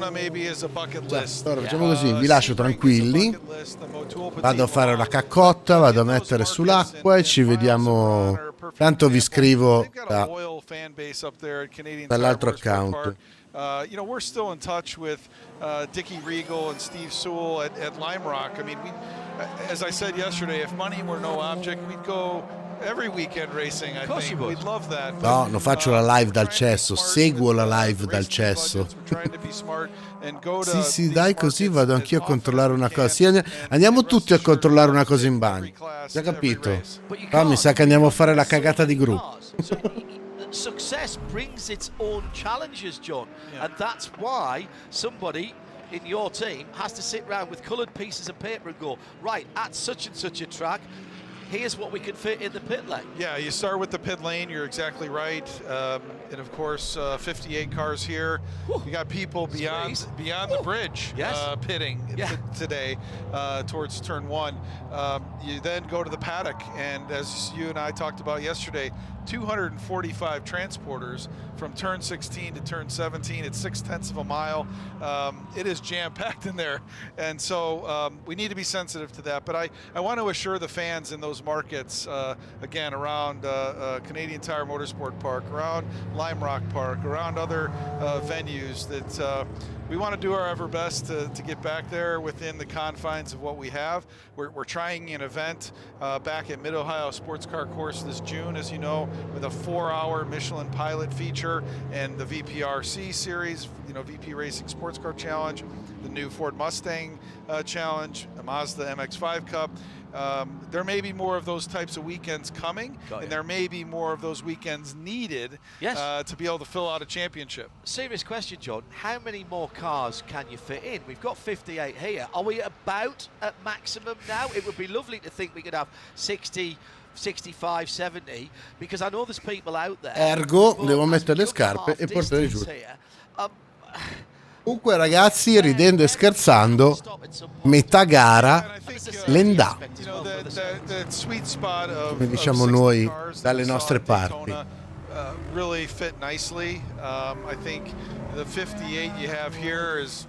Allora facciamo così, vi lascio tranquilli, vado a fare la caccotta, vado a mettere sull'acqua e ci vediamo. Tanto vi scrivo dall'altro account. We're still in touch with Dickie Regal and Steve Sewell at Lime Rock. I mean, as I said yesterday, if money were no object, we'd go every weekend racing. I think we'd love that. No, non faccio la live dal cesso, seguo la live dal cesso. Sì, dai, così vado anch'io a controllare una cosa. Sì, andiamo tutti a controllare una cosa in bagno. Già capito? Qua mi sa che andiamo a fare la cagata di gruppo. Success brings its own challenges, John, and that's why somebody in your team has to sit around with coloured pieces of paper and go, right, at such and such a track, here's what we can fit in the pit lane. Yeah, you start with the pit lane, you're exactly right. And of course, 58 cars here. You got people beyond the bridge pitting today towards turn 1. You then go to the paddock, and as you and I talked about yesterday, 245 transporters from turn 16 to turn 17. It's 0.6 of a mile. It is jam-packed in there, and so we need to be sensitive to that. But I want to assure the fans in those markets, again, around Canadian Tire Motorsport Park, around Lime Rock Park, around other venues, that we want to do our ever best to get back there within the confines of what we have. We're trying an event back at Mid-Ohio Sports Car Course this June, as you know, with a 4-hour Michelin Pilot feature and the VPRC series, VP Racing Sports Car Challenge, the new Ford Mustang Challenge, a Mazda MX-5 Cup. There may be more of those types of weekends coming, and there may be more of those weekends needed to be able to fill out a championship. Serious question, John. How many more cars can you fit in? We've got 58 here. Are we about at maximum now? It would be lovely to think we could have 60, 65, 70, because I know there's people out there. Ergo, devo mettere le scarpe e portare giù. Comunque ragazzi, ridendo e scherzando, metà gara l'endà, come diciamo noi dalle nostre parti. Really fit nicely. I think the 58 you have here is,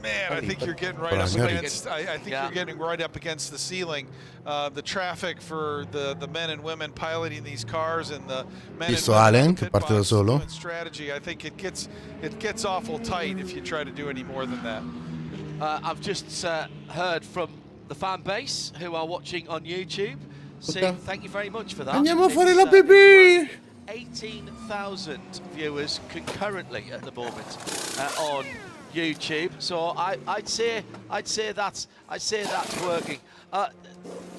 man, I think you're getting right up against. I think you're getting right up against the ceiling. The traffic for the men and women piloting these cars and the men and women pit box strategy. I think it gets awful tight if you try to do any more than that. I've just heard from the fan base who are watching on YouTube. Saying thank you very much for that. Andiamo a fare la pipì. 18,000 viewers concurrently at the moment on YouTube, so I'd say that's working. There's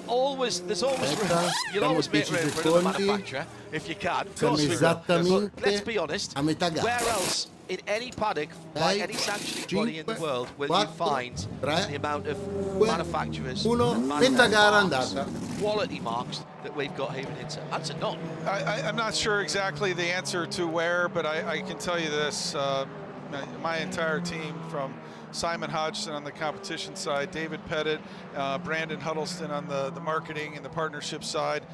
always room. You'll always make room for another manufacturer if you can. Of course we will. But let's be honest. Where else in any paddock by any sanctioning body in the world will you find the amount of manufacturers and quality marks that we've got here in IMSA? Answer none. I'm not sure exactly the answer to where, but I can tell you this. My entire team, from Simon Hodgson on the competition side, David Pettit, Brandon Huddleston on the marketing and the partnership side,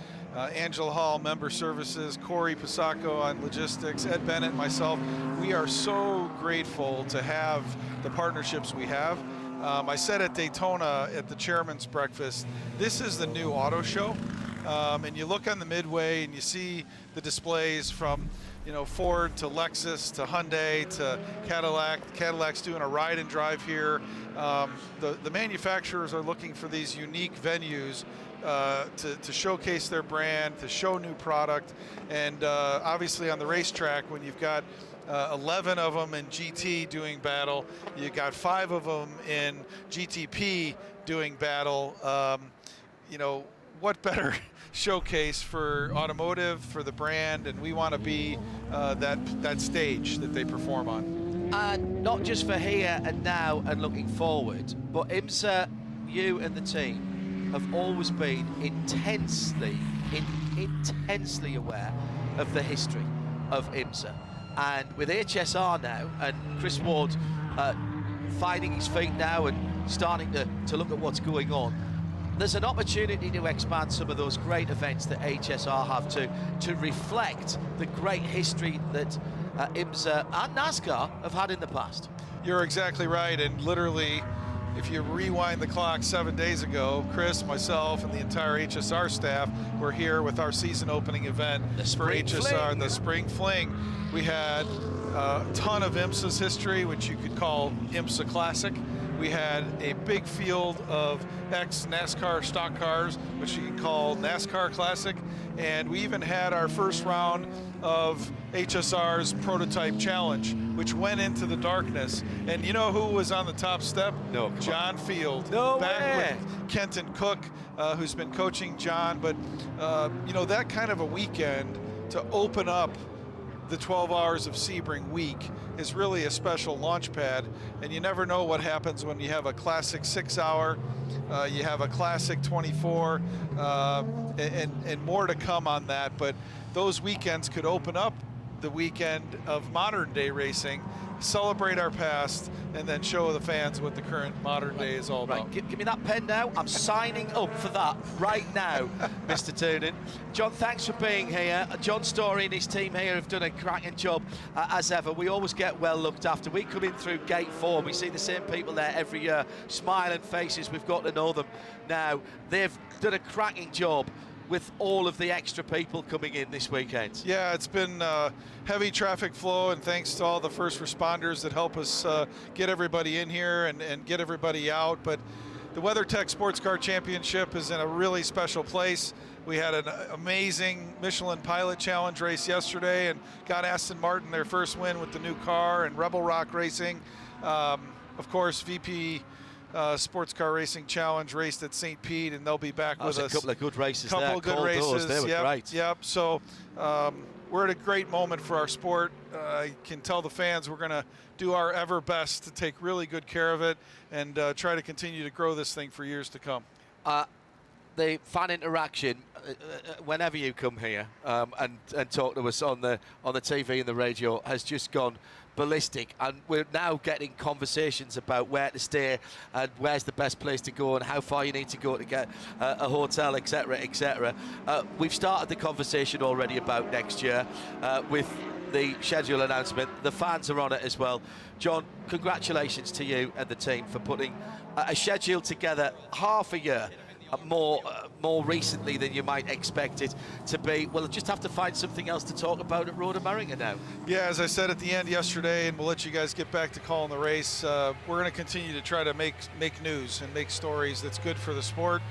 Angela Hall, member services, Corey Pisacco on logistics, Ed Bennett, myself. We are so grateful to have the partnerships we have. I said at Daytona at the chairman's breakfast, this is the new auto show. And you look on the midway and you see the displays from Ford to Lexus to Hyundai to Cadillac. Cadillac's doing a ride and drive here. The manufacturers are looking for these unique venues to showcase their brand, to show new product. And obviously on the racetrack, when you've got 11 of them in GT doing battle, you got 5 of them in GTP doing battle. What better showcase for automotive, for the brand, and we want to be that stage that they perform on. And not just for here and now and looking forward, but IMSA, you and the team have always been intensely aware of the history of IMSA. And with HSR now and Chris Ward finding his feet now and starting to look at what's going on, there's an opportunity to expand some of those great events that HSR have to reflect the great history that IMSA and NASCAR have had in the past. You're exactly right, and literally, if you rewind the clock 7 days ago, Chris, myself, and the entire HSR staff were here with our season opening event for HSR, the Spring Fling. We had a ton of IMSA's history, which you could call IMSA Classic. We had a big field of ex-NASCAR stock cars, which you can call NASCAR Classic. And we even had our first round of HSR's Prototype Challenge, which went into the darkness. And you know who was on the top step? No, John Field. No back way. with Kenton Cook, who's been coaching John. But, you know, that kind of a weekend to open up the 12 hours of Sebring week is really a special launch pad, and you never know what happens when you have a classic 6 hour, you have a classic 24, and more to come on that. But those weekends could open up the weekend of modern day racing, celebrate our past, and then show the fans what the current modern day is all about. Give me that pen now. I'm signing up for that right now, Mr. Toonan. John, thanks for being here. John Story and his team here have done a cracking job as ever. We always get well looked after. We come in through gate 4. We see the same people there every year, smiling faces. We've got to know them now. They've done a cracking job with all of the extra people coming in this weekend. Yeah, it's been heavy traffic flow, and thanks to all the first responders that help us get everybody in here and get everybody out. But the WeatherTech SportsCar Championship is in a really special place. We had an amazing Michelin Pilot Challenge race yesterday and got Aston Martin their first win with the new car, and Rebel Rock Racing. Of course, VP Sports Car Racing Challenge raced at St. Pete, and they'll be back with us. A couple of good races there. Couple of good races. They were great. Yep. So we're at a great moment for our sport. I can tell the fans we're going to do our ever best to take really good care of it and try to continue to grow this thing for years to come. The fan interaction, whenever you come here and talk to us on the TV and the radio, has just gone ballistic, and we're now getting conversations about where to stay and where's the best place to go and how far you need to go to get a hotel, etc., etc. We've started the conversation already about next year with the schedule announcement. The fans are on it as well. John, congratulations to you and the team for putting a schedule together half a year more recently than you might expect it to be. We'll just have to find something else to talk about at Road America now. Yeah, as I said at the end yesterday, and we'll let you guys get back to calling the race, we're going to continue to try to make news and make stories that's good for the sport,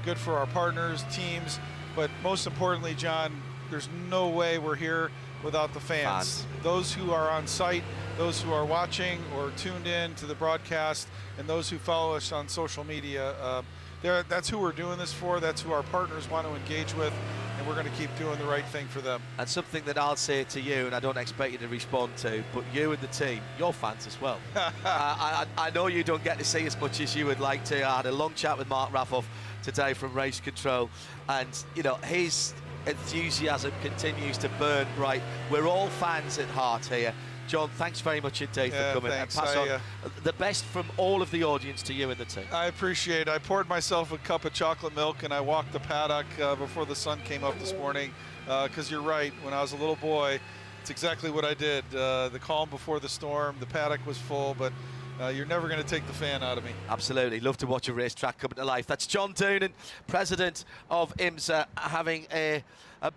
good for our partners, teams, but most importantly, John, there's no way we're here without the fans. Those who are on site, those who are watching or tuned in to the broadcast, and those who follow us on social media. That's who we're doing this for. That's who our partners want to engage with, and we're going to keep doing the right thing for them. And something that I'll say to you, and I don't expect you to respond to, but you and the team, you're fans as well. I know you don't get to see as much as you would like to. I had a long chat with Mark Raffoff today from Race Control, and you know, his enthusiasm continues to burn bright. We're all fans at heart here. John, thanks very much indeed for coming. Thanks. And pass on the best from all of the audience to you and the team. I appreciate it. I poured myself a cup of chocolate milk and I walked the paddock before the sun came up this morning, because you're right, when I was a little boy, it's exactly what I did. The calm before the storm, the paddock was full, but you're never going to take the fan out of me. Absolutely. Love to watch a racetrack come to life. That's John Toonan, president of IMSA, having a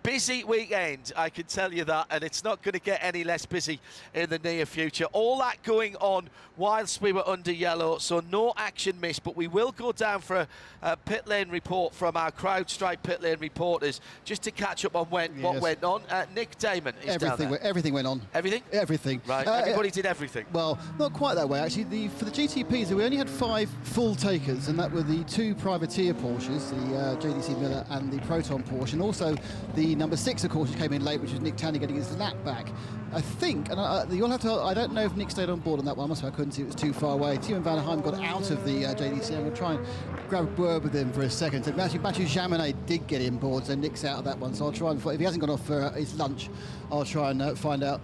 busy weekend, I can tell you that, and it's not going to get any less busy in the near future. All that going on whilst we were under yellow, so no action missed, but we will go down for a pit lane report from our CrowdStrike pit lane reporters just to catch up on what went on. Nick Damon is down there. Everything went on. Everything? Everything. Right, everybody did everything. Well, not quite that way, actually. For the GTPs, we only had 5 full takers, and that were the 2 privateer Porsches, the JDC Miller and the Proton Porsche, and also the number 6, of course, who came in late, which was Nick Taney getting his lap back. I think, and you'll have to, I don't know if Nick stayed on board on that one. I couldn't see, it was too far away. Timo Van Heim got out of the JDC. I'm going to try and grab a word with him for a second. So Mathieu Jaminet did get in board, so Nick's out of that one. So I'll try and, if he hasn't gone off for his lunch, I'll try and find out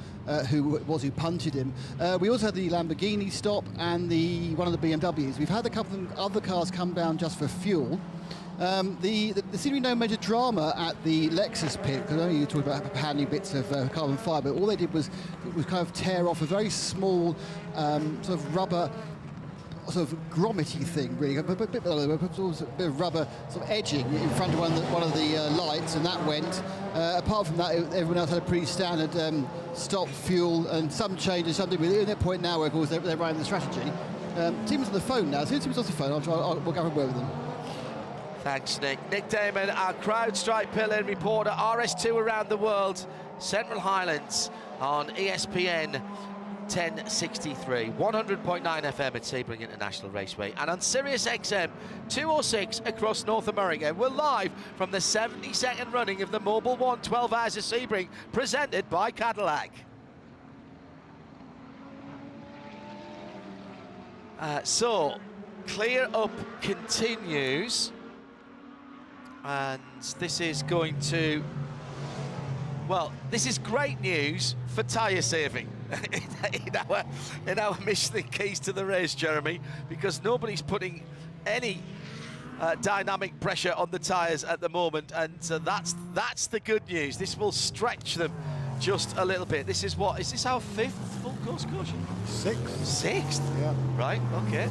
who it was who punted him. We also had the Lamborghini stop and one of the BMWs. We've had a couple of other cars come down just for fuel. There seemed to be no major drama at the Lexus pit, because I know you talked about handling bits of carbon fibre, but all they did was kind of tear off a very small sort of rubber, sort of grommety thing, really, a bit of rubber sort of edging in front of one of the lights, and that went. Apart from that, everyone else had a pretty standard stop, fuel, and some changes, something. We're at that point now where, of course, they're running the strategy. Team's on the phone now. So who's off the phone? We'll go have a word with them. Thanks, Nick. Nick Damon, our CrowdStrike Pillar reporter, RS2 around the world, Central Highlands on ESPN 1063, 100.9 FM at Sebring International Raceway, and on Sirius XM 206 across North America. We're live from the 72nd running of the Mobil 1 12 Hours of Sebring, presented by Cadillac. So, clear up continues. And this is going to, well, this is great news for tyre saving in our Michelin keys to the race, Jeremy, because nobody's putting any dynamic pressure on the tyres at the moment, and that's the good news. This will stretch them just a little bit. This is what, is this our 5th full course caution? 6th? Yeah. Right, okay.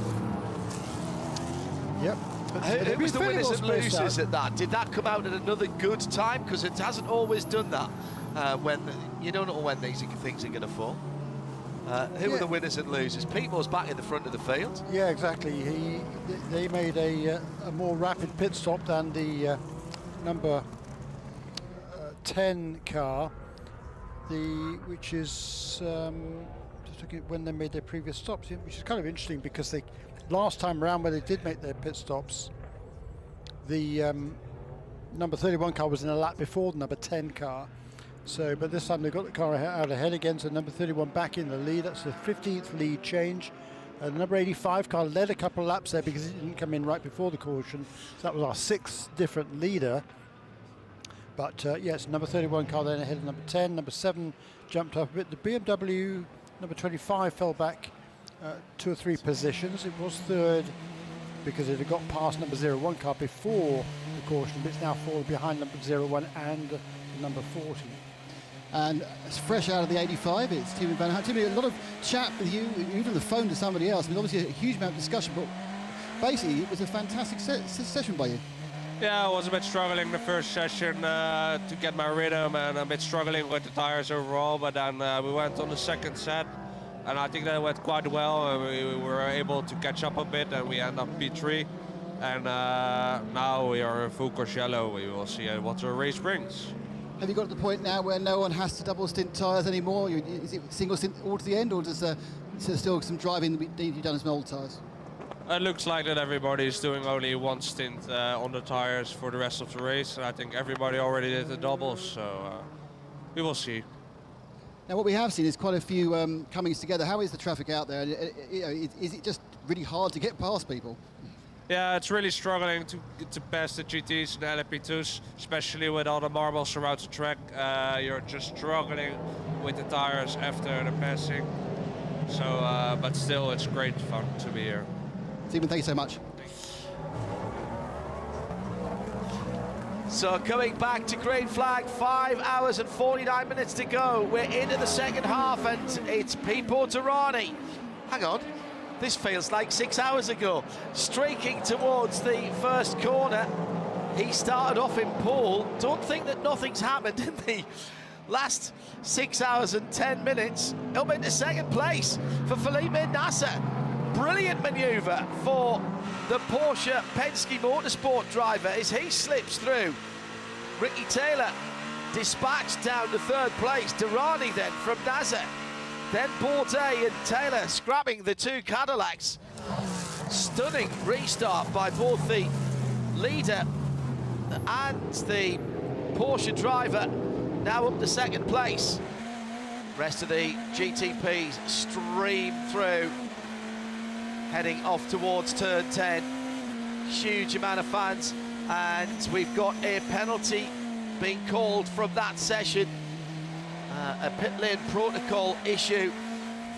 Yep. Who was the winners and losers at that? Did that come out at another good time? Because it hasn't always done that. When you don't know when these things are going to fall. Who were the winners and losers? Pete was back in the front of the field. Yeah, exactly. They made a more rapid pit stop than the number 10 car, which is just looking at when they made their previous stops, which is kind of interesting because they. Last time around when they did make their pit stops, the number 31 car was in a lap before the number 10 car. So, but this time they got the car out ahead again, so number 31 back in the lead. That's the 15th lead change. The number 85 car led a couple of laps there because it didn't come in right before the caution. So that was our 6th different leader. But yes, number 31 car then ahead of number 10. Number 7 jumped up a bit. The BMW number 25 fell back 2 or 3 positions. It was 3rd because it had got past number 01 car before the caution, but it's now fallen behind number 01 and number 40. And it's fresh out of the 85. It's Tim Van Hunt. Tim, a lot of chat with you, even on the phone to somebody else. I mean, obviously a huge amount of discussion, but basically it was a fantastic session by you. Yeah, I was a bit struggling the first session to get my rhythm, and a bit struggling with the tires overall, but then we went on the second set. And I think that went quite well. We were able to catch up a bit, and we end up P3. And now we are in full course yellow. We will see what the race brings. Have you got to the point now where no one has to double stint tyres anymore? Is it single stint all to the end, or does still some driving that need to be done as some old tyres? It looks like that everybody's doing only one stint on the tyres for the rest of the race. And I think everybody already did the doubles, so we will see. Now, what we have seen is quite a few comings together. How is the traffic out there? Is it just really hard to get past people? Yeah, it's really struggling to pass the GTs and the LMP2s, especially with all the marbles around the track. You're just struggling with the tires after the passing. So, but still, it's great fun to be here. Stephen, thank you so much. So coming back to green flag, 5 hours and 49 minutes to go. We're into the second half, and it's Pipo Derani. Hang on, this feels like 6 hours ago. Streaking towards the first corner. He started off in pole. Don't think that nothing's happened in the last 6 hours and 10 minutes. Up into second place for Felipe Nasr. Brilliant manoeuvre for the Porsche Penske Motorsport driver as he slips through. Ricky Taylor dispatched down to 3rd place. Derani then from Nasr. Then Bourdais and Taylor scrapping the 2 Cadillacs. Stunning restart by both the leader and the Porsche driver. Now up to 2nd place. Rest of the GTPs stream through, heading off towards turn 10. Huge amount of fans, and we've got a penalty being called from that session. A pit lane protocol issue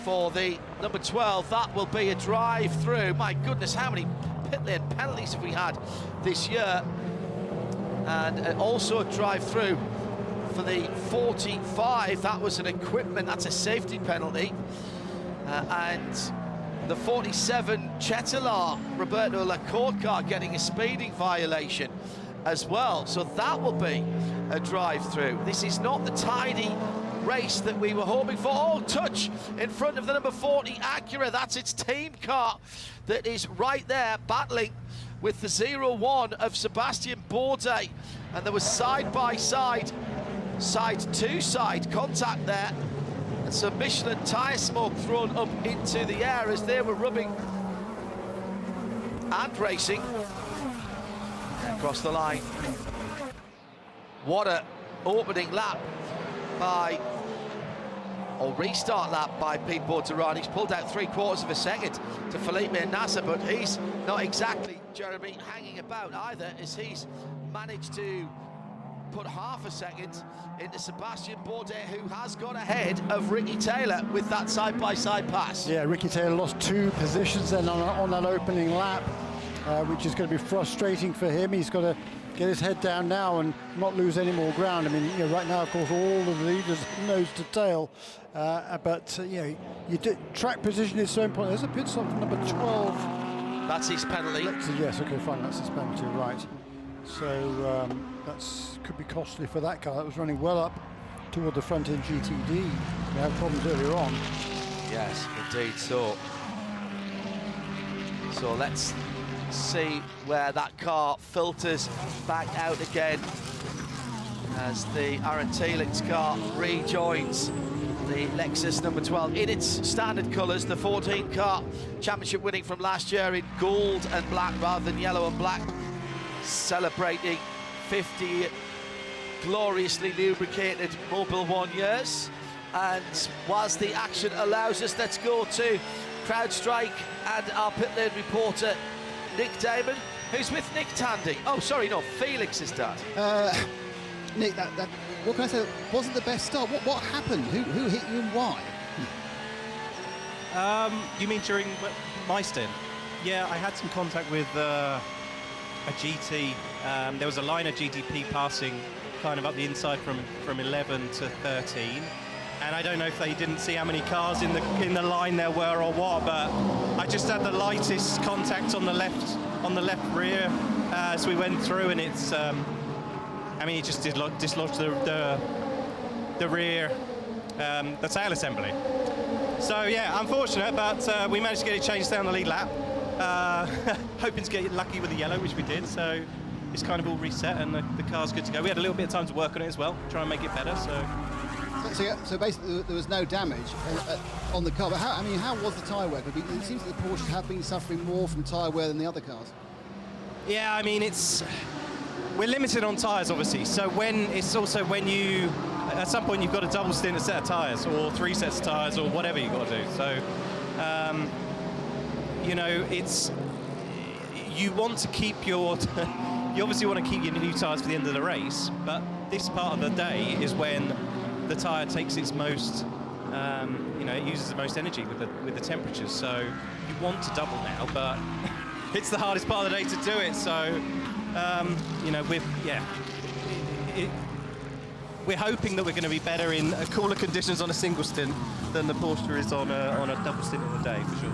for the number 12. That will be a drive through. My goodness, how many pit lane penalties have we had this year, and also a drive-through for the 45. That was an equipment, that's a safety penalty, and the 47 Cetilar Roberto Lacourt car getting a speeding violation as well, so that will be a drive-through. This is not the tidy race that we were hoping for. Oh, touch in front of the number 40 Acura. That's its team car that is right there battling with the 0-1 of Sébastien Bourdais, and there was side-by-side, side-to-side contact there, and some Michelin tyre smoke thrown up into the air as they were rubbing and racing across the line. What a opening lap by, or restart lap by Pete Borderani. He's pulled out 3/4 of a second to Felipe Nasr, but he's not exactly, Jeremy, hanging about either, as he's managed to put half a second into Sébastien Bourdais, who has got ahead of Ricky Taylor with that side-by-side pass. Yeah, Ricky Taylor lost 2 positions then on that opening lap, which is going to be frustrating for him. He's got to get his head down now and not lose any more ground. I mean, you know, right now, of course, all of the leaders nose to tail, but you know, track position is so important. There's a pit stop for number 12. That's his penalty. Yes, okay, fine, that's his penalty, right. So that's could be costly for that car. That was running well up toward the front end GTD. We had problems earlier on. Yes, indeed. So let's see where that car filters back out again as the Aaron Teeling's car rejoins the Lexus number 12 in its standard colours, the 14 car championship winning from last year in gold and black rather than yellow and black, celebrating 50 gloriously lubricated Mobil 1 years. And whilst the action allows us, let's go to CrowdStrike and our pit lane reporter Nick Damon, who's with Nick Tandy. Oh, sorry, no, Felix is dad. Nick, that what can I say? Wasn't the best start. What happened? Who hit you and why? You mean during my stint? Yeah, I had some contact with a GT. There was a line of GTP passing kind of up the inside from 11 to 13. And I don't know if they didn't see how many cars in the line there were or what, but I just had the lightest contact on the left rear as we went through, and it's I mean, it just dislodged the rear, the tail assembly. So yeah, unfortunate, but we managed to get it changed down the lead lap. Hoping to get lucky with the yellow, which we did. So it's kind of all reset, and the car's good to go. We had a little bit of time to work on it as well, try and make it better. So basically, there was no damage on the car. But how was the tyre wear? It seems that the Porsches have been suffering more from tyre wear than the other cars. Yeah, I mean, we're limited on tyres, obviously. So when you at some point you've got to double stint a set of tyres, or 3 sets of tyres, or whatever you've got to do. So you know, you want to keep your you obviously want to keep your new tyres for the end of the race, but this part of the day is when the tyre takes its most, you know, it uses the most energy with the temperatures. So you want to double now, but it's the hardest part of the day to do it. So, you know, we're hoping that we're going to be better in cooler conditions on a single stint than the Porsche is on a double stint in the day, for sure.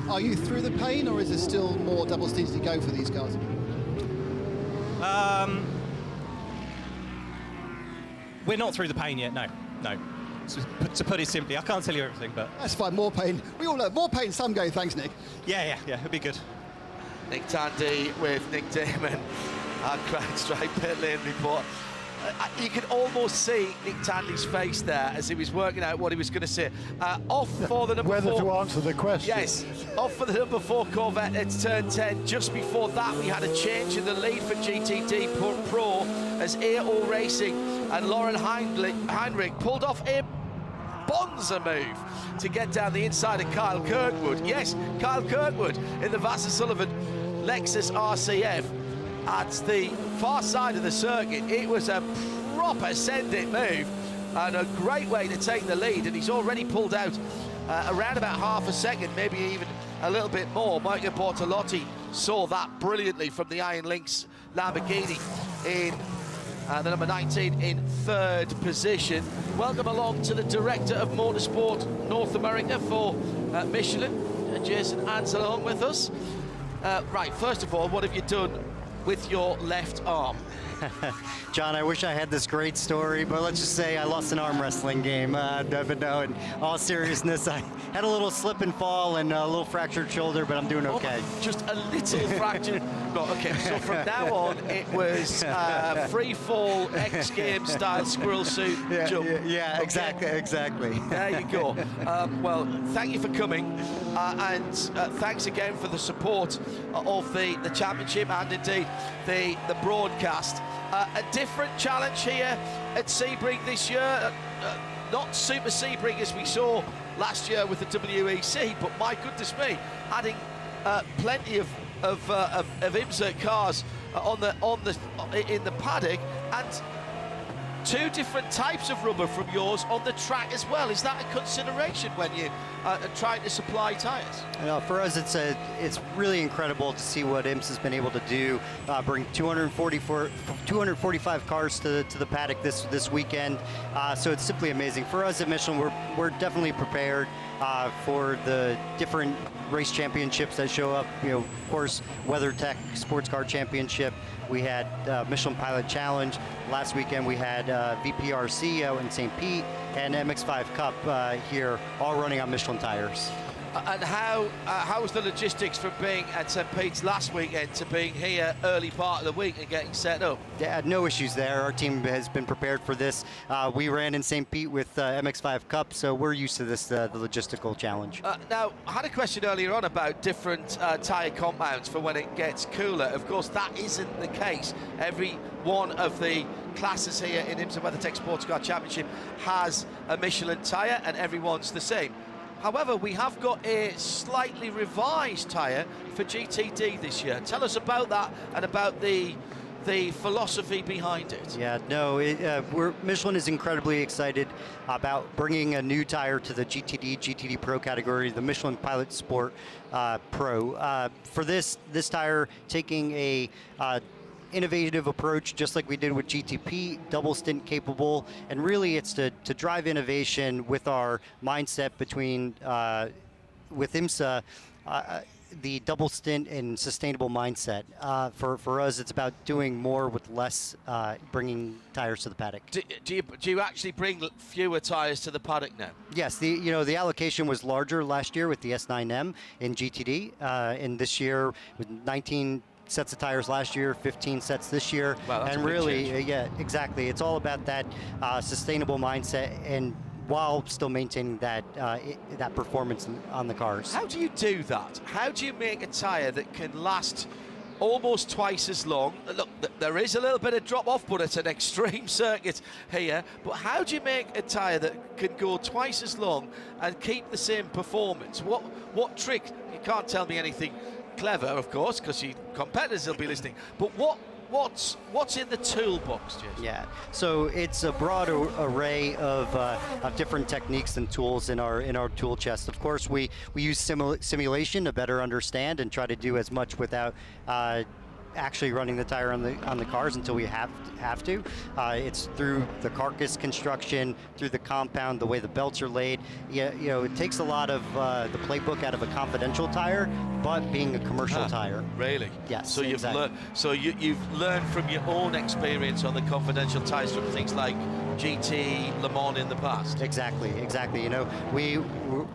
Are you through the pain, or is there still more double stints to go for these cars? We're not through the pain yet, no. To put it simply, I can't tell you everything, but... That's fine, more pain. We all know, more pain some go, thanks, Nick. Yeah, it'll be good. Nick Tandy with Nick Damon, our CrowdStrike pit lane report. You could almost see Nick Tandy's face there as he was working out what he was going to say. Off for the number 4. Whether to answer the question. Yes, off for the number 4 Corvette. It's turn 10. Just before that, we had a change in the lead for GTD PRO as Era Racing and Lauren Heinrich pulled off a bonza move to get down the inside of Kyle Kirkwood. Yes, Kyle Kirkwood in the Vasser Sullivan Lexus RCF at the far side of the circuit. It was a proper send-it move and a great way to take the lead, and he's already pulled out around about half a second, maybe even a little bit more. Michael Bortolotti saw that brilliantly from the Iron Lynx Lamborghini in the number 19 in 3rd position. Welcome along to the Director of Motorsport North America for Michelin, Jason Ans, along with us. Right, first of all, what have you done with your left arm? John, I wish I had this great story, but let's just say I lost an arm wrestling game. But no, in all seriousness, I had a little slip and fall and a little fractured shoulder, but I'm doing okay. Oh, just a little fractured. No, okay, so from now on, it was free fall, X Games style squirrel suit jump. Yeah, okay. exactly. There you go. Well, thank you for coming, and thanks again for the support of the championship and indeed the broadcast. A different challenge here at Sebring this year. Not super Sebring as we saw last year with the WEC, but my goodness me, adding plenty of IMSA cars in the paddock, and 2 different types of rubber from yours on the track as well. Is that a consideration when you are trying to supply tyres? For us, it's really incredible to see what IMSA has been able to do. Bring 245 cars to the paddock this weekend. So it's simply amazing. For us at Michelin, we're definitely prepared for the different race championships that show up. Of course, WeatherTech SportsCar Championship. We had Michelin Pilot Challenge. Last weekend we had VPRC out in St. Pete and MX5 Cup here, all running on Michelin tires. And how was the logistics from being at St. Pete's last weekend to being here early part of the week and getting set up? Yeah, no issues there. Our team has been prepared for this. We ran in St. Pete with MX5 Cup, so we're used to this, the logistical challenge. Now, I had a question earlier on about different tyre compounds for when it gets cooler. Of course, that isn't the case. Every one of the classes here in IMSA WeatherTech SportsCar Championship has a Michelin tyre, and everyone's the same. However, we have got a slightly revised tyre for GTD this year. Tell us about that and about the philosophy behind it. Yeah, no, Michelin is incredibly excited about bringing a new tire to the GTD PRO category, the Michelin Pilot Sport Pro. For this tire, taking a innovative approach, just like we did with GTP, double stint capable, and really it's to drive innovation with our mindset between with IMSA, the double stint and sustainable mindset. For us, it's about doing more with less, bringing tires to the paddock. Do you actually bring fewer tires to the paddock now? Yes, the allocation was larger last year with the S9M in GTD, and this year with 19 sets of tires last year, 15 sets this year. Wow, that's and a big really, change. yeah, exactly. It's all about that sustainable mindset, and while still maintaining that that performance on the cars. How do you do that? How do you make a tire that can last almost twice as long? Look, there is a little bit of drop off, but it's an extreme circuit here. But how do you make a tire that can go twice as long and keep the same performance? What trick? You can't tell me anything clever, of course, because your competitors will be listening. But what's in the toolbox, Jason? Yeah, so it's a broad array of different techniques and tools in our tool chest. Of course, we use simulation to better understand and try to do as much without actually running the tire on the cars until we have to. It's through the carcass construction, through the compound, the way the belts are laid. It takes a lot of the playbook out of a confidential tire, but being a commercial tire. Really? Yes. So you've learned from your own experience on the confidential tires from things like GT Le Mans in the past. Exactly.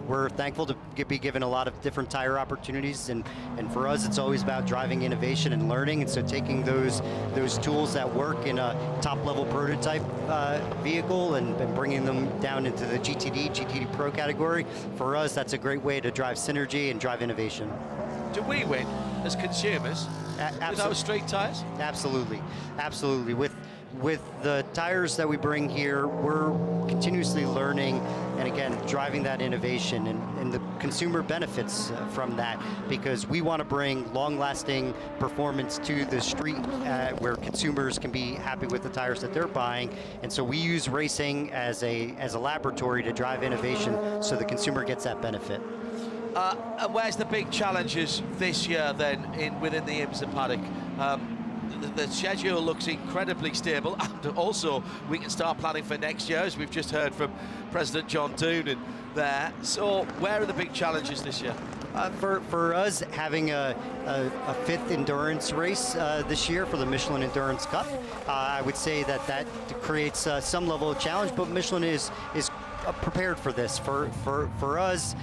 We're thankful to be given a lot of different tire opportunities, and for us, it's always about driving innovation and learning. And so taking those tools that work in a top-level prototype vehicle and bringing them down into the GTD PRO category, for us, that's a great way to drive synergy and drive innovation. Do we win as consumers with our straight tires? Absolutely. With the tires that we bring here, we're continuously learning and again driving that innovation, and the consumer benefits from that, because we want to bring long-lasting performance to the street where consumers can be happy with the tires that they're buying. And so we use racing as a laboratory to drive innovation so the consumer gets that benefit. And where's the big challenges this year then within the IMSA paddock? The schedule looks incredibly stable, and also we can start planning for next year, as we've just heard from President John Doonan there. So where are the big challenges this year? For us, having a fifth endurance race this year for the Michelin Endurance Cup, I would say that creates some level of challenge, but Michelin is prepared for this. For us,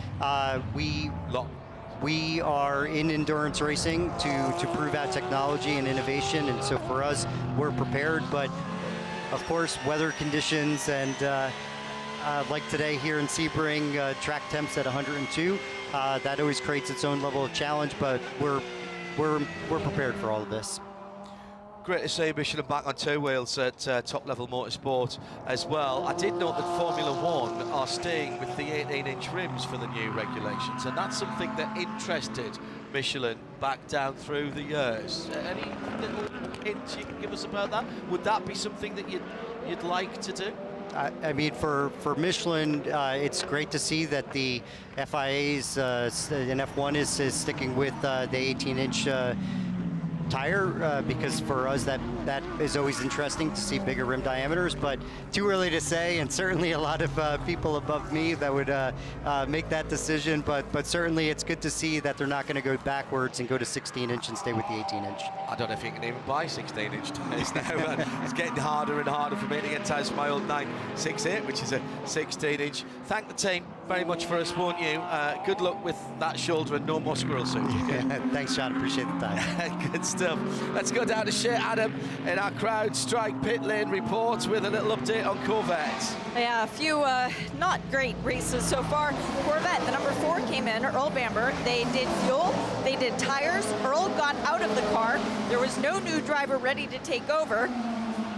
we are in endurance racing to prove out technology and innovation, and so for us, we're prepared. But of course, weather conditions and like today here in Sebring, track temps at 102, that always creates its own level of challenge. But we're prepared for all of this. Great to see Michelin back on two wheels at Top Level Motorsport as well. I did note that Formula One are staying with the 18-inch rims for the new regulations, and that's something that interested Michelin back down through the years. Any little hints you can give us about that? Would that be something that you'd like to do? I mean, for Michelin, it's great to see that the FIA's and F1 is sticking with the 18-inch tire, because for us that is always interesting to see bigger rim diameters, but too early to say, and certainly a lot of people above me that would make that decision, but certainly it's good to see that they're not going to go backwards and go to 16-inch and stay with the 18-inch. I don't know if you can even buy 16-inch tires now. It's getting harder and harder for me to get tires for my old 968, which is a 16-inch. Thank the team very much for us, won't you? Good luck with that shoulder and no more squirrel suit. Okay? Thanks, John. Appreciate the time. Good stuff. Let's go down to Shea Adam in our crowd strike pit lane report with a little update on Corvettes. Yeah, a few not great races so far. Corvette, the number 4 came in, Earl Bamber. They did fuel, they did tires. Earl got out of the car. There was no new driver ready to take over.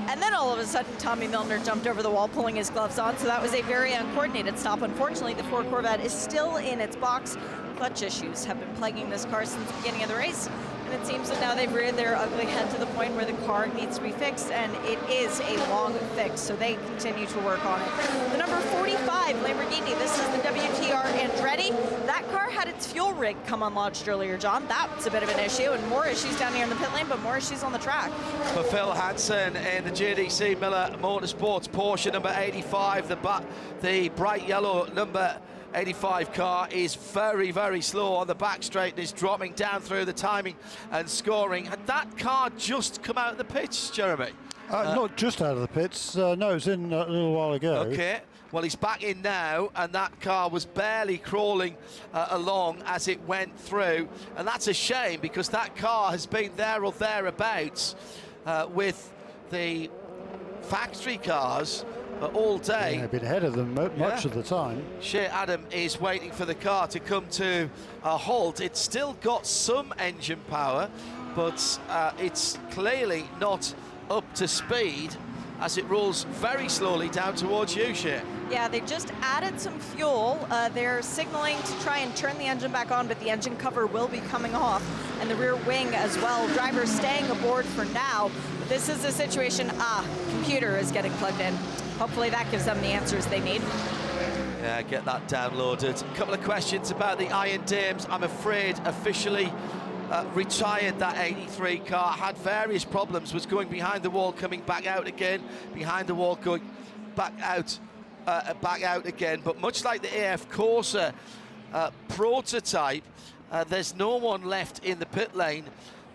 And then all of a sudden, Tommy Milner jumped over the wall, pulling his gloves on. So that was a very uncoordinated stop. Unfortunately, the Ford Corvette is still in its box. Clutch issues have been plaguing this car since the beginning of the race. And it seems that now they've reared their ugly head to the point where the car needs to be fixed, and it is a long fix, so they continue to work on it. The number 45 Lamborghini, this is the WTR Andretti. That car had its fuel rig come unlodged earlier, John. That's a bit of an issue, and more issues down here in the pit lane, but more issues on the track. For Phil Hansen in the JDC Miller Motorsports Porsche number 85, the bright yellow number 85 car is very, very slow on the back straight and is dropping down through the timing and scoring. Had that car just come out of the pits, Jeremy? Not just out of the pits. No, it was in a little while ago. Okay. Well, he's back in now, and that car was barely crawling along as it went through. And that's a shame, because that car has been there or thereabouts with the factory cars all day. Yeah, a bit ahead of them much of the time. Shea Adam is waiting for the car to come to a halt. It's still got some engine power, but it's clearly not up to speed as it rolls very slowly down towards you, Shea. Yeah, they just added some fuel. They're signaling to try and turn the engine back on, but the engine cover will be coming off, and the rear wing as well. Drivers staying aboard for now. But this is a situation, computer is getting plugged in. Hopefully that gives them the answers they need. Yeah, get that downloaded. A couple of questions about the Iron Dames. I'm afraid officially retired that 83 car. Had various problems, was going behind the wall, coming back out again, behind the wall, going back out again. But much like the AF Corsa prototype, there's no one left in the pit lane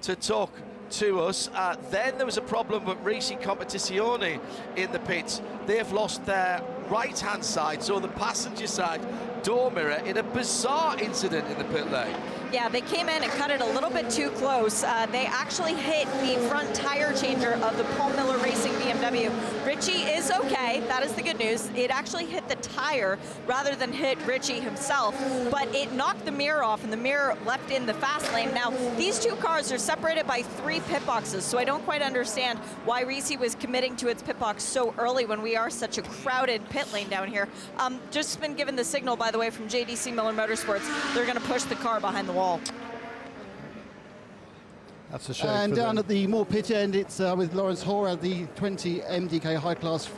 to talk to us. Then there was a problem with Racing Competizione in the pits. They've lost their right-hand side, so the passenger side door mirror, in a bizarre incident in the pit lane. Yeah, they came in and cut it a little bit too close. They actually hit the front tire changer of the Paul Miller Racing BMW. Richie is okay, that is the good news. It actually hit the tire rather than hit Richie himself, but it knocked the mirror off, and the mirror left in the fast lane. Now, these two cars are separated by 3 pit boxes, so I don't quite understand why Ricci was committing to its pit box so early when we are such a crowded pit lane down here. Just been given the signal, by the way, from JDC Miller Motorsports. They're going to push the car behind the wall. That's a shame. And down at the more pit end, it's with Lawrence Hoare, the 20 MDK High Class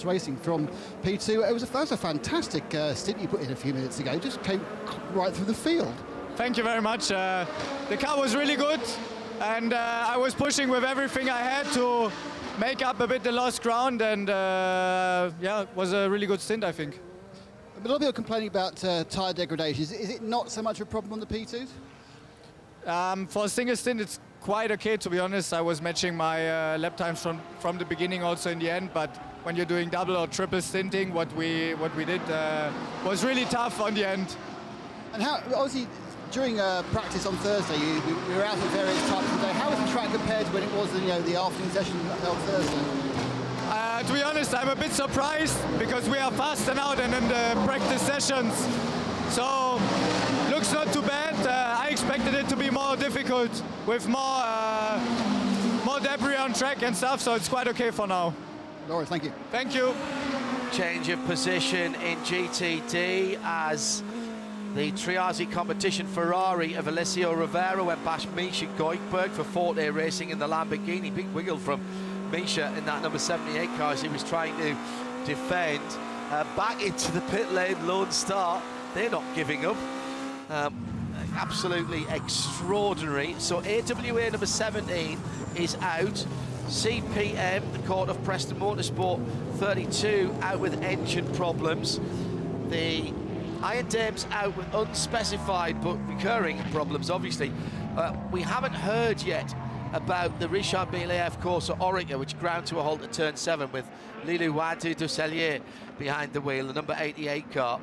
Racing from P2. That was a fantastic stint you put in a few minutes ago. Just came right through the field. Thank you very much. The car was really good, and I was pushing with everything I had to make up a bit the lost ground, and it was a really good stint, I think. A lot of people are complaining about tyre degradation. Is it not so much a problem on the P2s? For a single stint, it's quite okay, to be honest. I was matching my lap times from the beginning, also in the end. But when you're doing double or triple stinting, what we did was really tough on the end. And how, obviously, during practice on Thursday, we were out at various times of the day. How was the track compared to when it was the afternoon session on Thursday? To be honest, I'm a bit surprised because we are faster now than in the practice sessions. So, looks not too bad. I expected it to be more difficult with more debris on track and stuff, so it's quite okay for now. Lawrence, thank you. Thank you. Change of position in GTD as the Triazi competition Ferrari of Alessio Rivera went past Misha Goikberg for Forte Racing in the Lamborghini. Big wiggle from Misha in that number 78 car as he was trying to defend. Back into the pit lane, lone start. They're not giving up. Absolutely extraordinary. So AWA number 17 is out. CPM, the court of Preston Motorsport 32, out with engine problems. The Iron Dame's out with unspecified but recurring problems, obviously. We haven't heard yet about the Richard Belayev course at ORECA, which ground to a halt at turn 7 with Lilou Wadu Dusselier behind the wheel, the number 88 car.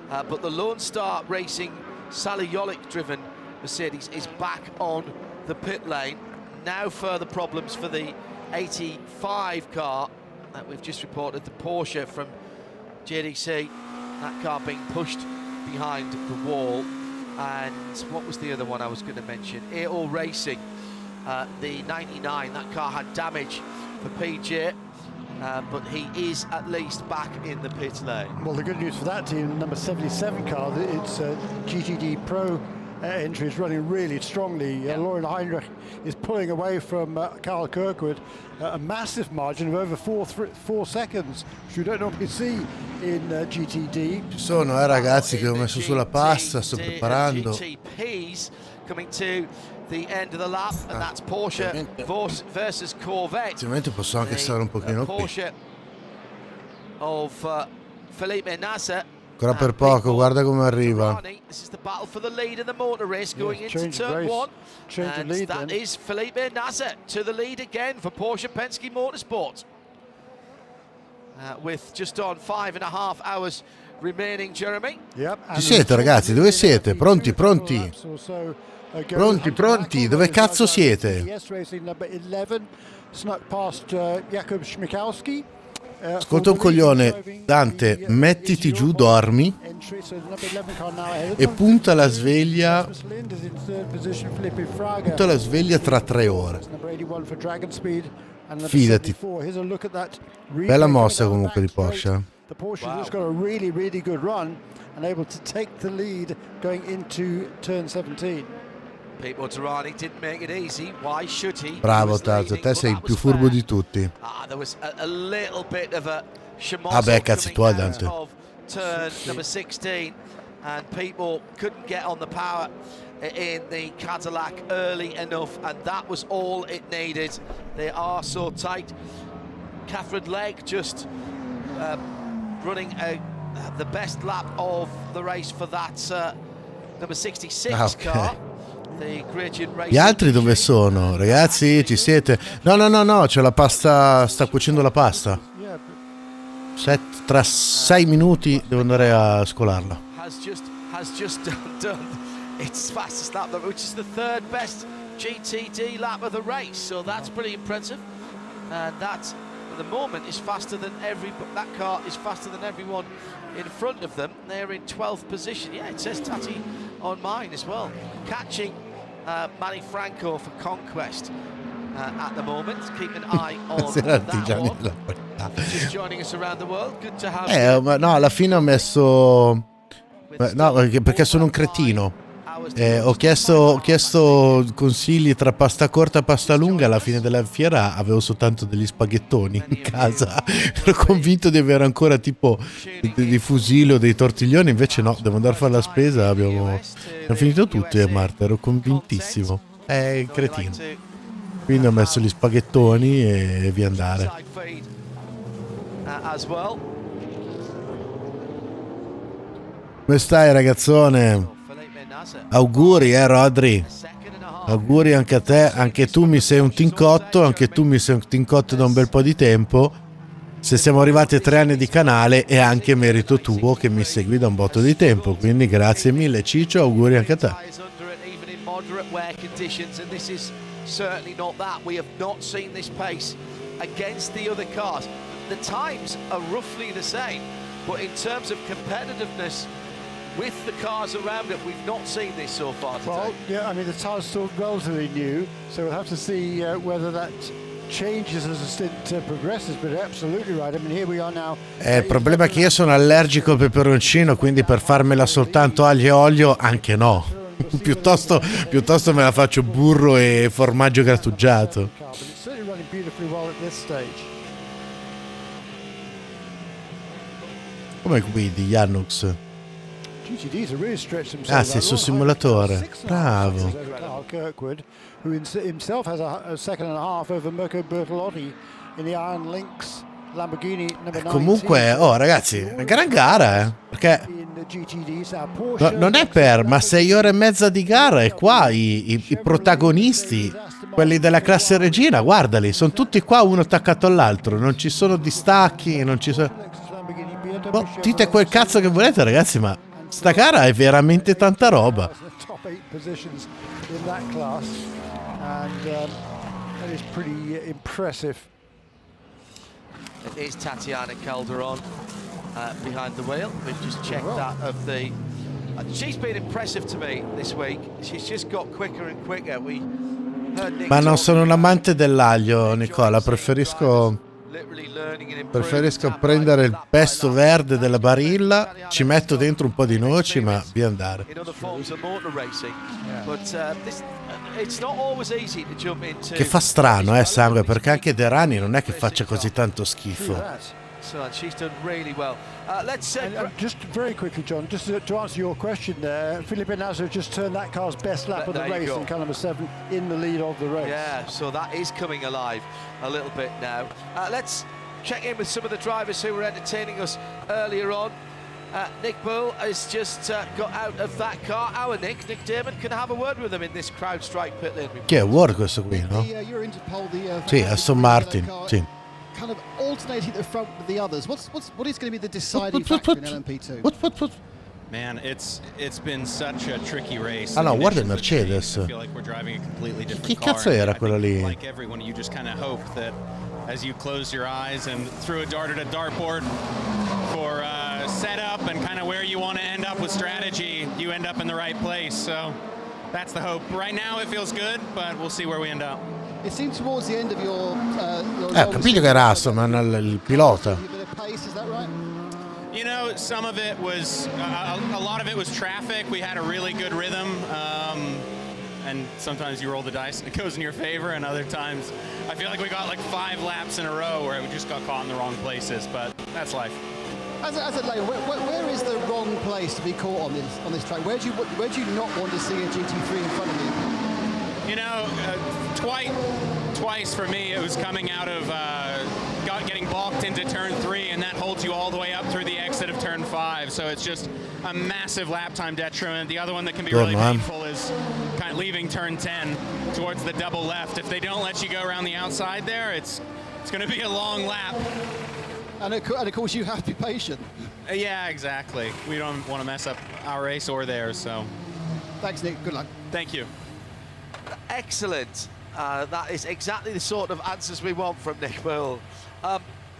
But the Lone Star Racing Sally Yolik-driven Mercedes is back on the pit lane. Now further problems for the 85 car that we've just reported, the Porsche from JDC. That car being pushed behind the wall. And what was the other one I was going to mention? AO Racing, the 99. That car had damage for PJ. But he is at least back in the pit lane. Well, the good news for that team, number 77 car, its GTD PRO entry is running really strongly. Lauren Heinrich is pulling away from Carl Kirkwood, a massive margin of over 4 seconds, which you don't normally see in GTD. Ci sono ragazzi che ho messo sulla pasta, sto preparando. GTPs coming to the end of the lap, and that's Porsche versus Corvette. Ovviamente posso anche stare un pochino qui. Porsche of Felipe Nasr. Ancora per poco, guarda come arriva. This is the battle for the lead in the motor race going into turn 1. And that is Felipe Nasr to the lead again for Porsche Penske Motorsport. With just on 5.5 hours remaining, Jeremy. Ci siete ragazzi? Dove siete? Pronti? Pronti, dove cazzo siete? Ascolta un coglione, Dante, mettiti giù, dormi e punta la sveglia tra 3 ore. Fidati. Bella mossa comunque di Porsche. The Porsche has got a really, really good run and able to take the lead going into turn 17. Pete Motorani didn't make it easy. Why should he? Bravo Tazzo, te sei il più furbo di tutti. There was a little bit of a Vabbè, cazzi tuoi, Dante. Turn number 16, and people couldn't get on the power in the Cadillac early enough, and that was all it needed. They are so tight. Catherine Legg just running the best lap of the race for that number 66 car. Gli altri dove sono? Ragazzi, ci siete? No, c'è la pasta, sta cuocendo la pasta. Tra 6 minuti devo andare a scolarla. Has just done its fastest lap, which is the 3rd best GTD lap of the race, so that's pretty impressive. And that at the moment is faster than that car is faster than everyone in front of them. They're in 12th position. Yeah, it says Tati on mine as well. Catching Manny Franco for Conquest at the moment. Keep an eye on that one. Just joining us around the world. Good to have no, alla fine ho messo... No, perché sono un cretino. Ho chiesto consigli tra pasta corta e pasta lunga. Alla fine della fiera avevo soltanto degli spaghettoni in casa. Ero convinto di avere ancora tipo dei fusilli o dei tortiglioni, invece no, devo andare a fare la spesa. Abbiamo finito tutto io e Marta, ero convintissimo. È cretino. Quindi ho messo gli spaghettoni e via andare. Come stai, ragazzone? Auguri, Rodri. Auguri anche a te. Anche tu mi sei un tincotto. Anche tu mi sei un tincotto da un bel po' di tempo. Se siamo arrivati a 3 anni di canale è anche merito tuo che mi segui da un botto di tempo. Quindi grazie mille, Ciccio. Auguri anche a te. Certainly not that. We have not seen this pace against the other cars. The times are roughly the same, but in terms of competitiveness with the cars around it, we've not seen this so far today. Well, yeah, I mean the tire's still relatively new, so we'll have to see whether that changes as the stint progresses, but absolutely right. I mean here we are now. Il problema è che io sono allergico al peperoncino, quindi per farmela soltanto aglio e olio anche no. piuttosto me la faccio burro e formaggio grattugiato. Come guidi, Jannux? Ah, sei sul simulatore. Bravo. Comunque, ragazzi, una gran gara, perché non è ma 6 ore e mezza di gara e qua i protagonisti, quelli della classe regina, guardali, sono tutti qua uno attaccato all'altro, non ci sono distacchi, non ci sono... dite quel cazzo che volete, ragazzi, ma sta gara è veramente tanta roba. It is Tatiana Calderon behind the wheel. We've just checked that of the... she's been impressive to me this week. She's just got quicker and quicker. We heard Nick. Ma non sono un amante dell'aglio, Nicola. Preferisco prendere il pesto verde della Barilla, ci metto dentro un po' di noci, ma via andare. Che fa strano, sangue, perché anche De Rani non è che faccia così tanto schifo. Just very quickly, John, just to answer your question there, Felipe Nasr just turned that car's best lap of the race in car number 7 in the lead of the race. Yeah, so that is coming alive a little bit now. Let's check in with some of the drivers who were entertaining us earlier on. Nick Bull has just got out of that car. Our Nick Damon, can have a word with him in this CrowdStrike pit lane. Che è Ward questo qui, no? Sì, Aston Martin, sì. Kind of alternating at the front with the others. What is going to be the deciding factor in LMP2? What? Man, it's been such a tricky race. Ah no, guarda il Mercedes. I feel like we're driving a completely different Che car. cazzo era quella lì? Like everyone, you just kind of hope that as you close your eyes and threw a dart at a dartboard for setup and kind of where you want to end up with strategy, you end up in the right place. So that's the hope. Right now it feels good, but we'll see where we end up. It seems towards the end of your ho capito che era Aston, il pilota. You know, some of it was, a lot of it was traffic. We had a really good rhythm, and sometimes you roll the dice and it goes in your favor, and other times I feel like we got like 5 laps in a row where we just got caught in the wrong places, but that's life. As a lane, where is the wrong place to be caught on this track? Where do you not want to see a GT3 in front of you? You know, twice for me it was coming out of getting balked into turn 3, and that holds you all the way up through the exit of turn 5. So it's just a massive lap time detriment. The other one that can be really painful is kind of leaving turn 10 towards the double left. If they don't let you go around the outside there, it's going to be a long lap. And of course you have to be patient. Yeah, exactly. We don't want to mess up our race or theirs. So, thanks, Nick. Good luck. Thank you. Excellent. That is exactly the sort of answers we want from Nick Bull.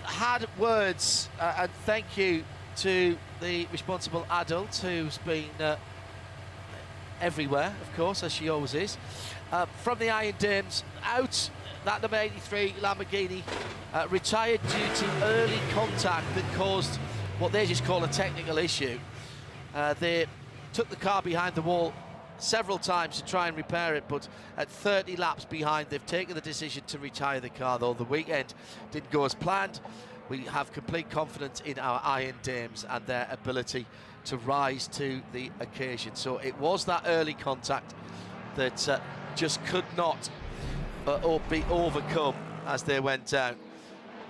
Had words and thank you to the responsible adult who's been everywhere, of course, as she always is. From the Iron Dames, out that number 83 Lamborghini, retired due to early contact that caused what they just call a technical issue. They took the car behind the wall several times to try and repair it, but at 30 laps behind, they've taken the decision to retire the car, though the weekend didn't go as planned. We have complete confidence in our Iron Dames and their ability to rise to the occasion. So it was that early contact that just could not be overcome as they went down.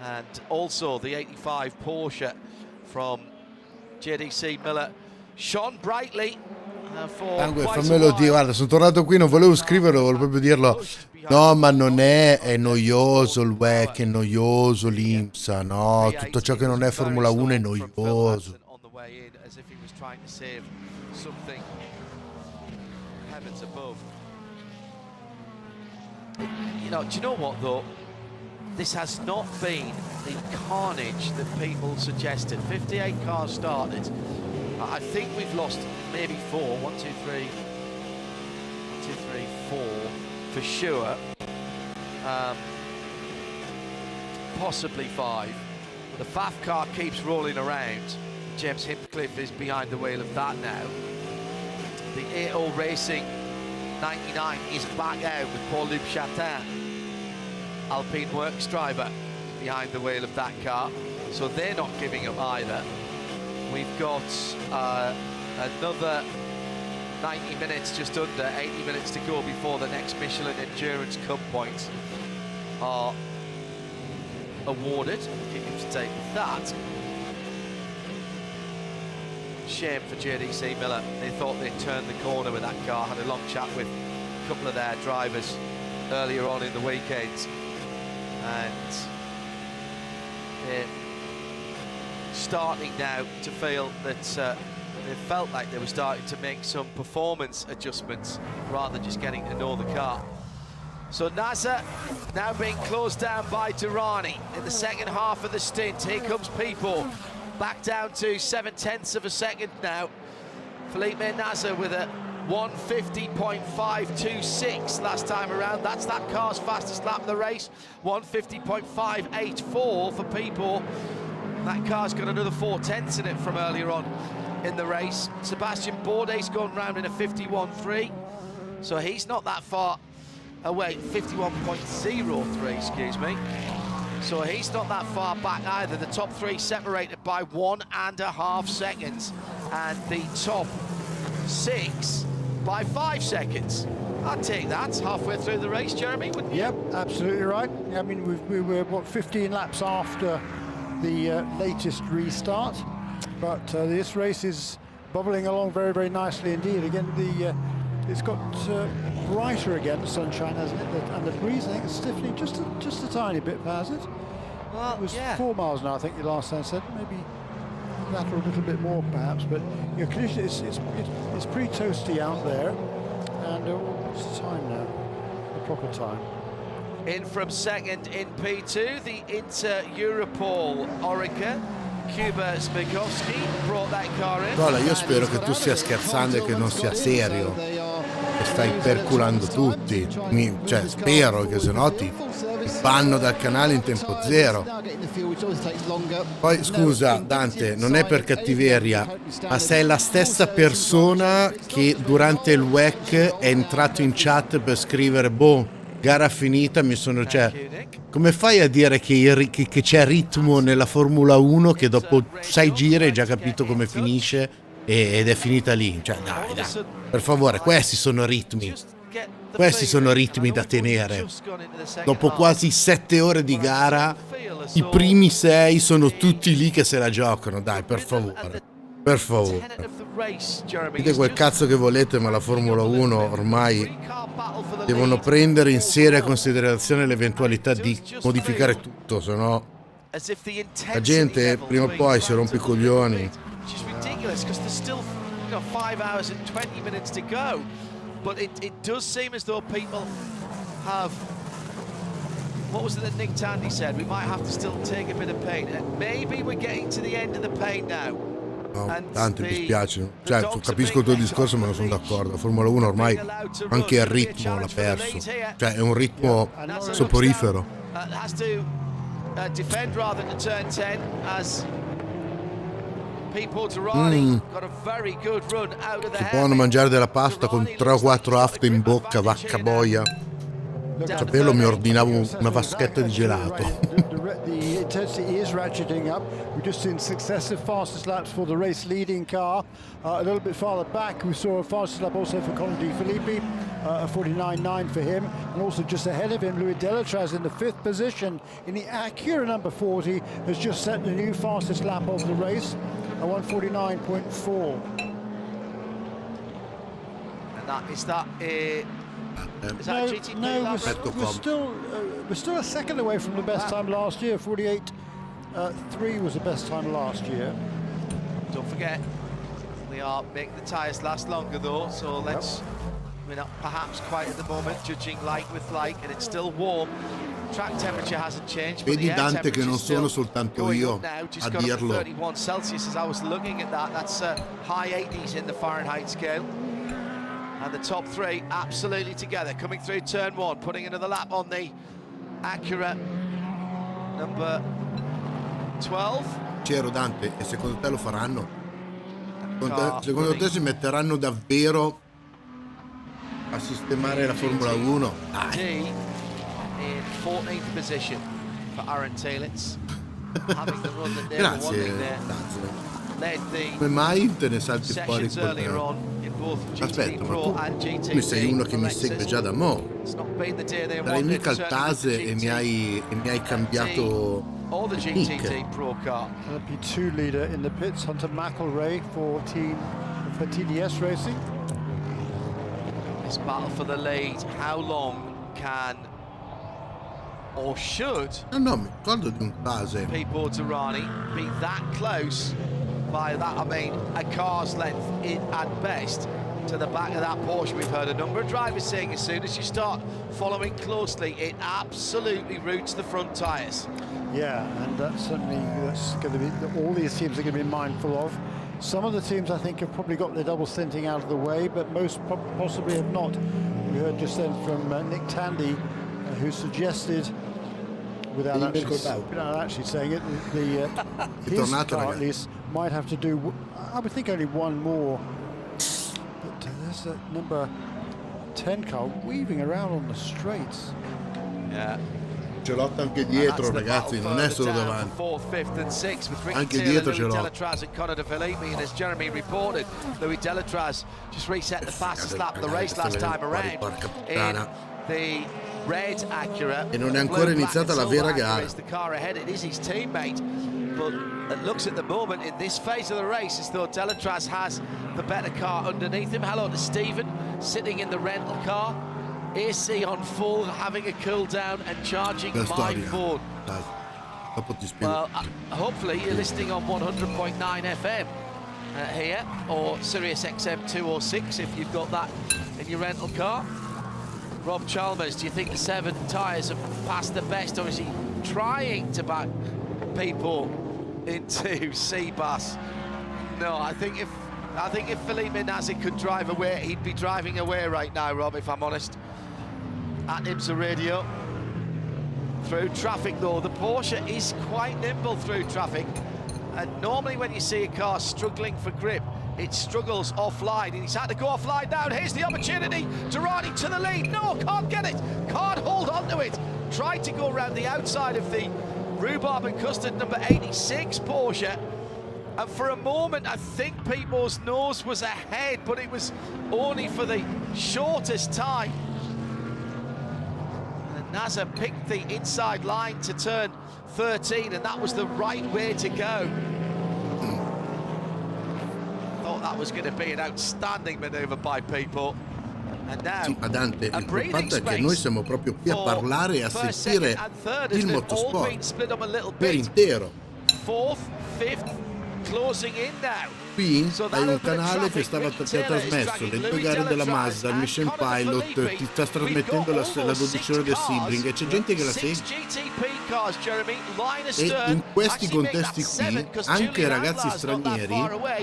And also the 85 Porsche from JDC Miller shone brightly for fammelo dire, guarda, sono tornato qui, non volevo scriverlo, volevo proprio dirlo. No, ma non è noioso il WEC, è noioso l'IMSA, no, tutto ciò che non è Formula 1 è noioso. You know, do you know what though? This has not been the carnage that people suggested. 58 cars started. I think we've lost maybe 4. 1, 2, 3. 1, 2, 3, 4 for sure. Possibly 5. The FAF car keeps rolling around. James Hinchcliffe is behind the wheel of that now. The AO Racing 99 is back out with Paul-Luc Chatin, Alpine Works driver, behind the wheel of that car. So they're not giving up either. We've got another 90 minutes, just under 80 minutes to go before the next Michelin Endurance Cup points are awarded. Keep up to date with that. Shame for JDC Miller. They thought they'd turned the corner with that car. Had a long chat with a couple of their drivers earlier on in the weekend, and they're starting now to feel that they felt like they were starting to make some performance adjustments rather than just getting to know the car. So Nasr now being closed down by Durrani in the second half of the stint. Here comes Pipo, back down to 7/10 of a second now. Felipe Nasr with a 150.526 last time around. That's that car's fastest lap of the race. 150.584 for Pipo. That car's got another 4/10 in it from earlier on in the race. Sébastien Bourdais going round in a 51.3, so he's not that far away. 51.03, excuse me. So he's not that far back either. The top three separated by 1.5 seconds, and the top 6 by 5 seconds. I'd take that halfway through the race, Jeremy, wouldn't you? Yep, absolutely right. I mean, we were, what, 15 laps after the latest restart, but this race is bubbling along very, very nicely indeed. Again, it's got brighter again, the sunshine, hasn't it? And the breeze, I think, is stiffening just a tiny bit, has it? Well, it was yeah. 4 miles an hour, I think, the last time said. Maybe that or a little bit more, perhaps. But your condition it's pretty toasty out there. And what's the time now? The proper time. In from second in P2, the Inter-Europol ORECA. Kuba Smigowski brought that car in. Cola, io spero che tu stia scherzando e che non sia serio, che stai perculando tutti. Cioè, spero che se no ti banno dal canale in tempo zero. Poi scusa Dante, non è per cattiveria, ma sei la stessa persona che durante il WEC è entrato in chat per scrivere gara finita, cioè, come fai a dire che c'è ritmo nella Formula 1 che dopo 6 giri hai già capito come finisce ed è finita lì? Cioè, dai, per favore, questi sono ritmi da tenere. Dopo quasi 7 ore di gara, i primi 6 sono tutti lì che se la giocano, dai, per favore. Per favore. Dite quel cazzo che volete, ma la Formula 1 ormai devono prendere in seria considerazione l'eventualità di modificare tutto, se no la gente prima o poi si rompe i coglioni. But it does seem as though people have, what was it that Nick Tandy said? We might have to still take a bit of pain. And maybe we're getting to the end of the pain now. No, Dante, mi spiace. Cioè, capisco il tuo discorso, ma non sono d'accordo. La Formula 1 ormai anche il ritmo l'ha perso. Cioè, è un ritmo soporifero. Has to defend rather than turn 10 as Si possono mangiare della pasta con 3 o 4 afte in bocca, vacca boia. Sapevo, mi ordinavo una vaschetta di gelato. The intensity is ratcheting up. We've just seen successive fastest laps for the race leading car. A little bit farther back, we saw a fastest lap also for Colton Felipe, a 49.9 for him. And also just ahead of him, Delétraz in the 5th position in the Acura number 40 has just set the new fastest lap of the race, a 149.4. And is that GTP? No, we're still a second away from the best time last year. 48.3 was the best time last year. Don't forget, we are making the tyres last longer though, so let's, we're not perhaps quite at the moment judging like with like, and it's still warm. Track temperature hasn't changed. Vedi Dante che non sono soltanto io a dirlo. 31 Celsius as I was looking at that. That's high 80s in the Fahrenheit scale. And the top 3 absolutely together, coming through turn 1, putting another lap on the Acura number 12. C'ero Dante, e secondo te lo faranno? Secondo te si metteranno davvero a sistemare la Formula 1? Dai. In 14th position for Aaron Taylitz. Having the run that they were wanting there. Led the come mai te ne salti fuori earlier on in both GTD PRO and GTD. Tu sei uno che mi segue già da mo'. Darai mica al Tase e mi hai cambiato all the GTD PRO car. LP2 leader in the pits, Hunter McElrea for TDS Racing. This battle for the lead, how long can or should mi ricordo di un Tase. Pete Durrani be that close? By that I mean a car's length in at best to the back of that Porsche. We've heard a number of drivers saying as soon as you start following closely, it absolutely roots the front tyres. Yeah, and that's going to be all these teams are going to be mindful of. Some of the teams I think have probably got their double stinting out of the way, but most possibly have not. We heard just then from Nick Tandy, who suggested, without actually saying it, his car at least might have to do, I would think, only one more. But there's that number 10 car weaving around on the straights. Yeah. Ce l'ho anche dietro, ragazzi, non è solo davanti. Anche dietro ce l'ho. Delétraz and Conor de Felipe, and as Jeremy reported, Louis Delétraz just reset the fastest lap of the race last time around in the red Acura. E non è ancora iniziata la vera gara. The car ahead, it is his teammate, but it looks at the moment in this phase of the race as though Delétraz has the better car underneath him. Hello to Stephen, sitting in the rental car. AC on full, having a cool down and charging my phone. Well, hopefully you're listening on 100.9 FM here, or Sirius XM 206 if you've got that in your rental car. Rob Chalmers, do you think the 7 tyres have passed the best, or is he trying to back people into Seabass? No, I think if Felipe Nasr could drive away, he'd be driving away right now, Rob, if I'm honest. At IMSA Radio. Through traffic though, the Porsche is quite nimble through traffic, and normally when you see a car struggling for grip, it struggles offline, and he's had to go offline now. Here's the opportunity, Durrani to the lead. No, can't get it, can't hold on to it. Tried to go around the outside of the rhubarb and custard number 86 Porsche, and for a moment I think Pete's nose was ahead, but it was only for the shortest time. Nasr picked the inside line to turn 13, and that was the right way to go. Thought that was going to be an outstanding manoeuvre by Pete. And now, sì, ma Dante, il fatto è che noi siamo proprio qui a parlare e a sentire il motorsport per intero. Fourth, fifth, closing in now. Qui hai un canale che ti ha trasmesso le 2 gare della Mazda, il Mission Pilot, ti sta trasmettendo la 12 ore del Sebring, e c'è gente che la segue. E in questi contesti qui anche ragazzi stranieri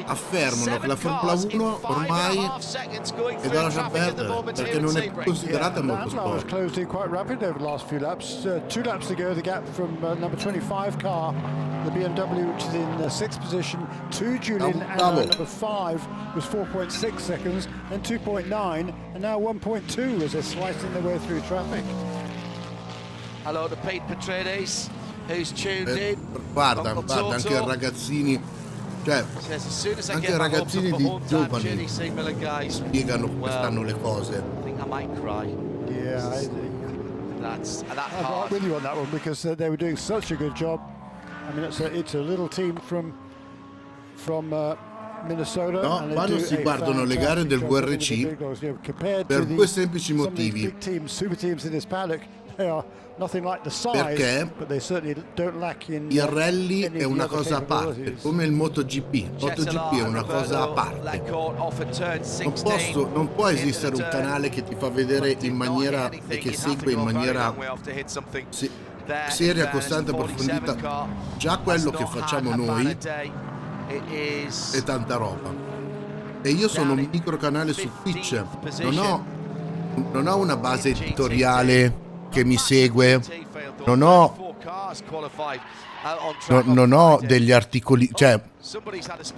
affermano che la Formula 1 ormai è da lasciar perdere, perché non è più considerata motorsport. Quite rapid over the last few laps. 2 laps to go, the gap from number 25 car the BMW, which is in 6th position, to Julian, and number 5 was 4.6 seconds, then 2.9, and now 1.2 as they're slicing their way through traffic. Hello to Pete Petrades, who's tuned in. Guarda, anche i ragazzini, cioè anche i ragazzini di giovani spiegano come stanno le cose. Yeah, I'm with you on that one, because they were doing such a good job. I mean, it's a little team from Minnesota. No, ma non si guardano le gare del WRC per due semplici motivi. Perché il rally è una cosa a parte, come il MotoGP. Il MotoGP è una cosa a parte. Non può esistere un canale che ti fa vedere in maniera e che segue in maniera seria, costante, approfondita. Già quello che facciamo noi è tanta roba. E io sono un micro canale su Twitch, non ho una base editoriale che mi segue, non ho degli articoli, cioè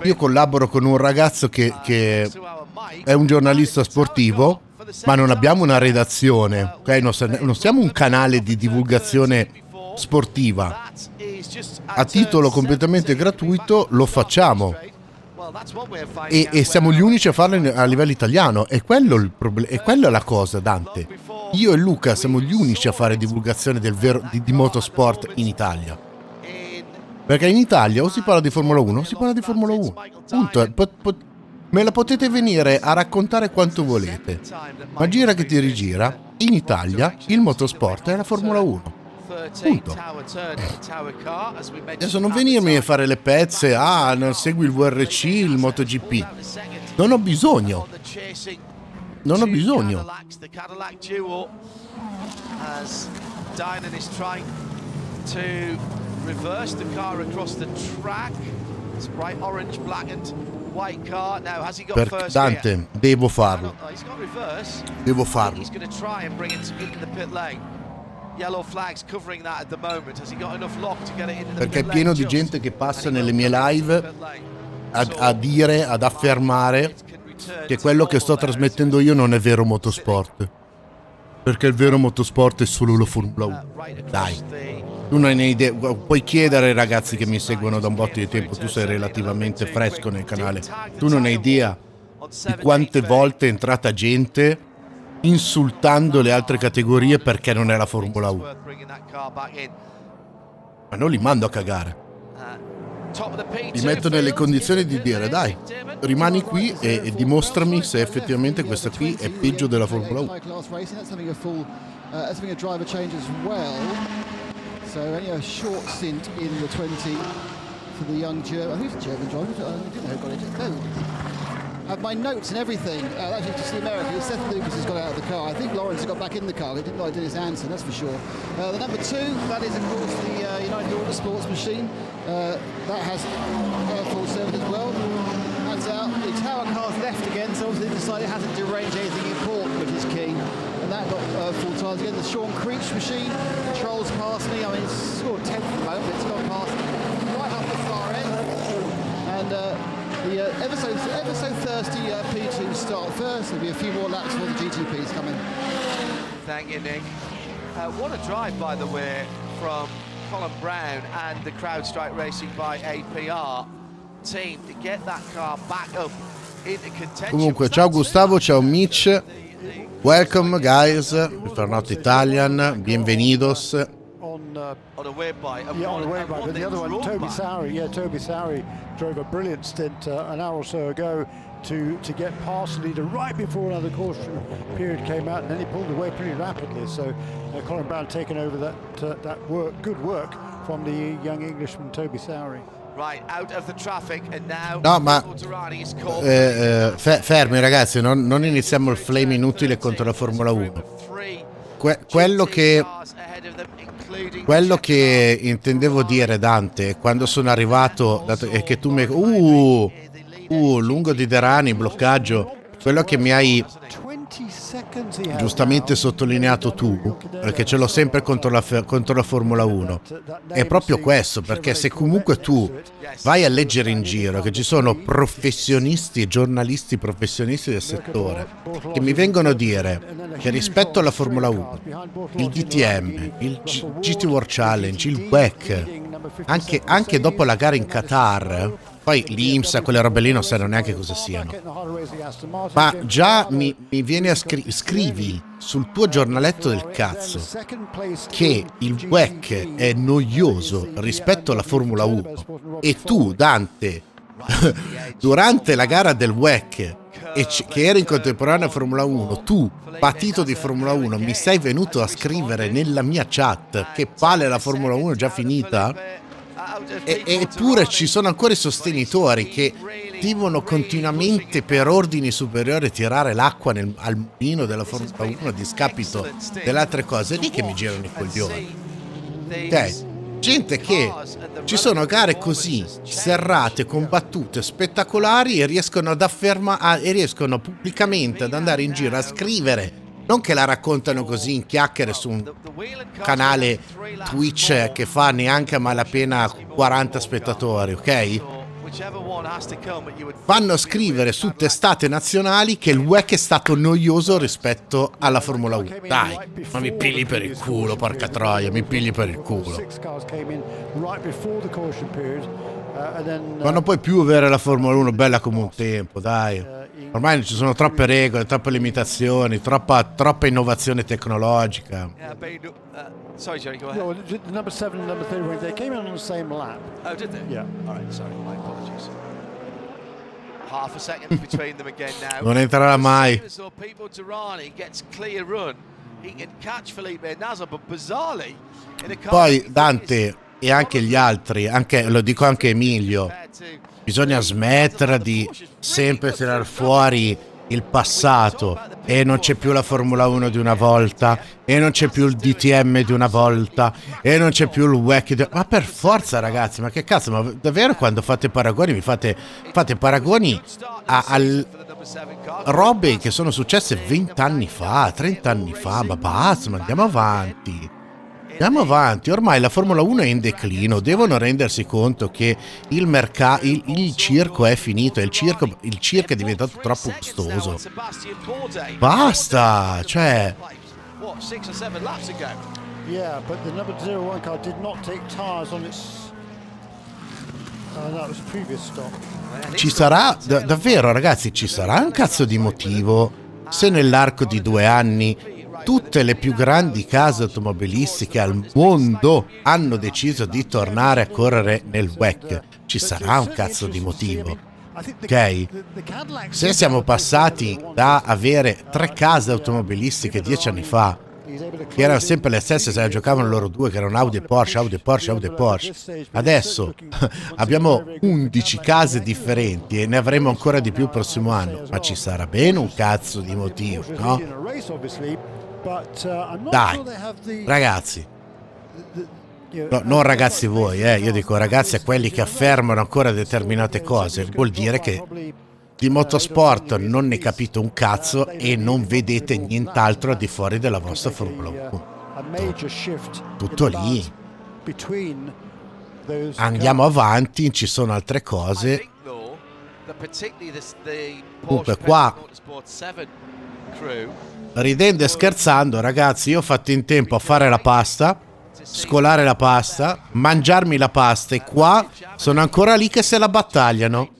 io collaboro con un ragazzo che è un giornalista sportivo, ma non abbiamo una redazione, ok? Non siamo un canale di divulgazione sportiva. A titolo completamente gratuito lo facciamo e siamo gli unici a farlo a livello italiano, e quello è la cosa, Dante. Io e Luca siamo gli unici a fare divulgazione di motorsport in Italia, perché in Italia o si parla di Formula 1 o si parla di Formula 1, punto. Me la potete venire a raccontare quanto volete, ma gira che ti rigira, in Italia il motorsport è la Formula 1, punto. Adesso non venirmi a fare le pezze, non segui il WRC, il MotoGP, non ho bisogno. The Cadillac duo, as Dynan is trying to reverse the car across the track. It's bright orange, black and white car. Now has he got first Dante, here? devo farlo. He's got reverse. Devo farlo. He's going to try and bring it into the pit lane. Yellow flags covering that at the moment. Has he got enough lock to get it into the Perché è pit pieno lane? di gente che passa nelle mie live ad affermare che quello che sto trasmettendo io non è vero motorsport, perché il vero motorsport è solo la Formula 1. Dai, tu non hai idea. Puoi chiedere ai ragazzi che mi seguono da un botto di tempo, tu sei relativamente fresco nel canale, tu non hai idea di quante volte è entrata gente insultando le altre categorie perché non è la Formula 1. Ma non li mando a cagare, li metto nelle condizioni di dire: dai, rimani qui e dimostrami se effettivamente questa qui è peggio della Formula 1. I have my notes and everything. Actually, just the American. Seth Lucas has got out of the car. I think Lawrence has got back in the car. He didn't like Dennis Hansen, that's for sure. The number 2, that is, of course, the United Auto Sports machine. That has full service as well. That's out. The tower car's left again, so obviously they decided it hasn't deranged anything important, which is key. And that got full times again. The Sean Creech machine controls past me. I mean, it's scored 10th at the moment, but it's gone past right up the far end. And the ever so thirsty P2 start first. There'll be a few more laps for the GTPs coming. Thank you, Nick. What a drive, by the way, from Colin Brown and the CrowdStrike Racing by APR team to get that car back up into contention. Comunque, ciao Gustavo, ciao Mitch. Welcome guys, bentornato Italian, bienvenidos. On a way by. On a way by. But the other one, Toby Sowry drove a brilliant stint an hour or so ago to get past the leader right before another caution period came out, and then he pulled away pretty rapidly. So Colin Brown taking over that good work from the young Englishman Toby Sowry. Right, out of the traffic and now. No, ma fermi ragazzi, non iniziamo il flame inutile contro la Formula 1. Quello che intendevo dire, Dante, quando sono arrivato è che tu mi lungo di Derani, bloccaggio, quello che mi hai giustamente sottolineato tu, perché ce l'ho sempre contro la Formula 1, è proprio questo, perché se comunque tu vai a leggere in giro che ci sono professionisti, giornalisti professionisti del settore che mi vengono a dire che rispetto alla Formula 1, il DTM, il GT World Challenge, il WEC, anche dopo la gara in Qatar, poi l'IMSA, quelle robe lì non sanno neanche cosa siano, ma già mi viene a scrivi sul tuo giornaletto del cazzo che il WEC è noioso rispetto alla Formula 1 e tu, Dante, durante la gara del WEC che ero in contemporanea Formula 1, tu, patito di Formula 1, mi sei venuto a scrivere nella mia chat che palle la Formula 1 è già finita? Eppure ci sono ancora i sostenitori che devono continuamente per ordini superiori tirare l'acqua al mulino della Formula 1 a discapito delle altre cose. È lì che mi girano i coglioni. Ok? Gente che ci sono gare così serrate, combattute, spettacolari e riescono ad affermare e riescono pubblicamente ad andare in giro a scrivere, non che la raccontano così in chiacchiere su un canale Twitch che fa neanche a malapena 40 spettatori, ok? Vanno a scrivere su testate nazionali che il WEC è stato noioso rispetto alla Formula 1. Dai, ma mi pigli per il culo, porca troia, mi pigli per il culo. Ma non puoi più avere la Formula 1 bella come un tempo, dai. Ormai ci sono troppe regole, troppe limitazioni, troppa innovazione tecnologica. Sorry, Jerry, go ahead. No, the number 7 and number 30, they came in on the same lap. Oh, did they? Yeah. All right, sorry, my apologies. Half a second between them again now. Non entrerà mai. As though Pipo Derani gets clear run, he can catch Felipe Nasr, but bizarrely in a car. Poi Dante e anche gli altri, lo dico anche Emilio, bisogna smettere di sempre tirar fuori il passato e non c'è più la Formula 1 di una volta e non c'è più il DTM di una volta e non c'è più il WEC ma per forza, ragazzi, ma che cazzo, ma davvero quando fate paragoni fate paragoni a robe che sono successe 20 anni fa, 30 anni fa, ma basta, ma andiamo avanti. Ormai la Formula 1 è in declino, devono rendersi conto che il circo è finito, il circo è diventato troppo costoso. Basta, cioè. Yeah, but the number 01 car did not take tires on its that was a previous stop. Ci sarà davvero, ragazzi, ci sarà un cazzo di motivo se nell'arco di 2 anni tutte le più grandi case automobilistiche al mondo hanno deciso di tornare a correre nel WEC. Ci sarà un cazzo di motivo, ok? Se siamo passati da avere 3 case automobilistiche 10 anni fa, che erano sempre le stesse, se la giocavano loro due, che erano Audi e Porsche, Audi e Porsche, Audi e Porsche. Adesso abbiamo 11 case differenti e ne avremo ancora di più il prossimo anno, ma ci sarà bene un cazzo di motivo, no? Dai, ragazzi, no, non ragazzi voi, io dico ragazzi a quelli che affermano ancora determinate cose, vuol dire che di motorsport non ne capite un cazzo e non vedete nient'altro al di fuori della vostra Formula 1. Tutto lì. Andiamo avanti, ci sono altre cose. Comunque qua, ridendo e scherzando, ragazzi, io ho fatto in tempo a fare la pasta, scolare la pasta, mangiarmi la pasta e qua sono ancora lì che se la battagliano.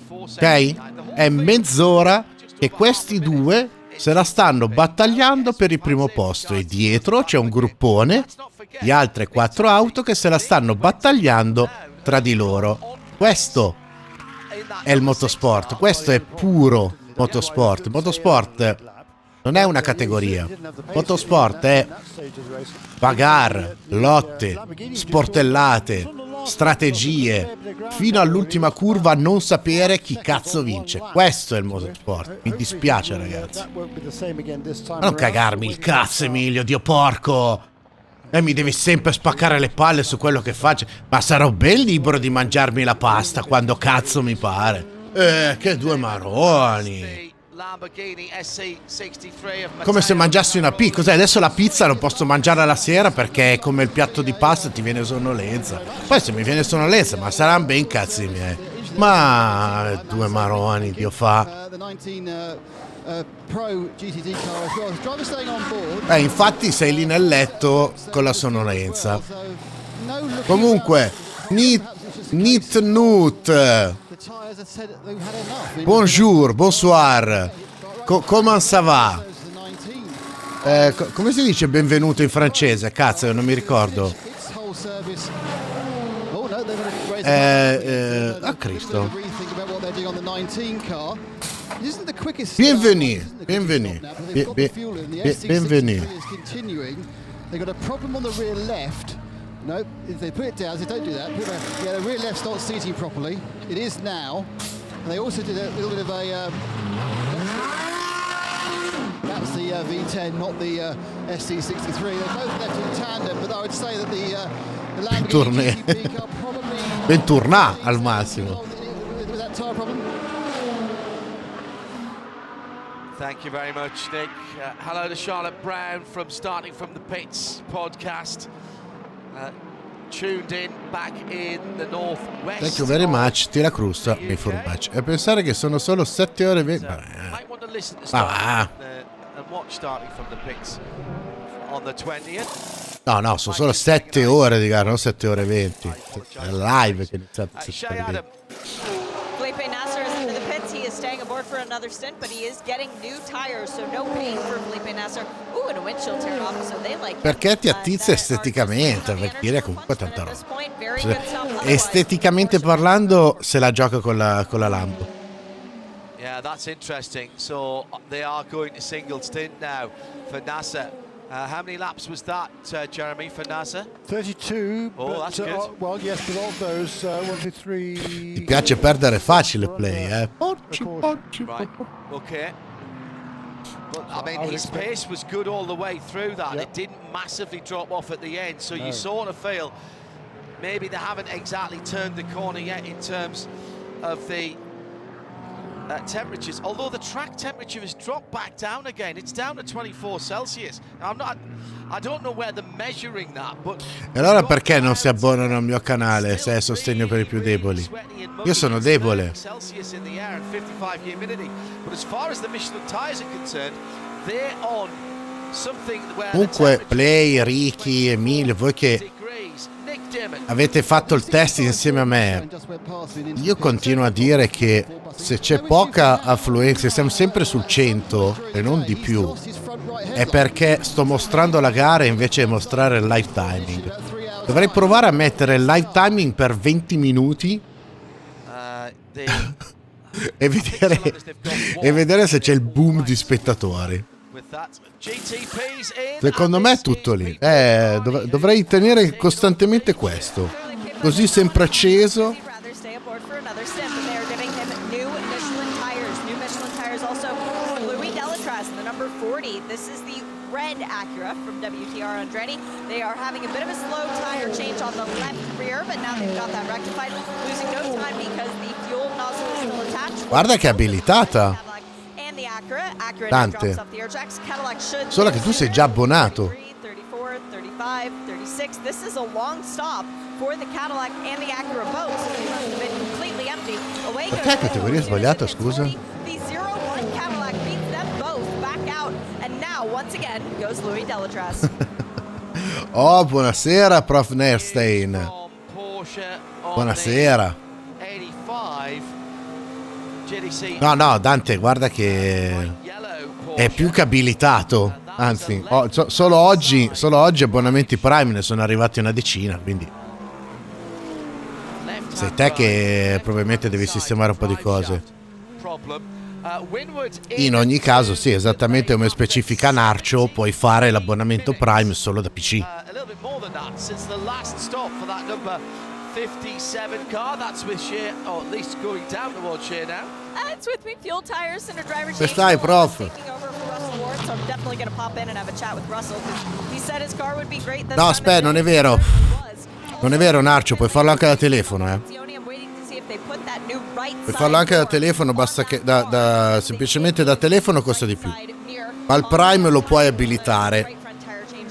Ok? È mezz'ora che questi due se la stanno battagliando per il primo posto e dietro c'è un gruppone di altre 4 auto che se la stanno battagliando tra di loro. Questo è il motorsport, questo è puro motorsport. Motorsport non è una categoria, motorsport è bagarre, lotte, sportellate, strategie, fino all'ultima curva non sapere chi cazzo vince. Questo è il motorsport. Mi dispiace, ragazzi. Ma non cagarmi il cazzo, Emilio, Dio porco. E mi devi sempre spaccare le palle su quello che faccio. Ma sarò ben libero di mangiarmi la pasta quando cazzo mi pare. Che due maroni. Come se mangiassi una pizza. Cos'è? Adesso la pizza non posso mangiare la sera perché è come il piatto di pasta, ti viene sonnolenza. Poi se mi viene sonnolenza, ma saranno ben cazzi miei. Ma due maroni, Dio fa. Infatti sei lì nel letto con la sonnolenza. Comunque, Nit Nut. Bonsoir. Comment ça va? Come si dice benvenuto in francese? Cazzo, non mi ricordo. A Cristo. Bienvenue. Bienvenue. No, if they put it down, they don't do that. The rear left's not seating properly. It is now. And they also did a little bit of a... that's the V10, not the SC63. They're both left in tandem, but I would say that the Lamborghini GTP car probably... Bentornà al massimo. With that tyre problem. Thank you very much, Nick. Hello to Charlotte Brown from Starting From The Pits podcast. Tuned in back in the northwest. Thank you very much, tira crusta, mi formaggi. E pensare che sono solo 7 ore e 20. No, sono solo 7 ore di gara, non 7 ore e 20. È live che è iniziato a 7 ore e 20. Felipe Nasr is into the pits. He is staying aboard for another stint, but he is getting new tires, so no pain for Felipe Nasr. Ooh, and a windshield tear off, so they like. Perché ti attizza esteticamente, per dire comunque tanta roba. Esteticamente parlando, se la gioca con la Lambo. Yeah, that's interesting. So they are going to single stint now for Nasr. How many laps was that, Jeremy, for Nasr? 32. Oh, that's good. Well, yes, but of those, 1, 2, 3. Ti piace perdere facile play, eh? Right, okay. But, I mean, his pace was good all the way through that. Yep. It didn't massively drop off at the end, so you sort of feel maybe they haven't exactly turned the corner yet in terms of the temperatures, although the track temperature has dropped back down again. It's down to 24 Celsius. I don't know where they're measuring that, but e allora perché non si abbonano al mio canale se è sostegno per i più deboli? Io sono debole. Comunque Play, Ricky, Emilio, voi che avete fatto il test insieme a me, io continuo a dire che se c'è poca affluenza, se siamo sempre sul 100 e non di più, è perché sto mostrando la gara invece di mostrare il live timing. Dovrei provare a mettere il live timing per 20 minuti e vedere se c'è il boom di spettatori. Secondo me è tutto lì. Dovrei tenere costantemente questo, così sempre acceso. This is the red Acura from WTR Andretti. They are having a bit of a slow tire change on the left rear, but now they've got that rectified, losing no time because the fuel nozzle is still attached. Guarda che abilitata. Tante. Solo che tu sei già abbonato. 34, 35, 36. This is a long stop for the Cadillac and the Acura both. They must have been completely empty. Away goes perché categoria sbagliata, scusa? The 01 Cadillac beats them both back out, and now once again goes Louis Delétraz. Oh, buonasera, Prof. Nerstein. Buonasera. No, Dante, guarda che è più che abilitato. Anzi, solo oggi abbonamenti Prime ne sono arrivati una decina, quindi sei te che probabilmente devi sistemare un po' di cose. In ogni caso, sì, esattamente come specifica Narcio, puoi fare l'abbonamento Prime solo da PC. 57 car, that's with Shea, or at least going down towards Shea now. It's with me, fuel tires and a driver change. Come stai, prof? Taking over for Russell Ward, so I'm definitely going to pop in and have a chat with Russell because he said his car would be great. No, aspetta, non è vero. Non è vero, Narcio, puoi farlo anche da telefono, eh. Puoi farlo anche da telefono, basta che semplicemente da telefono costa di più. Ma il Prime lo puoi abilitare.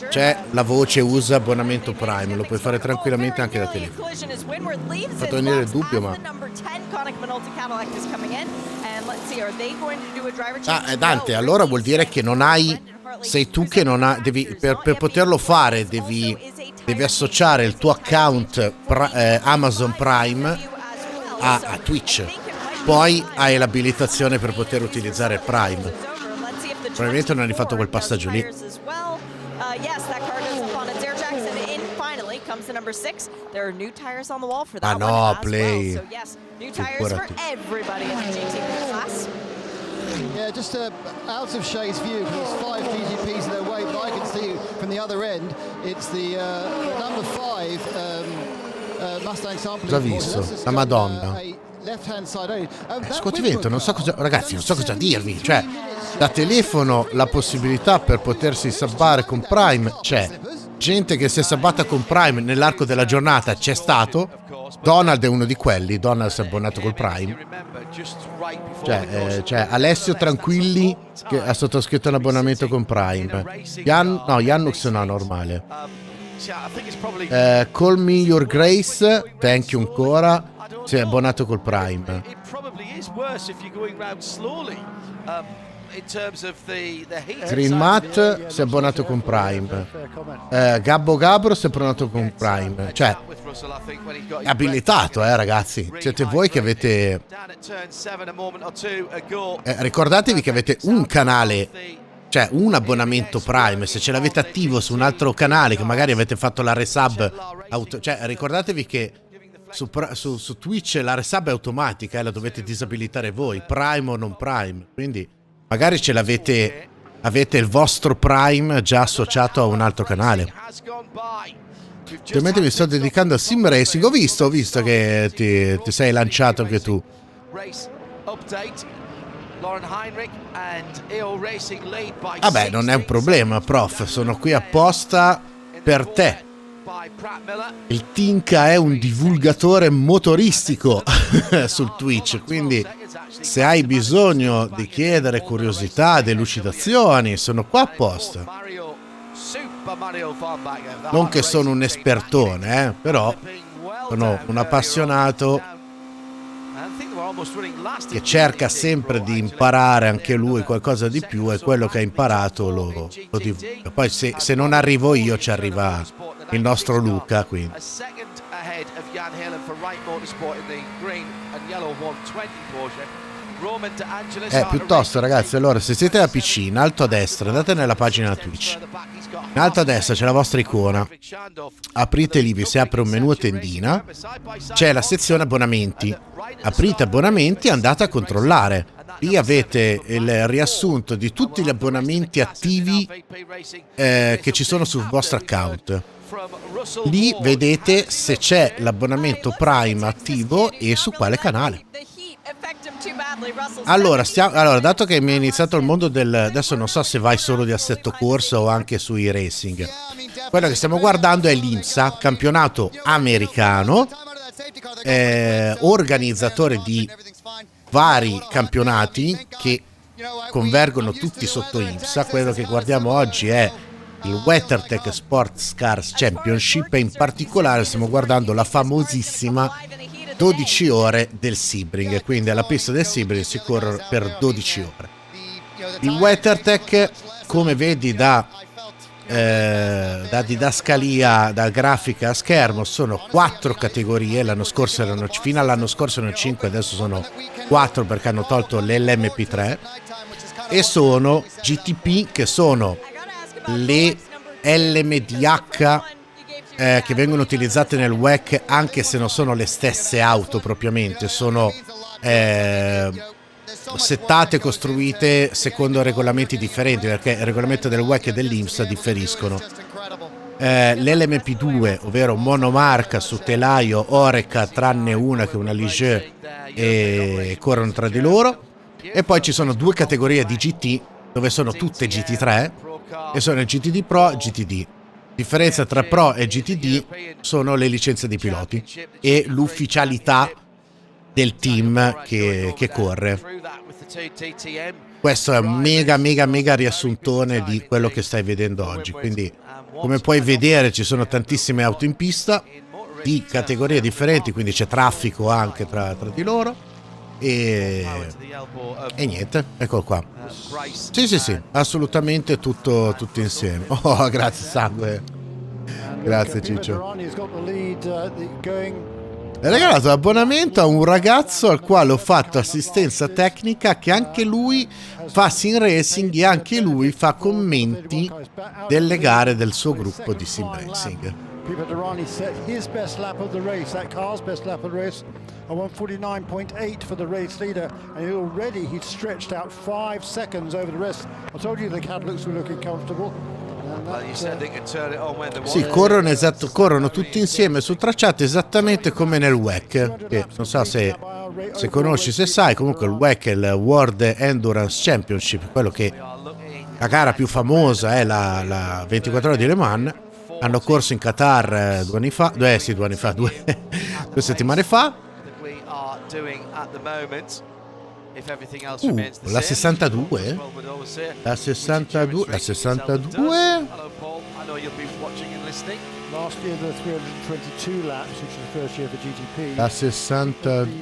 C'è la voce usa abbonamento Prime, lo puoi fare tranquillamente anche da telefono. Ho fatto venire il dubbio, ma Dante, allora vuol dire che non hai, sei tu che non hai, per poterlo fare devi associare il tuo account Amazon Prime a Twitch, poi hai l'abilitazione per poter utilizzare il Prime. Probabilmente non hai fatto quel passaggio lì. Ah no, play. Figurati. Yeah, just out of Shay's view, because it's 5 GTPs in their way, but I can see from the other end, it's the number 5 Mustang sampling. Cosa ha visto? La Madonna. Scuotimento, non so cosa, ragazzi, non so cosa dirvi. Cioè, da telefono la possibilità per potersi sabbare con Prime c'è. Gente che si è sabbata con Prime nell'arco della giornata c'è stato. Donald è uno di quelli. Donald si è abbonato col Prime. Cioè Alessio Tranquilli che ha sottoscritto un abbonamento con Prime. Jannux no, normale. Call Me Your Grace, thank you ancora. Si è abbonato col Prime. Green Matt si è abbonato con Prime. Gabbo Gabro si è abbonato con Prime. Cioè è abilitato, ragazzi. Siete voi che avete ricordatevi che avete un canale, cioè un abbonamento Prime. Se ce l'avete attivo su un altro canale, che magari avete fatto la resub cioè ricordatevi che su Twitch la resub è automatica, la dovete disabilitare voi, Prime o non Prime. Quindi magari ce l'avete, avete il vostro Prime già associato a un altro canale. Ovviamente mi sto dedicando a sim racing. Ho visto che ti sei lanciato anche tu. Vabbè, non è un problema, prof, sono qui apposta per te. Il Tinka è un divulgatore motoristico sul Twitch, quindi se hai bisogno di chiedere curiosità, delucidazioni, sono qua apposta. Non che sono un espertone, però sono un appassionato che cerca sempre di imparare anche lui qualcosa di più, e quello che ha imparato lo divulga. Poi se non arrivo io ci arriva il nostro Luca, quindi. Piuttosto ragazzi, allora se siete a PC, in alto a destra andate nella pagina Twitch, in alto a destra c'è la vostra icona, aprite lì, vi si apre un menu a tendina, c'è la sezione abbonamenti, aprite abbonamenti e andate a controllare, lì avete il riassunto di tutti gli abbonamenti attivi che ci sono sul vostro account. Lì vedete se c'è l'abbonamento Prime attivo e su quale canale. Allora, dato che mi è iniziato il mondo adesso non so se vai solo di assetto corsa o anche sui racing. Quello che stiamo guardando è l'IMSA, campionato americano, organizzatore di vari campionati che convergono tutti sotto IMSA. Quello che guardiamo oggi è il WeatherTech SportsCar Championship, e in particolare stiamo guardando la famosissima 12 ore del Sebring, quindi alla pista del Sebring si corre per 12 ore. Il WeatherTech, come vedi da didascalia, da grafica a schermo, sono 4 categorie. Fino all'anno scorso erano 5, adesso sono 4 perché hanno tolto l'LMP3, e sono GTP, che sono le LMDH che vengono utilizzate nel WEC, anche se non sono le stesse auto propriamente, sono settate, costruite secondo regolamenti differenti, perché il regolamento del WEC e dell'IMSA differiscono. L'LMP2, ovvero monomarca su telaio ORECA, tranne una che è una Ligier, e corrono tra di loro. E poi ci sono 2 categorie di GT, dove sono tutte GT3, e sono il GTD PRO e GTD. Differenza tra Pro e GTD sono le licenze dei piloti e l'ufficialità del team che corre. Questo è un mega riassuntone di quello che stai vedendo oggi. Quindi, come puoi vedere, ci sono tantissime auto in pista di categorie differenti, quindi c'è traffico anche tra di loro. E niente, eccolo qua. Sì, assolutamente tutto insieme. Oh, grazie sangue. Grazie Ciccio. Ho regalato l'abbonamento a un ragazzo al quale ho fatto assistenza tecnica, che anche lui fa sim racing e anche lui fa commenti delle gare del suo gruppo di sim racing. Pipo Derani set his best lap of the race, that car's best lap of the race, a 1:49.8 for the race leader, and already he'd stretched out 5 seconds over the rest. I told you the Cadillacs were looking comfortable. Sì, corrono tutti insieme sul tracciato esattamente come nel WEC, che non so se conosci, se sai, comunque il WEC è il World Endurance Championship, quello che la gara più famosa è la 24 ore di Le Mans. Hanno corso in Qatar 2 settimane fa. La 62? La 62? La 62? La 62?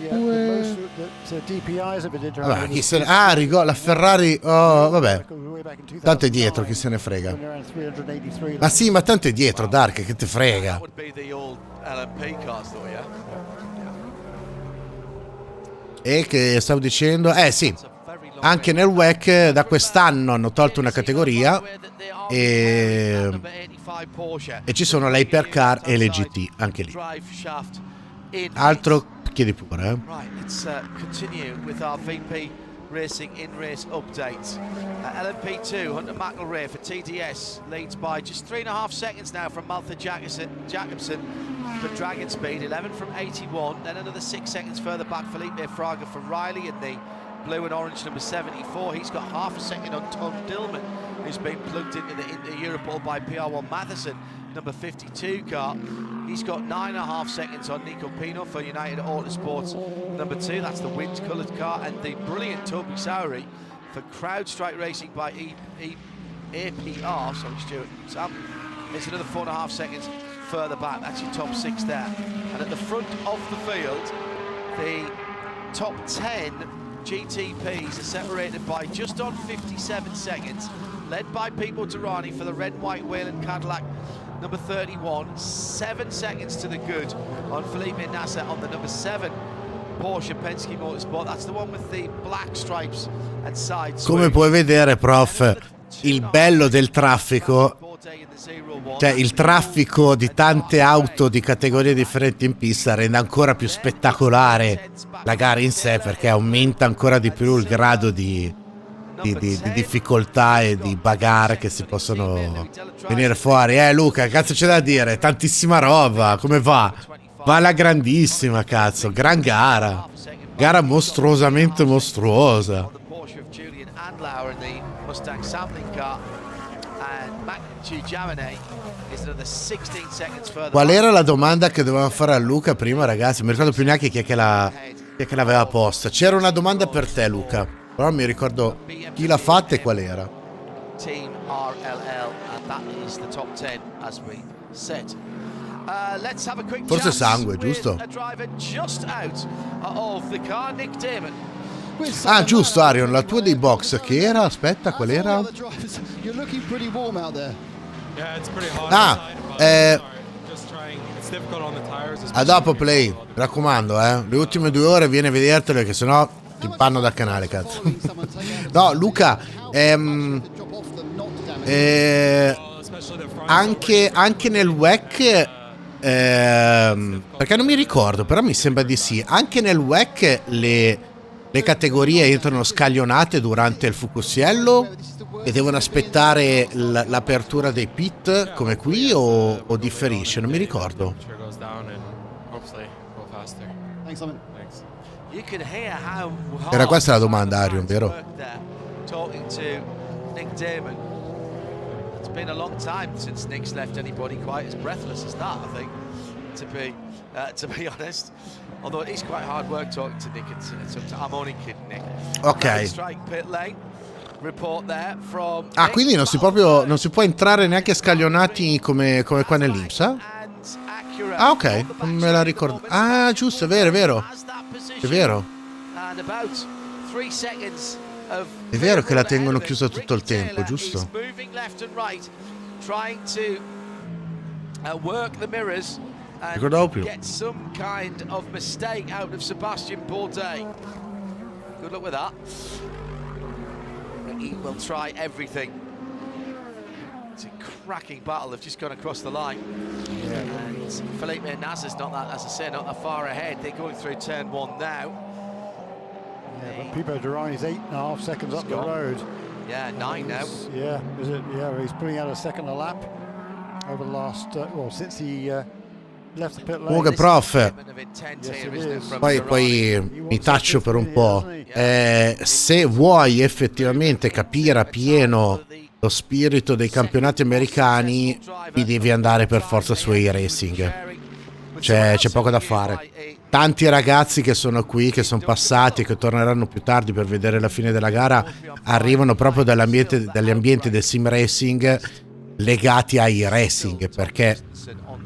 Vabbè, la Ferrari. Oh, vabbè. Tanto è dietro, chi se ne frega. Ma sì, ma tanto è dietro, Dark, che te frega. E che stavo dicendo? Sì, anche nel WEC da quest'anno hanno tolto una categoria e ci sono le hypercar e le GT anche lì. Altro chiedi pure. Racing in-race updates. LMP2, Hunter McElrea for TDS leads by just 3.5 seconds now from Maltha Jacobson for Dragon Speed, 11 from 81, then another 6 seconds further back Felipe Fraga for Riley in the blue and orange number 74. He's got half a second on Tom Dillman, who's been plugged into the Europol by PR1 Matheson, number 52 car. He's got 9.5 seconds on Nico Pino for United Autosports number 2. That's the wind-coloured car. And the brilliant Toby Sowery for CrowdStrike Racing by APR. Sorry, Stuart. Sam, it's another 4.5 seconds further back. That's your top 6 there. And at the front of the field, the top 10 GTPs are separated by just on 57 seconds, led by Pipo Derani for the red, white Wayland Cadillac number 31, 7 seconds to the good on Felipe Nasr on the number 7 Porsche Penske Motorsport. That's the one with the black stripes and sides. Come puoi vedere, prof, il bello del traffico, cioè il traffico di tante auto di categorie differenti in pista rende ancora più spettacolare la gara in sé, perché aumenta ancora di più il grado di difficoltà e di bagarre che si possono venire fuori. Luca, cazzo c'è da dire? Tantissima roba, come va? Va alla grandissima, cazzo, gran gara mostruosamente mostruosa. Qual era la domanda che dovevamo fare a Luca prima, ragazzi? Mi ricordo più neanche chi è che l'aveva posta. C'era una domanda per te, Luca, però mi ricordo chi l'ha fatta e qual era. Team RLL, and that is the top 10 as we said. Let's have a quick forse sangue, giusto? Ah, giusto, Arion, la tua dei box che era? Aspetta, qual era? A dopo, Play, mi raccomando, le ultime 2 ore vieni a vedertele, che sennò ti banno dal canale, cazzo. No, Luca, anche nel WEC, perché non mi ricordo, però mi sembra di sì, anche nel WEC le categorie entrano scaglionate durante il Fucusiello e devono aspettare l'apertura dei pit come qui o differisce, non mi ricordo. Era questa la domanda, Arion, vero? It's been a long time since Nick's left anybody quite as breathless as that, I think. to be honest. Although it is quite hard work talking to Nick. I'm only kidding, Nick. Ok. Strike pit lane. Report there from Quindi non si può entrare neanche scaglionati come qua nell'IMSA? Ok, non me la ricordo. Giusto, è vero. È vero che la tengono chiusa tutto il tempo, giusto? Ricordavo più. Get some kind of mistake out of Sébastien Bourdais. Good luck with that. He will try everything. It's a cracking battle. They've just gone across the line. And Felipe Nasr's not that, as I say, not that far ahead. They're going through turn 1 now. But Pipo Derani's 8.5 seconds up the road. Yeah, 9 now. Yeah, he's putting out a second a lap over the last, since he left the pit lane. Comunque, prof, poi mi taccio per un po'. Se vuoi effettivamente capire appieno lo spirito dei campionati americani, ti devi andare per forza su e-racing. C'è poco da fare. Tanti ragazzi che sono qui, che sono passati e che torneranno più tardi per vedere la fine della gara, arrivano proprio dagli ambienti del sim racing legati ai racing, perché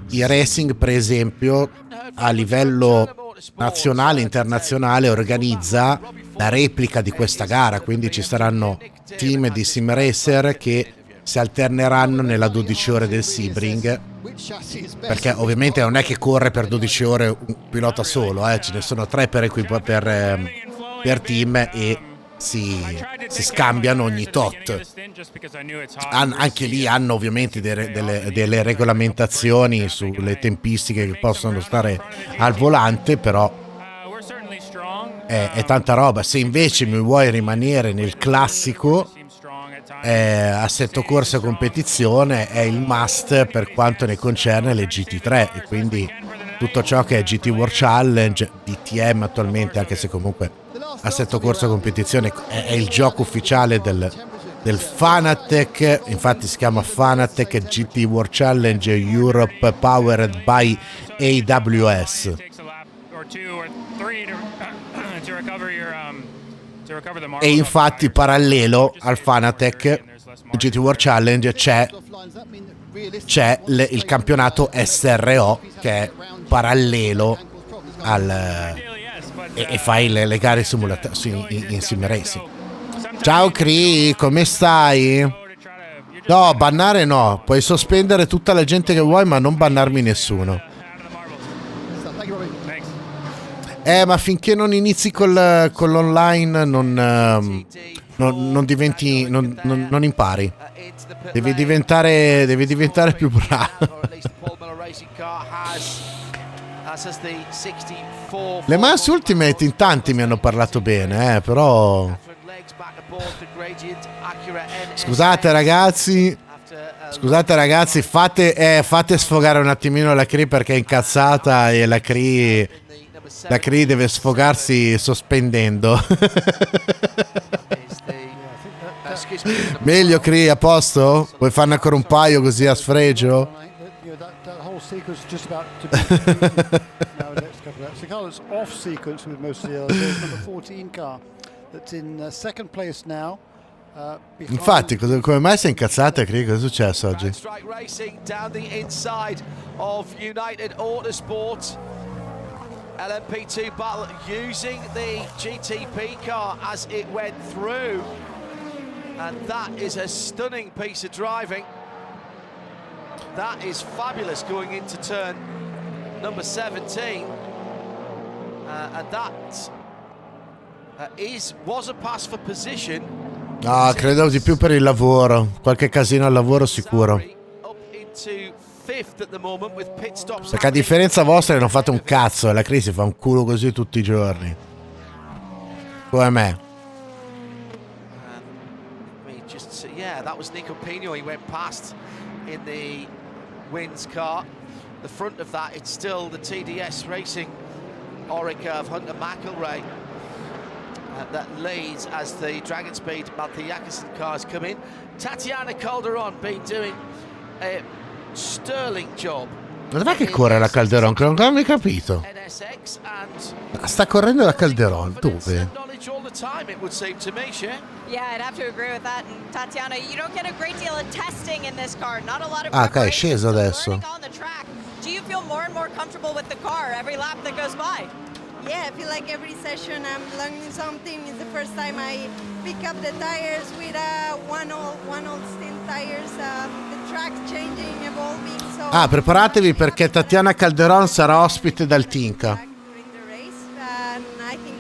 il racing, per esempio, a livello nazionale e internazionale organizza la replica di questa gara, quindi ci saranno team di sim racer che si alterneranno nella 12 ore del Sebring, perché ovviamente non è che corre per 12 ore un pilota solo, ce ne sono 3 per team e si scambiano ogni tot. Anche lì hanno ovviamente delle regolamentazioni sulle tempistiche che possono stare al volante, però è tanta roba. Se invece mi vuoi rimanere nel classico, assetto corsa competizione è il must per quanto ne concerne le GT3, e quindi tutto ciò che è GT World Challenge, DTM attualmente, anche se comunque assetto corsa competizione è il gioco ufficiale del Fanatec. Infatti si chiama Fanatec GT World Challenge Europe powered by AWS. E infatti parallelo al Fanatec GT World Challenge c'è il campionato SRO, che è parallelo e fai le gare in sim racing. Ciao Cri, come stai? No, bannare no, puoi sospendere tutta la gente che vuoi, ma non bannarmi nessuno. Ma finché non inizi con l'online non diventi, non impari. Devi diventare più bravo. Le Mass Ultimate in tanti mi hanno parlato bene, però scusate ragazzi, fate sfogare un attimino la Cri, perché è incazzata e la Cri deve sfogarsi sospendendo. Meglio Cri, a posto? Vuoi farne ancora un paio così a sfregio? Sequence just about to be now the next couple of Seconda's off sequence with most of the others. Number 14 car that's in second place now. Infatti, come mai sei incazzata, Cri? Cosa è successo oggi? Strike Racing down the inside of United Autosport. LMP2 battle using the GTP car as it went through, and that is a stunning piece of driving. That is fabulous going into turn number 17, and that was a pass for position. No, credo di più per il lavoro, qualche casino al lavoro sicuro. Perché a differenza vostra non fate un cazzo, e la crisi fa un culo così tutti i giorni, come me. Yeah, that was Nico Pino. He went past in the Wins car. The front of that, it's still the TDS Racing ORECA of Hunter McElroy that leads as the Dragon Speed Malte Jakobsen cars come in. Tatiana Calderon been doing a sterling job Ma dov'è che corre la Calderon? Che non ho mai capito. Sta correndo la Calderon, dove? Yeah, I'd have to agree with that. And Tatiana, you don't get a great deal of testing in this car. Not a lot of Ah, ok, è sceso adesso. on the track. Do you feel more and more comfortable with the car every lap that goes by? Yeah, I feel like every session I'm learning something. It's the first time I pick up the tires with one old stint tires. The track's changing, evolving. So Preparatevi perché Tatiana Calderon sarà ospite dal Tinka. during the race, and I think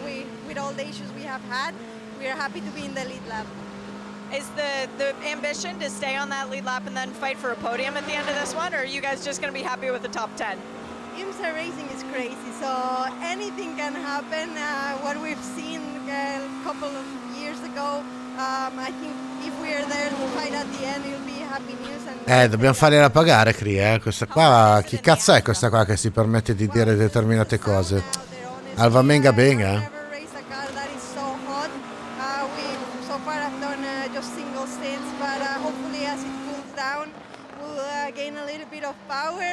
with all the issues we have had, we are happy to be in the lead lap. Is the ambition to stay on that lead lap and then fight for a podium at the end of this one, or are you guys just going to be happy with the top 10? IMSA racing is crazy, so anything can happen. What we've seen a couple of years ago, I think if we are there to fight at the end, it'll be happy news. And Dobbiamo fargliela pagare, Cri, Questa qua, chi cazzo è questa qua che si permette di dire determinate cose? Alva Menga Benga? never race a car that is so hot. We so far have done just single stints, but hopefully as it cools down, we'll gain a little bit of power,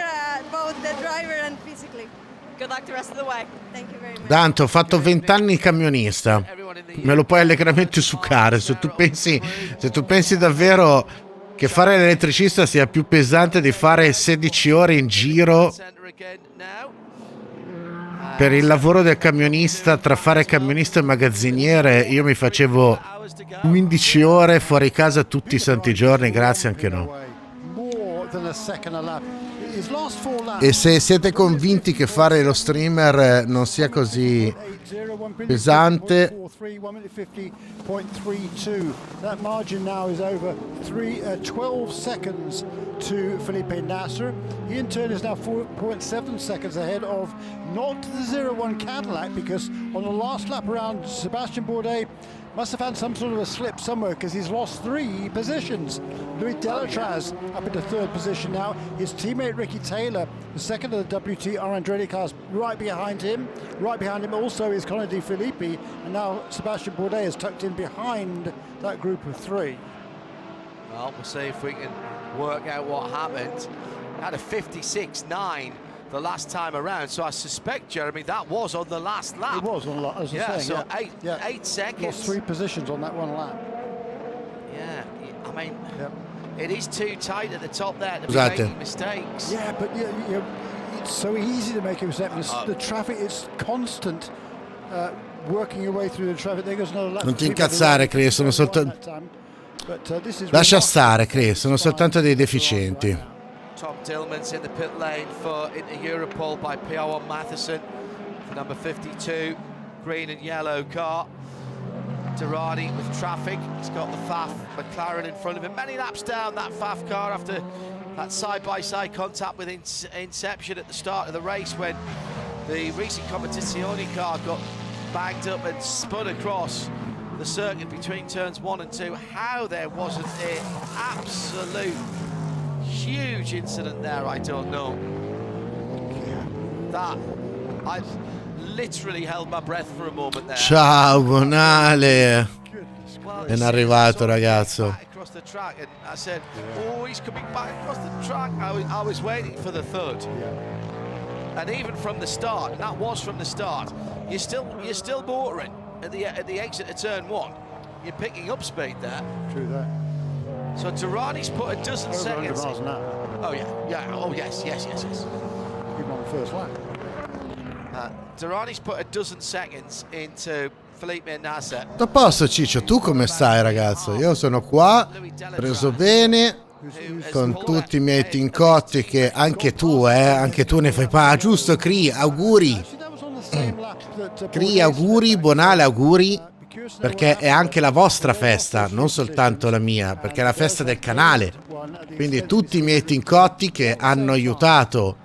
both the driver and physically. Good luck the rest of the way. Thank you very much. Dante, ho fatto 20 anni camionista. Me lo puoi allegramente succare. Se tu pensi davvero che fare l'elettricista sia più pesante di fare 16 ore in giro per il lavoro del camionista, tra fare camionista e magazziniere, io mi facevo 15 ore fuori casa tutti i santi giorni, grazie anche no. E se siete convinti che fare lo streamer non sia così pesante, That margin now is over 12 seconds to Felipe Nasr. He in turn is now 4.7 seconds ahead of not the 01 Cadillac, because on the last lap around, Sébastien Bourdais must have had some sort of a slip somewhere because he's lost 3 positions. Delétraz up into 3rd position now. His teammate Ricky Taylor, the second of the WTR Andretti cars, right behind him. Right behind him also is Colin Di Filippi, and now Sébastien Bourdais is tucked in behind that group of 3. Well, we'll see if we can work out what happened. Had a 56.9 the last time around, so I suspect, Jeremy, that was on the last lap. It was on the last, as I was saying, so 8 seconds. Lost 3 positions on that one lap. Yeah, I mean, it is too tight at the top there to be Scusate. making mistakes. Yeah, but it's so easy to make a mistake. The traffic is constant. Working your way through the traffic. There goes another lap. non ti incazzare, Cri, sono soltanto... Lascia stare, Cri, sono soltanto dei deficienti. Tom Dillman's in the pit lane for into Europol by PR1 Matheson for number 52, green and yellow car. Durrani with traffic. He's got the Faf McLaren in front of him. Many laps down that Faf car after that side-by-side contact with Inception at the start of the race when the Racing Competizione car got bagged up and spun across the circuit between turns 1 and 2. How there wasn't an absolute huge incident there, I don't know. That, I literally held my breath for a moment there. Ciao, Bonale. È arrivato, ragazzo. Across the track, and I said, "Oh, he's coming back across the track." I was waiting for the third, and even from the start, and that was from the start. You're still motoring at the exit of turn 1. You're picking up speed there. True that. So Durrani's put a dozen seconds. Miles an hour. Oh yeah. Oh yes. Even on the first lap. Durrani's put a dozen seconds into Felipe Nasr. Tutto a posto, Ciccio, tu come stai, ragazzo? Io sono qua, preso bene, con tutti i miei tincotti che anche tu ne fai giusto, Cri, auguri. Cri, auguri, Bonale, auguri, perché è anche la vostra festa, non soltanto la mia, perché è la festa del canale. Quindi tutti i miei tincotti che hanno aiutato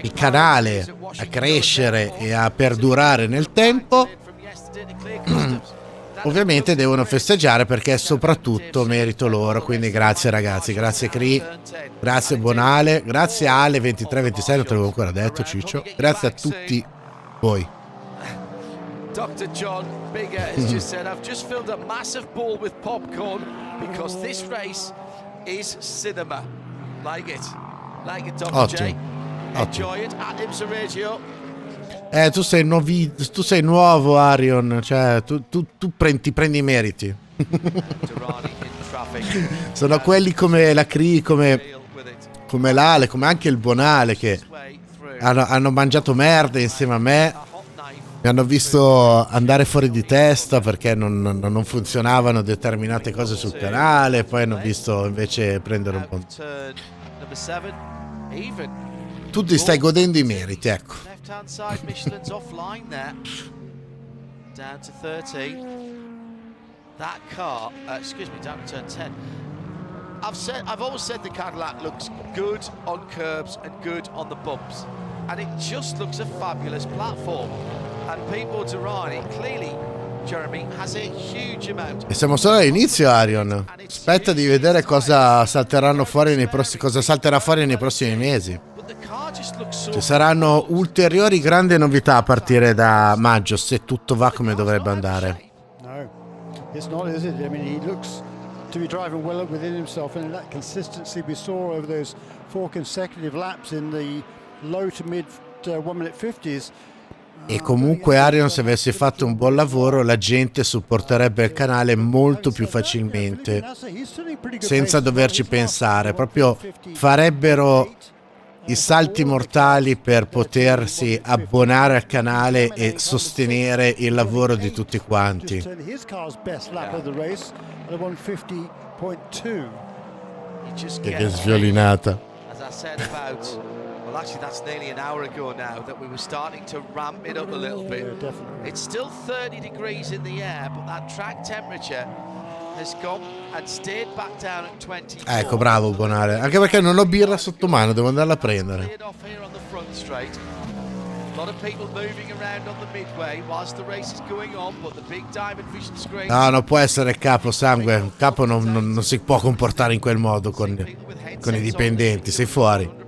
il canale a crescere e a perdurare nel tempo, ovviamente devono festeggiare, perché è soprattutto merito loro. Quindi grazie ragazzi, grazie Cri, grazie Bonale, grazie Ale 2326, non te l'avevo ancora detto, Ciccio, grazie a tutti voi. Dr. John Bigger has just said, I've just filled a massive bowl with popcorn because this race is cinema. Like it, Dr. Ottimo. J. Enjoy it at IMSA Radio. Tu sei nuovo, Arion, cioè tu ti prendi i meriti. Sono quelli come la Cri, come l'Ale, come anche il Bonale, che hanno mangiato merda insieme a me, mi hanno visto andare fuori di testa perché non funzionavano determinate cose sul canale, poi hanno visto invece prendere un po'. Tu ti stai godendo i meriti, ecco. Left-hand side, Michelin's offline there. Down to 30. That car, excuse me, down to turn 10. I've always said the Cadillac looks good on curbs and good on the bumps, and it just looks a fabulous platform. And people Durrani clearly, Jeremy, has a huge amount. E siamo solo all'inizio, Arion. Aspetta di vedere cosa salterà fuori nei prossimi mesi. Ci saranno ulteriori grandi novità a partire da maggio, se tutto va come dovrebbe andare. No, it's not, is it? I mean, he looks to be driving well within himself, and that consistency we saw over those 4 consecutive laps in the low to mid 1 minute 50s. E comunque Arion, se avesse fatto un buon lavoro, la gente supporterebbe il canale molto più facilmente, senza doverci pensare. Proprio farebbero i salti mortali per potersi abbonare al canale e sostenere il lavoro di tutti quanti. Che sviolinata. Well, actually, that's nearly an hour ago now that we were starting to ramp it up a little bit. It's still 30 degrees in the air, but that track temperature has gone and stayed back down at 20. Ecco, bravo Bonale. Anche perché non ho birra sotto mano, devo andarla a prendere. No, non può essere il capo, sangue. Il capo non si può comportare in quel modo con i dipendenti. Sei fuori.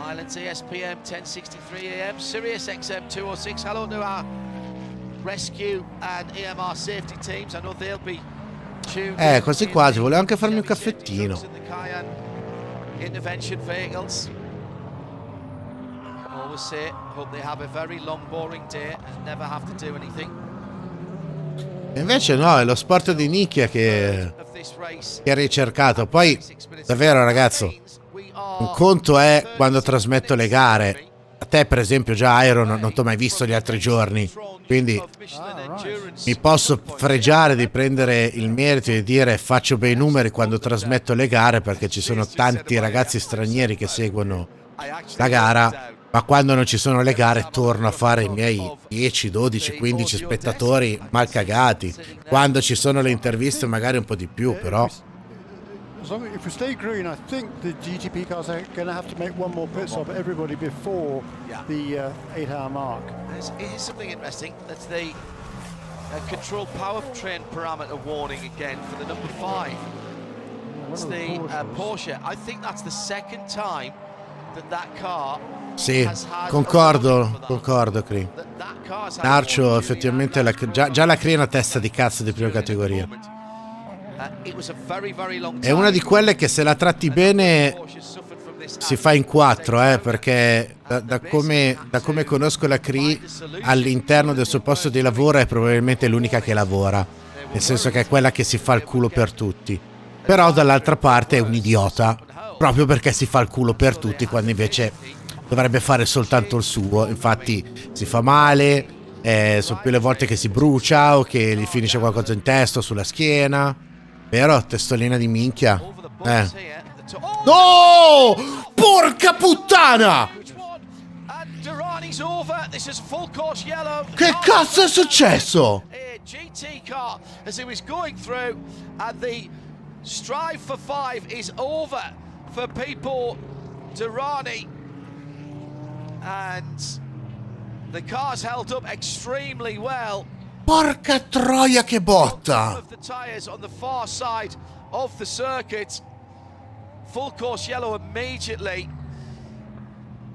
Highlands ESPM 1063 AM, Sirius XM 206. Hello to our rescue and EMR safety teams. I know they'll be tuned. Quasi quasi, volevo anche farmi un caffettino. Intervention vehicles. Always say, hope they have a very long, boring day and never have to do anything. E invece no, è lo sport di nicchia che è ricercato. Poi, davvero ragazzo, un conto è quando trasmetto le gare. A te per esempio già Iron non ti ho mai visto gli altri giorni, quindi mi posso fregiare di prendere il merito e di dire faccio bei numeri quando trasmetto le gare, perché ci sono tanti ragazzi stranieri che seguono la gara, ma quando non ci sono le gare torno a fare i miei 10, 12, 15 spettatori mal cagati. Quando ci sono le interviste magari un po' di più, però If we stay green, I think the GTP cars are going to have to make one more pit stop, everybody before the 8-hour mark. Here's something interesting. That's the control powertrain parameter warning again for the number 5. It's the Porsche. I think that's the second time that car. Sì, concordo, Cri. Narcio, effettivamente già la Cri è una testa di cazzo di prima categoria. È una di quelle che se la tratti bene si fa in 4, perché da come conosco la Cri, all'interno del suo posto di lavoro è probabilmente l'unica che lavora, nel senso che è quella che si fa il culo per tutti. Però dall'altra parte è un idiota, proprio perché si fa il culo per tutti quando invece dovrebbe fare soltanto il suo. Infatti si fa male, sono più le volte che si brucia o che gli finisce qualcosa in testa o sulla schiena. Vero? Testolina di minchia. No! Porca puttana! Che cazzo è successo? GT car as he was going through, and the strive for 5 is over for people Durrani, and the car's held up extremely well. Porca troia che botta! The tires on the far side of the circuit, full course yellow immediately.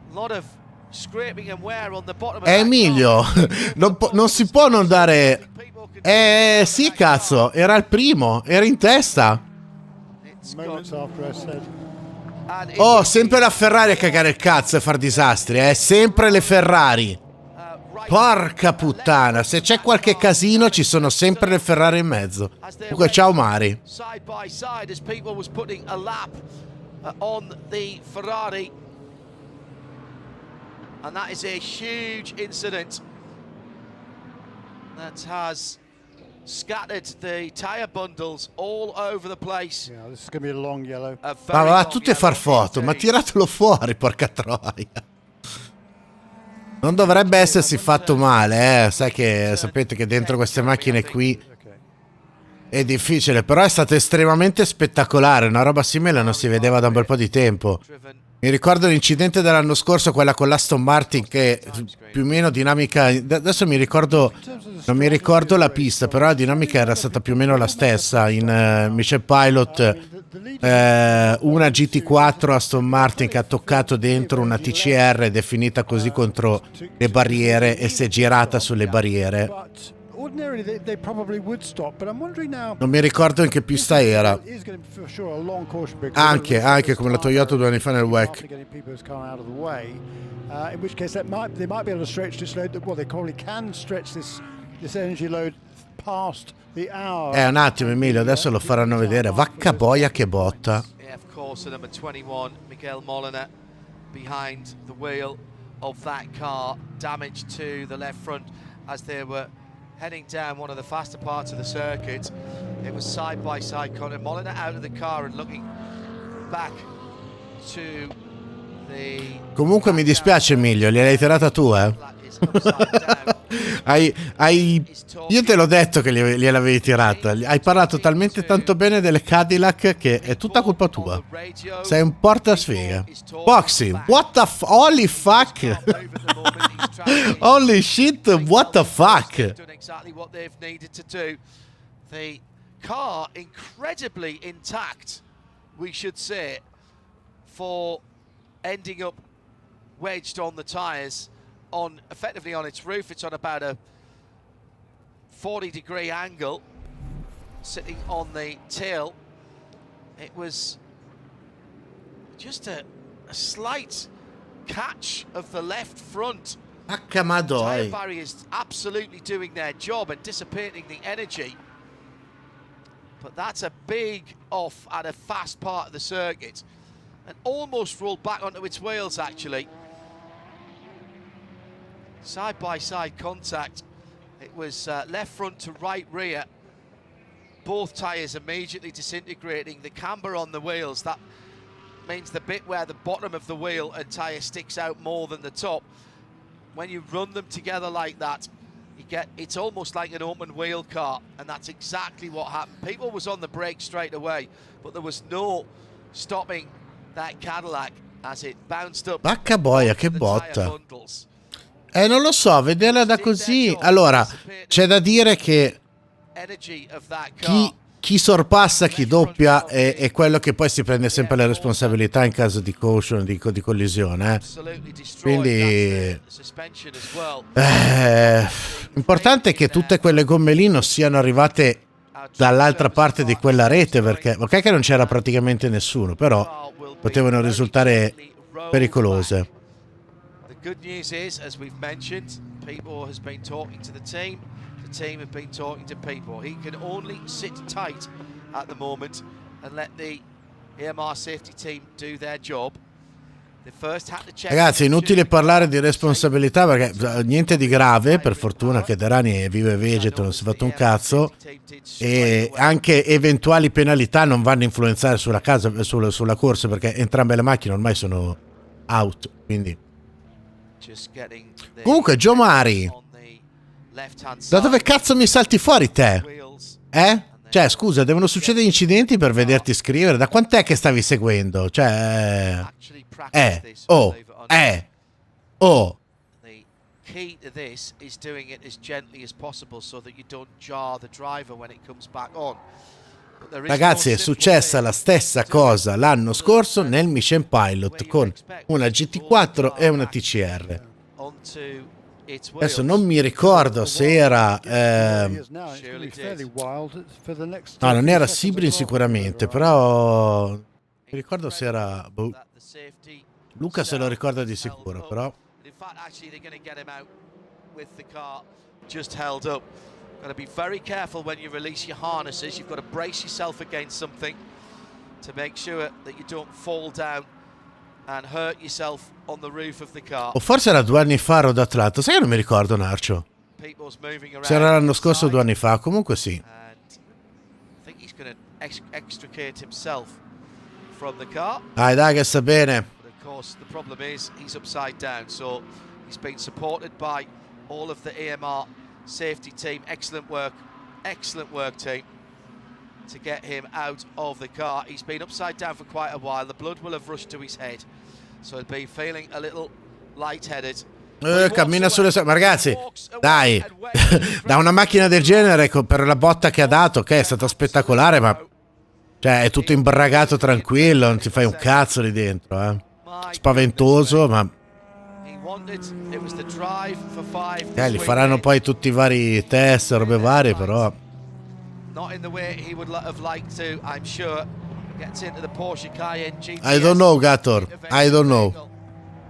A lot of scraping and wear on the bottom of Emilio, non si può non dare. Sì, cazzo, era il primo, era in testa. Oh, sempre la Ferrari a cagare il cazzo e far disastri, sempre le Ferrari. Porca puttana, se c'è qualche casino ci sono sempre le Ferrari in mezzo. Comunque ciao Mari. Side by side as people was putting a lap on the Ferrari. And that is a huge incident that has scattered the tire bundles all over the place. Yeah, this is going to be a long yellow. Ma va tutte a far foto, ma tiratelo fuori, porca troia. Non dovrebbe essersi fatto male, sai che sapete che dentro queste macchine qui è difficile, però è stato estremamente spettacolare, una roba simile non si vedeva da un bel po' di tempo. Mi ricordo l'incidente dell'anno scorso, quella con l'Aston Martin, che più o meno dinamica, adesso non mi ricordo la pista, però la dinamica era stata più o meno la stessa in Mission Pilot, una GT4 Aston Martin che ha toccato dentro una TCR ed è finita così contro le barriere e si è girata sulle barriere. Non mi ricordo in che pista era. Anche come la Toyota 2 anni fa nel WEC. In which case they might be able to stretch this load. Well, they probably can stretch this energy load past the hour. Un attimo Emilio, adesso lo faranno vedere. Vacca boia che botta. Of course, number 21, Miguel Molina, behind the wheel of that car, damage to the left front as they were heading down one of the faster parts of the circuit. It was side by side Colton Molina out of the car and looking back to the... Comunque mi dispiace Emilio, gliel'hai tirata tu, Io te l'ho detto che gliel'avevi tirata. Hai parlato talmente tanto bene delle Cadillac che è tutta colpa tua. Sei un portasfiga. Boxy, what the holy fuck. Holy shit, what the fuck. Exactly what they've needed to do. The car incredibly intact, we should say, for ending up wedged on the tyres, effectively on its roof. It's on about a 40-degree angle, sitting on the tail. It was just a slight catch of the left front. Tyre barriers absolutely doing their job and dissipating the energy. But that's a big off at a fast part of the circuit. And almost rolled back onto its wheels, actually. Side-by-side contact. It was left front to right rear. Both tyres immediately disintegrating. The camber on the wheels, that means the bit where the bottom of the wheel and tyre sticks out more than the top. When you run them together like that, it's almost like an open wheel car, and that's exactly what happened. People was on the brake straight away, but there was no stopping that Cadillac as it bounced up. Vacca boia, che botta. Non lo so, vederla da così. Allora, c'è da dire che chi sorpassa, chi doppia è quello che poi si prende sempre le responsabilità in caso di caution, di collisione. Quindi importante è che tutte quelle gomme lì non siano arrivate dall'altra parte di quella rete, perché ok che non c'era praticamente nessuno, però potevano risultare pericolose. The good news is, as we've mentioned, People has been talking to the team have been talking to People. He can only sit tight at the moment and let the EMR safety team do their job. Ragazzi, è inutile parlare di responsabilità perché niente di grave, per fortuna che Derani è vivo e vegeto, non si è fatto un cazzo, e anche eventuali penalità non vanno a influenzare sulla corsa, perché entrambe le macchine ormai sono out, quindi. Comunque Joe Mari, da dove cazzo mi salti fuori te? Cioè, scusa, devono succedere incidenti per vederti scrivere? Da quant'è che stavi seguendo? Cioè, oh. The key to this is doing it as gently as possible so that you don't jar the driver when it comes back on. Ragazzi, è successa la stessa cosa l'anno scorso nel Mission Pilot con una GT4 e una TCR. Adesso non mi ricordo se era no, non era Sebring sicuramente, però ricordo se era... Luca se lo ricorda di sicuro, però... Just held up. Got to be very careful when you release your harnesses. You've got to brace yourself against something to make sure that you don't fall down and hurt yourself on the roof of the car. O forse era 2 anni fa Road Atlanta, sai che non mi ricordo, Narcio. Se era l'anno scorso o 2 anni fa, comunque sì. I think he's going to extricate himself from the car. Dai che sta bene. But of course the problem is he's upside down, so he's been supported by all of the AMR safety team. Excellent work team, to get him out of the car. He's been upside down for quite a while. The blood will have rushed to his head, so he'll be feeling a little lightheaded. Cammina sulle... Ma ragazzi, dai, da una macchina del genere, per la botta che ha dato, che è stata spettacolare, ma cioè è tutto imbragato tranquillo, non ti fai un cazzo lì dentro, spaventoso, ma gli faranno poi tutti i vari test, robe varie, però I don't know, Gator, I don't know.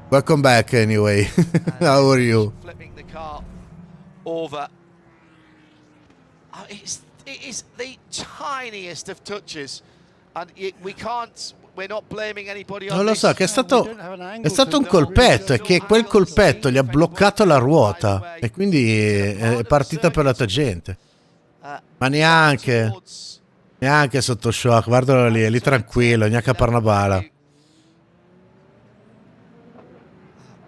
Welcome back anyway. How are you? Flipping the car over. It is the tiniest of touches, and we're not blaming anybody on Non lo so, che è stato un colpetto, e che quel colpetto gli ha bloccato la ruota e quindi è partita per la tangente. Ma neanche sotto shock, guardalo lì, è lì tranquillo, neanche a Parnabala.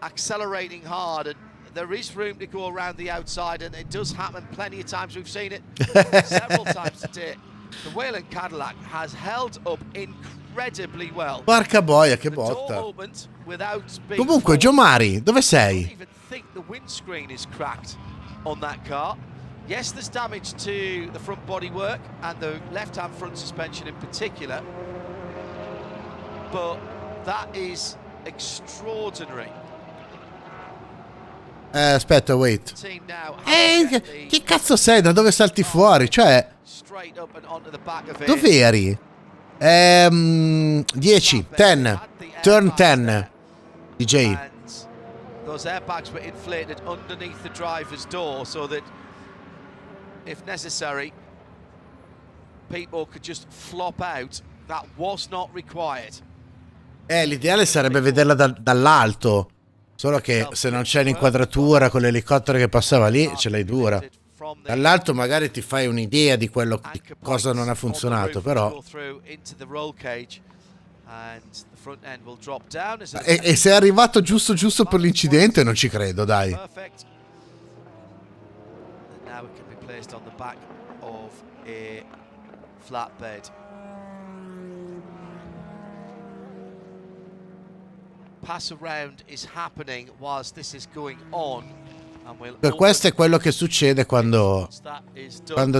Accelerating hard, and there is room to go around the outside, and it does happen plenty of times. We've seen it several times today. The Wayland Cadillac has held up incredibly well. Porca boia, che botta. Comunque, Giomari, dove sei? I don't even think the windscreen is cracked on that car. Yes, there's damage to the front bodywork and the left-hand front suspension in particular, but that is extraordinary. Aspetta, wait. Che cazzo sei? Da dove salti fuori? Cioè, dove eri? 10, 10, turn 10, DJ. Those airbags were inflated underneath the driver's door so that, if necessary, people could just flop out. That was not required. L'ideale sarebbe vederla dall'alto. Solo che se non c'è l'inquadratura con l'elicottero che passava lì, ce l'hai dura. Dall'alto magari ti fai un'idea di quello, di cosa non ha funzionato, però... E se è arrivato giusto per l'incidente, non ci credo, dai. Pass around is happening whilst this is going on, and Questo è quello che succede quando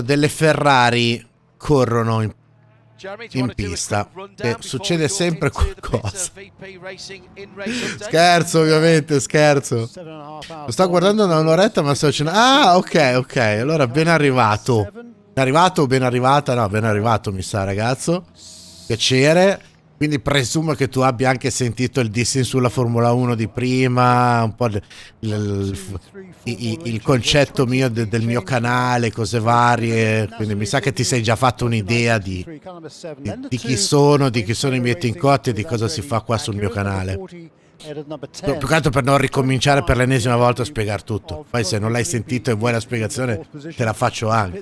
delle Ferrari corrono in pista, e succede sempre qualcosa. Scherzo, ovviamente, scherzo. Lo sto guardando da un'oretta, ma sto dicendo ok, allora ben arrivato. Ben arrivato o ben arrivata? No, ben arrivato mi sa, ragazzo. Piacere. Quindi presumo che tu abbia anche sentito il dissing sulla Formula 1 di prima, un po' il concetto mio del mio canale, cose varie. Quindi mi sa che ti sei già fatto un'idea di chi sono, i miei team cotti e di cosa si fa qua sul mio canale. Più che altro per non ricominciare per l'ennesima volta a spiegare tutto. Poi se non l'hai sentito e vuoi la spiegazione, te la faccio anche.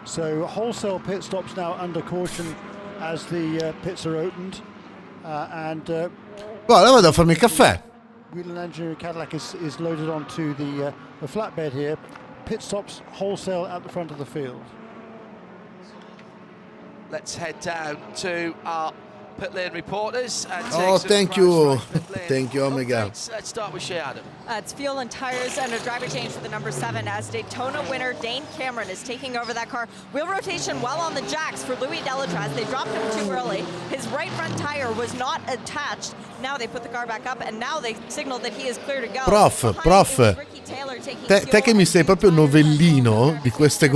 So wholesale pit stops now under caution as the pits are opened, and allora vado a farmi il caffè. Wheeler Engineering Cadillac is loaded onto the flatbed here. Pit stops wholesale at the front of the field. Let's head down to our pit lane reporters. And thank you, Omega. Let's start with Shea Adam. It's fuel and tires and a driver change for the number 7 as Daytona winner Dane Cameron is taking over that car. Wheel rotation while on the jacks for Louis Delétraz. They dropped him too early. His right front tire was not attached. Now they put the car back up and now they signal that he is clear to go. Prof, te che mi sei proprio novellino di queste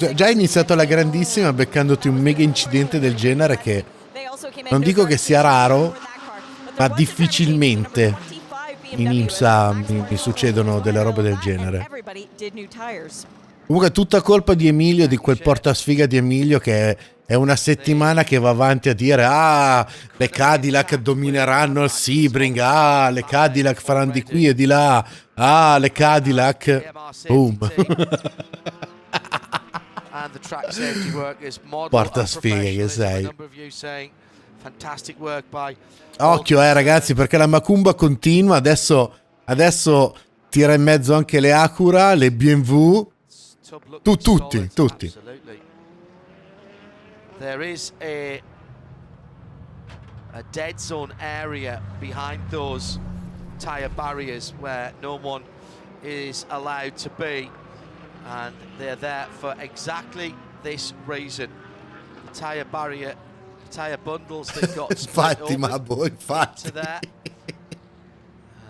Già è iniziato alla grandissima beccandoti un mega incidente del genere che non dico che sia raro, ma difficilmente in IMSA mi succedono delle robe del genere. Comunque è tutta colpa di Emilio, di quel portasfiga di Emilio, che è una settimana che va avanti a dire le Cadillac domineranno il Sebring, le Cadillac faranno di qui e di là, le Cadillac, boom. Portasfiga che sei. Occhio ragazzi, perché la macumba continua, adesso tira in mezzo anche le Acura, le BMW, tutti. There is a dead zone area behind those tire barriers where no one is allowed to be, and they're there for exactly this reason. The tire barrier, tire bundles they've got split over into there.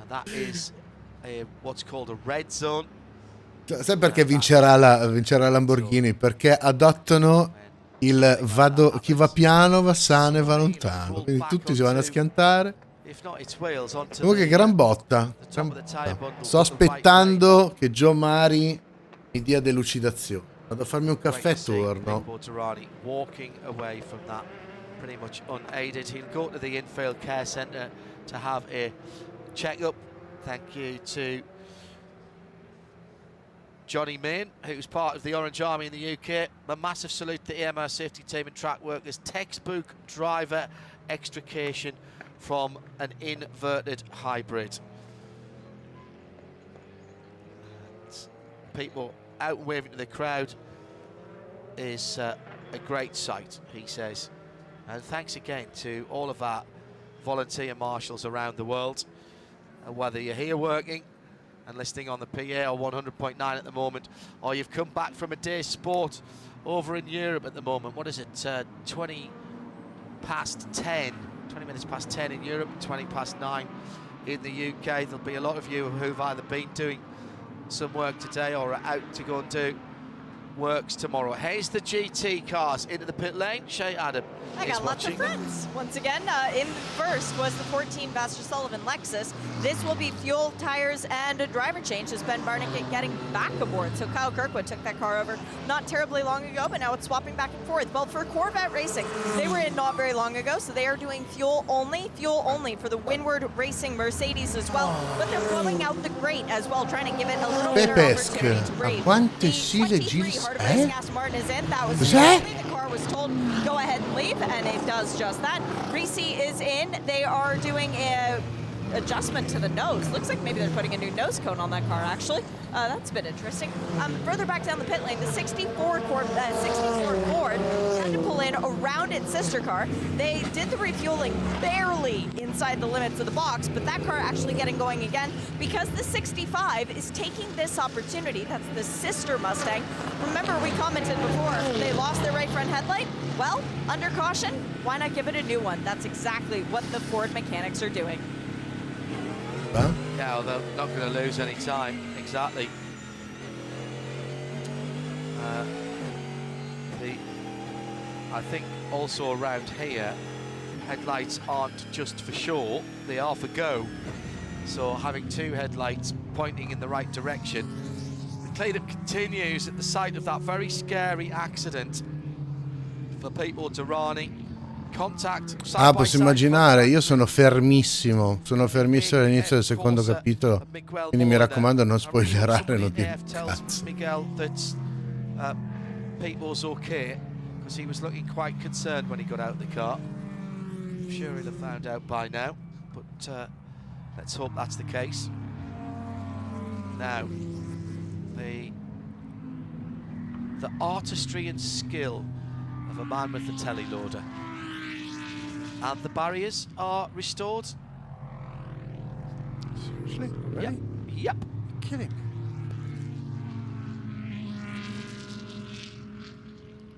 That is what's called a red zone. Sai perché vincerà la Lamborghini? Perché adottano il chi va piano va sano e va lontano, quindi tutti si vanno a schiantare. Comunque gran botta. Sto aspettando che Joe Mari mi dia delucidazione. Vado a farmi un caffè e torno. Pretty much unaided. He'll go to the infield care centre to have a check-up. Thank you to Johnny Main, who's part of the Orange Army in the UK. A massive salute to the AMR safety team and track workers. Textbook driver extrication from an inverted hybrid. People out waving to the crowd is a great sight, he says. And thanks again to all of our volunteer marshals around the world. Whether you're here working and listening on the PA or 100.9 at the moment, or you've come back from a day's sport over in Europe at the moment. What is it? 20 minutes past 10 in Europe, 20 past 9 in the UK. There'll be a lot of you who've either been doing some work today or are out to go and do works tomorrow. Here's the GT cars into the pit lane. Shay Adam I got lots of friends. Once again, in first was the 14 Vasser Sullivan Lexus. This will be fuel, tires, and a driver change as Ben Barnicoat getting back aboard. So Kyle Kirkwood took that car over not terribly long ago, but now it's swapping back and forth. Well, for Corvette Racing, they were in not very long ago, so they are doing fuel only for the Winward Racing Mercedes as well. But they're blowing out the grate as well, trying to give it a little better opportunity to breathe. Quante sile giri? Aston Martin is in. That was the car was told go ahead and leave, and it does just that. Reese is in. They are doing a adjustment to the nose. Looks like maybe they're putting a new nose cone on that car, actually. That's a bit interesting. Further back down the pit lane, the 64 Ford had to pull in around its sister car. They did the refueling barely inside the limits of the box, but that car actually getting going again because the 65 is taking this opportunity. That's the sister Mustang. Remember, we commented before, they lost their right front headlight. Well, under caution, why not give it a new one? That's exactly what the Ford mechanics are doing. Huh? Yeah, well, they're not going to lose any time. Exactly. I think also around here, headlights aren't just for show, they are for go. So having two headlights pointing in the right direction. The cleanup continues at the site of that very scary accident for Pete Durrani. Posso immaginare, io sono fermissimo all'inizio del secondo capitolo, quindi mi raccomando non spoilerare, non dire cazzo. Pete was okay because he was looking quite concerned when he got out of the car. I'm sure he'll have found out by now, but let's hope that's the case. Now, the artistry and skill of a man with the telly loader. And the barriers are restored. Seriously? Really? Yep. You're kidding.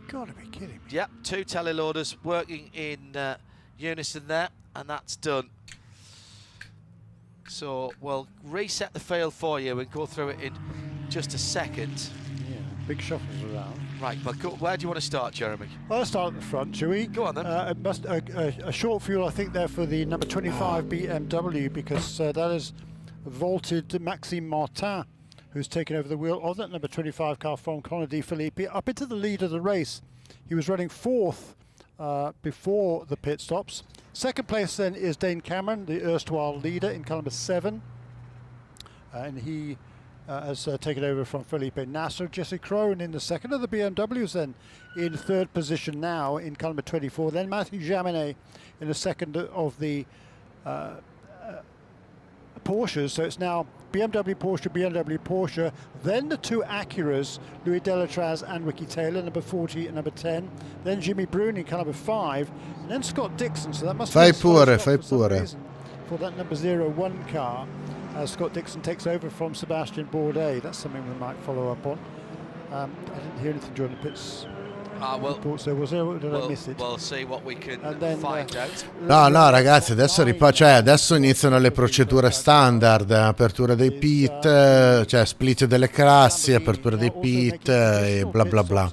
Gotta be kidding me. Yep, two teleloaders working in unison there, and that's done. So we'll reset the field for you and go through it in just a second. Yeah, big shuffles around. Right, but where do you want to start, Jeremy? Well, let's start at the front, shall we? Go on then. A short fuel, I think, there for the number 25 BMW, because that is vaulted Maxime Martin, who's taken over the wheel of that number 25 car from Connor Di Filippi up into the lead of the race. He was running fourth before the pit stops. Second place then is Dane Cameron, the erstwhile leader in car number 7. And he has taken over from Felipe Nasr. Jesse Krohn in the second of the BMWs then in third position now in car number 24. Then Matthew Jaminet in the second of the Porsches. So it's now BMW, Porsche, then the two Acuras, Louis Delétraz and Ricky Taylor, number 40 and number 10. Then Jimmy Brune in car number 5. And then Scott Dixon. So that must be for that number 01 car. Scott Dixon takes over from Sébastien Bourdais. That's something we might follow up on. I didn't hear anything during the pits. Reports there. Was there? Or did I miss it? We'll see what we can find out. No, ragazzi, adesso iniziano le procedure standard, apertura dei pit, cioè split delle classi, apertura dei pit e bla bla bla.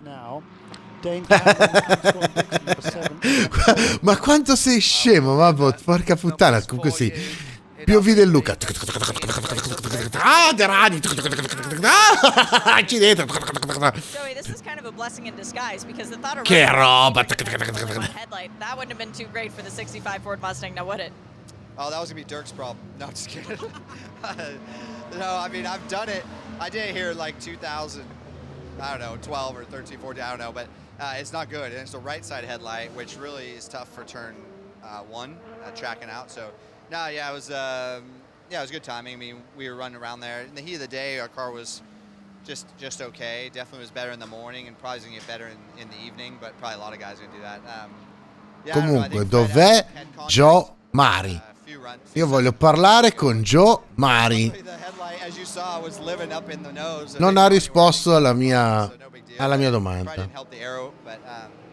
Ma quanto sei scemo, vabbè, porca puttana, comunque sì. POV del Luca. Joey, this is kind of a blessing in disguise because the thought of che roba. Headlight, that wouldn't have been too great for the 65 Ford Mustang, now would it? Oh, that was gonna be Dirk's problem. No, I'm just kidding. No, I mean, I've done it. I did it here in like 2000, I don't know, 12 or 13, 14, I don't know, but it's not good. And it's the right side headlight, which really is tough for turn 1, tracking out. So, no, yeah, it was good timing. I mean, we were running around there. In the heat of the day, our car was just okay. Definitely was better in the morning and probably going to get better in the evening, but probably a lot of guys are going to do that. Comunque, dov'è Joe Mari? Io voglio parlare con Joe Mari. Non ha risposto alla mia domanda.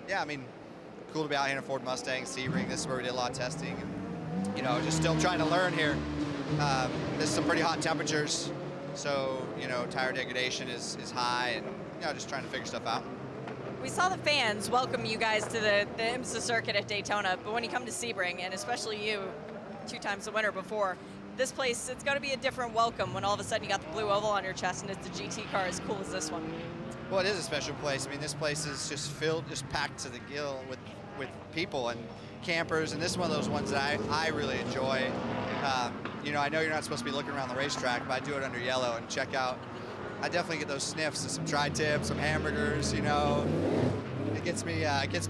Yeah, I mean, cool to be out here in a Ford Mustang, Sebring. This is where we did a lot of testing. And, you know, just still trying to learn here. This is some pretty hot temperatures, so, you know, tire degradation is high, and, you know, just trying to figure stuff out. We saw the fans welcome you guys to the IMSA circuit at Daytona, but when you come to Sebring, and especially you, 2 times the winner before, this place, it's going to be a different welcome when all of a sudden you got the blue oval on your chest and it's a GT car as cool as this one. Well, it is a special place. I mean, this place is just filled, just packed to the gill with people and campers, and this is one of those ones that I really enjoy. You know, I know you're not supposed to be looking around the racetrack, but I do it under yellow and check out. I definitely get those sniffs of some tri-tips, some hamburgers, you know. It gets me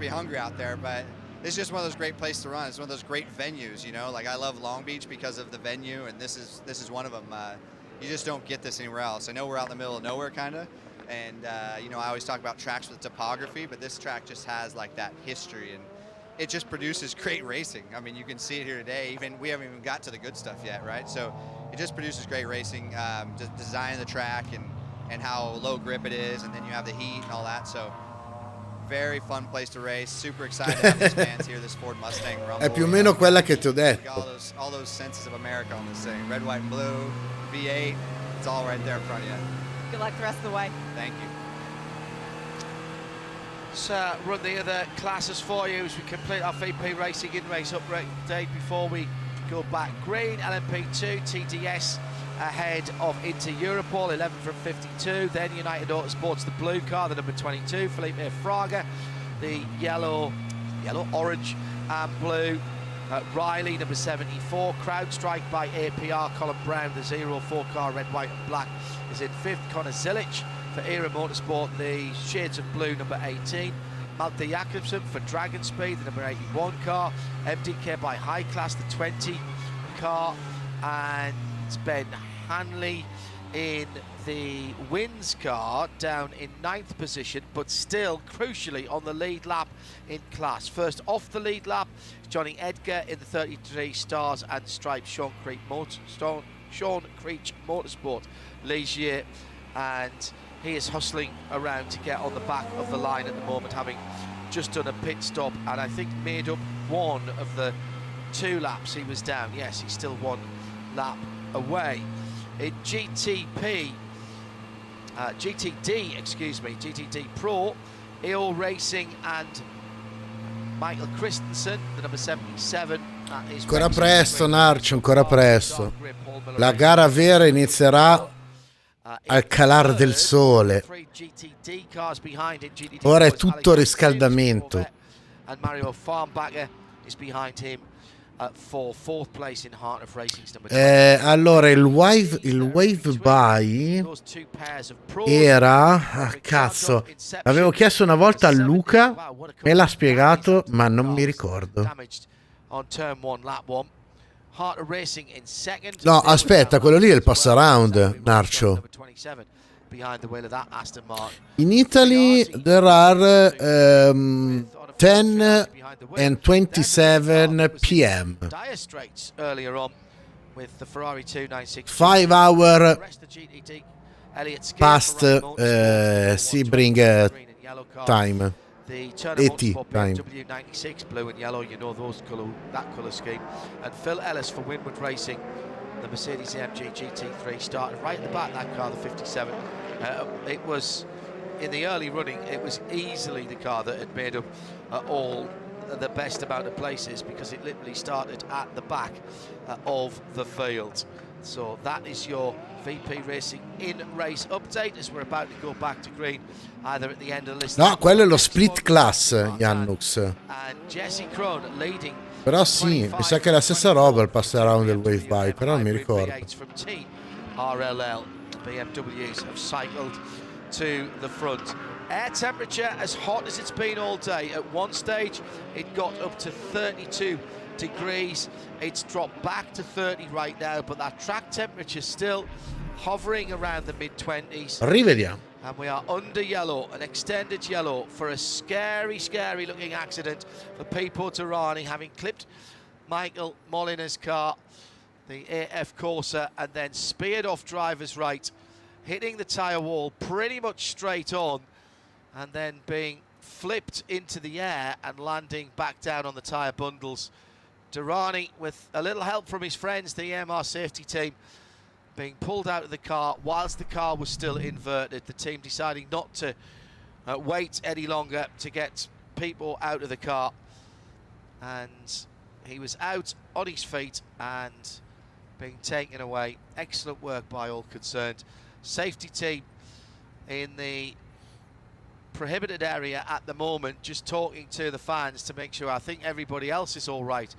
hungry out there, but it's just one of those great places to run. It's one of those great venues, you know. Like, I love Long Beach because of the venue, and this is one of them. You just don't get this anywhere else. I know we're out in the middle of nowhere, kind of, and you know, I always talk about tracks with topography, but this track just has like that history, and it just produces great racing. I mean, you can see it here today. We haven't even got to the good stuff yet, right? So it just produces great racing. Designing the track and how low grip it is, and then you have the heat and all that. So very fun place to race. Super excited to have these fans here, this Ford Mustang Rumble. È più o meno quella che ti ho detto. All those senses of America on this thing. Red, white, and blue, V8. It's all right there in front of you. Good luck the rest of the way. Thank you. Let's run the other classes for you as we complete our VP Racing in-race update before we go back. Green, LMP2, TDS ahead of Inter Europol, 11 from 52. Then United Autosports, the blue car, the number 22, Felipe Fraga. The yellow, orange and blue, Riley, number 74. CrowdStrike by APR, Colin Brown, the 04 car, red, white and black, is in 5th. Connor Zilic for Era Motorsport, the shades of blue, number 18. Malte Jakobsen for Dragon Speed, the number 81 car. MDK by High Class, the 20 car. And Ben Hanley in the Wins car, down in 9th position, but still crucially on the lead lap in class. First off the lead lap, Johnny Edgar in the 33 Stars and Stripes Sean Creech Motorsport Ligier, and he is hustling around to get on the back of the line at the moment, having just done a pit stop and I think made up 1 of the 2 laps he was down. Yes, he's still 1 lap away. In GTD PRO, EOL Racing and Michael Christensen, the number 77. Ancora presto, Narcio, ancora presto. La gara vera inizierà al calar del sole. Ora è tutto riscaldamento. Allora il wave by era cazzo, l'avevo chiesto una volta a Luca, me l'ha spiegato ma non mi ricordo. No, aspetta, quello lì è il pass around, Narcio. In Italy there are 10 and 27 p.m. 5 hour past Sebring time. The ET time. time. W96 blue and yellow, you know that colour scheme. And Phil Ellis for Winward Racing, the Mercedes AMG GT3 started right at the back, that car, the 57. It was, in the early running, it was easily the car that had made up all the best amount of places, because it literally started at the back of the field. So that is your VP Racing in-race update as we're about to go back to green, either at the end of the list. No, quello è lo split class, Jannux. And Jesse Krohn leading. Però sì, mi sa che è la stessa roba il pass around del wave by, però non mi ricordo. From Team RLL, BMWs have cycled to the front. Air temperature as hot as it's been all day. At one stage, it got up to 32 degrees. It's dropped back to 30 right now, but that track temperature still hovering around the mid-20s. Rivediamo. And we are under yellow, an extended yellow, for a scary, scary looking accident for Pipo Tirani, having clipped Michael Molina's car, the AF Corsa, and then speared off driver's right, hitting the tyre wall pretty much straight on, and then being flipped into the air and landing back down on the tyre bundles. Tirani, with a little help from his friends, the EMR safety team, being pulled out of the car whilst the car was still inverted. The team deciding not to wait any longer to get people out of the car. And he was out on his feet and being taken away. Excellent work by all concerned. Safety team in the prohibited area at the moment, just talking to the fans to make sure, I think everybody else is all right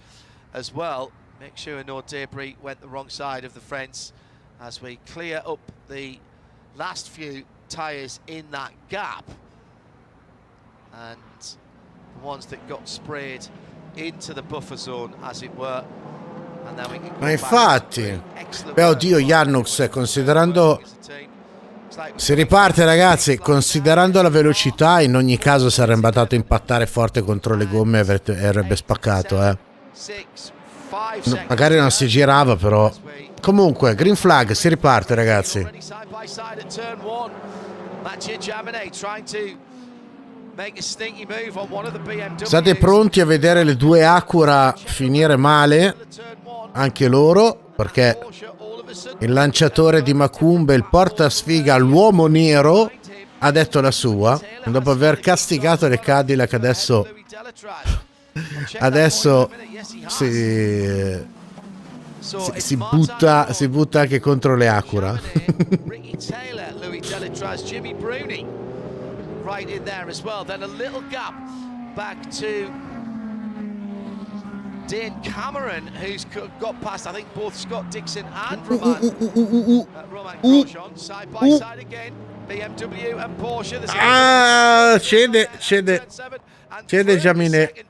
as well. Make sure no debris went the wrong side of the fence as we clear up the last few tyres in that gap, and the ones that got sprayed into the buffer zone, as it were. And then we can Ma infatti, beh, oddio, Jannux, considerando, si riparte ragazzi, considerando la velocità, in ogni caso si sarebbe andato a impattare forte contro le gomme e avrebbe spaccato, No, magari non si girava, però. Comunque, green flag, si riparte ragazzi. State pronti a vedere le due Acura finire male, anche loro, perché il lanciatore di Macumbe, il portasfiga, l'uomo nero, ha detto la sua. Dopo aver castigato le Cadillac, adesso si butta anche contro le Acura. Right in there as well. Then a little gap back to Dane Cameron, who's got past, I think, both Scott Dixon and Roman Grosjean, side by side again. BMW and Porsche. Cede Jaminet.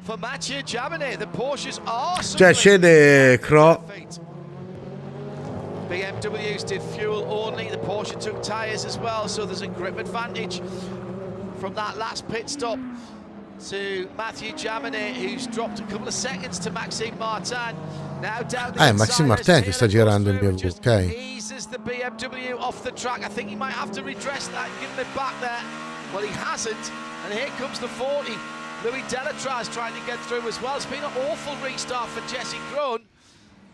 For Mathieu Jaminet, the Porsches are Cioè cede Cro. BMWs did fuel only, the Porsche took tyres as well, so there's a grip advantage from that last pit stop to Mathieu Jaminet, who's dropped a couple of seconds to Maxime Martin. Now down the Maxime Martin che sta girando il mio ok. Eases the BMW off the track. I think he might have to redress that, give him it back there. Well, he hasn't, and here comes the 40. Louis Delétraz trying to get through as well. It's been an awful restart for Jesse Krohn.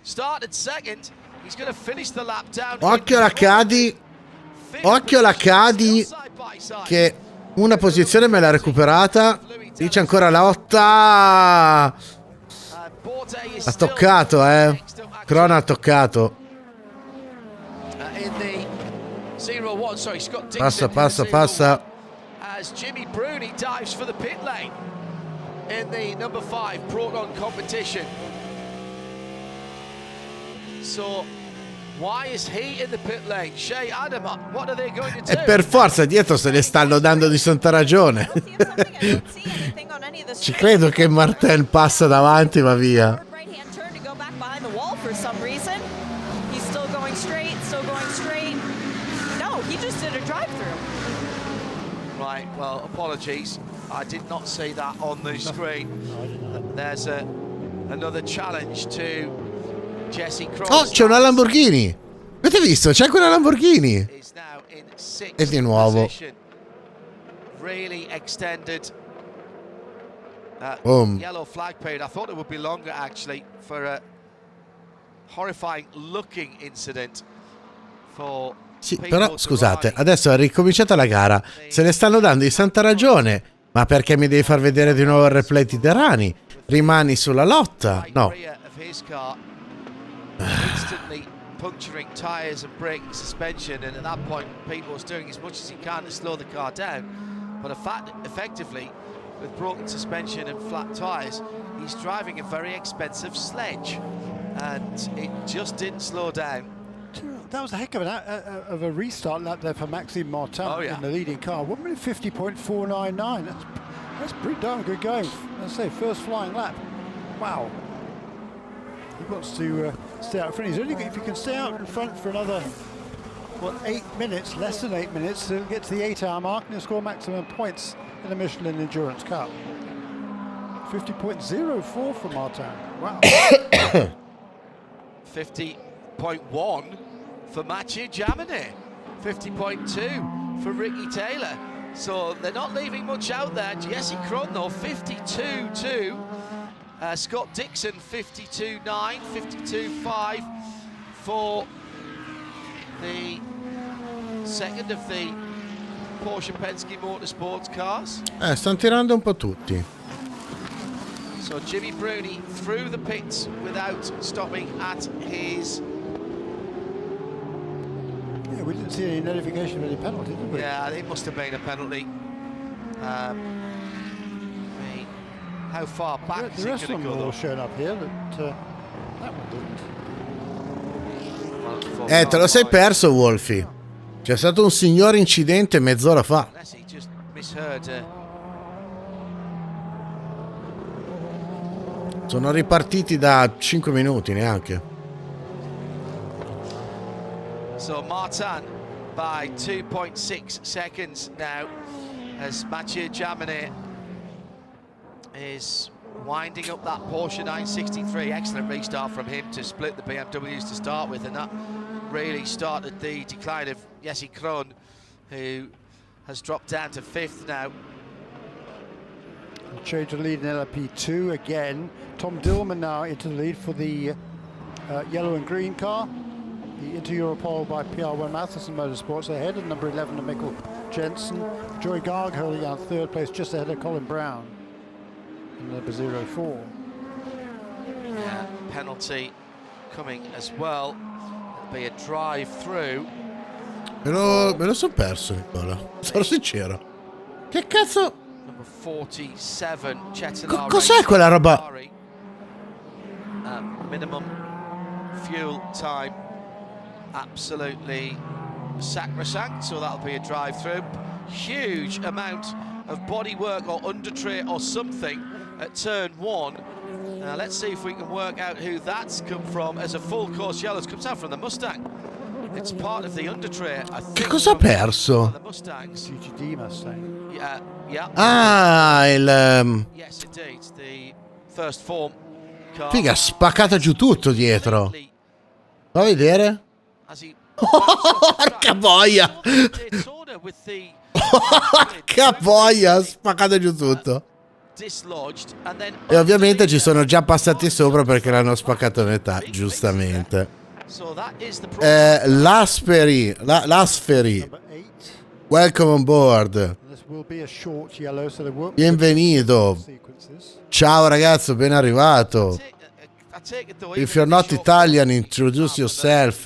Started second. He's going to finish the lap down. Occhio alla Cadi che Una posizione me l'ha recuperata. Lì c'è ancora la lotta. Ha toccato, Crona ha toccato. Passa. As Jimmy Bruni dives for the pit lane in the number 5 Proton competition. So why is he in the pit lane? Shay Adam, what are they going to do? E per forza dietro se ne stanno dando di santa ragione. Ci credo che Martin passa davanti, va via. Right, well, apologies. I did not see that on the screen. There's another challenge to Jesse Cross. Oh, c'è una Lamborghini. Avete visto? C'è quella Lamborghini. E di nuovo. Really extended yellow flag period. I thought it would be longer actually for a horrifying looking incident for. Sì, però scusate, adesso è ricominciata la gara, se ne stanno dando di santa ragione, ma perché mi devi far vedere di nuovo il replay di Derani? Rimani sulla lotta? No. Puncturing tires and braking suspension, and at that point Pete was doing as much as he can to slow the car down, but effectively with broken suspension and flat tires he's driving a very expensive sledge and it just didn't slow down. That was a heck of a restart lap there for Maxime Martin in the leading car. 1 minute 50.499. That's pretty darn good going. Let's say first flying lap. Wow. He wants to stay out front. He's only if you can stay out in front for another 8 minutes, less than 8 minutes, to get to the 8-hour mark and score maximum points in the Michelin Endurance Cup. 50.04 for Martin. Wow. 50.1 for Mathieu Jaminet, 50.2 for Ricky Taylor. So they're not leaving much out there. Jesse Cron though, 52.2. Scott Dixon, 52.9, 52.5 for the second of the Porsche Penske Motorsport cars. Stanno tirando un po' tutti. So Jimmy Bruni through the pits without stopping at his. Yeah, we didn't see any notification of any penalty, did we? Yeah, it must have been a penalty. How far back the rest of them all showing up here, but that one didn't. Te lo sei perso, Wolfie. C'è stato un signore incidente mezz'ora fa. Sono ripartiti da 5 minuti neanche. So Martin by 2.6 seconds now as Mathieu Jaminet is winding up that Porsche 963. Excellent restart from him to split the BMWs to start with, and that really started the decline of Jesse Krohn, who has dropped down to 5th now. Change the lead in LMP2 again. Tom Dillman now into the lead for the yellow and green car. The Inter-Europol by PR1 Matheson Motorsports ahead of number 11 of Mikkel Jensen. Joey Garg holding down 3rd place just ahead of Colin Brown. Number 04. Yeah, penalty coming as well. It'll be a drive through. Me lo sono perso, Nicola. Sarò sincero. Che cazzo? Number 47, Chetila. Cos'è quella roba? Minimum fuel time. Absolutely sacrosanct, so that'll be a drive through. Huge amount of bodywork or under tray or something at turn 1. Now let's see if we can work out who that's come from as a full course yellows comes out from the Mustang. It's part of the under tray, I think. Che cosa ha perso? The Mustangs. GTD Mustang. Yeah. Ah, Yes, indeed. The first form car. Figa, ha spaccato giù tutto dietro. Va a vedere? Porca boia! Porca boia, ha spaccato giù tutto. E ovviamente ci sono già passati sopra perché l'hanno spaccato a metà, giustamente. L'Asferi Welcome on board. Bienvenido. Ciao ragazzo, ben arrivato. If you're not Italian, introduce yourself.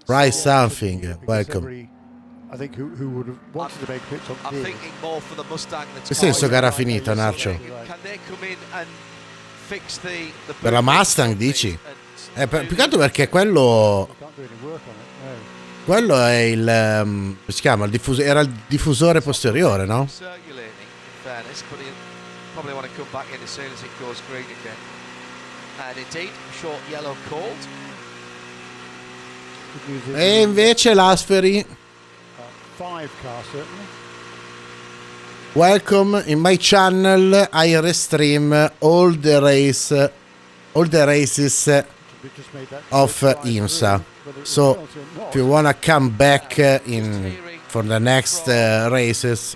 Write something. Welcome. Che senso gara finita, Narcio? Per la Mustang dici? Più che altro perché quello è il come si chiama? Era il diffusore posteriore, no? E invece l'Asferi. Welcome in my channel. I restream all the races of IMSA. So if you wanna come back for the next races,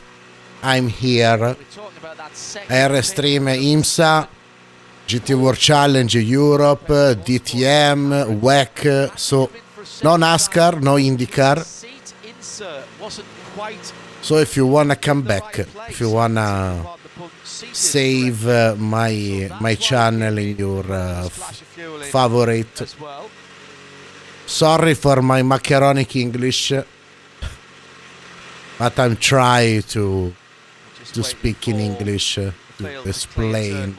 I'm here. I restream IMSA, GT World Challenge Europe, DTM, WEC. So no NASCAR, no IndyCar. So if you wanna come back, if you wanna save my channel in your favorite. Sorry for my macaronic English, but I'm trying to speak in English to explain.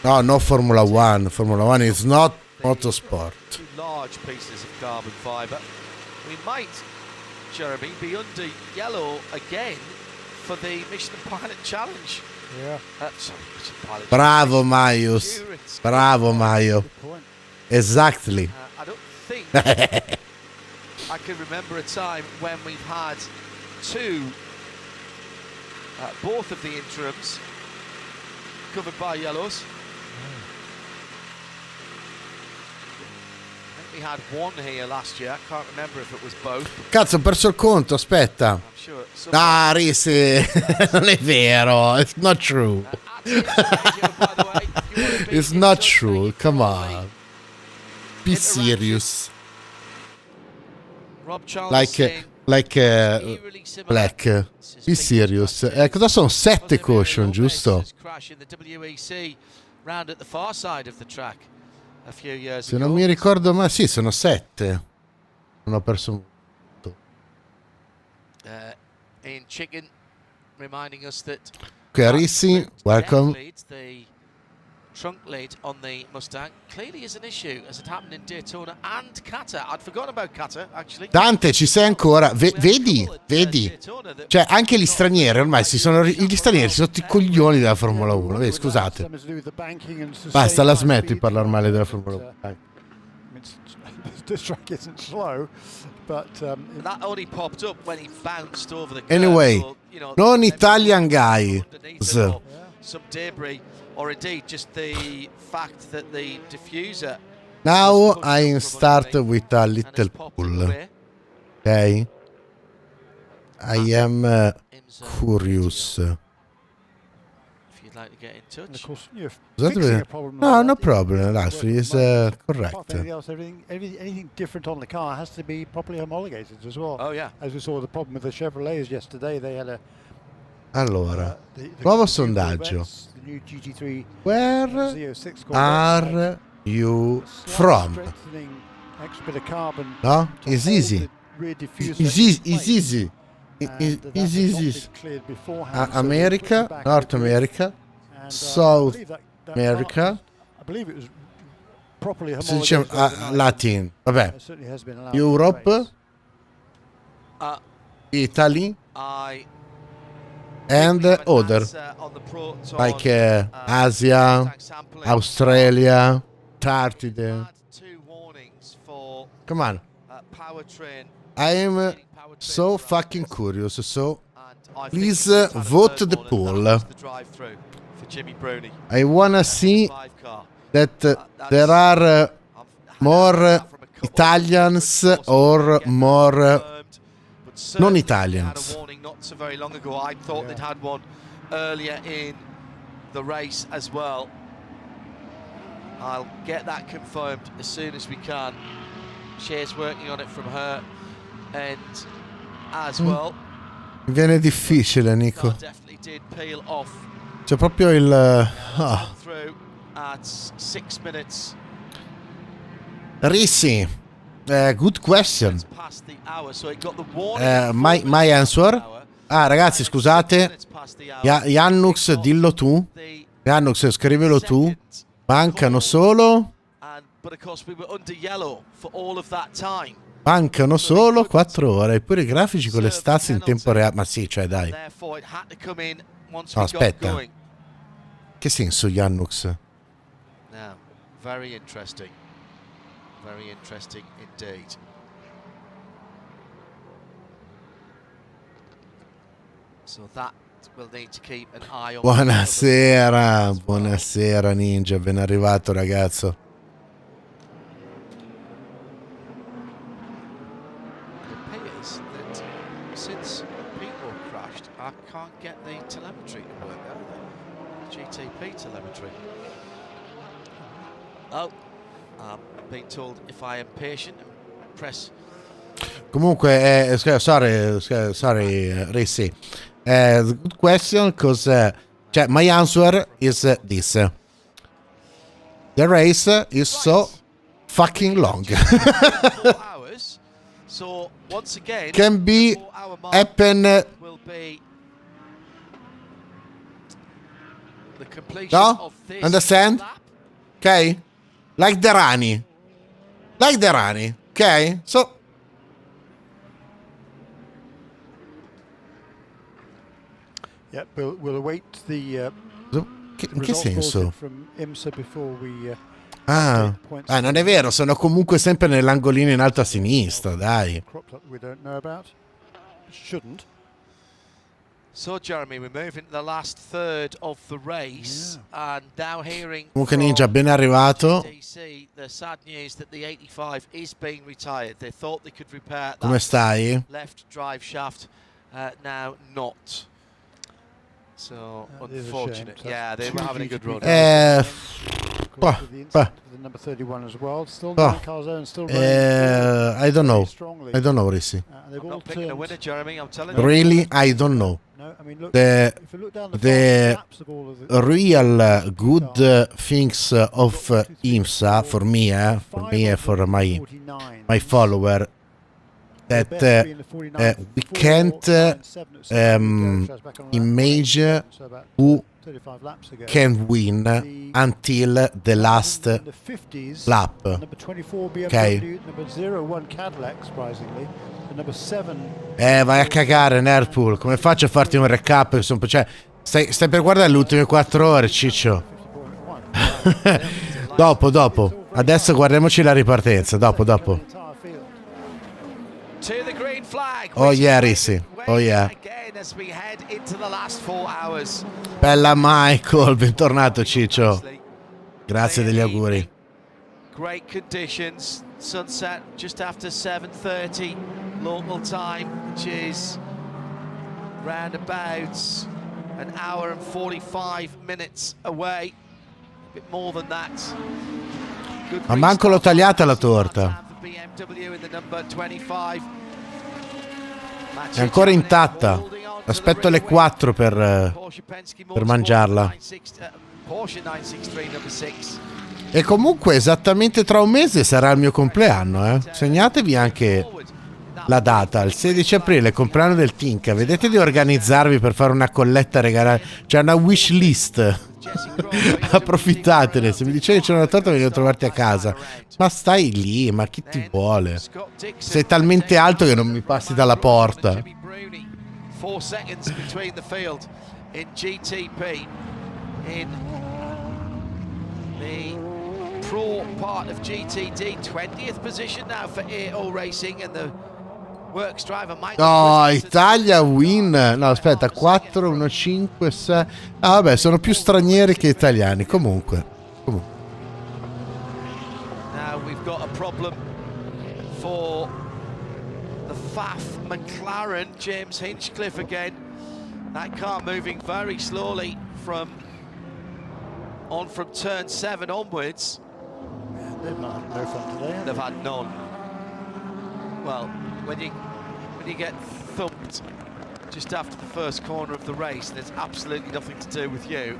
No Formula One. Formula One is not motorsport. Large pieces of carbon fiber. We might, Jeremy, be under yellow again for the Michelin Pilot Challenge. Yeah. Bravo Marius. Bravo Mario. Exactly. I don't think I can remember a time when we've had both of the interims covered by yellows. We had one here last year. I can't remember if it was both. Cazzo, ho perso il conto, aspetta. Ah, Risi, non è vero. It's not true. It's not true. Come on. Be serious. Like Black. Be serious. Cosa sono? 7 caution, giusto? Se non mi ricordo male, sì, sono 7. Non ho perso molto. Carissimi, welcome. Trunk lead on the Mustang clearly is an issue as it happened in Daytona and Qatar. I'd forgotten about Qatar actually. Dante, ci sei ancora? Vedi? Cioè, anche gli stranieri ormai gli stranieri sono tutti i coglioni della Formula 1. Vedi, scusate. Basta, la smetto di parlare male della Formula 1. Anyway, non Italian guys. Some debris, or indeed just the fact that the diffuser. Now I start with a little pull. Okay. I am curious. If you'd like to get in touch. No problem. Actually, is correct. Anything different on the car has to be properly homologated as well. Oh yeah. As we saw the problem with the Chevrolets yesterday, they had a. Allora, nuovo sondaggio. Where are you from? No? It's easy. It's easy. America, North America, South America. Latin. Vabbè. Europe, Italy. And other, like Asia, Australia, Tartide. Come on. I am so fucking curious, so please vote the poll. I wanna see that there are more Italians or more non-Italians. Not so very long ago, I thought they'd had one earlier in the race as well. I'll get that confirmed as soon as we can. Shay's working on it from her end as well. Mi viene difficile, Nico. Definitely did peel off. C'è proprio il Through at 6 minutes. Risi, good question. Past the hour, so it got the warning. My answer. Ah, ragazzi, scusate. Jannux, dillo tu. Jannux, scrivilo tu. Mancano solo. But of course we were under yellow for all of that time. Mancano solo 4 ore. Eppure i grafici con le stats in tempo reale. Ma sì, cioè dai. No, aspetta. Che senso, Jannux? Now, very interesting. Very interesting indeed. So that will need to keep an eye on. Buonasera, buonasera Ninja, ben arrivato ragazzo. It appears that since people crashed, I can't get the telemetry to work out. GTP telemetry. Oh, I'm being told if I am patient and press. Comunque, sorry, Risi. Good question, because my answer is this. The race is so fucking long. 4 hours. So once again, can be happen. Will be the completion No? of this Understand? lap. Okay? Like the Rani. Okay? So Yeah, we'll await the in che senso? from IMSA before we non è vero, sono comunque sempre nell'angolino in alto a sinistra, dai. we don't know about. Shouldn't. So Jeremy, we're moving to the last third of the race, and now hearing Comunque Ninja, ben arrivato. DC, the sad news that the 85 is being retired. They thought they could repair Come that stai? left drive shaft, now not. So unfortunate. Yeah, they were having a good run. The number 31 as well. Still cars there and still I don't know, Risi. I'm not picking a winner, Jeremy. I'm telling you. Really, I don't know. No, I mean, look, The if you look down the laps of all of the real good things of IMSA for me and for my follower, that we can't imagine who can win until the last lap. Number 24 BMW, Okay. number 01 Cadillac, surprisingly, and number 7. Vai a cagare, Nerdpool. Come faccio a farti un recap? Cioè, stai per guardare le ultime 4 ore, Ciccio. dopo. Adesso guardiamoci la ripartenza. Dopo. Oh yeah, Risi. Oh yeah. Bella Michael, bentornato Ciccio. Grazie degli auguri. Great conditions. Sunset just after 7:30 local time, which is round about an hour and 45 minutes away. A bit more than that. Ma manco l'ho tagliata la torta. È ancora intatta. Aspetto le 4 per mangiarla. E comunque esattamente tra un mese sarà il mio compleanno, Segnatevi anche la data, il 16 aprile, il compleanno del Tinka. Vedete di organizzarvi per fare una colletta regalare, c'è una wish list. Approfittatene, se mi dicevi che c'è una torta vengo a trovarti a casa. Ma stai lì, ma chi ti vuole? Sei talmente alto che non mi passi dalla porta. 4 seconds between the field in GTP in the pro part of GTD. 20th position now for Era Racing, and the works driver Michael. No, Italia win. No, aspetta, 4, 1, 5, 6. Ah, vabbè, sono più stranieri che italiani. Comunque. Now we've got a problem for the Faf McLaren, James Hinchcliffe again. That car moving very slowly from turn 7 onwards. They've not had no fun today. They've had none. Well, when you when you get thumped just after the first corner of the race, there's absolutely nothing to do with you.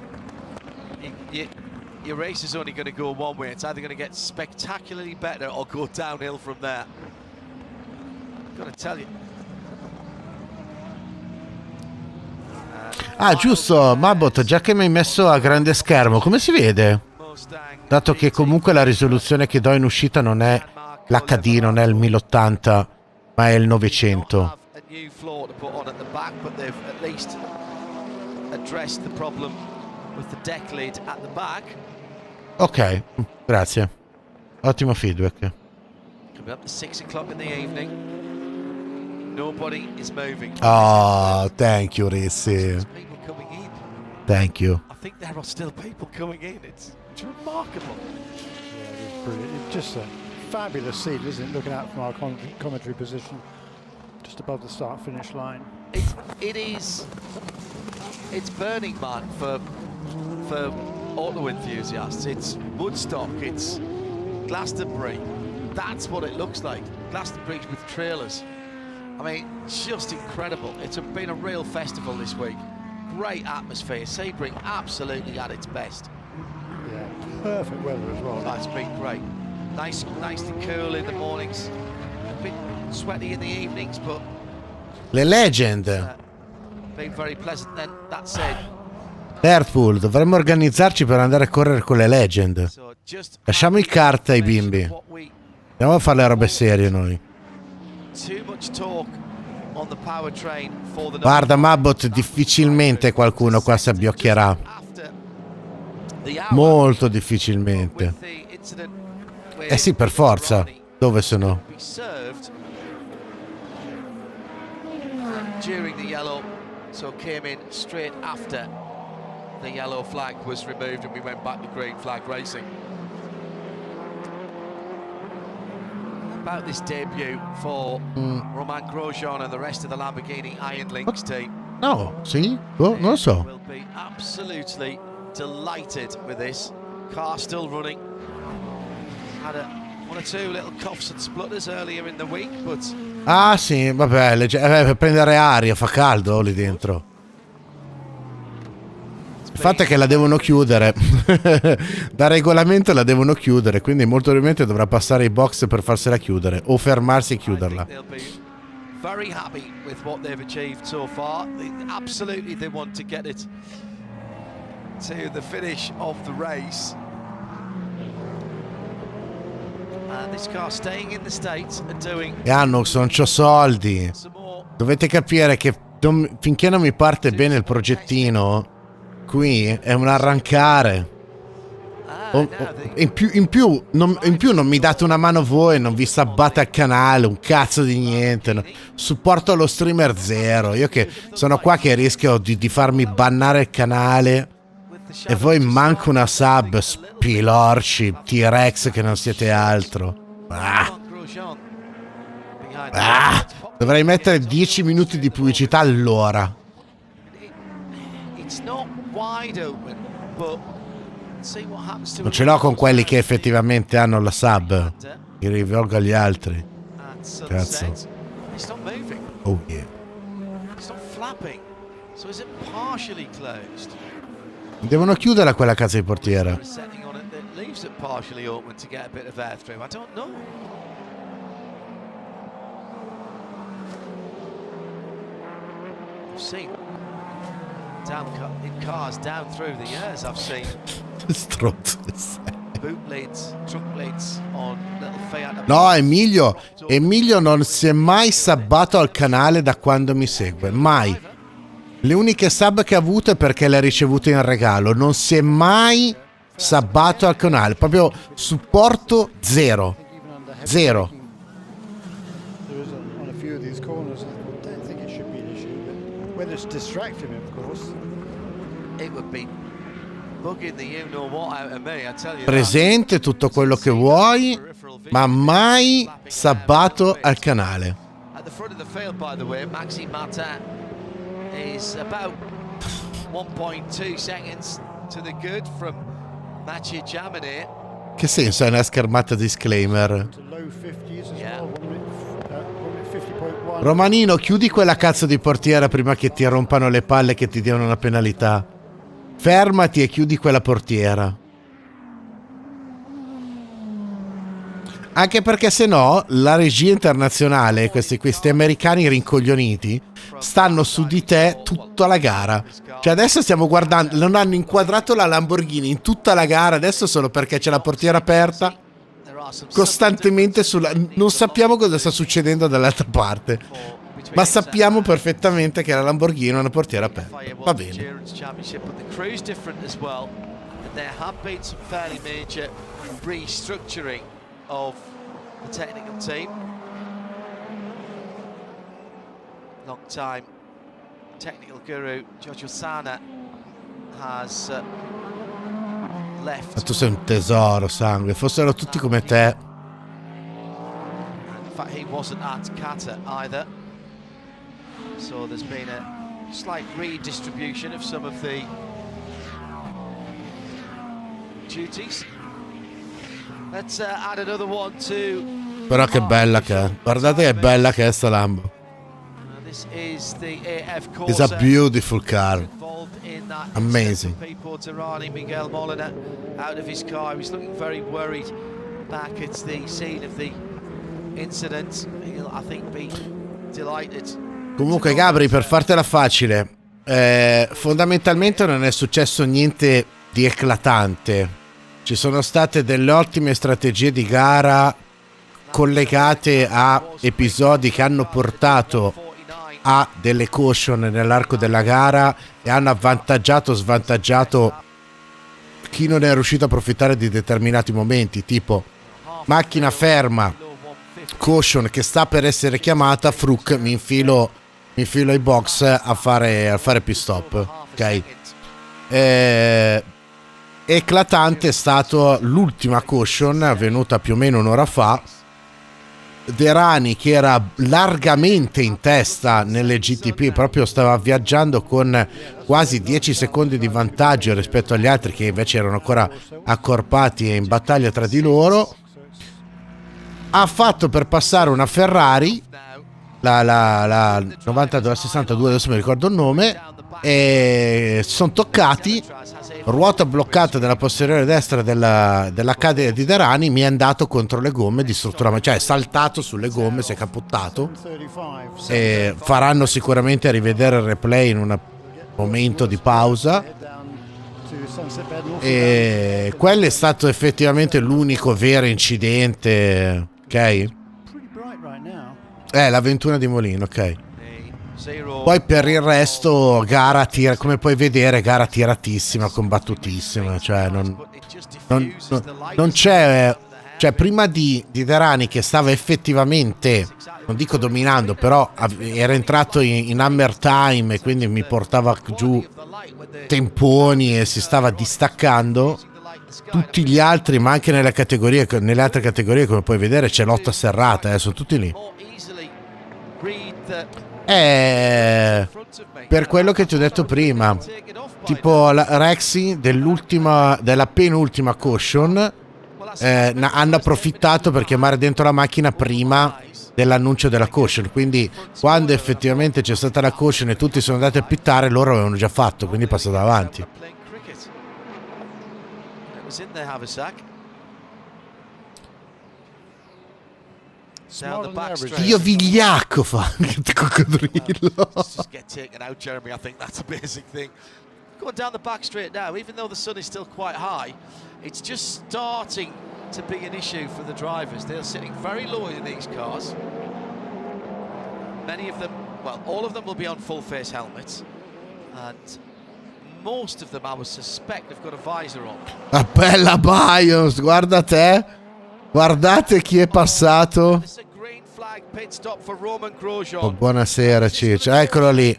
Your race is only going to go one way. It's either going to get spectacularly better or go downhill from there. I'm going to tell you. Ah, giusto, Mabbot, già che mi hai messo a grande schermo, come si vede? Dato che comunque la risoluzione che do in uscita non è l'HD, non è il 1080, ma è il 900. Ok, grazie. Ottimo feedback. Oh, thank you, Rizzi. Thank you. I think there are still people coming in. It's remarkable. Yeah, it is brilliant. It's just a fabulous scene, isn't it? Looking out from our commentary position, just above the start-finish line. It is. It's Burning Man for auto enthusiasts. It's Woodstock. It's Glastonbury. That's what it looks like. Glastonbury with trailers. I mean, just incredible. It's been a real festival this week. Great atmosphere. Sebring absolutely at its best. Yeah, perfect weather as well. That's been great. Nice and cool in the mornings. A bit sweaty in the evenings, but Le Legend. been very pleasant. Then that said, Airpool, dovremmo organizzarci per andare a correre con le Legend. Lasciamo i kart ai bimbi. Andiamo a fare le robe serie noi. Guarda, Mabbot, difficilmente qualcuno qua si abbiocchierà. Molto difficilmente. Eh sì, per forza. Dove sono? During the yellow, so came in straight after the yellow flag was removed and we went back to green flag racing. About this debut for Romain Grosjean and the rest of the Lamborghini Iron Lynx team. No, sì? Oh, non lo so. Will be absolutely delighted with this. Car still running. Had one or two little coughs and splutters earlier in the week, but Ah sì, vabbè, per prendere aria, fa caldo lì dentro. Il fatto è che la devono chiudere. Da regolamento la devono chiudere, quindi molto probabilmente dovrà passare ai box per farsela chiudere o fermarsi e chiuderla. very happy with what they've achieved so far. Absolutely they want to get it to the finish of the race. And this car staying in the States and doing... Jannux, non c'ho soldi. Dovete capire che finché non mi parte bene il progettino, qui è un arrancare. In più non mi date una mano voi, non vi sabbate al canale, un cazzo di niente. No. Supporto allo streamer zero. Io che sono qua che rischio di farmi bannare il canale e voi manco una sub, spilorci, T-Rex che non siete altro. Dovrei mettere 10 minuti di pubblicità all'ora. Non ce l'ho con quelli che effettivamente hanno la sub. Mi rivolgo agli altri. Cazzo. Oh yeah. Devono chiudere quella casa di portiera. In cars down through the years, I've seen boot lids, trunk lids on little Fiat. No, Emilio non si è mai sabbato al canale da quando mi segue, mai. Le uniche sub che ha avuto è perché le ha ricevute in regalo, non si è mai sabbato al canale, proprio supporto zero. Zero. When it's distracting him, of course. It would be bugging the you know what out of me, I tell you. Presente tutto quello che vuoi, ma mai sabbato al canale. At the front of the field, by the way, Maxime Martin is about 1.2 seconds to the good from Mathieu Jaminet. Che senso è una schermata disclaimer? To low 50s as well, 1 minute Romanino, chiudi quella cazzo di portiera prima che ti rompano le palle e che ti diano una penalità. Fermati e chiudi quella portiera. Anche perché se no la regia internazionale, questi americani rincoglioniti, stanno su di te tutta la gara. Cioè adesso stiamo guardando, non hanno inquadrato la Lamborghini in tutta la gara, adesso solo perché c'è la portiera aperta, costantemente non sappiamo cosa sta succedendo dall'altra parte, ma sappiamo perfettamente che la Lamborghini ha una portiera aperta. Va bene. Of the technical team. Long time technical guru Giorgio Sana has left. Ma tu sei un tesoro, sangue, fossero tutti come te. In fact, he wasn't at Qatar either, so there's been a slight redistribution of some of the duties. Let's add another one to. Però che bella che è. Guardate che bella che è sta Lambo. This is the AF It's a beautiful car. Amazing. Miguel Molina out of his car. He was looking very worried back at the scene of the incident. He'll, I think, be delighted. Comunque Gabri, per fartela facile, fondamentalmente non è successo niente di eclatante. Ci sono state delle ottime strategie di gara collegate a episodi che hanno portato a delle caution nell'arco della gara e hanno avvantaggiato o svantaggiato chi non è riuscito a approfittare di determinati momenti, tipo macchina ferma, caution che sta per essere chiamata, fruc, mi infilo ai box a fare pit stop, ok? Eclatante è stato l'ultima caution avvenuta più o meno un'ora fa. Derani, che era largamente in testa nelle GTP, proprio stava viaggiando con quasi 10 secondi di vantaggio rispetto agli altri che invece erano ancora accorpati e in battaglia tra di loro, ha fatto per passare una Ferrari, la 92-62, adesso mi ricordo il nome, e sono toccati, ruota bloccata nella posteriore destra della Cadillac di Derani, mi è andato contro le gomme, cioè è saltato sulle gomme, si è capottato, e faranno sicuramente a rivedere il replay in un momento di pausa, e quello è stato effettivamente l'unico vero incidente, ok? La 21 di Molino, ok. Poi per il resto gara come puoi vedere, gara tiratissima, combattutissima, cioè non c'è, cioè prima di Derani, che stava effettivamente, non dico dominando, però era entrato in hammer time e quindi mi portava giù temponi e si stava distaccando. Tutti gli altri, ma anche nelle altre categorie, come puoi vedere, c'è lotta serrata, sono tutti lì. Per quello che ti ho detto prima, tipo la Rexy della penultima caution, hanno approfittato per chiamare dentro la macchina prima dell'annuncio della caution, quindi quando effettivamente c'è stata la caution e tutti sono andati a pittare, loro avevano già fatto, quindi passato avanti. Io vigliacco fa coccodrillo. Going down the back straight now, even though the sun is still quite high, it's just starting to be an issue for the drivers. They're sitting very low in these cars. Many of them, well, all of them will be on full face helmets, and most of them, I would suspect, have got a visor on. La bella Bios, guarda te. Guardate chi è passato. Oh, buonasera Ciccio, eccolo lì.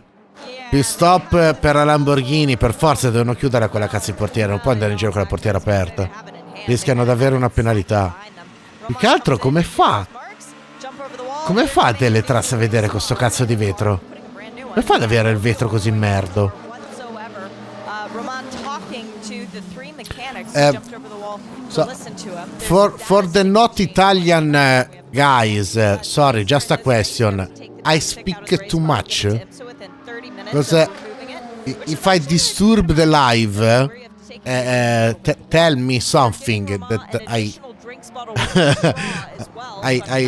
Pit stop per la Lamborghini, per forza devono chiudere quella cazzo di portiera, non può andare in giro con la portiera aperta, rischiano di avere una penalità. Più che altro come fa Delétraz a vedere questo cazzo di vetro? Come fa ad avere il vetro così merdo? For the not Italian guys, sorry, just a question. I speak too much? Because if I disturb the live, tell me something that I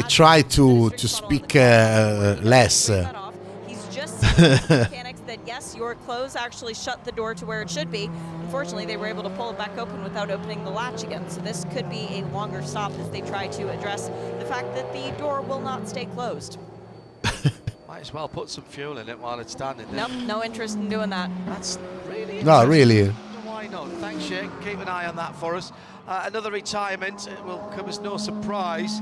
try to speak less. He's just mechanics that yes, your clothes actually shut the door to where it should be. Unfortunately, they were able to pull it back open without opening the latch again. So this could be a longer stop as they try to address the fact that the door will not stay closed. Might as well put some fuel in it while it's standing there. Nope, no interest in doing that. That's really No, really. Why not? Thanks, Shane. Keep an eye on that for us. Another retirement. It will come as no surprise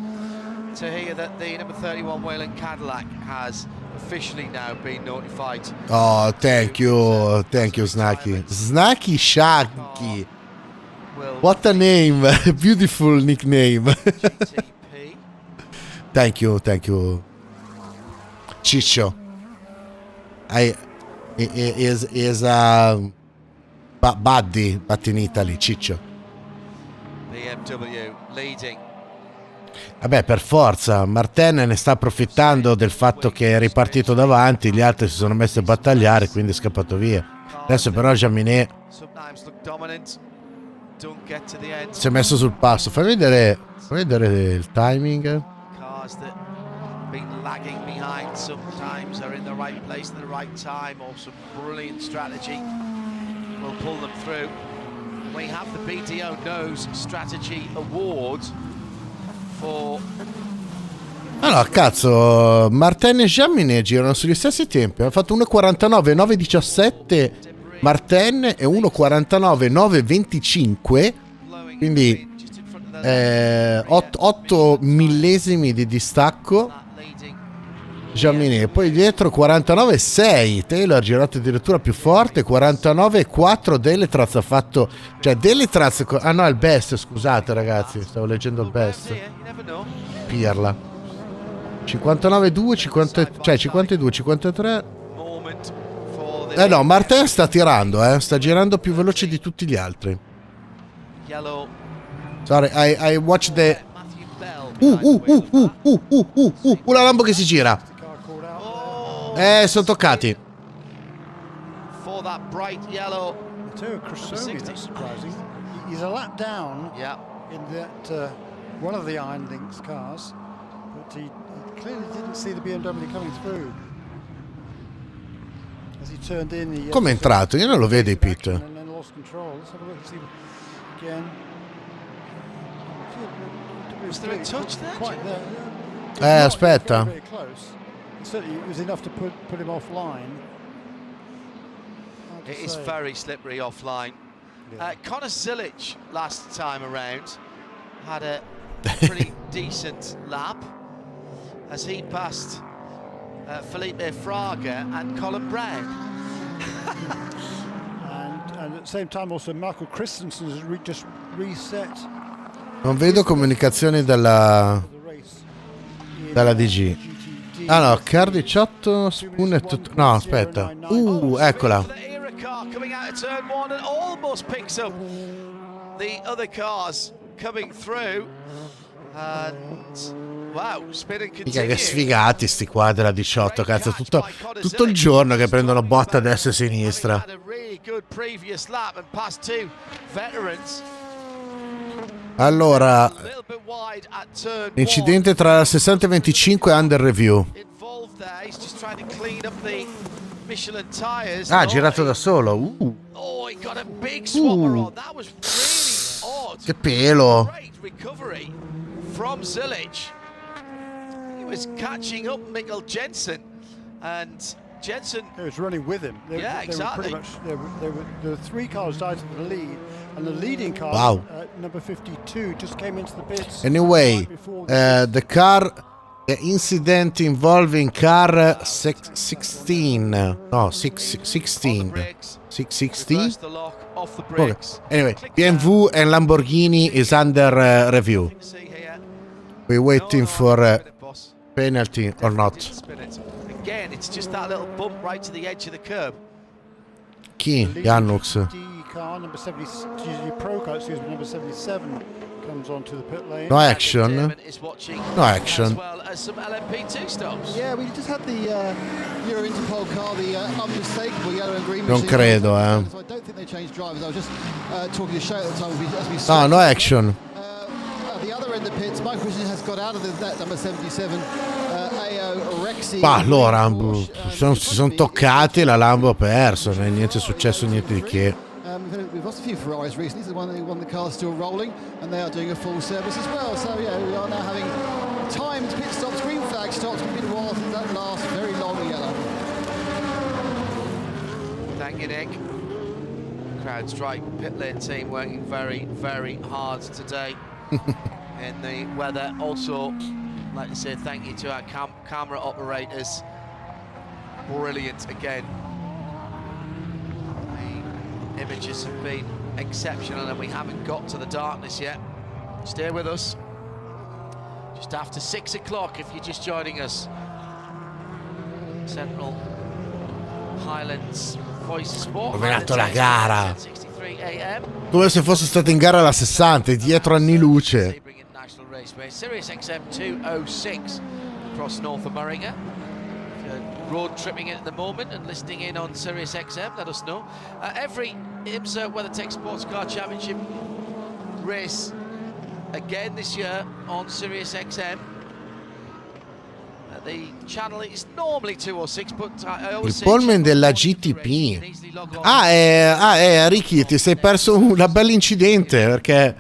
to hear that the number 31 Whelen Cadillac has officially now been notified. Oh, thank you, Snacky. Snacky Shaggy. What a name! Beautiful nickname. Thank you. Ciccio. Is Buddy, but in Italy, Ciccio. BMW leading. Vabbè, per forza, Martin ne sta approfittando del fatto che è ripartito davanti, gli altri si sono messi a battagliare, quindi è scappato via. Adesso però Jaminet si è messo sul passo. Fammi vedere il timing. Been lagging behind sometimes are in the right place at the right time, or some brilliant strategy will pull them through. We have the BDO Nose Strategy Award for... Allora, cazzo, Martin e Jaminet girano sugli stessi tempi. Hanno fatto 1.49 9.17 Martin e 1.49 9.25, quindi 8 millesimi di distacco Jaminet. Poi dietro 49.6 Taylor ha girato addirittura più forte. 49.4 Delétraz ha fatto, cioè Delétraz, ah no, è il best, scusate ragazzi, stavo leggendo il best. Pirla 59.2 52 53. No, Martin sta tirando, sta girando più veloce di tutti gli altri. Sorry, I watch the una Lambo che si gira. Sono toccati. For that bright yellow. That's surprising. He's a lap down in that one of the Iron Lynx cars, but he clearly didn't see the BMW coming through. As he turned in, come è entrato? Io non lo vedo i pit. And then lost control. Let's have a look and see again. Was there a touch there? Quite there. Aspetta. Very close. Certainly it was enough to put him offline. It is very slippery offline. Connor Silic last time around had a pretty decent lap as he passed Felipe Fraga and Colin Brown. and at the same time also Michael Christensen has just reset. Non vedo comunicazioni dalla DG. Ah no, car 18 Spoon è tutto. No, aspetta. Eccola. Coming out of turn one and almost picks up the other cars coming through. And wow, spin and continue. Mica che sfigati sti qua della 18, cazzo, tutto il giorno che prendono botta a destra e a sinistra. Allora, incidente tra la 60 e 25 under review. Ah, girato da solo. Che pelo. From Silic. He was catching up Mikkel Jensen, and Jensen was running with him. Exactly. There were three cars died to the lead, and the leading car, number 52, just came into the pits. Anyway, the car, the incident involving car 16. No, 16. 616. Okay. Anyway, BMW and Lamborghini is under review. We're waiting for a penalty or not. Again, it's just that little bump right to the edge of the curb. Chi? Jannux. car, number 70, GTD Pro car, excuse me, number 77 comes onto the pit lane. No action. No action. Yeah, we just had the Euro Interpol car, the unmistakable yellow and green. Non credo, So I don't think they changed drivers. I was just talking to Shay at the time as we No, no action. At the other end of the pits, Mike Christian has got out of that number 77. AO Rexy. Ma allora si sono toccati, la Lambo ha perso, niente è successo, niente di che. We've lost a few Ferraris recently. The one the car's still rolling, and they are doing a full service as well. So yeah, we are now having timed pit stops, green flag stops. It's been a while since that last very long yellow. Thank you, Nick. CrowdStrike pit lane team working very, very hard today in the weather. Also, I'd like to say thank you to our camera operators. Brilliant again. The images have been exceptional, and we haven't got to the darkness yet. Stay with us. Just after 6 o'clock, if you're just joining us. Central Highlands Voice Sport. Ho rovinato la gara. 63 AM. Come se fosse stato in gara alla 60, dietro anni luce. Sebring International Raceway, Sirius XM 206 across North America. If you're road tripping in at the moment and listening in on Sirius XM, let us know. Every IMSA WeatherTech SportsCar Championship race again this year on Sirius XM. The channel is normally 206, but I always Il polmen della GTP. Ricky, ti sei perso un bel incidente perché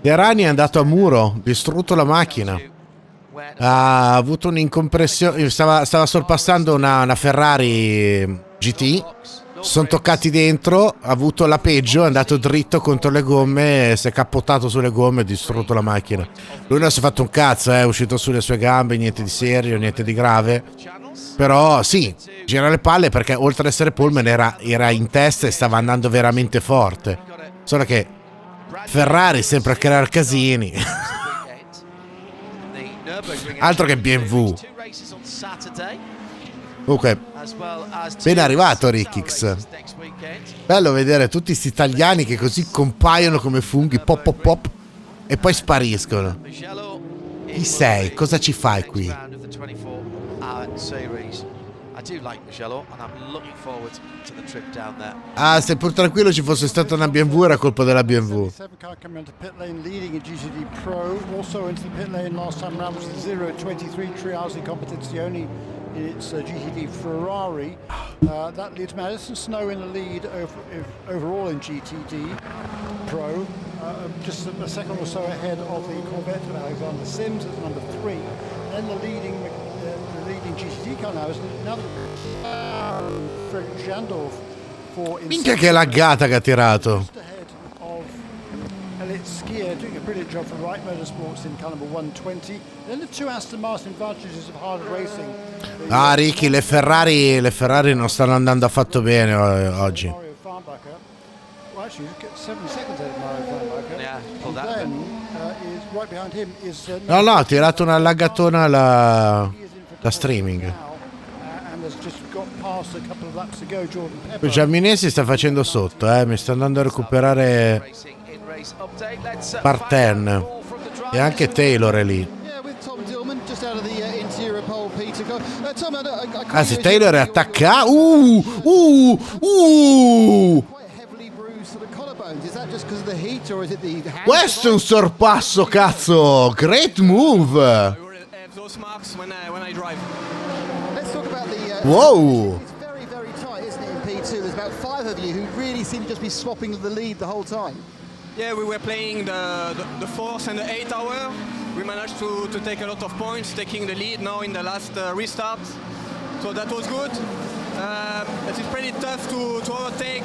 De Rani è andato a muro, distrutto la macchina. Ha avuto un'incompressione, stava sorpassando una Ferrari GT, sono toccati dentro, ha avuto la peggio, è andato dritto contro le gomme, si è cappottato sulle gomme e distrutto la macchina. Lui non si è fatto un cazzo, è uscito sulle sue gambe, niente di serio, niente di grave. Però sì, gira le palle perché oltre ad essere polmen era in testa e stava andando veramente forte. Solo che Ferrari sempre a creare casini. Altro che BMW. Comunque, ben arrivato Rickix. Bello vedere tutti questi italiani che così compaiono come funghi, pop pop pop, e poi spariscono. Chi sei? Cosa ci fai qui? Ah, se pur tranquillo ci fosse stata una BMW era colpa della BMW. It's GTD Ferrari. That leads Madison Snow in the lead overall in GTD Pro. Just a second or so ahead of the Corvette of Alexander Sims at number 3. Then the leading GTD car now is Frederick Jandorf for. Minchia che laggata che ha tirato. Skier doing a brilliant job for Wright Motorsports in car number 120. Then the two Aston Martin advantages of hard racing. Ah, Ricky, le Ferrari non stanno andando affatto bene oggi. Well, actually, 7 seconds ahead of Mario Farnbacher. And then is right behind him is No, ha tirato una laggatona la streaming. And has just got past a couple of laps ago, Jordan Pepper. Giamminesi sta facendo sotto, mi sta andando a recuperare Parten e anche Taylor è lì. Anzi, Taylor è attaccato. Questo è un sorpasso, cazzo. Great move. Wow. There's about 5 of you who really seem to just be swapping the lead the whole time. Yeah, we were playing the 4th and the 8th hour. We managed to take a lot of points, taking the lead now in the last restart. So that was good. But it's pretty tough to overtake.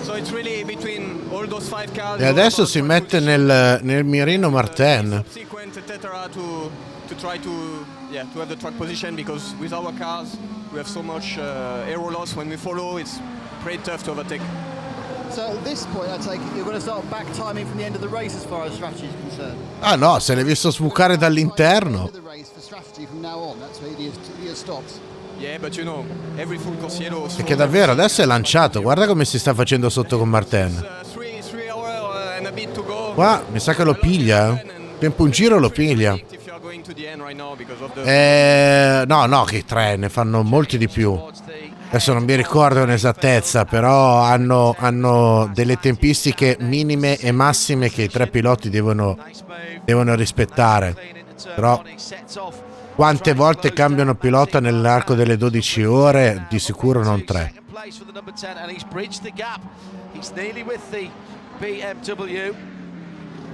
So it's really between all those 5 cars. E adesso si mette nel mirino Martin. To try to have the track position, because with our cars we have so much aero loss when we follow. It's pretty tough to overtake. So at this point, I take it you're going to start back timing from the end of the race as far as strategy is concerned. Ah no, se l'hai visto sbucare dall'interno. Yeah, but you know, every full corsiero. Perché davvero adesso è lanciato, guarda come si sta facendo sotto con Martin. and a bit to go. Qua mi sa che lo piglia. Tempo un giro lo piglia. No, che 3, ne fanno molti di più. Adesso non mi ricordo in esattezza, però hanno delle tempistiche minime e massime che i 3 piloti devono rispettare. Però quante volte cambiano pilota nell'arco delle 12 ore? Di sicuro non 3.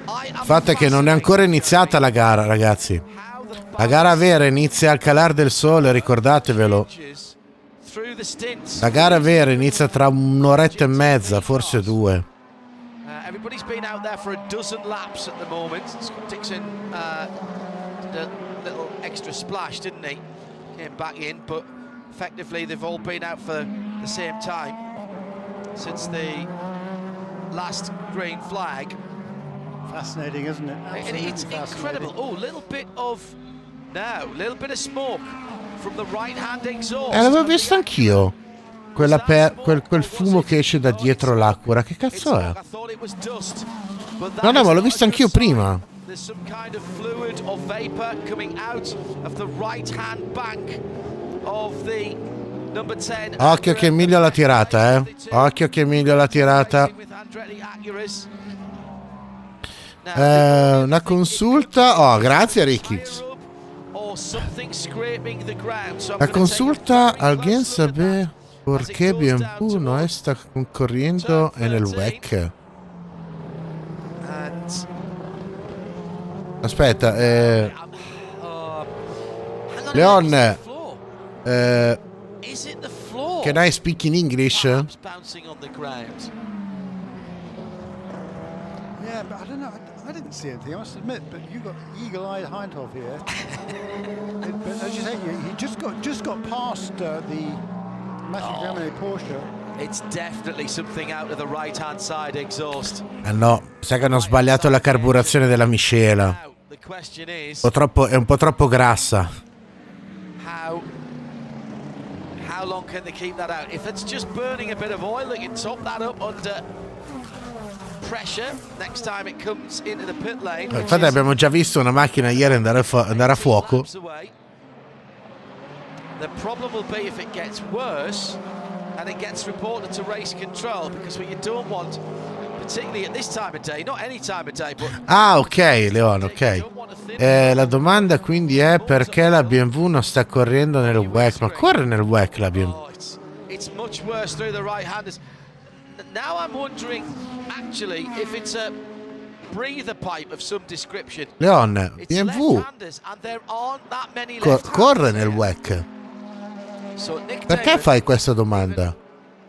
Il fatto è che non è ancora iniziata la gara, ragazzi. La gara vera inizia al calar del sole, ricordatevelo. La gara vera inizia tra un'oretta e mezza, forse 2. Everybody's been out there for a dozen laps at the moment. Dixon did a little extra splash, didn't he? Came back in, but effectively they've all been out for the same time since the last green flag. Fascinating, isn't it? It's incredible. Oh, little bit of smoke from the right-hand exhaust. L'avevo visto anch'io. Quel fumo che esce da dietro l'Acura. Che cazzo è? No, ma l'ho visto anch'io prima. There's some kind of fluid or vapor coming out of the right-hand bank of the number 10. Occhio che Emilio l'ha tirata, eh. Occhio che Emilio l'ha tirata. Una consulta. Oh, grazie Ricky. La consulta alguien sabe por qué BMW no está corriendo en el WEC. Aspetta, Leon, can I speak in English? Yeah, but I don't know. I didn't see anything, I must admit. But you got eagle-eyed Hindhoff here. But as you say, he just got past the Matthew Gramier Porsche. It's definitely something out of the right-hand side exhaust. No, sa che hanno sbagliato la carburazione della miscela. È un po' troppo grassa. How long can they keep that out? If it's just burning a bit of oil, they can top that up under pressure next time it comes into the pit lane. Infatti abbiamo già visto una macchina ieri andare a fuoco. The problem will be if it gets worse and it gets reported to race control, because what you don't want, particularly at this time of day, not any time of day, but ok, Leon, ok. La domanda quindi è perché la BMW non sta correndo nel WEC. Ma corre nel WEC la BMW? It's much worse through the right-handers. Now I'm wondering actually if it's a breather pipe of some description. Leon, BMW corre nel WEC. Perché fai questa domanda?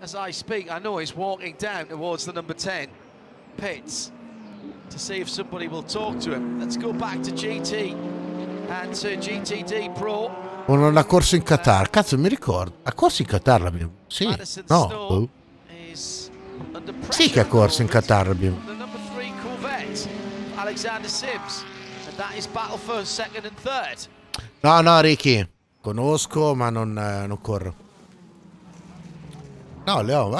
As I speak, I know he's walking down towards the number 10 pits to see if somebody will talk to him. Let's go back to GT and to GTD PRO. O non ha corso in Qatar? Cazzo, mi ricordo. Ha corso in Qatar la BMW? Sì. No. Sì che ha corso in Qatar la BMW. The number 3 Corvette, Alexander Sims, and that is battle for second and third. No, Ricky. Conosco, ma non corro. No, Leon,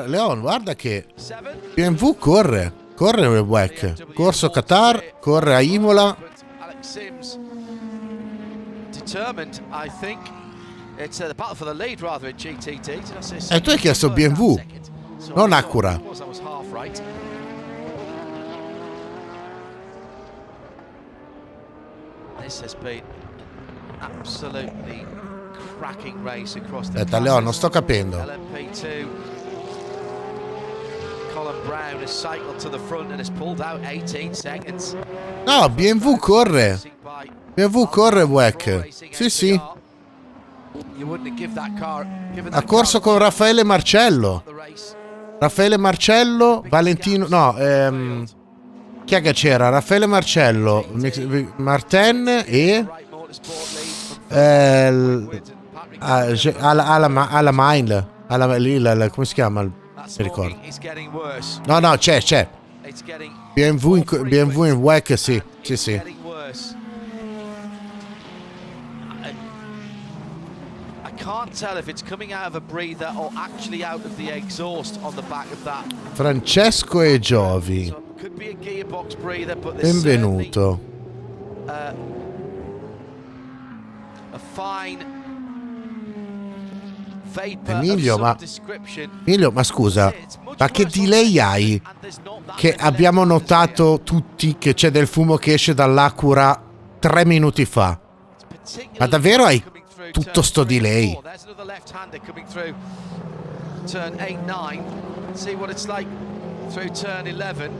Leon, guarda che BMW corre nel WEC. Corso Qatar, corre a Imola. Determined, I think. It's the battle for the lead rather in GTD. E tu hai chiesto BMW, non Acura. This has been absolutely cracking race across the Aspetta, Leon, non sto capendo. LMP2. Colin Brown has cycled to the front and has pulled out 18 seconds. No, BMW corre. BMW corre WEC. Sì. Ha corso con Raffaele Marcello. Valentino. No, chi è che c'era? Raffaele Marcello, Martin e alla Mine. Come si chiama? Mi ricordo. No, c'è. BMW in WEC, sì. can't tell if it's coming out of a breather or actually out of the exhaust on the back of that. Francesco e Giovi. So it could be a gearbox breather, but Benvenuto. A fine vapor Emilio, of some description. Emilio, ma scusa, ma che delay hai? Che abbiamo notato tutti che c'è del fumo che esce dall'Acura 3 minuti fa. Ma davvero hai tutto sto delay? Turn 8-9. See what it's like through turn 11,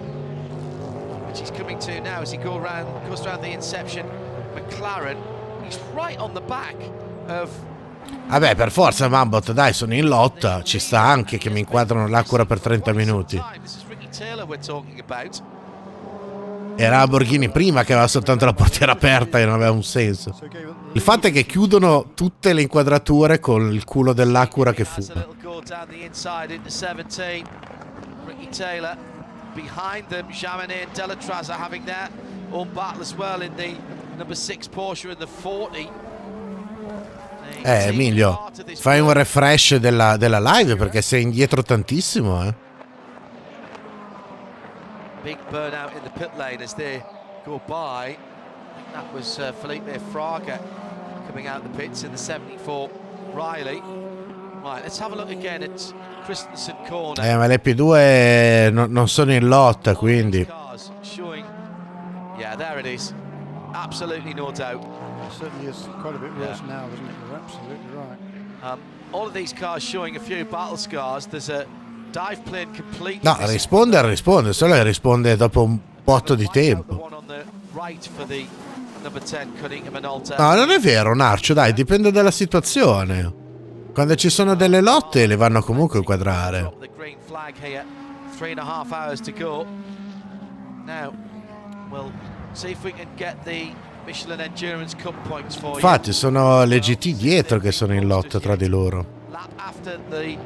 which he's coming to now as he goes around the Inception. McLaren, he's right on the back of. Vabbè, per forza, Mambot, dai, sono in lotta. Ci sta anche che mi inquadrano l'Acura per 30 minuti. Era Lamborghini prima che aveva soltanto la portiera aperta e non aveva un senso. Il fatto è che chiudono tutte le inquadrature con il culo dell'Acura che fuma. Behind them, Chamonix and Delétraz are having their own battle as well in the number 6 Porsche in the 40. Emilio, fai un refresh della live perché sei indietro tantissimo, Big burnout in the pit lane as they go by. I think that was Felipe Nasr coming out of the pits in the 74 Riley. Right, let's have a look again at Christensen corner. Ma le P2 non sono in lotta, quindi. Yeah, there it is. Absolutely no doubt. It certainly is quite a bit worse now, isn't it? You're absolutely right. All of these cars showing a few battle scars. There's a dive plane complete. No, risponde, solo che risponde dopo un botto di tempo. No, non è vero, Narcio, dai, dipende dalla situazione. Quando ci sono delle lotte le vanno comunque a inquadrare. The green flag here. 3.5 hours to go. Now, we'll see if we can get the Michelin Endurance Cup points for you. Infatti sono le GT dietro che sono in lotta tra di loro. Lap after the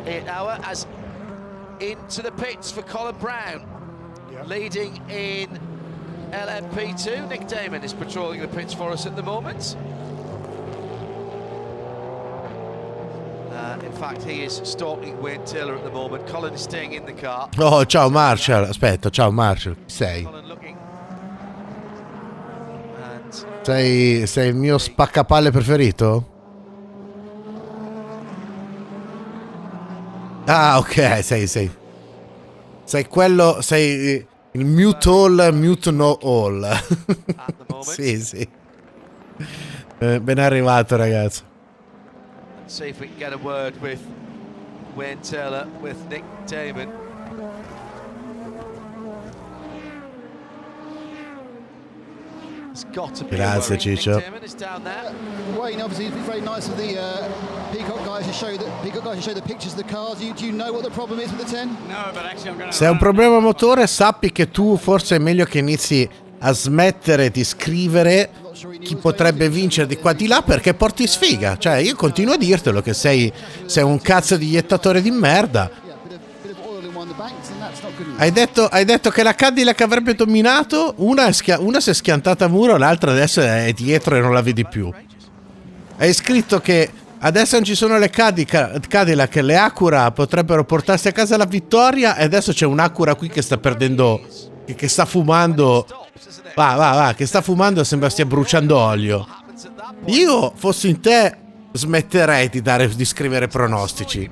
8 hour as into the pits for Colin Brown. Leading in LMP2. Nick Damon is patrolling the pits for us at the moment. In fact, he is stalking Wayne Taylor at the moment. Colin is staying in the car. Oh, ciao Marshall. Aspetta, ciao Marshall. Chi sei? Sei il mio spaccapalle preferito? Ah, ok, sei quello, sei il mute all, mute no all. Sì. Ben arrivato, ragazzi. See if we can get a word with Wayne Taylor, with Nick Damon. It's got to be. Grazie, Ciccio. Nick Damon is down there. Wayne, obviously, it's been very nice of the Peacock guys to show the pictures of the cars. Do you know what the problem is with the 10? No, but actually I'm going to. Se è un problema motore, sappi che tu forse è meglio che inizi a smettere di scrivere chi potrebbe vincere di qua di là, perché porti sfiga. Cioè, io continuo a dirtelo che sei un cazzo di iettatore di merda. Hai detto che la Cadillac avrebbe dominato, una si è schiantata a muro, l'altra adesso è dietro e non la vedi più. Hai scritto che adesso non ci sono le Cadillac, le Acura potrebbero portarsi a casa la vittoria, e adesso c'è un Acura qui che sta perdendo, che sta fumando. Va, che sta fumando, sembra stia bruciando olio. Io, fossi in te, smetterei di scrivere pronostici.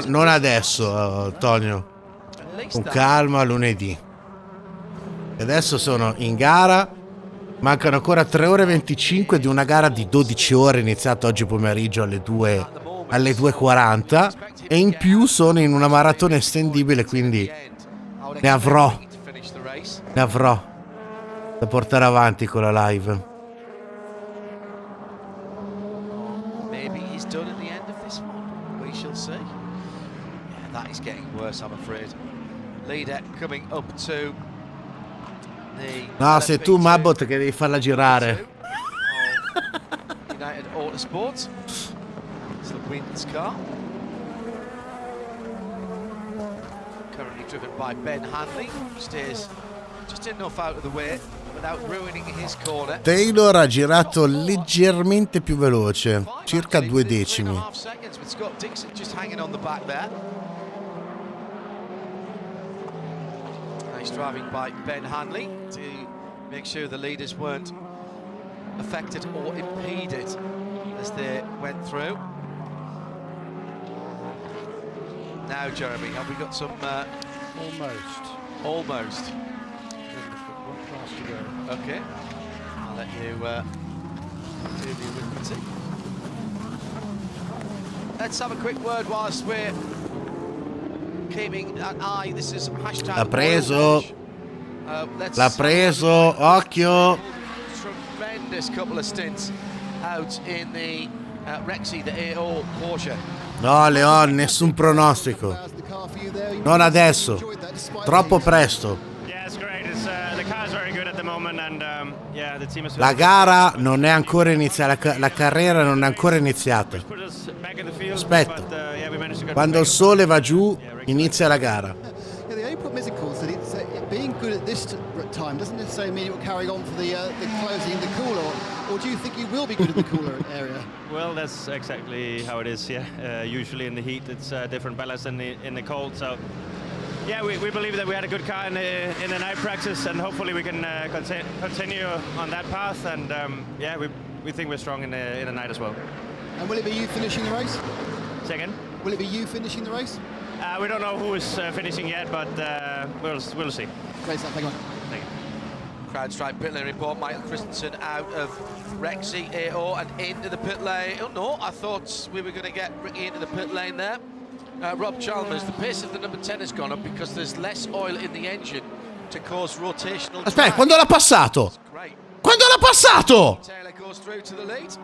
Non adesso, Tonio. Con calma, lunedì. E adesso sono in gara. Mancano ancora 3 ore e 25 di una gara di 12 ore iniziata oggi pomeriggio alle 2:40, e in più sono in una maratona estendibile, quindi ne avrò da portare avanti con la live. Maybe he's done at the end of this one. We shall see. Yeah, that is getting worse, I'm afraid. Leader coming up to the. No, sei tu, Mabot, che devi farla girare. United Autosport. It's the Wins car. Currently driven by Ben Hanley, who stays Taylor ha girato leggermente più veloce, circa 2 decimi. Nice driving by Ben Hanley to make sure the leaders weren't affected or impeded as they went through. Now, Jeremy, have we got some... Almost. Okay. I'll let you do the arithmetic. Let's have a quick word whilst we're keeping an eye. This is hashtag... L'ha preso, occhio. Tremendous couple of stints out in the Rexy, the AO Porsche. No, Leon, nessun pronostico. Non adesso. Troppo presto. La gara non è ancora iniziata, la carriera non è ancora iniziata. Aspetta. Quando il sole va giù, inizia la gara. The only problem is, of course, that it's being good at this time doesn't necessarily mean it will carry on for the closing in the cooler. Or do you think you will be good in the cooler area? Well, that's exactly how it is. Yeah, usually in the heat, it's a different balance than in the cold. So, yeah, we believe that we had a good car in the night practice, and hopefully we can continue on that path. And yeah, we think we're strong in the night as well. And will it be you finishing the race? Second. Will it be you finishing the race? We don't know who is finishing yet, but we'll see. Great stuff, thank you. Thank you. CrowdStrike pit lane report. Michael Christensen out of Rexy AO and into the pit lane. Oh no, I thought we were going to get Ricky into the pit lane there. Rob Chalmers, the pace of the number 10 has gone up because there's less oil in the engine to cause rotational drag. Aspetta, quando l'ha passato? Quando l'ha passato? Taylor goes through to the lead.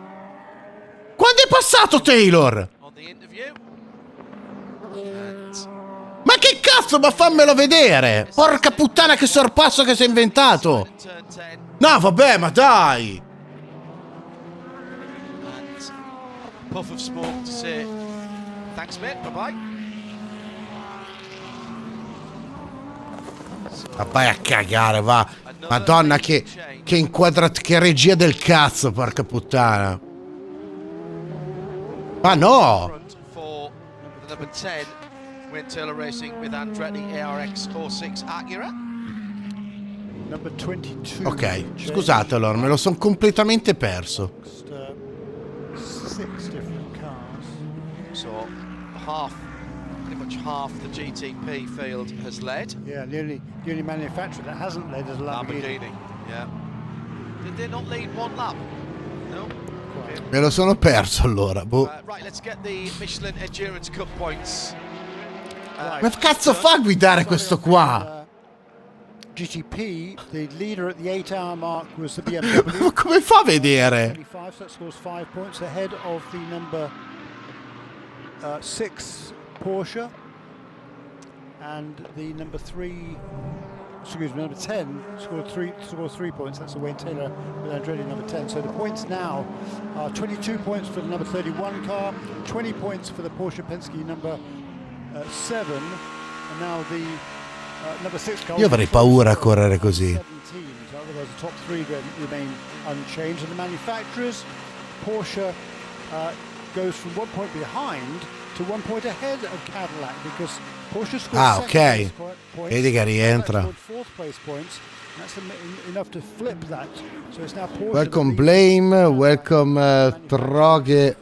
Quando è passato Taylor? On the interview. Ma che cazzo, ma fammelo vedere! Porca puttana, che sorpasso che si è inventato! No, vabbè, ma dai! Puff of smoke to say thanks, mate. Bye bye. Ma vai a cagare, va! Madonna, che che regia del cazzo, porca puttana! Ma no! For the number 10, Wayne Taylor Racing with Andretti ARX 06 Acura. Number 22. Ok, scusate allora, me lo sono completamente perso. 6 different cars. So pretty much half the GTP field has led. Yeah, the only manufacturer that hasn't led is Lamborghini. Yeah. Did they not lead one lap? No. Me lo sono perso allora, boh. Right, let's get the Michelin Endurance Cup points. Ma cazzo fa a guidare questo qua? GTP, the leader at the 8-hour mark was the BMW. Ma come fa a vedere? 25, so that scores 5 points ahead of the number 6 Porsche, and the number 10 scored 3 points. That's the Wayne Taylor with Andretti number 10. So the points now are 22 points for the number 31 car, 20 points for the Porsche Penske number 7, and now the number 6 car. Io avrei paura a correre così. 17, so otherwise the top 3 remain unchanged. And the manufacturers, Porsche goes from 1 point behind to 1 point ahead of Cadillac because Porsche scored ok. Vedi che rientra. Welcome Blame, welcome Troger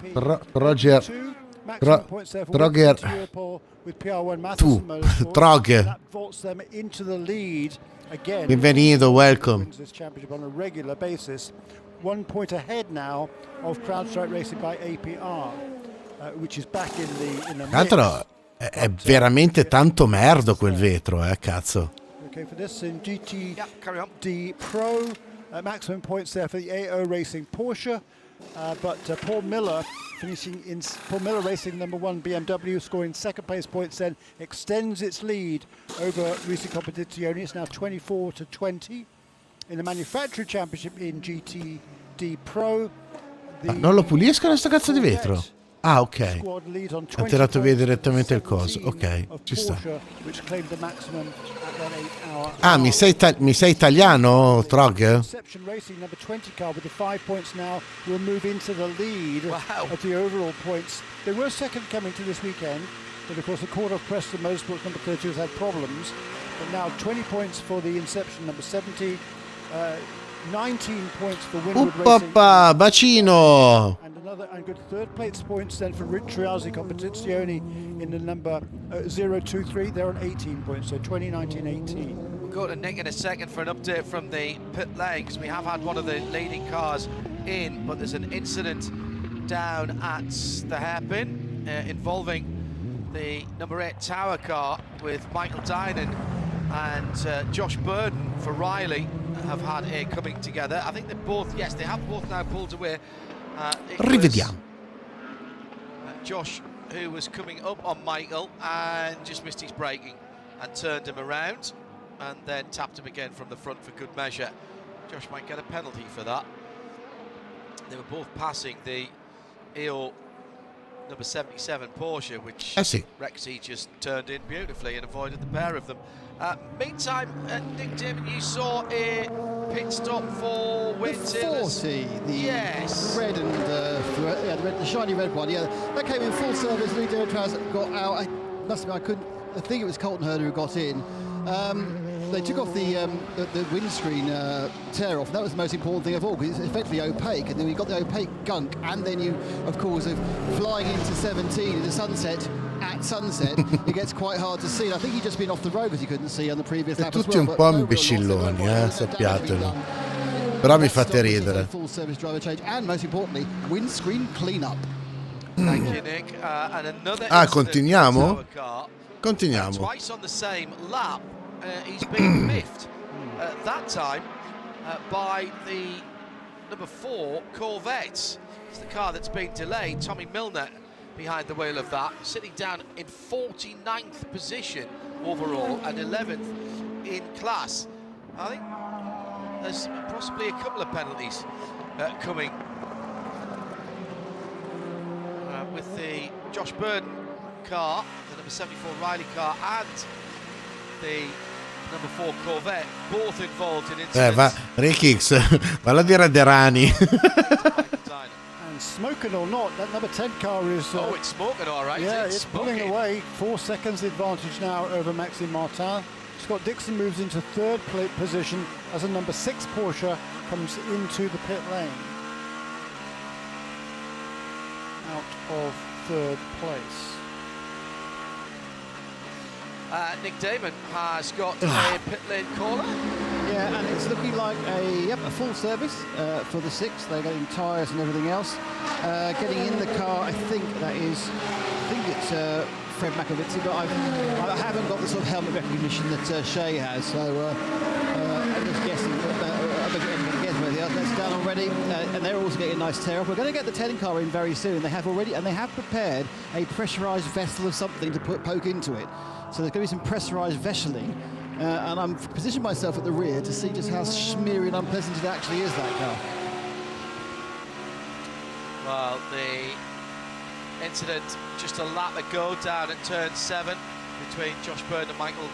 tu, Trog. Benvenuto, welcome. 1 point ahead now of CrowdStrike Racing by APR, which is back in the Tra l'altro è veramente tanto merdo quel vetro, cazzo. Okay, for this in GTD PRO, maximum points there for the AO Racing Porsche, but Paul Miller Racing number 1 BMW, scoring second place points, then extends its lead over Racing Competizione. It's now 24-20 in the Manufacturer Championship in GTD PRO. Non lo puliscono sto cazzo di vetro? Ah, ok. Ha tirato via direttamente il coso. Ok, ci sta. Ah, mi sei italiano, Trog? Inception Racing number 20 car with the 5 points now will move into the lead of the overall points. They were second coming to this weekend, but of course the quarter of Preston Motorsport number 32 has had problems. But now 20 points for the Inception number 70, 19 points for Winward Racing. Bacino! And good third place points then for Triazzi Competizione in the number 023. They're on 18 points, so 2019-18. We'll go to Nick in a second for an update from the pit lane, because we have had one of the leading cars in, but there's an incident down at the hairpin involving the number 8 Tower car with Michael Dynan and Josh Burden for Riley have had a coming together. I think they both, yes, they have both now pulled away. Rivediamo. Josh, who was coming up on Michael and just missed his braking and turned him around and then tapped him again from the front for good measure. Josh might get a penalty for that. They were both passing the EO number 77 Porsche, which Rexy just turned in beautifully and avoided the pair of them. Meantime, Nick Damon, you saw a pit stop for Wayne Taylor's. 40, the red and the shiny red one. Yeah, that came in full service. Lee Delétraz got out. I think it was Colton Herta who got in. They took off the windscreen tear off. That was the most important thing of all, because it's effectively opaque, and then we got the opaque gunk, and then you, of course, flying into 17 in the sunset. At sunset, it gets quite hard to see. I think he'd just been off the road because he couldn't see on the previous lap as well. Tutti un po' imbecilloni, sappiatelo. Però mi fate ridere. Full service driver change, and most importantly, windscreen cleanup. Thank you, Nick. And another continuiamo? Continuiamo. Twice on the same lap, he's been miffed. That time by the number 4 Corvette. It's the car that's been delayed. Tommy Milner behind the wheel of that, sitting down in 49th position overall and 11th in class. I think there's possibly a couple of penalties coming with the Josh Burden car, the number 74 Riley car, and the number 4 Corvette, both involved in incidents. Rikix, valla a dire a Derani. Smoking or not, that number 10 car is... it's smoking all right. Yeah, it's pulling away. 4 seconds advantage now over Maxime Martin. Scott Dixon moves into third position as a number 6 Porsche comes into the pit lane. Out of third place. Nick Damon has got a pit lane caller. Yeah, and it's looking like a full service for the 6. They're getting tyres and everything else. Getting in the car, I think it's Fred McAvitty, but I haven't got the sort of helmet recognition that Shea has, so I'm just guessing. That's done already, and they're also getting a nice tear off. We're going to get the 10 car in very soon. They have prepared a pressurised vessel of something to poke into it. So there's going to be some pressurised vesseling, and I'm positioned myself at the rear to see just how smeary and unpleasant it actually is, that car. Well, the incident just a lap ago down at turn 7 between Josh Bird and Michael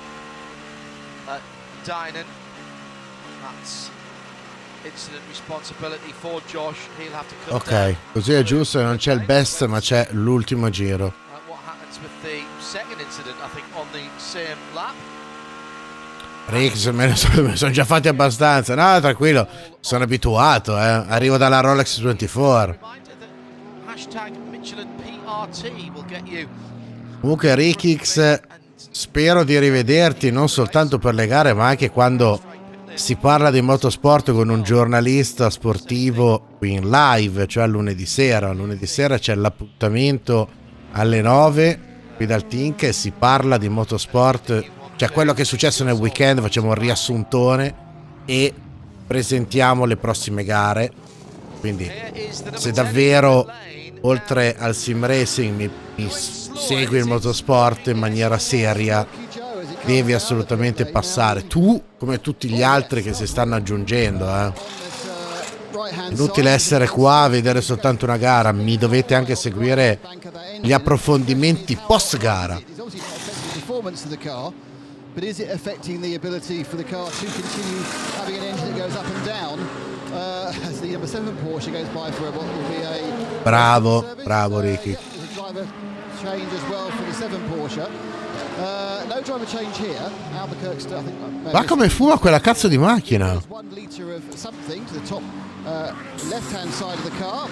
Dynan. That's incident responsibility for Josh. He'll have to come down. Ok, così è giusto, non c'è il best, ma c'è l'ultimo giro. What happens with the second incident, I think, on the same lap? Rix, me ne sono già fatti abbastanza. No, tranquillo, sono abituato, arrivo dalla Rolex 24. Comunque Rikix, spero di rivederti non soltanto per le gare, ma anche quando si parla di motorsport con un giornalista sportivo qui in live, cioè lunedì sera. Lunedì sera c'è l'appuntamento alle 9 qui dal Tink e si parla di motorsport, cioè quello che è successo nel weekend. Facciamo un riassuntone e presentiamo le prossime gare. Quindi se davvero oltre al sim racing mi segui il motorsport in maniera seria, devi assolutamente passare, tu come tutti gli altri che si stanno aggiungendo. Inutile essere qua a vedere soltanto una gara, mi dovete anche seguire gli approfondimenti post gara. But is it affecting the ability for the car to continue having an engine that goes up and down as the number 7 Porsche goes by for what will be a bravo Ricky. There's a driver change as well for the 7 Porsche. No driver change here. Albuquerque still, I think. Ma come fuma quella cazzo di macchina? 1 liter of something to the top left-hand side of the car.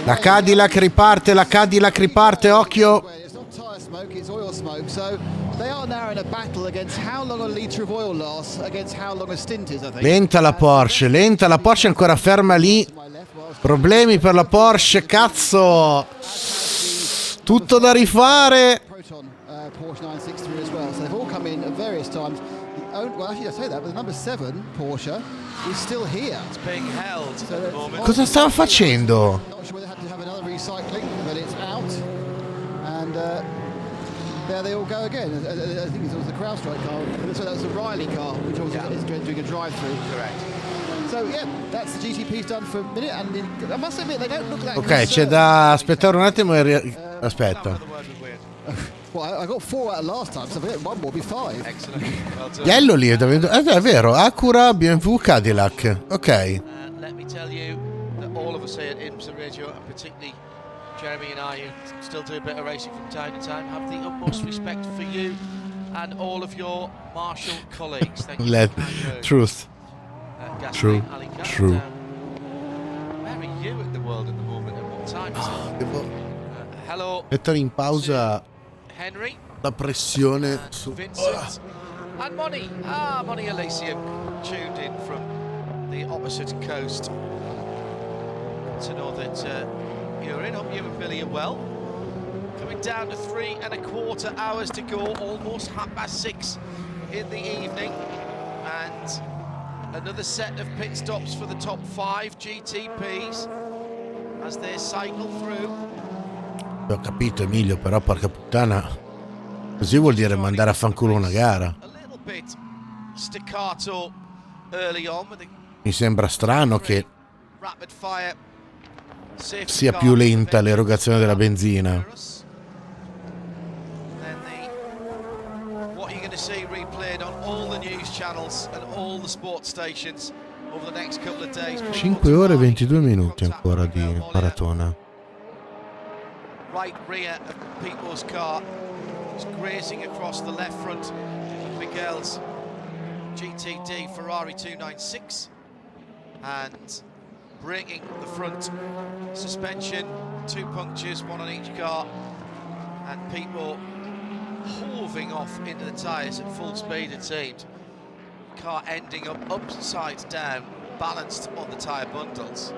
La Cadillac riparte, occhio. It's not tire smoke, it's oil smoke. So they are now in a battle against how long a liter of oil lasts against how long a stint is, I think. Lenta la Porsche ancora ferma lì. Problemi per la Porsche, cazzo. Tutto da rifare. Porsche 963 as well. So they've all come in at various times. Well, actually, I say that, but the number 7 Porsche is still here. It's being held at the moment. Cosa stava facendo? Not sure whether they had to have another recycling, but it's out. And there they all go again. I think it was the CrowdStrike car. So that was the Riley car, which is doing a drive-through. Correct. So yeah, that's the GTP's done for a minute. And I must admit, they don't look that Ok, c'è da aspettare un attimo e aspetta. Well, I got 4 out last time, so if I get 1 more, be 5. Excellent. Well done. Yellow lì è vero, Acura, BMW, Cadillac. Ok. Let me tell you that all of us here at IMSA Radio, and particularly Jeremy and I, who still do a bit of racing from time to time, have the utmost respect for you and all of your martial colleagues. Thank you. Truth. True. Where are you in the world at the moment? At what time is it? Hello. Mettere in pausa Henry. la pressione su. Vincent. And Moni. Moni Elysium tuned in from the opposite coast to know that you're in. Hope you and Billy are well. Coming down to 3 1/4 hours to go, almost 6:30 in the evening, and another set of pit stops for the top 5 GTPs as they cycle through. Ho capito Emilio, però porca puttana, così vuol dire mandare a fanculo una gara. Mi sembra strano che sia più lenta l'erogazione della benzina. What you're going to see replayed on all the news channels and all the sports stations over the next couple of days. 5 ore e 22 minuti ancora di maratona. Right rear of People's car, it's grazing across the left front of Miguel's GTD Ferrari 296 and breaking the front suspension, 2 punctures, 1 on each car, and people hoving off into the tyres at full speed it seemed. Car ending up upside down, balanced on the tyre bundles.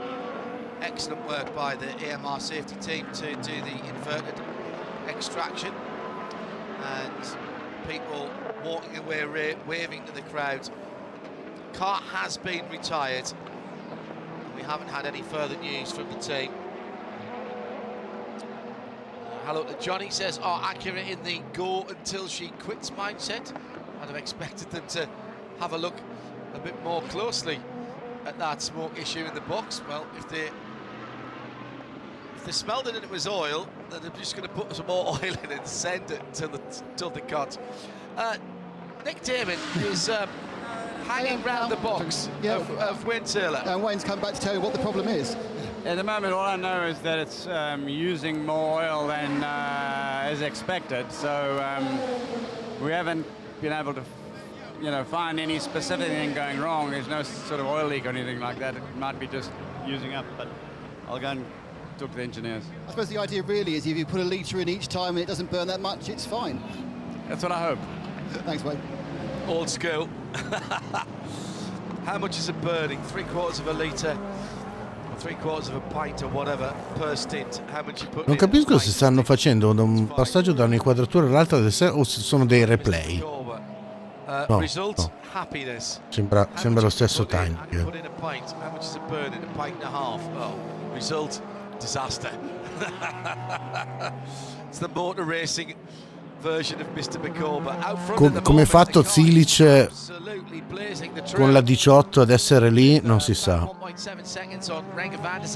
Excellent work by the AMR safety team to do the inverted extraction, and people walking away waving to the crowd. Car has been retired. We haven't had any further news from the team. Hello to Johnny, says, are Acura in the go until she quits mindset? I'd have expected them to have a look a bit more closely at that smoke issue in the box. Well, if they smelled it and it was oil, then they're just going to put some more oil in and send it till the cut. Nick Damon is hanging round the box of Wayne Taylor. And Wayne's come back to tell you what the problem is. At the moment, all I know is that it's using more oil than is expected. So we haven't been able to, find any specific thing going wrong. There's no sort of oil leak or anything like that. It might be just using up, but I'll go and talk to the engineers. I suppose the idea really is if you put a litre in each time and it doesn't burn that much, it's fine. That's what I hope. Thanks, Wayne. Old school. How much is it burning? 3/4 of a litre or 3/4 of a pint or whatever per stint. How much you put Non capisco se stanno facendo un passaggio da un'inquadratura all'altra o se sono dei replay. No, result, happiness. Sembra lo stesso time. Put in a pint. How much is it burning? A pint and a half. Oh, result, disaster. It's the motor racing Come fatto Zilic con la 18 ad essere lì non si sa.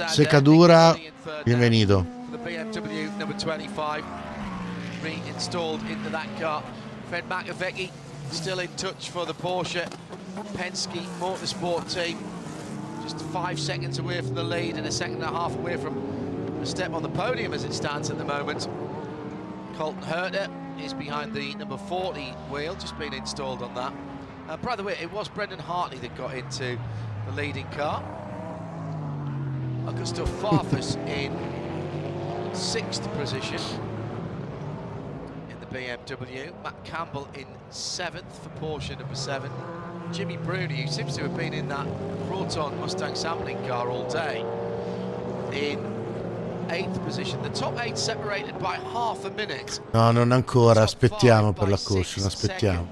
Secadura, bienvenido. Reinstalled into that car. Fred McAvecchi still in touch for the Porsche Penske Motorsport team. Just 5 seconds away from the lead and a second and a half away from a step on the podium as it stands at the moment. Colton Herta is behind the number 40 wheel, just been installed on that. By the way, it was Brendan Hartley that got into the leading car. Augusto Farfus in 6th position. BMW, Matt Campbell in 7th for Porsche number 7. Jimmy Bruni, who seems to have been in that Proton Mustang sampling car all day, in 8th position. The top 8 separated by half a minute. No, non ancora, aspettiamo per la caution, aspettiamo.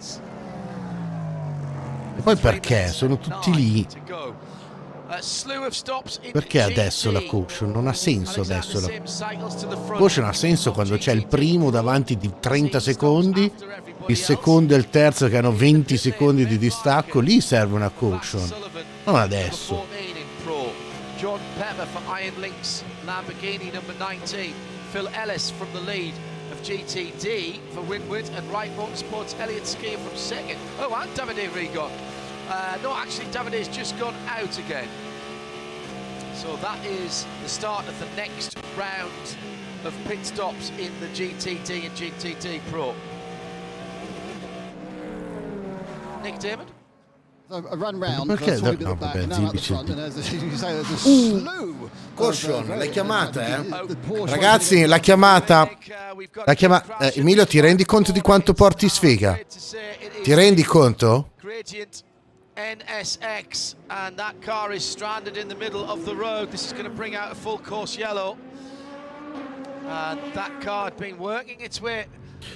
E poi perché? Sono tutti lì. Perché adesso la caution? Non ha senso adesso la caution. Ha senso quando c'è il primo davanti di 30 secondi, il secondo e il terzo che hanno 20 secondi di distacco, lì serve una caution, non adesso. John Pepper for Iron Lynx Lamborghini number 19. Phil Ellis from the lead of GTD for Winward, and Wright Motorsports Elliott Skier from second. Oh, and Davide Rigon. No, actually, Davide's just gone out again. So that is the start of the next round of pit stops in the GTD and GTD PRO. Nick Damon? A run round. Perché? No, vabbè, caution, l'hai chiamata, eh? Ragazzi, l'ha chiamata. Emilio, ti rendi conto di quanto porti sfiga? Ti rendi conto? NSX, and that car is stranded in the middle of the road. This is going to bring out a full course yellow, and that car had been working its way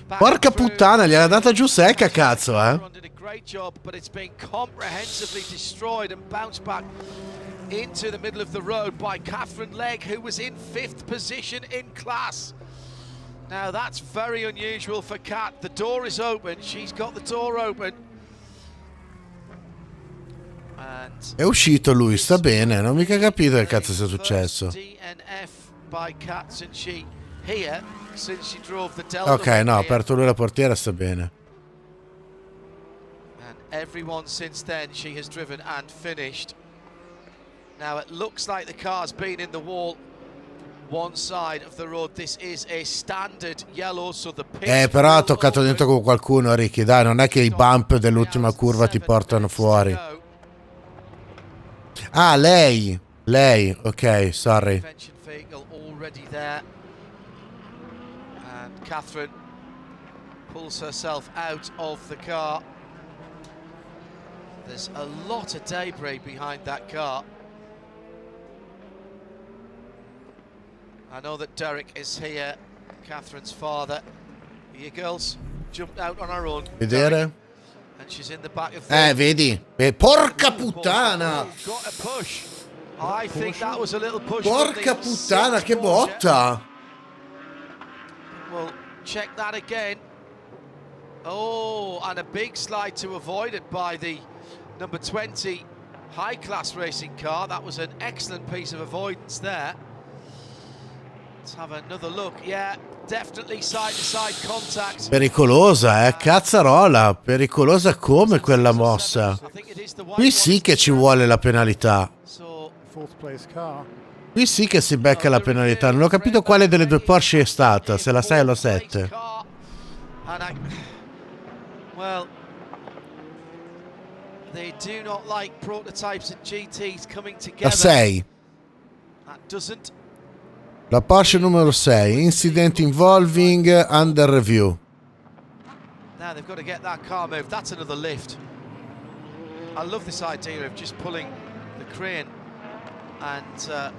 back. Porca puttana, gliel'ha data giù secca, cazzo, eh? Did a great job, but it's been comprehensively destroyed and bounced back into the middle of the road by Catherine Legg, who was in 5th position in class. Now that's very unusual for Kat. The door is open. She's got the door open. È uscito lui, sta bene, non mica capito che cazzo sia successo. Ok, no, ha aperto lui la portiera, sta bene. Everyone since then she has driven and finished. Now it looks like the car's been in the wall one side of the road. This is a standard yellow, so the pit. Però ha toccato dentro con qualcuno, Ricky, dai, non è che i bump dell'ultima curva ti portano fuori. Ah, lei, ok, sorry. Already there. And Catherine pulls herself out of the car. There's a lot of debris behind that car. I know that Derek is here, Catherine's father. You girls jumped out on her own. Vedere? And she's in the back of the vedi? Porca puttana! Got a push. I think that was a little push. Porca puttana, che botta! Well, check that again. Oh, and a big slide to avoid it by the number 20 high-class racing car. That was an excellent piece of avoidance there. Let's have another look. Yeah, definitely side-to-side contact. Pericolosa, cazzarola, pericolosa come quella mossa. Qui sì che ci vuole la penalità. Qui sì che si becca la penalità. Non ho capito quale delle due Porsche è stata, se la 6 o la 7. Well, they do not like prototypes and GTs coming together. La 6. That doesn't. La Porsche numero 6, incident involving under review. Now they've got to get that car moved. That's another lift. I love this idea of just pulling the crane and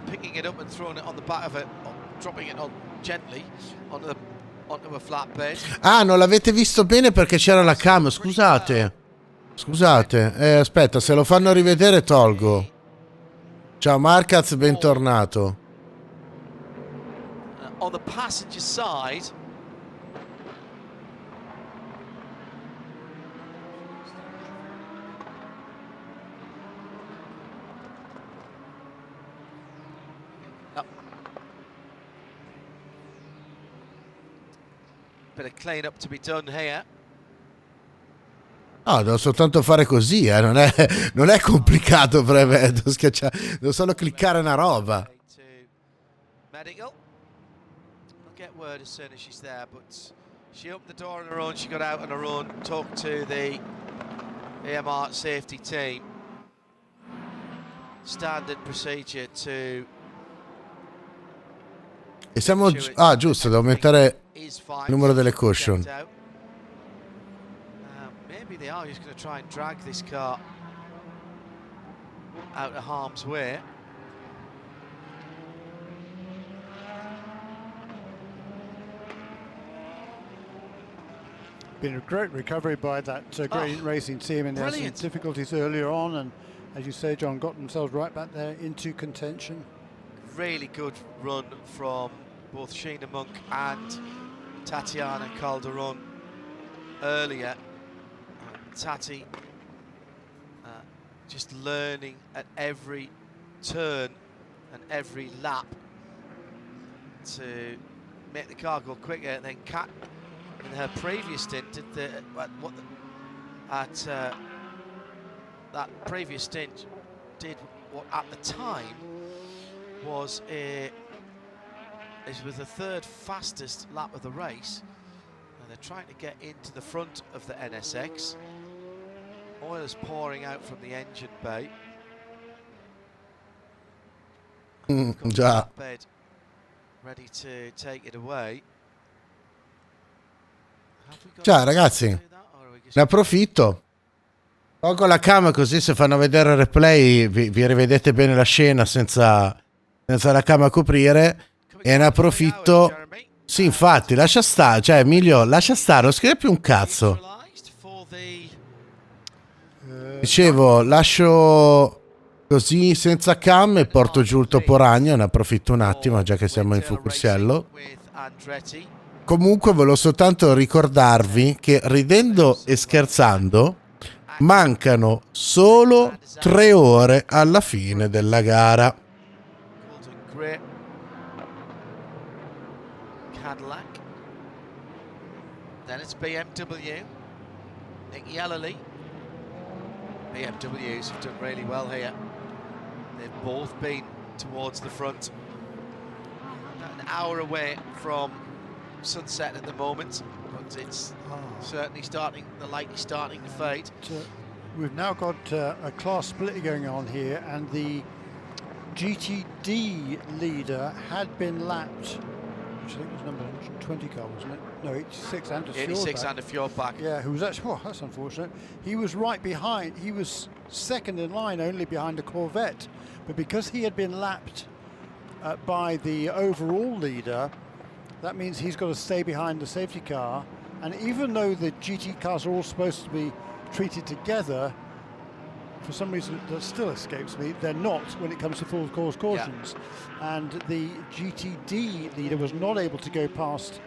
picking it up and throwing it on the back of it, or dropping it on gently onto a flatbed. Ah, non l'avete visto bene perché c'era la cam, scusate. Scusate, aspetta, se lo fanno rivedere tolgo. Ciao Marcaz, bentornato. On the passenger side, Bit of clean up to be done here. No, devo soltanto fare così, non è complicato, devo schiacciare, devo solo cliccare una roba. Medical. I'll get word as soon as she's there, but she opened the door on her own, she got out on her own, talked to the AMR safety team. Standard procedure to... E siamo... Ah, giusto, devo aumentare il numero delle caution. Maybe they are just going to try and drag this car out of harm's way. Been a great recovery by that great racing team, and there some difficulties earlier on, and as you say, John, got themselves right back there into contention. Really good run from both Sheena Monk and Tatiana Calderon earlier. Tati just learning at every turn and every lap to make the car go quicker. And then Kat, in her previous stint, that previous stint did what at the time was the third fastest lap of the race, and they're trying to get into the front of the NSX. Oil is pouring out from the engine bay. Già. Bed ready to take it away. Ciao ragazzi, ne approfitto. Tolgo la cam così se fanno vedere il replay vi rivedete bene la scena senza la cam a coprire, e ne approfitto. Sì, infatti, lascia stare, cioè Emilio, lascia stare, non scrive più un cazzo. Dicevo, lascio così senza cam e porto giù il toporagno, ne approfitto un attimo già che siamo in Fucursiello. Comunque volevo soltanto ricordarvi che, ridendo e scherzando, mancano solo 3 ore alla fine della gara. Cadillac. Then it's BMW. Nick Yellerly. BMWs have done really well here. They've both been towards the front. About an hour away from sunset at the moment, but it's certainly starting, the light is starting to fade. We've now got a class split going on here, and the GTD leader had been lapped, which I think was number 120 car, wasn't it? No, 86 and a Fjordback. 86 and a Fjordback. Yeah, who was actually, oh, that's unfortunate. He was right behind, he was second in line, only behind a Corvette, but because he had been lapped by the overall leader, that means he's got to stay behind the safety car. And even though the GT cars are all supposed to be treated together, for some reason that still escapes me, they're not when it comes to full course cautions. Yeah. And the GTD leader was not able to go past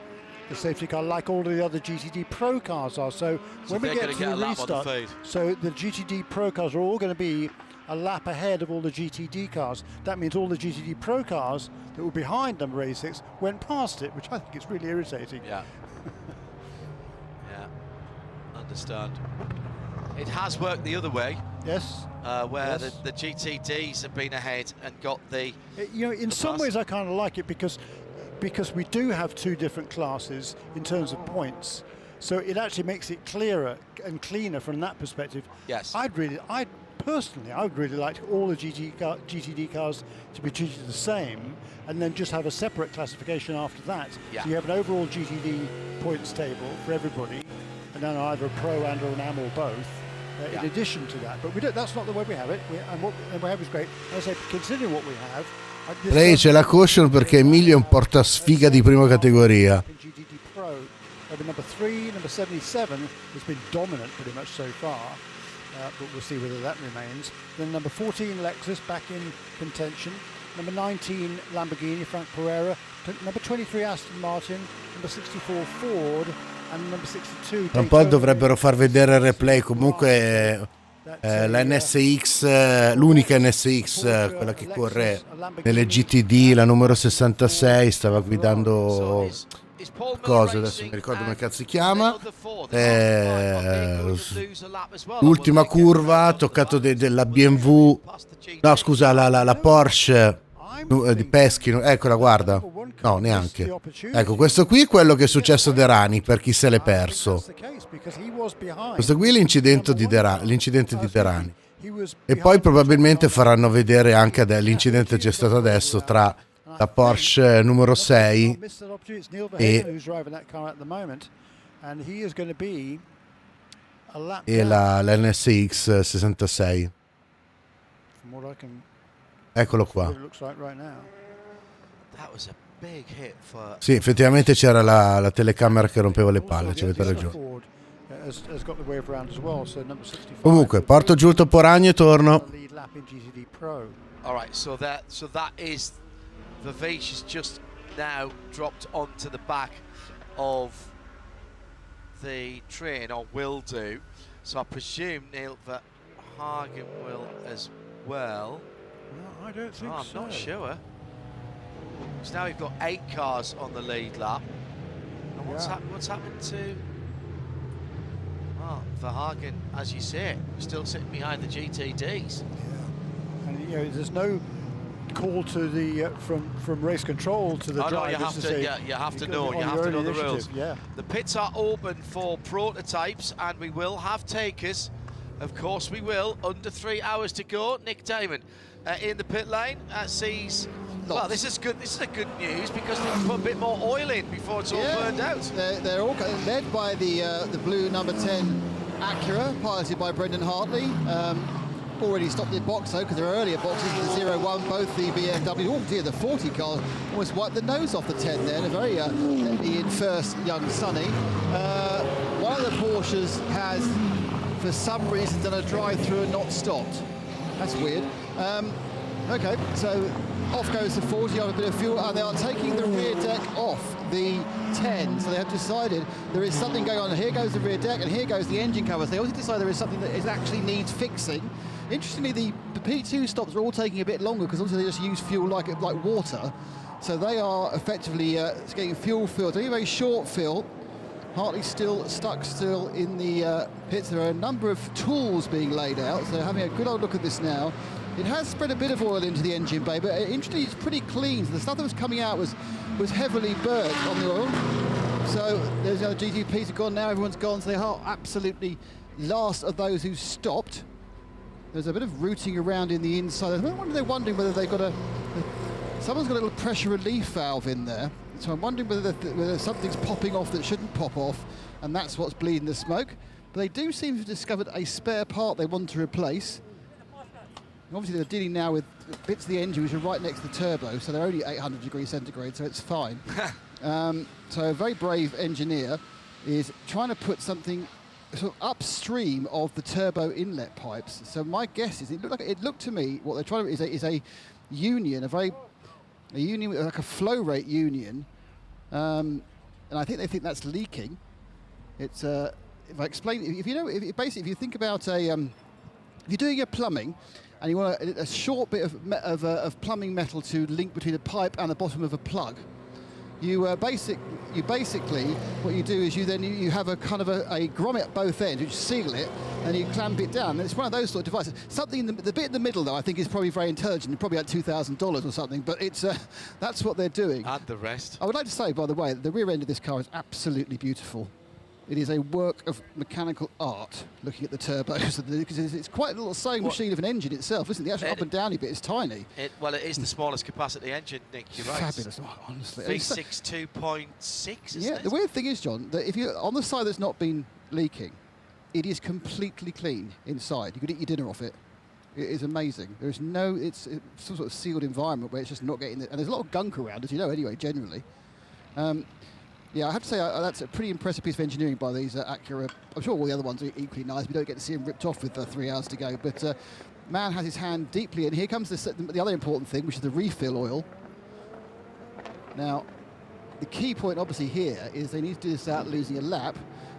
the safety car like all the other GTD Pro cars are. So when we get to the restart, so the GTD Pro cars are all going to be a lap ahead of all the GTD cars. That means all the GTD Pro cars that were behind number 86 went past it, which I think is really irritating. Yeah. Yeah, understand. It has worked the other way. Yes. Where the GTDs have been ahead and got the... You know, in some ways I kind of like it because we do have 2 different classes in terms of points. So it actually makes it clearer and cleaner from that perspective. Yes. I would really like all the GTD cars to be treated the same, and then just have a separate classification after that. Yeah. So you have an overall GTD points table for everybody, and then either a Pro and or an AM or both, in addition to that. But we don't, that's not the way we have it, and what we have is great. As I say, considering what we have... Lei c'è la caution perché Emilio è un portasfiga di prima categoria. GTD Pro, number 3, number 77 has been dominant pretty much so far. But we'll see whether that remains. Then number 14 Lexus back in contention. Number 19 Lamborghini Frank Pereira. Number 23 Aston Martin. Number 64 Ford. And number 62 Un po' dovrebbero far vedere il replay. Comunque la NSX, l'unica NSX, quella che corre nelle GTD, la numero 66, stava guidando cosa, adesso mi ricordo come cazzo si chiama, l'ultima curva ha toccato della BMW, no scusa, la Porsche di Penske, eccola, guarda, no neanche, ecco, questo qui è quello che è successo a Derani, per chi se l'è perso. Questo qui è l'incidente di Derani, e poi probabilmente faranno vedere anche l'incidente che c'è stato adesso tra la Porsche numero 6 e la NSX 66. Eccolo qua. Sì, effettivamente c'era la telecamera che rompeva le palle, ci avete ragione. Comunque, porto giù il toporagno e torno. Alright, so that is Vivace has just now dropped onto the back of the train, or will do. So I presume, Neil, that Hagen will as well. No, I don't think I'm so. not sure. So now we've got 8 cars on the lead lap. And what's happened to Verhagen, as you say, still sitting behind the GTDs. Yeah. And there's no call to the from race control to the drivers. You have to know the rules. Yeah. The pits are open for prototypes, and we will have takers. Of course we will. Under 3 hours to go. Nick Damon in the pit lane sees. Well, this is good. This is a good news because they can put a bit more oil in before it's all burned out. They're all led by the blue number 10 Acura, piloted by Brendan Hartley. Already stopped the box though, because there are earlier boxes, the 01, both the BMW, oh dear, the 40 cars almost wiped the nose off the 10 there, and a very Ian First, young Sonny. One of the Porsches has, for some reason, done a drive-through and not stopped. That's weird. Okay, so off goes the 40 on a bit of fuel, and they are taking the rear deck off the 10. So they have decided there is something going on. Here goes the rear deck, and here goes the engine covers. They also decide there is something that actually needs fixing. Interestingly, the P2 stops are all taking a bit longer because obviously they just use fuel like water. So they are effectively getting fuel filled. Only a very short fill. Hartley's still stuck in the pits. There are a number of tools being laid out, so having a good old look at this now. It has spread a bit of oil into the engine bay, but interestingly, it's pretty clean. So the stuff that was coming out was heavily burnt on the oil. So there's the other GTPs have gone now. Everyone's gone. So they are absolutely last of those who stopped. There's a bit of rooting around in the inside. I wonder they're wondering whether they've got someone's got a little pressure relief valve in there. So I'm wondering whether something's popping off that shouldn't pop off, and that's what's bleeding the smoke. But they do seem to have discovered a spare part they want to replace. And obviously they're dealing now with bits of the engine which are right next to the turbo, so they're only 800 degrees centigrade, so it's fine. So a very brave engineer is trying to put something sort of upstream of the turbo inlet pipes. So my guess is it looked to me what they're trying to is a union, a union like a flow rate union, and I think they think that's leaking. It's if I explain, if you think about if you're doing your plumbing and you want a short bit of plumbing metal to link between a pipe and the bottom of a plug. You basically what you do is you have a kind of a grommet at both ends, which seal it, and you clamp it down. And it's one of those sort of devices. Something the bit in the middle, though, I think is probably very intelligent. Probably like $2,000 or something. But it's that's what they're doing. And the rest. I would like to say, by the way, the rear end of this car is absolutely beautiful. It is a work of mechanical art, looking at the turbos, because it's quite a little sewing machine of an engine itself, isn't it? The actual up and downy bit is tiny. It is the smallest capacity engine, Nick, you're right. Fabulous, honestly. V6 2.6, isn't it? The weird thing is, John, that if you're on the side that's not been leaking, it is completely clean inside. You could eat your dinner off it. It is amazing. There's it's some sort of sealed environment where it's just not getting and there's a lot of gunk around, as you know, anyway, generally. Yeah, I have to say that's a pretty impressive piece of engineering by these Acura. I'm sure all the other ones are equally nice. We don't get to see them ripped off with 3 hours to go. But man has his hand deeply in. Here comes the other important thing, which is the refill oil. Now, the key point obviously here is they need to do this without losing a lap,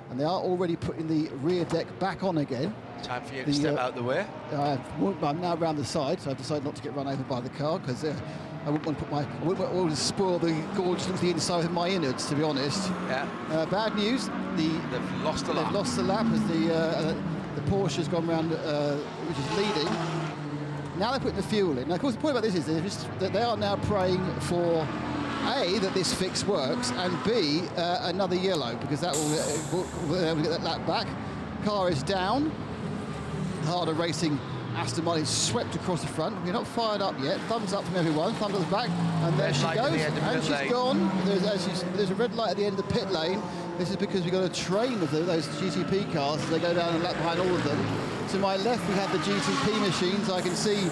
and they are already putting the rear deck back on again. Time for you to step out the way. I'm now round the side, so I've decided not to get run over by the car because I wouldn't want to I wouldn't want to spoil the gorgeous look of the inside of my innards, to be honest. Yeah. Bad news. They've lost the lap. They've lost the lap as the Porsche has gone round, which is leading. Now they're putting the fuel in. Now, of course, the point about this is that they are now praying for A, that this fix works, and B, another yellow, because that will get that lap back. Car is down. Harder Racing Aston Martin swept across the front. We're not fired up yet. Thumbs up from everyone. Thumbs at the back. And there she goes. And she's gone. There's a red light at the end of the pit lane. This is because we've got a train of those GTP cars as they go down and lap behind all of them. To my left, we have the GTP machines. I can see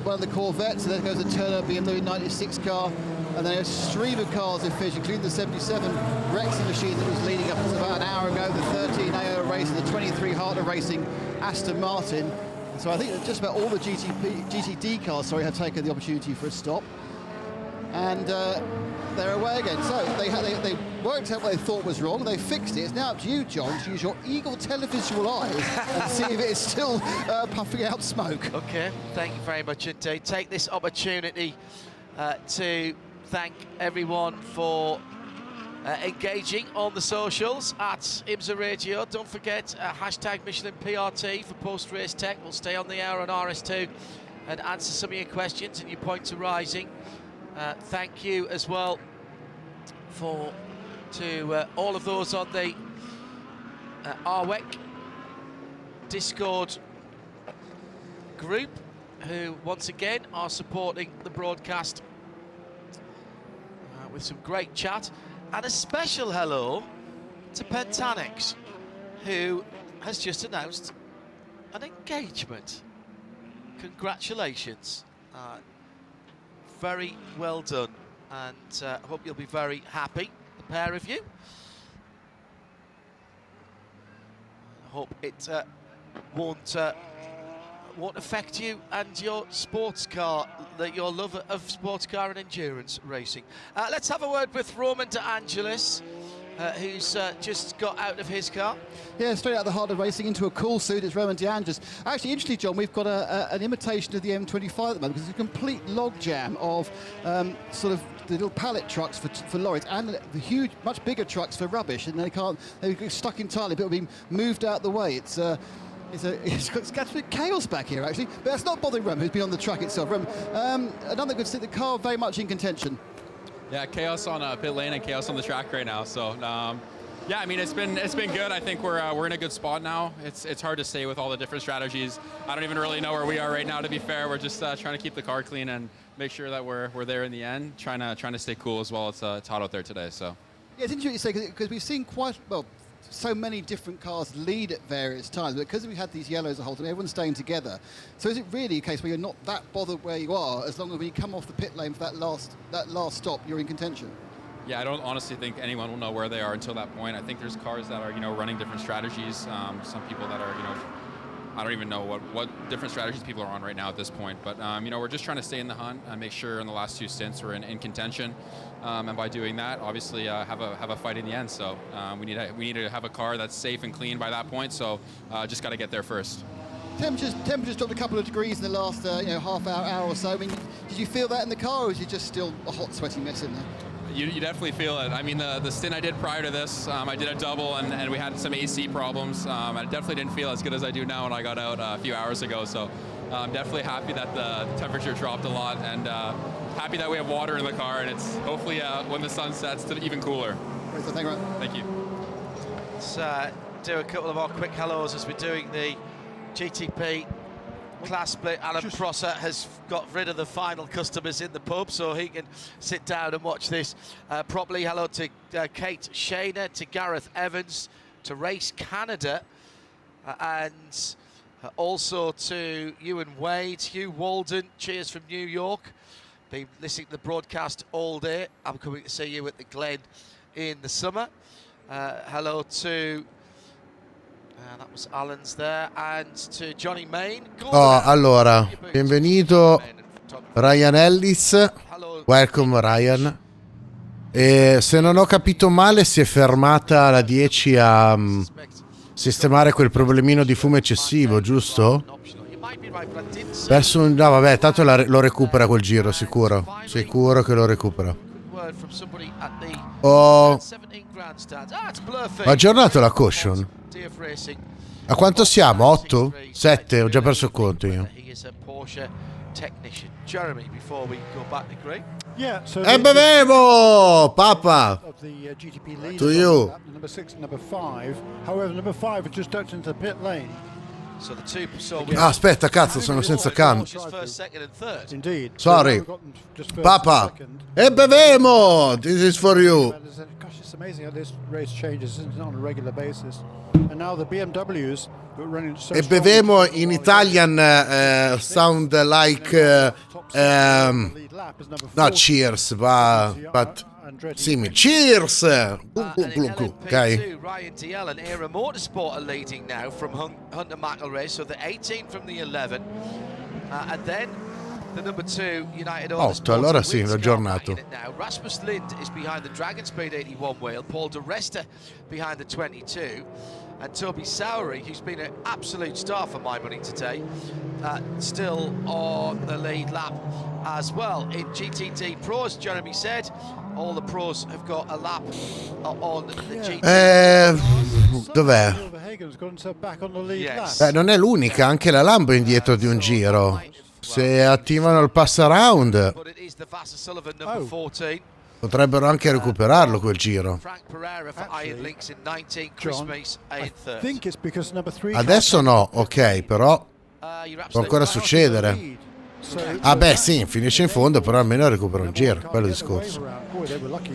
one of the Corvettes. So there goes a Turner BMW 96 car. And then a stream of cars in fish, including the 77 Rexy machine that was leading up until about an hour ago, the 13 AO Racing, the 23 Harder Racing Aston Martin. So I think that just about all the GTD cars, have taken the opportunity for a stop. And they're away again. So they worked out what they thought was wrong. They fixed it. It's now up to you, John, to use your eagle televisual eyes and see if it's still puffing out smoke. Okay, thank you very much indeed. Take this opportunity to thank everyone for engaging on the socials at IMSA Radio. Don't forget hashtag Michelin PRT for post-race tech. We'll stay on the air on RS2 and answer some of your questions and your points arising. Thank you as well to all of those on the RWEC Discord group who once again are supporting the broadcast with some great chat, and a special hello to Pentanix, who has just announced an engagement. Congratulations, very well done, and hope you'll be very happy, the pair of you. I hope it won't affect you and your sports car, your love of sports car and endurance racing. Let's have a word with Roman De Angelis, who's just got out of his car. Yeah, straight out of the Harder Racing into a cool suit. It's Roman De Angelis. Actually, interestingly, John, we've got an imitation of the M25 at the moment, because it's a complete log jam of sort of the little pallet trucks for lorries and the huge, much bigger trucks for rubbish, and they're stuck entirely, but being moved out the way. It's got chaos back here, actually, but that's not bothering Rem, who's been on the track itself. Rem, another good sit. The car very much in contention. Yeah, chaos on pit lane and chaos on the track right now. So, yeah, I mean, it's been good. I think we're in a good spot now. It's hard to say with all the different strategies. I don't even really know where we are right now. To be fair, we're just trying to keep the car clean and make sure that we're there in the end. Trying to stay cool as well. It's hot out there today. So. Yeah, it's interesting you say because we've seen so many different cars lead at various times, but because we had these yellows the whole time, everyone's staying together. So is it really a case where you're not that bothered where you are, as long as when you come off the pit lane for that last stop, you're in contention? Yeah, I don't honestly think anyone will know where they are until that point. I think there's cars that are running different strategies. Some people that are I don't even know what different strategies people are on right now at this point. But we're just trying to stay in the hunt and make sure in the last two stints we're in contention. And by doing that, obviously have a fight in the end. So we need to have a car that's safe and clean by that point. So just got to get there first. Temperatures dropped a couple of degrees in the last half hour or so. I mean, did you feel that in the car, or is it just still a hot, sweaty mess in there? You definitely feel it. I mean, the stint I did prior to this, I did a double, and we had some AC problems. I definitely didn't feel as good as I do now when I got out a few hours ago. So I'm definitely happy that the temperature dropped a lot, and happy that we have water in the car, and it's hopefully when the sun sets, even cooler. Thank you. Let's do a couple of more quick hellos as we're doing the GTP class split. Alan Prosser has got rid of the final customers in the pub, so he can sit down and watch this properly. Hello to Kate Shaner, to Gareth Evans, to Race Canada, and also to Ewan Wade, Hugh Walden. Cheers from New York. Been listening to the broadcast all day. I'm coming to see you at the Glen in the summer. Hello to that was Alan's there, and to Johnny Main. Allora, benvenuto Ryan Ellis. Welcome Ryan. E se non ho capito male si è fermata alla 10 a sistemare quel problemino di fumo eccessivo, giusto? Verso no, vabbè, tanto lo recupera quel giro, sicuro. Sicuro che lo recupera. Ho aggiornato la caution. A quanto siamo? 8? 7? Ho già perso il conto io. E bevevo! Papa! To you! Number 6 and number 5. However, number 5 just ducked into the pit lane. Ah, aspetta, cazzo, sono senza cam. Sorry. Papa! E bevemo! This is for you. Gosh, it's amazing how this race changes on a regular basis. And now the BMWs were running so E bevemo in Italian sound like not cheers, but simile. Cheers! Okay. Ryan DL and Era Motorsport are leading now from Hunter McElrea, so the 18 from the 11, and then the number 2 United Autosport. Allora sì, l'ho aggiornato. Rasmus Lind is behind the Dragon Speed 81 wheel, Paul de Resta behind the 22, and Toby Sowery, who's been an absolute star for my money today, still on the lead lap as well. In GTD PRO, as Jeremy said, all the pros have got a lap on the GTD. Dov'è? Beh, non è l'unica, anche la Lambo è indietro di un giro. Se attivano il pass around potrebbero anche recuperarlo quel giro. Adesso no, ok, però può ancora succedere. Ah beh sì, finisce in fondo, però almeno recupera un giro, quello discorso.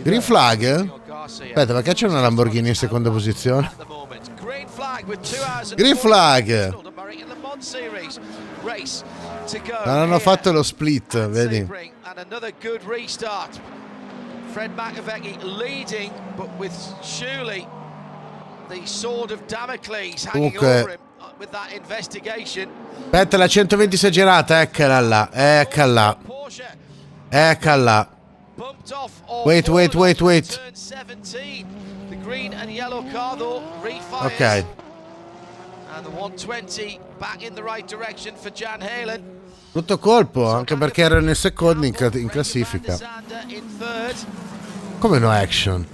Green flag? Aspetta, perché c'è una Lamborghini in seconda posizione? Green flag! Non hanno fatto lo split, vedi? Fred McAvecchi leading, but with surely the sword of Damocles hanging over him with that investigation. Aspetta, la 120 girata, eccola là, eccola. Eccola. Wait. The green and yellow car though refires. Ok. And the 120 back in the right direction for Jan Halen. Brutto colpo, anche perché erano nel secondo in classifica. Come no action?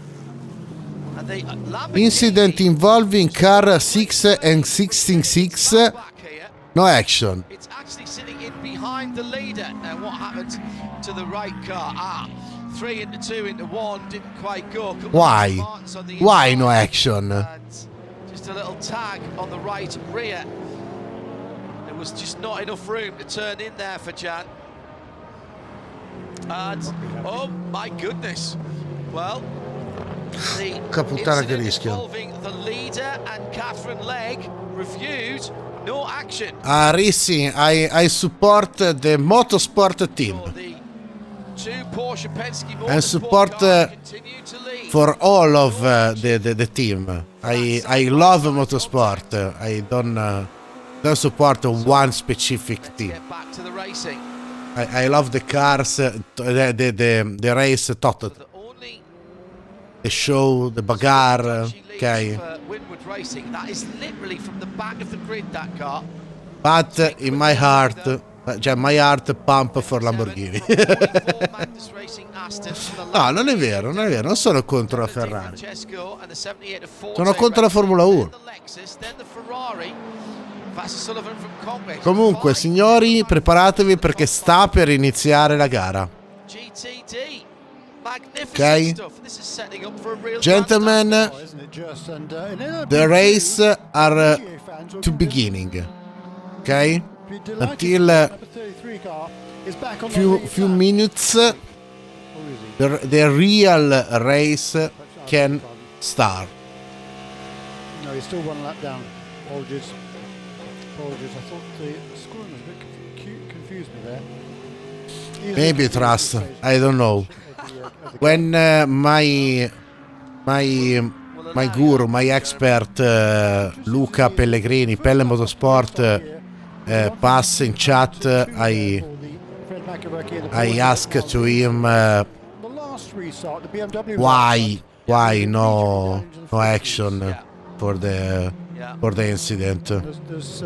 Incident involving car 6 and 166. No action. It's actually sitting in behind the leader. Now what happened to the right car? 3 into 2 into 1 didn't quite go. Why? Why no action? Just a little tag on the right rear. There was just not enough room to turn in there for Jan. And oh my goodness. Well, the Puttana che incident rischio. involving the leader and Catherine Legg reviewed. No action. Racing, I support the motorsport team. Two Porsche Penske Motorsport And support for all of the team. I love motorsport. I don't support one specific team. Get back to the racing. I love the cars, the race, the show, the bagarre. Okay. Winward Racing. That is literally from the back of the grid, that car. But in my heart, cioè my heart pump for Lamborghini. No, non è vero, non sono contro la Ferrari. Sono contro la Formula 1. Comunque, signori, preparatevi perché sta per iniziare la gara. Ok? Gentlemen, the race are to beginning. Ok? Until few minutes the real race can start. No, he's still one lap down. Apologies. I thought the scoring was a bit confused me there. Maybe trust. I don't know. When my guru, my expert Luca Pellegrini, Pelle Motorsport, pass in chat, I ask to him this restart, the BMW. Why no action for the incident? There's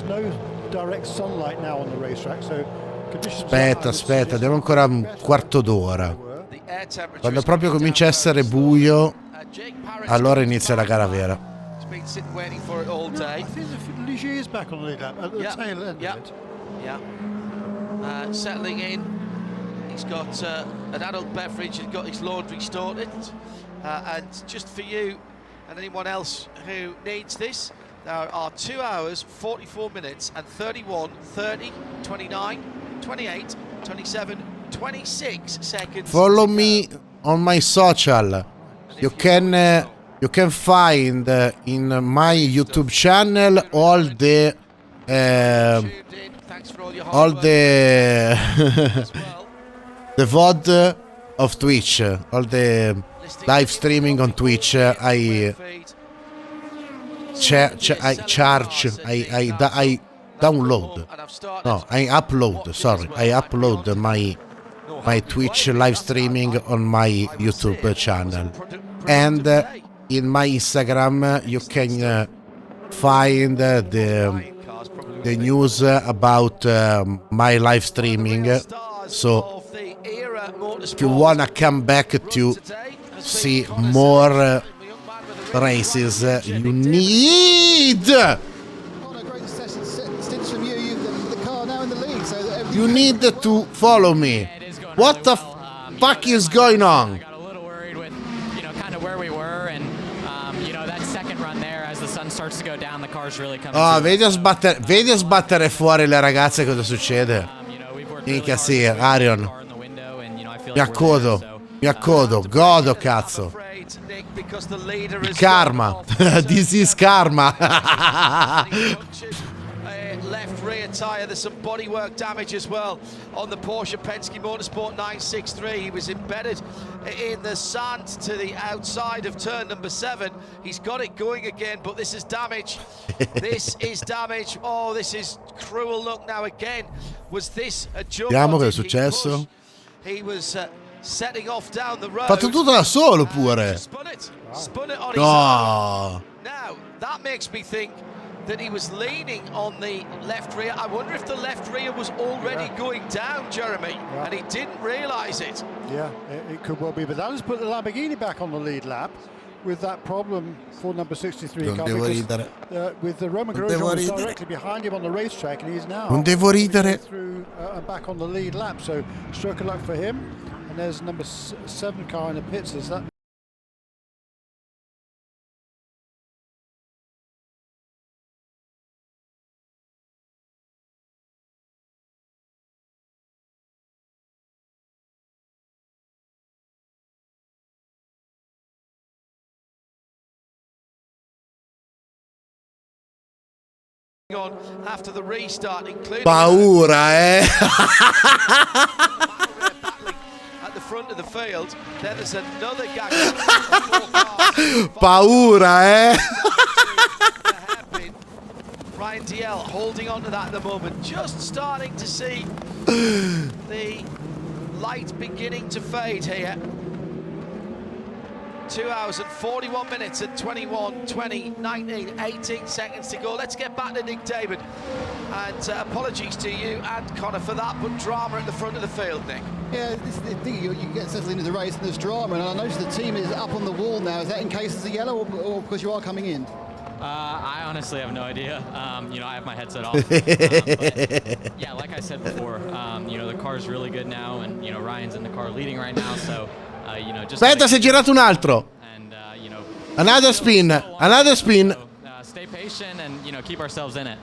no direct sunlight now on the racetrack, so Aspetta, abbiamo ancora un quarto d'ora. Quando proprio comincia a essere buio, allora inizia la gara vera. Been sitting waiting for it all day. I think Ligier is back on the lead lap at the tail end of it. Settling in. He's got an adult beverage. He's got his laundry sorted. And just for you and anyone else who needs this, there are 2 hours, 44 minutes and 31, 30, 29, 28, 27, 26 seconds. Follow me on my social. You can find in my YouTube channel all the the VOD of Twitch, all the live streaming on Twitch. I download. No, I upload. Sorry, I upload my Twitch live streaming on my YouTube channel, and in my Instagram you can find the news about my live streaming. So if you wanna come back to see more races, you need to follow me. What the fuck is going on? Vedi a sbattere fuori le ragazze, cosa succede? Minchia sì, Arion. Mi accodo, godo cazzo. Karma. This is karma. Left rear tyre, there's some bodywork damage as well on the Porsche Penske Motorsport 963. He was embedded in the sand to the outside of turn number 7. He's got it going again, but this is damage. This is damage. Oh, this is cruel. Look now again. Was this a jump? Vediamo cosa è successo. He was setting off down the road. Fatto tutto da solo pure. Spun it on his own. Now, that makes me think that he was leaning on the left rear. I wonder if the left rear was already going down, Jeremy, and he didn't realise it. Yeah, it could well be, but that has put the Lamborghini back on the lead lap with that problem for number 63 car, because with the Roman Grosjean was directly behind him on the racetrack, and he's now through and back on the lead lap, so stroke of luck for him. And there's number 7 car in the pits. Is that on after the restart, including paura, at the front of the field. Then there's another gag. Paura, Ryan DL holding on to that at the moment, just starting to see the light beginning to fade here. 2 hours and 41 minutes and 21, 20, 19, 18 seconds to go. Let's get back to Nick David. And apologies to you and Connor for that, but drama at the front of the field, Nick. Yeah, this is the thing, you get settled into the race and there's drama, and I notice the team is up on the wall now. Is that in case it's a yellow or because you are coming in? I honestly have no idea. I have my headset off. Yeah, like I said before, the car's really good now, and Ryan's in the car leading right now, so just aspetta, si è girato un altro. And another spin. So, stay patient and keep ourselves in it.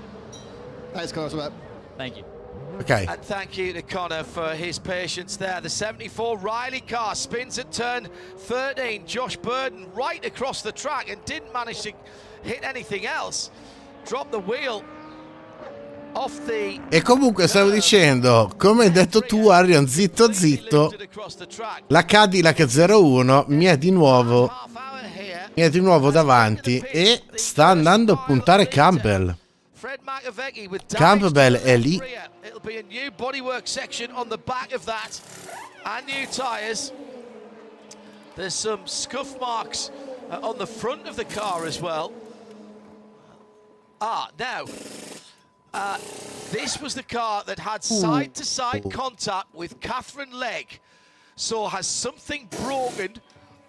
Thanks, Connor. Thank you. Okay. And thank you to Connor for his patience there. The 74 Riley car spins at turn 13. Josh Burden right across the track and didn't manage to hit anything else. Dropped the wheel off the... E comunque stavo dicendo, come hai detto tu, Arion, zitto zitto, la Cadillac 01 mi è di nuovo davanti e sta andando a puntare Campbell. Campbell è lì. It'll be a new bodywork section on the back of that and new tyres. There's some scuff marks on the front of the car as well. Now, this was the car that had side-to-side contact with Catherine Legg. So has something broken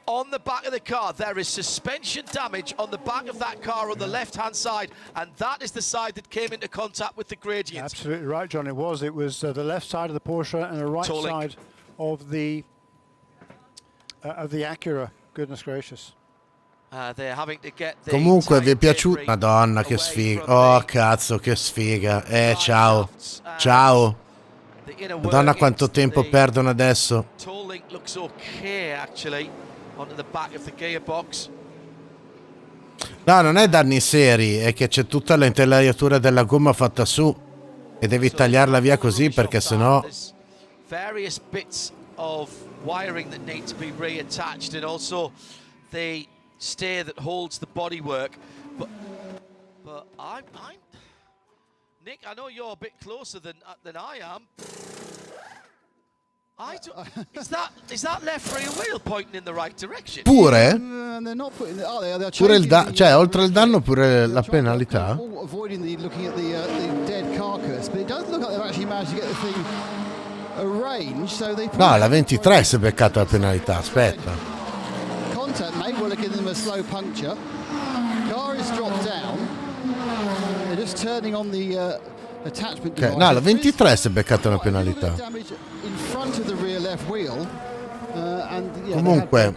on the back of the car? There is suspension damage on the back of that car on the left-hand side, and that is the side that came into contact with the gradient. Absolutely right, John. It was the left side of the Porsche and the right side of the Acura. Goodness gracious. They're having to get the Comunque vi è piaciuto? Madonna che sfiga. Oh cazzo che sfiga. Ciao. Ciao. Madonna quanto tempo perdono adesso. Tolling looks okay actually onto the back of the gearbox. No, non è danni seri, è che c'è tutta l'intelaiatura della gomma fatta su e devi tagliarla via così perché sennò Various bits of wiring that need to be reattached, and also the steer that holds the bodywork. But I'm Nick, I know you're a bit closer than I am. Is that left rear wheel pointing in the right direction? Pure? Pure cioè oltre il danno pure la penalità? Avoiding looking at the dead carcass, but it does look like they've actually managed to get the thing arranged. So they No, la 23 si è beccata la penalità, aspetta. Contact made, we're looking at them a slow puncture. Car is dropped down. They're just turning on the attachment device. No, la 23 si è beccata una penalità. In front of the rear left wheel. Comunque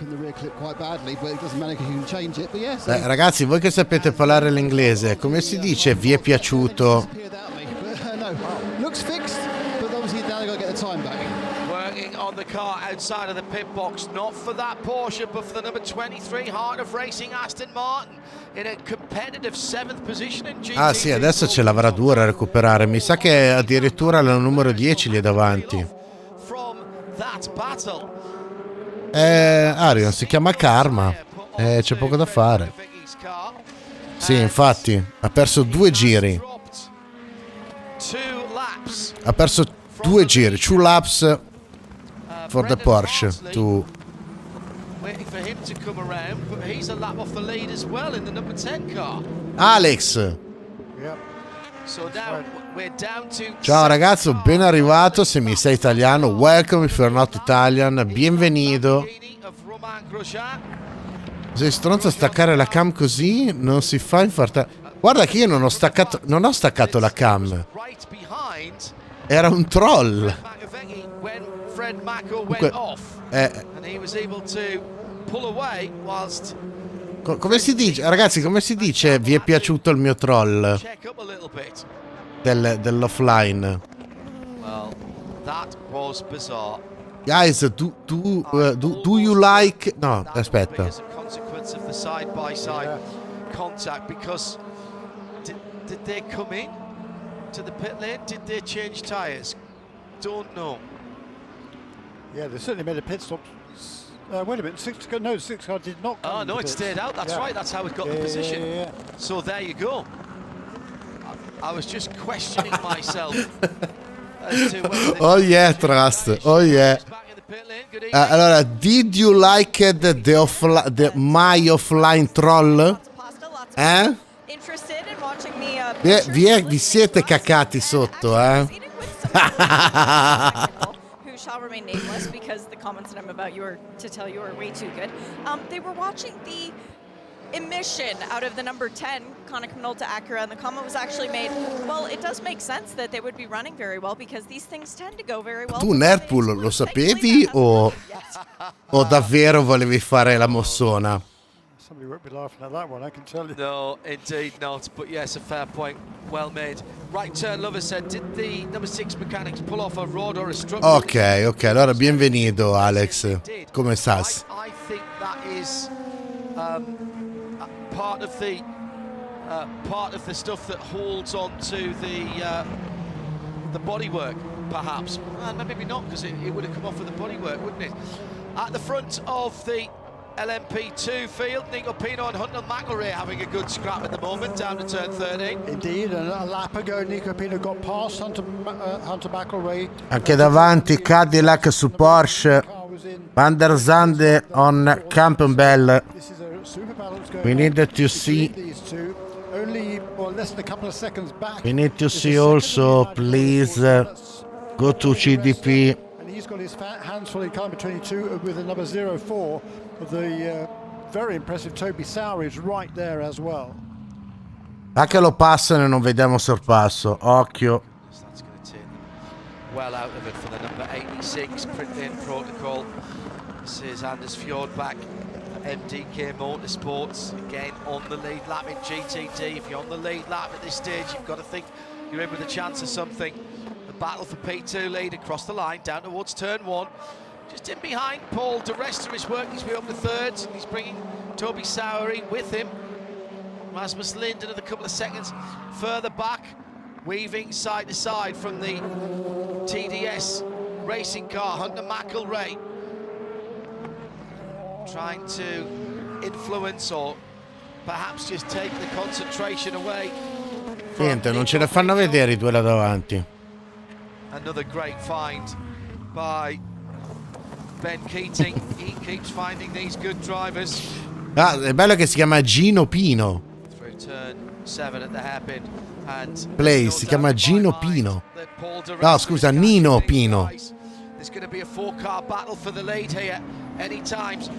ragazzi, voi che sapete parlare l'inglese, come si dice vi è piaciuto? Looks fixed, but obviously now they've got to get the time back. Working on the car outside of the pit box, not for that Porsche, but for the number 23 Heart of Racing Aston Martin in a competitive 7th position in GTD. Ah sì, adesso ce l'avrà dura a recuperare. Mi sa che addirittura la numero 10 gli è davanti. Arion si chiama Karma, c'è poco da fare. Sì, infatti ha perso 2 giri. Ha perso 2 giri. 2 laps for the Porsche to Alex. Ciao ragazzo, ben arrivato. Se mi sei italiano, welcome. If you're not Italian, bienvenido. Sei stronzo a staccare la cam così? Non si fa infartare. Guarda che io non ho staccato la cam. Era un troll. Comunque, come si dice, ragazzi, come si dice vi è piaciuto il mio troll dell'offline? Guys, do you like... No, aspetta. Did they come in to the pit lane? Did they change tyres? Don't know. Yeah, they certainly made a pit stop. Wait a minute, six car did not come. Oh no, it stayed out. That's right. That's how it got the position. Yeah. So there you go. I was just questioning myself as to whether oh yeah, trust. Oh yeah. Allora, did you like my offline troll? Eh? Vi siete cacati sotto, eh? Who shall remain nameless because the comments that I'm about to tell you are way too good. They were watching the emission out of the number 10 Konica Minolta Acura, and the comment was actually made, well, it does make sense that they would be running very well because these things tend to go very well. Tu Nerdpool lo sapevi o davvero volevi fare la mossona? Somebody won't be laughing at that one, I can tell you. No, indeed not. But yes, a fair point. Well made. Right turn, Lover said, did the number 6 mechanics pull off a rod or a strut? Ok, allora bienvenido Alex. Come stas? I think that is part of the stuff that holds on to the bodywork, perhaps. Maybe not, because it would have come off with the bodywork, wouldn't it? At the front of the LMP2 field, Nico Pino and Hunter McElrea having a good scrap at the moment, down to turn 13. Indeed, and a lap ago Nico Pino got past Hunter McElrea. Anche davanti Cadillac su Porsche. Van der Zande on Campbell. We need to see. We need to see also, please, go to CDP. And he's got his hands full in climber 22 with the number 04 of the very impressive Toby Sauer is right there as well. Anche lo passano e non vediamo sorpasso. Occhio. Well out of it for the number 86 print in protocol. This is Anders Fjordbak, MDK Motorsports, again on the lead lap in GTD. If you're on the lead lap at this stage, you've got to think you're in with a chance of something. The battle for P2 lead across the line, down towards turn 1. Just in behind, Paul de Rester is working his way up to thirds, and he's bringing Toby Sauer with him. Rasmus Lind another couple of seconds further back, weaving side to side from the TDS racing car, Hunter McElrea, trying to influence or perhaps just take the concentration away. Niente, non ce la fanno vedere i due là davanti. Another great find by Ben Keating. He keeps finding these good drivers. Ah, è bello che si chiama Gino Pino. Through turn 7 at the hairpin. Play, si chiama Gino Pino. No, scusa, Nino Pino. There's going to be a 4-car battle for the lead here any times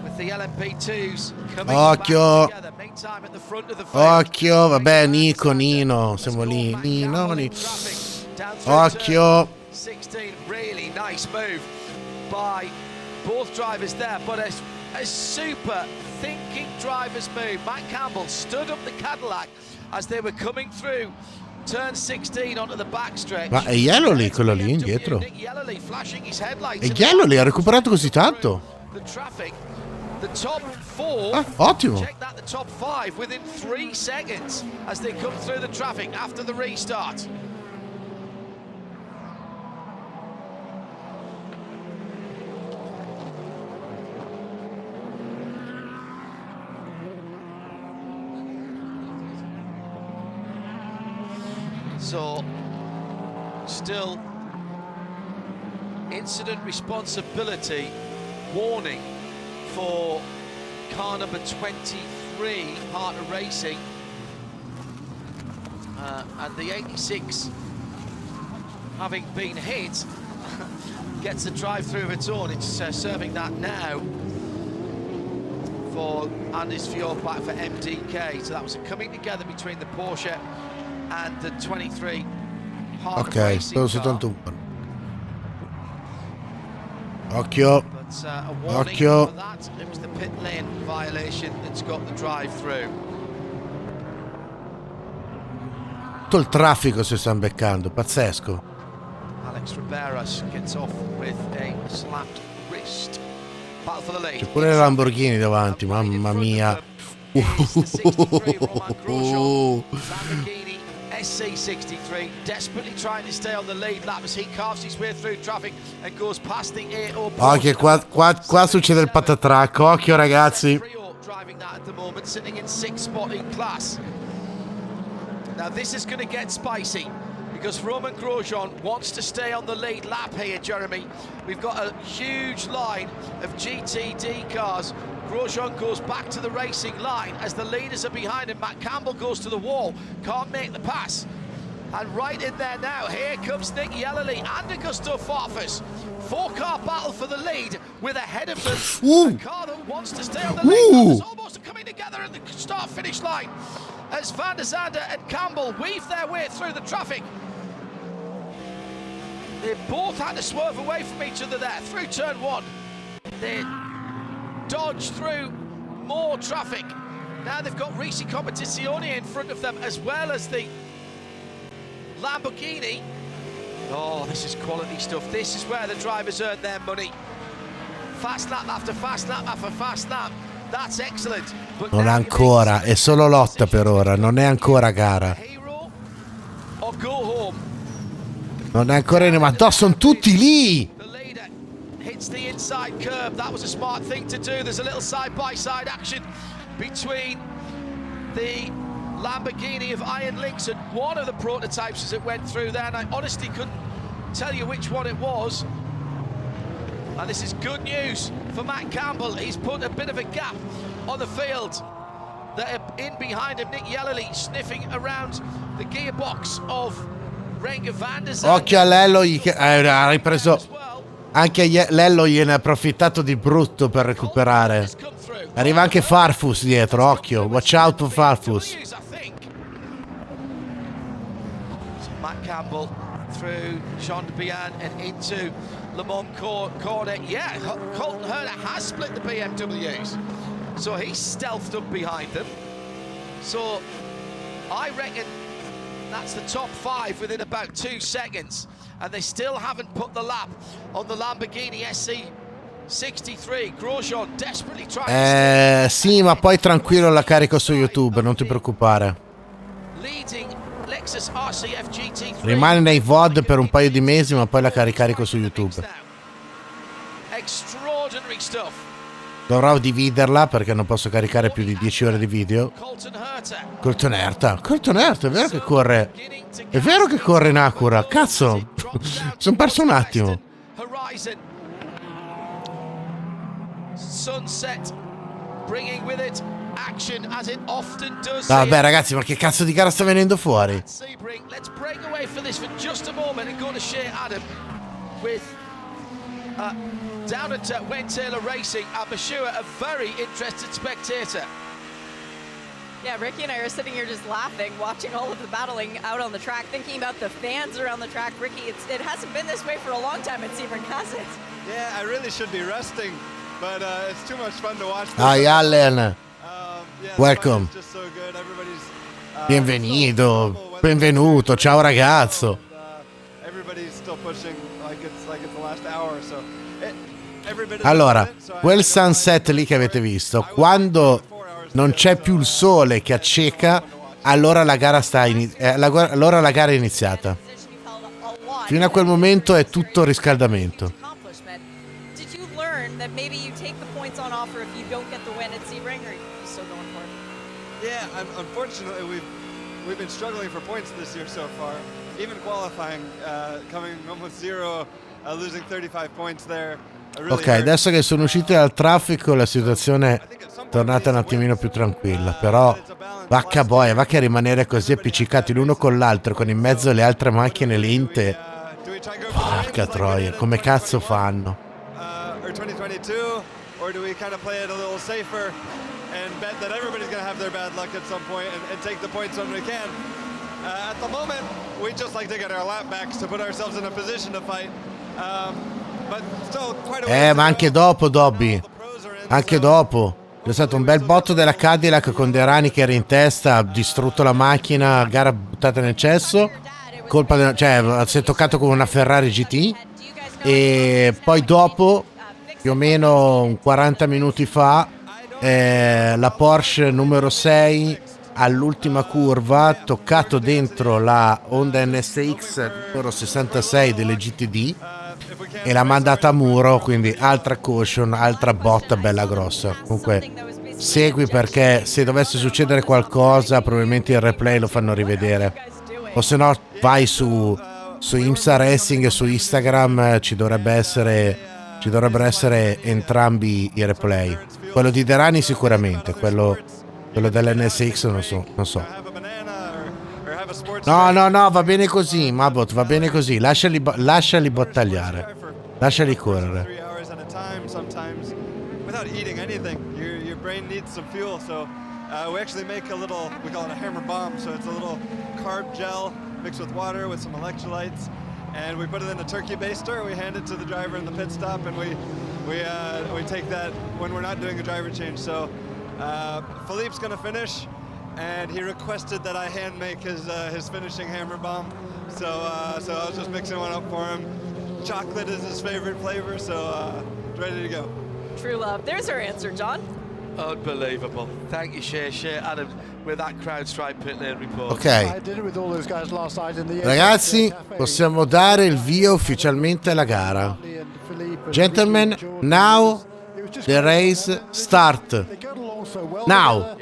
with the LMP2s coming Occhio. back together. Meantime at the front of the field. Occhio, vabbè, Nino, siamo lì. Nino. Occhio. 16, really nice move by both drivers there, but a super thinking driver's move. Matt Campbell stood up the Cadillac as they were coming through turn 16 onto the backstretch. Ma è Yellow lì, quello lì indietro. È Yellow lì, ha recuperato così tanto. The traffic, the top 4. Ah, ottimo. Check that, the top 5 within 3 seconds as they come through the traffic after the restart. So, still incident responsibility warning for car number 23, Parte Racing, and the 86, having been hit, gets the drive-through of its own. It's serving that now for Anders Fjordbak for MDK. So that was a coming together between the Porsche and the 23 Parte Racing car. 71. Occhio. But a warning Occhio. for that. It was the pit lane violation that's got the drive-through. Tutto il traffico si sta beccando, pazzesco. Alex Riberas gets off with a slapped wrist. Battle for the lead. C'è pure la Lamborghini davanti, mamma mia. Lamborghini SC63 desperately trying to stay on the lead lap as he carves his way through traffic and goes past the A0. Occhio, qua succede il patatrack, occhio ragazzi. Driving that at the moment, sitting in 6th spot in class. Now this is going to get spicy because Romain Grosjean wants to stay on the lead lap here, Jeremy. We've got a huge line of GTD cars. Grosjean goes back to the racing line as the leaders are behind him. Matt Campbell goes to the wall, can't make the pass. And right in there now, here comes Nick Yellerly and Augusto Farfus. 4-car battle for the lead with ahead of them a car that wants to stay on the lead. It's almost coming together at the start-finish line as Van der Zande and Campbell weave their way through the traffic. They both had to swerve away from each other there through turn 1. They dodge through more traffic. Now they've got Risi Competizione in front of them as well as the Lamborghini. Oh, this is quality stuff. This is where the drivers earn their money. Fast lap after fast lap after fast lap. That's excellent. But Non è ancora, è solo lotta per ora, non è ancora gara. or go home. Non è ancora, ma sono tutti lì. Hits the inside curb. That was a smart thing to do. There's a little side-by-side action between the Lamborghini of Iron Lynx and one of the prototypes as it went through there, and I honestly couldn't tell you which one it was. And this is good news for Matt Campbell. He's put a bit of a gap on the field. They're in behind him, Nick Yellerly sniffing around the gearbox of Renger van der Zande. Occhio a Lello, ha ripreso. Anche Lello gliene ha approfittato di brutto per recuperare. Arriva anche Farfus dietro, occhio. Watch out for Farfus. Matt Campbell through Jean de Bian and into Le Mans corner. Yeah, Colton Herta has split the BMWs. So he's stealthed up behind them. So I reckon that's the top 5 within about 2 seconds. And they still haven't put the lap on the Lamborghini SC63. Grosjean desperately trying sì, ma poi tranquillo, la carico su YouTube, non ti preoccupare. leading Lexus RCF GT3. Rimane nei VOD per un paio di mesi, ma poi la carico su YouTube. Extraordinary stuff. Dovrò dividerla perché non posso caricare più di 10 ore di video. Colton Herta, è vero che corre. È vero che corre in Acura. Cazzo, sono perso un attimo. Vabbè ragazzi, ma che cazzo di gara sta venendo fuori? Let's break away for this for just a moment and go to share Adam with down at Winward Racing, Abashua, a very interested spectator. Yeah, Ricky and I are sitting here just laughing, watching all of the battling out on the track, thinking about the fans around the track. Ricky, it hasn't been this way for a long time at Sebring, has it? Yeah, I really should be resting, but it's too much fun to watch. Hi, Allen. Yeah, welcome. just so good. Benvenuto, ciao ragazzo. Everybody's still pushing like it's the last hour, so allora, quel sunset lì che avete visto, quando non c'è più il sole che acceca, allora la gara è iniziata. Fino a quel momento è tutto riscaldamento. Did you learn that maybe you take the points on offer if you don't get the win at Sebring, or are you still going for it? Yeah, unfortunately we've been struggling for points this year so far. Even qualifying, coming almost zero, losing 35 points there. Ok, adesso che sono usciti dal traffico la situazione è tornata un attimino più tranquilla, però vacca boia, va che rimanere così appiccicati l'uno con l'altro, con in mezzo le altre macchine lente. Porca troia, come cazzo fanno? Or 2022, or do we kind of play it a little safer and bet that everybody's going to have their bad luck at some point and take the points when we can? At the moment, we just like to get our lap backs to put ourselves in a position to fight. Ma anche dopo, Dobby. Anche dopo. C'è stato un bel botto della Cadillac con De Rani che era in testa, ha distrutto la macchina, gara buttata nel cesso. Si è toccato con una Ferrari GT. E poi dopo, più o meno 40 minuti fa, la Porsche numero 6 all'ultima curva ha toccato dentro la Honda NSX numero 66 delle GTD e l'ha mandata a muro, quindi altra caution, altra botta bella grossa. Comunque segui, perché se dovesse succedere qualcosa probabilmente il replay lo fanno rivedere, o se no vai su IMSA Racing e su Instagram, ci dovrebbero essere entrambi i replay. Quello di Derani sicuramente, quello dell'NSX non so. No, va bene così, Mabot, va bene così. Lasciali battagliare. Lasciali correre. 3 hours at a time sometimes without eating anything. Your brain needs some fuel, so we actually make we call it a hammer bomb, so it's a little carb gel mixed with water with some electrolytes, and we put it in a turkey baster. We hand it to the driver in the pit stop, and we take that when we're not doing a driver change. So Philippe's gonna finish, and he requested that I hand make his finishing hammer bomb. So I was just mixing one up for him. Chocolate is his favorite flavor, so ready to go. True love. There's our answer, John. Unbelievable. Thank you, Share Adam, with that CrowdStrike pit lane report. Ok, ragazzi, possiamo dare il via ufficialmente alla gara. Gentlemen, now the race start. Now.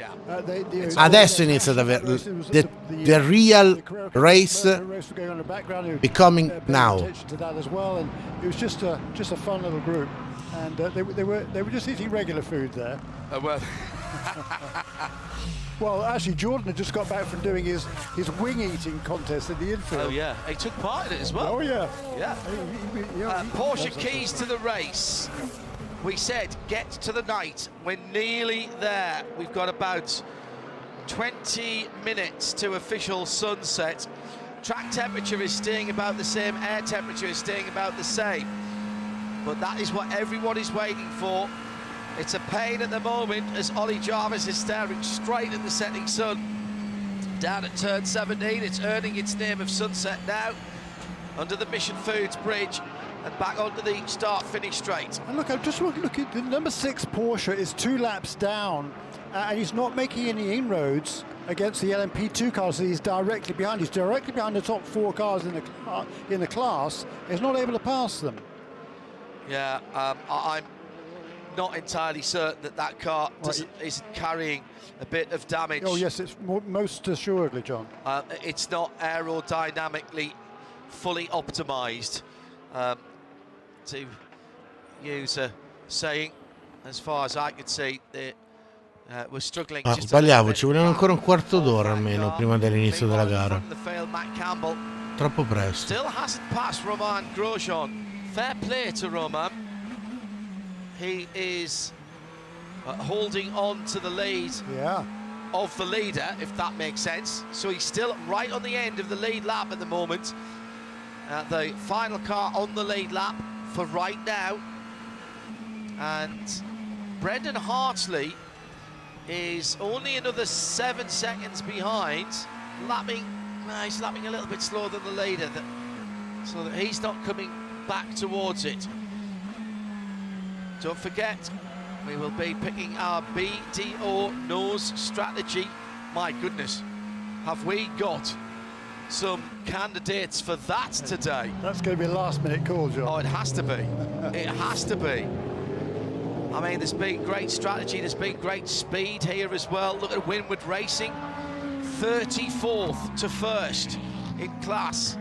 Adesso inizia davvero the real race becoming now. It was just a fun little group. and they were just eating regular food there. Well. Well, actually, Jordan had just got back from doing his wing eating contest in the infield. Oh yeah, he took part in it as well. Oh yeah. Yeah. Porsche keys to the race. We said get to the night. We're nearly there. We've got about 20 minutes to official sunset. Track temperature is staying about the same. Air temperature is staying about the same. But that is what everyone is waiting for. It's a pain at the moment as Ollie Jarvis is staring straight at the setting sun. Down at turn 17, it's earning its name of sunset now. Under the Mission Foods Bridge and back onto the start-finish straight. And look, I'm just looking, the number 6 Porsche is 2 laps down and he's not making any inroads against the LMP2 cars that he's directly behind. He's directly behind the top 4 cars in the class. He's not able to pass them. Yeah, I'm not entirely certain that car isn't carrying a bit of damage. Oh yes, it's most assuredly, John. It's not aerodynamically fully optimized, to use a saying. As far as I could see, we're struggling. Sbagliavo, ci voleva ancora un quarto d'ora almeno prima dell'inizio della gara. Troppo presto. Still hasn't passed Romain Grosjean. Fair play to Romain. He is holding on to the lead of the leader, if that makes sense. So he's still right on the end of the lead lap at the moment. The final car on the lead lap for right now. And Brendan Hartley is only another 7 seconds behind, he's lapping a little bit slower than the leader, so that he's not coming back towards it. Don't forget, we will be picking our BDO nose strategy. My goodness, have we got some candidates for that today? That's going to be a last-minute call, John. Oh, it has to be. It has to be. I mean, there's been great strategy, there's been great speed here as well. Look at Winward Racing, 34th to 1st in class.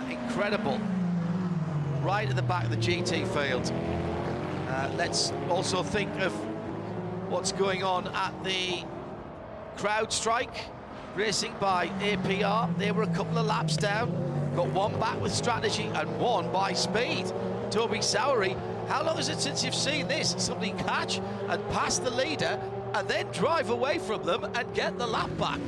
Incredible. Right at the back of the GT field. Let's also think of what's going on at the CrowdStrike Racing by APR. They were a couple of laps down, got one back with strategy and one by speed. Toby Sowery, how long is it since you've seen this? Somebody catch and pass the leader and then drive away from them and get the lap back.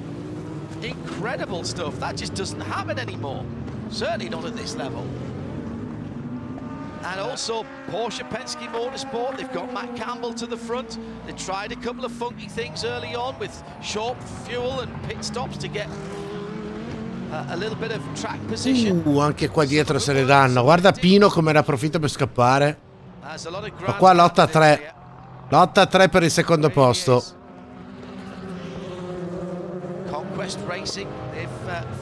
Incredible stuff. That just doesn't happen anymore. Certainly not at this level. And also Porsche Penske Motorsport, they've got Matt Campbell to the front. They tried a couple of funky things early on with short fuel and pit stops to get a little bit of track position. Anche qua dietro se le danno. Guarda Pino come ne approfitta per scappare. Ma qua lotta a 3. Lotta a 3 per il secondo posto. Conquest Racing, they've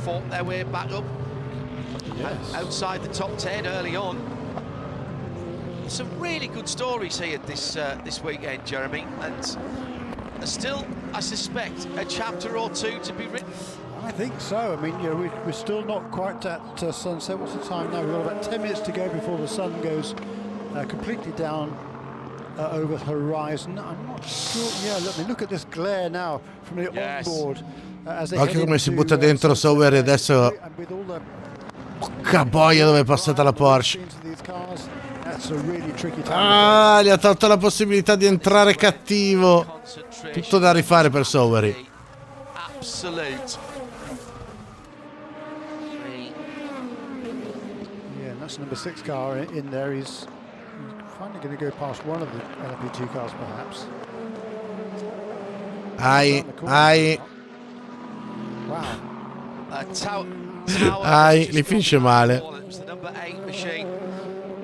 fought their way back up. Outside the top 10 early on. Some really good stories here this weekend, Jeremy, and still, I suspect, a chapter or two to be written. I think so. I mean, you know, we're still not quite at sunset. What's the time now? We've got about 10 minutes to go before the sun goes completely down over the horizon. I'm not sure. Yeah, look at this glare now from the onboard. Anche come si butta dentro Sauber adesso. Porca boia dove è passata la Porsche. Ah, gli ha tolto la possibilità di entrare cattivo. Tutto da rifare per Sauber. Absolute. Yeah, that's number 6 car in there. He's finally going to go past one of the LMP2 cars, perhaps. Wow. Li finisce male. The number 8 machine,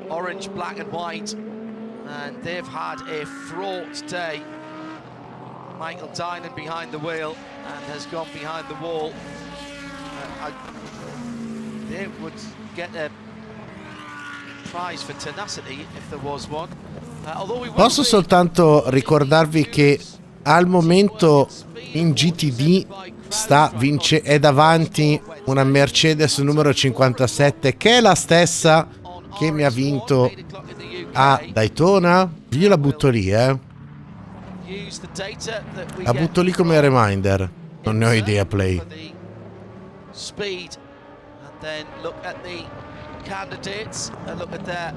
orange, black and white, and they've had a fraught day. Michael Dynan behind the wheel and has gone behind the wall. They would get a prize for tenacity if there was one. Posso soltanto ricordarvi che al momento in GTD è davanti una Mercedes numero 57 che è la stessa che mi ha vinto a Daytona, io la butto lì, use the data that we la get butto lì come reminder, non ne ho idea, Play. for the speed, and then look at the candidates and look at their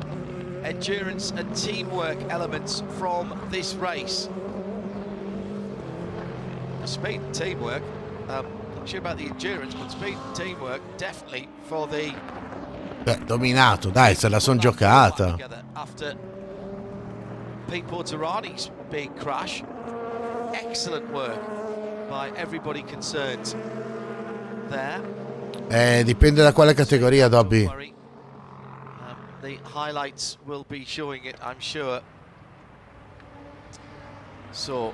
endurance and teamwork elements from this race. The speed and teamwork, not sure about the endurance, but speed and teamwork definitely for the Dominato, dai, se la son giocata. after Pete Portorani's big crash. Excellent work by everybody concerned there. Dipende da quale categoria, Dobby. The highlights will be showing it, I'm sure. So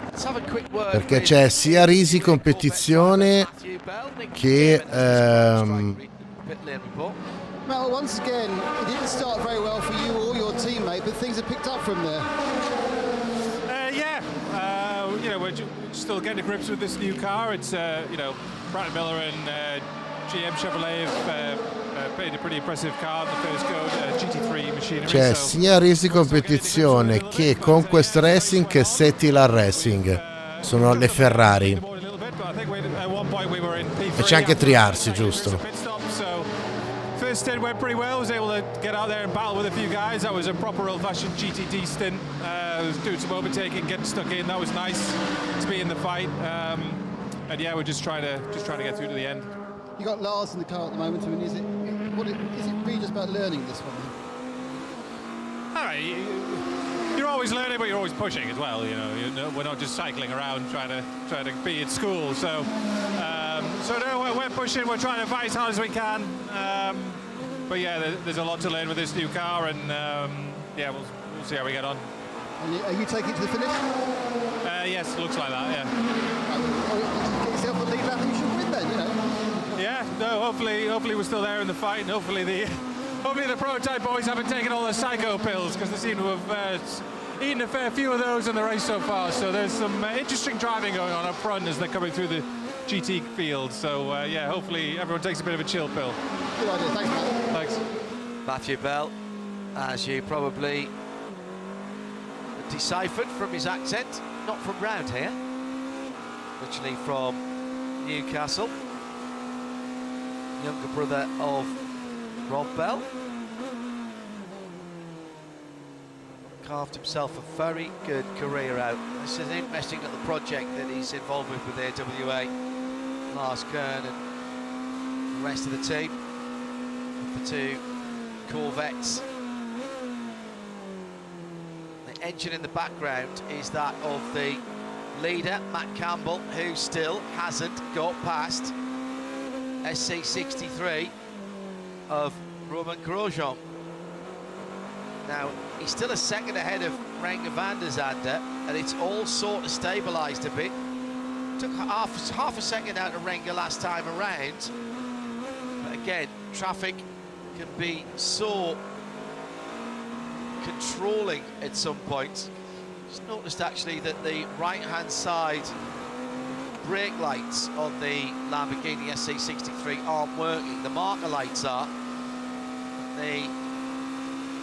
let's have a quick word. Perché c'è sia Risi competizione che Well, once again, it didn't start very well for you or your teammate, but things have picked up from there. We're still getting to grips with this new car. It's, Pratt & Miller and GM Chevrolet have paid a pretty impressive car, the first go, GT3 machinery. c'è sia Risi competizione che Conquest Racing che Settila Racing. Sono le Ferrari. E c'è anche Triarsi, giusto? First stint went pretty well. I was able to get out there and battle with a few guys. That was a proper old-fashioned GTD stint. I was doing some overtaking, getting stuck in. That was nice to be in the fight. And yeah, we're just trying to get through to the end. You got Lars in the car at the moment. I mean, is it really just about learning this one? All right, you're always learning, but you're always pushing as well. We're not just cycling around trying to be at school. So no, we're pushing. We're trying to fight as hard as we can. But yeah, there's a lot to learn with this new car, and yeah, we'll see how we get on. And are you taking it to the finish? Yes, looks like that. Yeah. Get yourself a lead lap, you should win then. Yeah. No. Hopefully we're still there in the fight, and hopefully the prototype boys haven't taken all the psycho pills, because they seem to have eaten a fair few of those in the race so far. So there's some interesting driving going on up front as they're coming through the GT field. So yeah, hopefully everyone takes a bit of a chill pill. Good idea. Thanks, Matt. Thanks. Matthew Bell, as you probably deciphered from his accent, not from round here, originally from Newcastle, younger brother of Rob Bell. Carved himself a very good career out. This is an interesting little project that he's involved with AWA. Lars Kern and the rest of the team. The two Corvettes. The engine in the background is that of the leader, Matt Campbell, who still hasn't got past SC63 of Romain Grosjean. Now, he's still a second ahead of Renger van der Zande, and it's all sort of stabilised a bit. Took half a second out of Renger last time around. But again, traffic can be so controlling at some points. Just noticed actually that the right-hand side brake lights on the Lamborghini SC63 aren't working. The marker lights are. The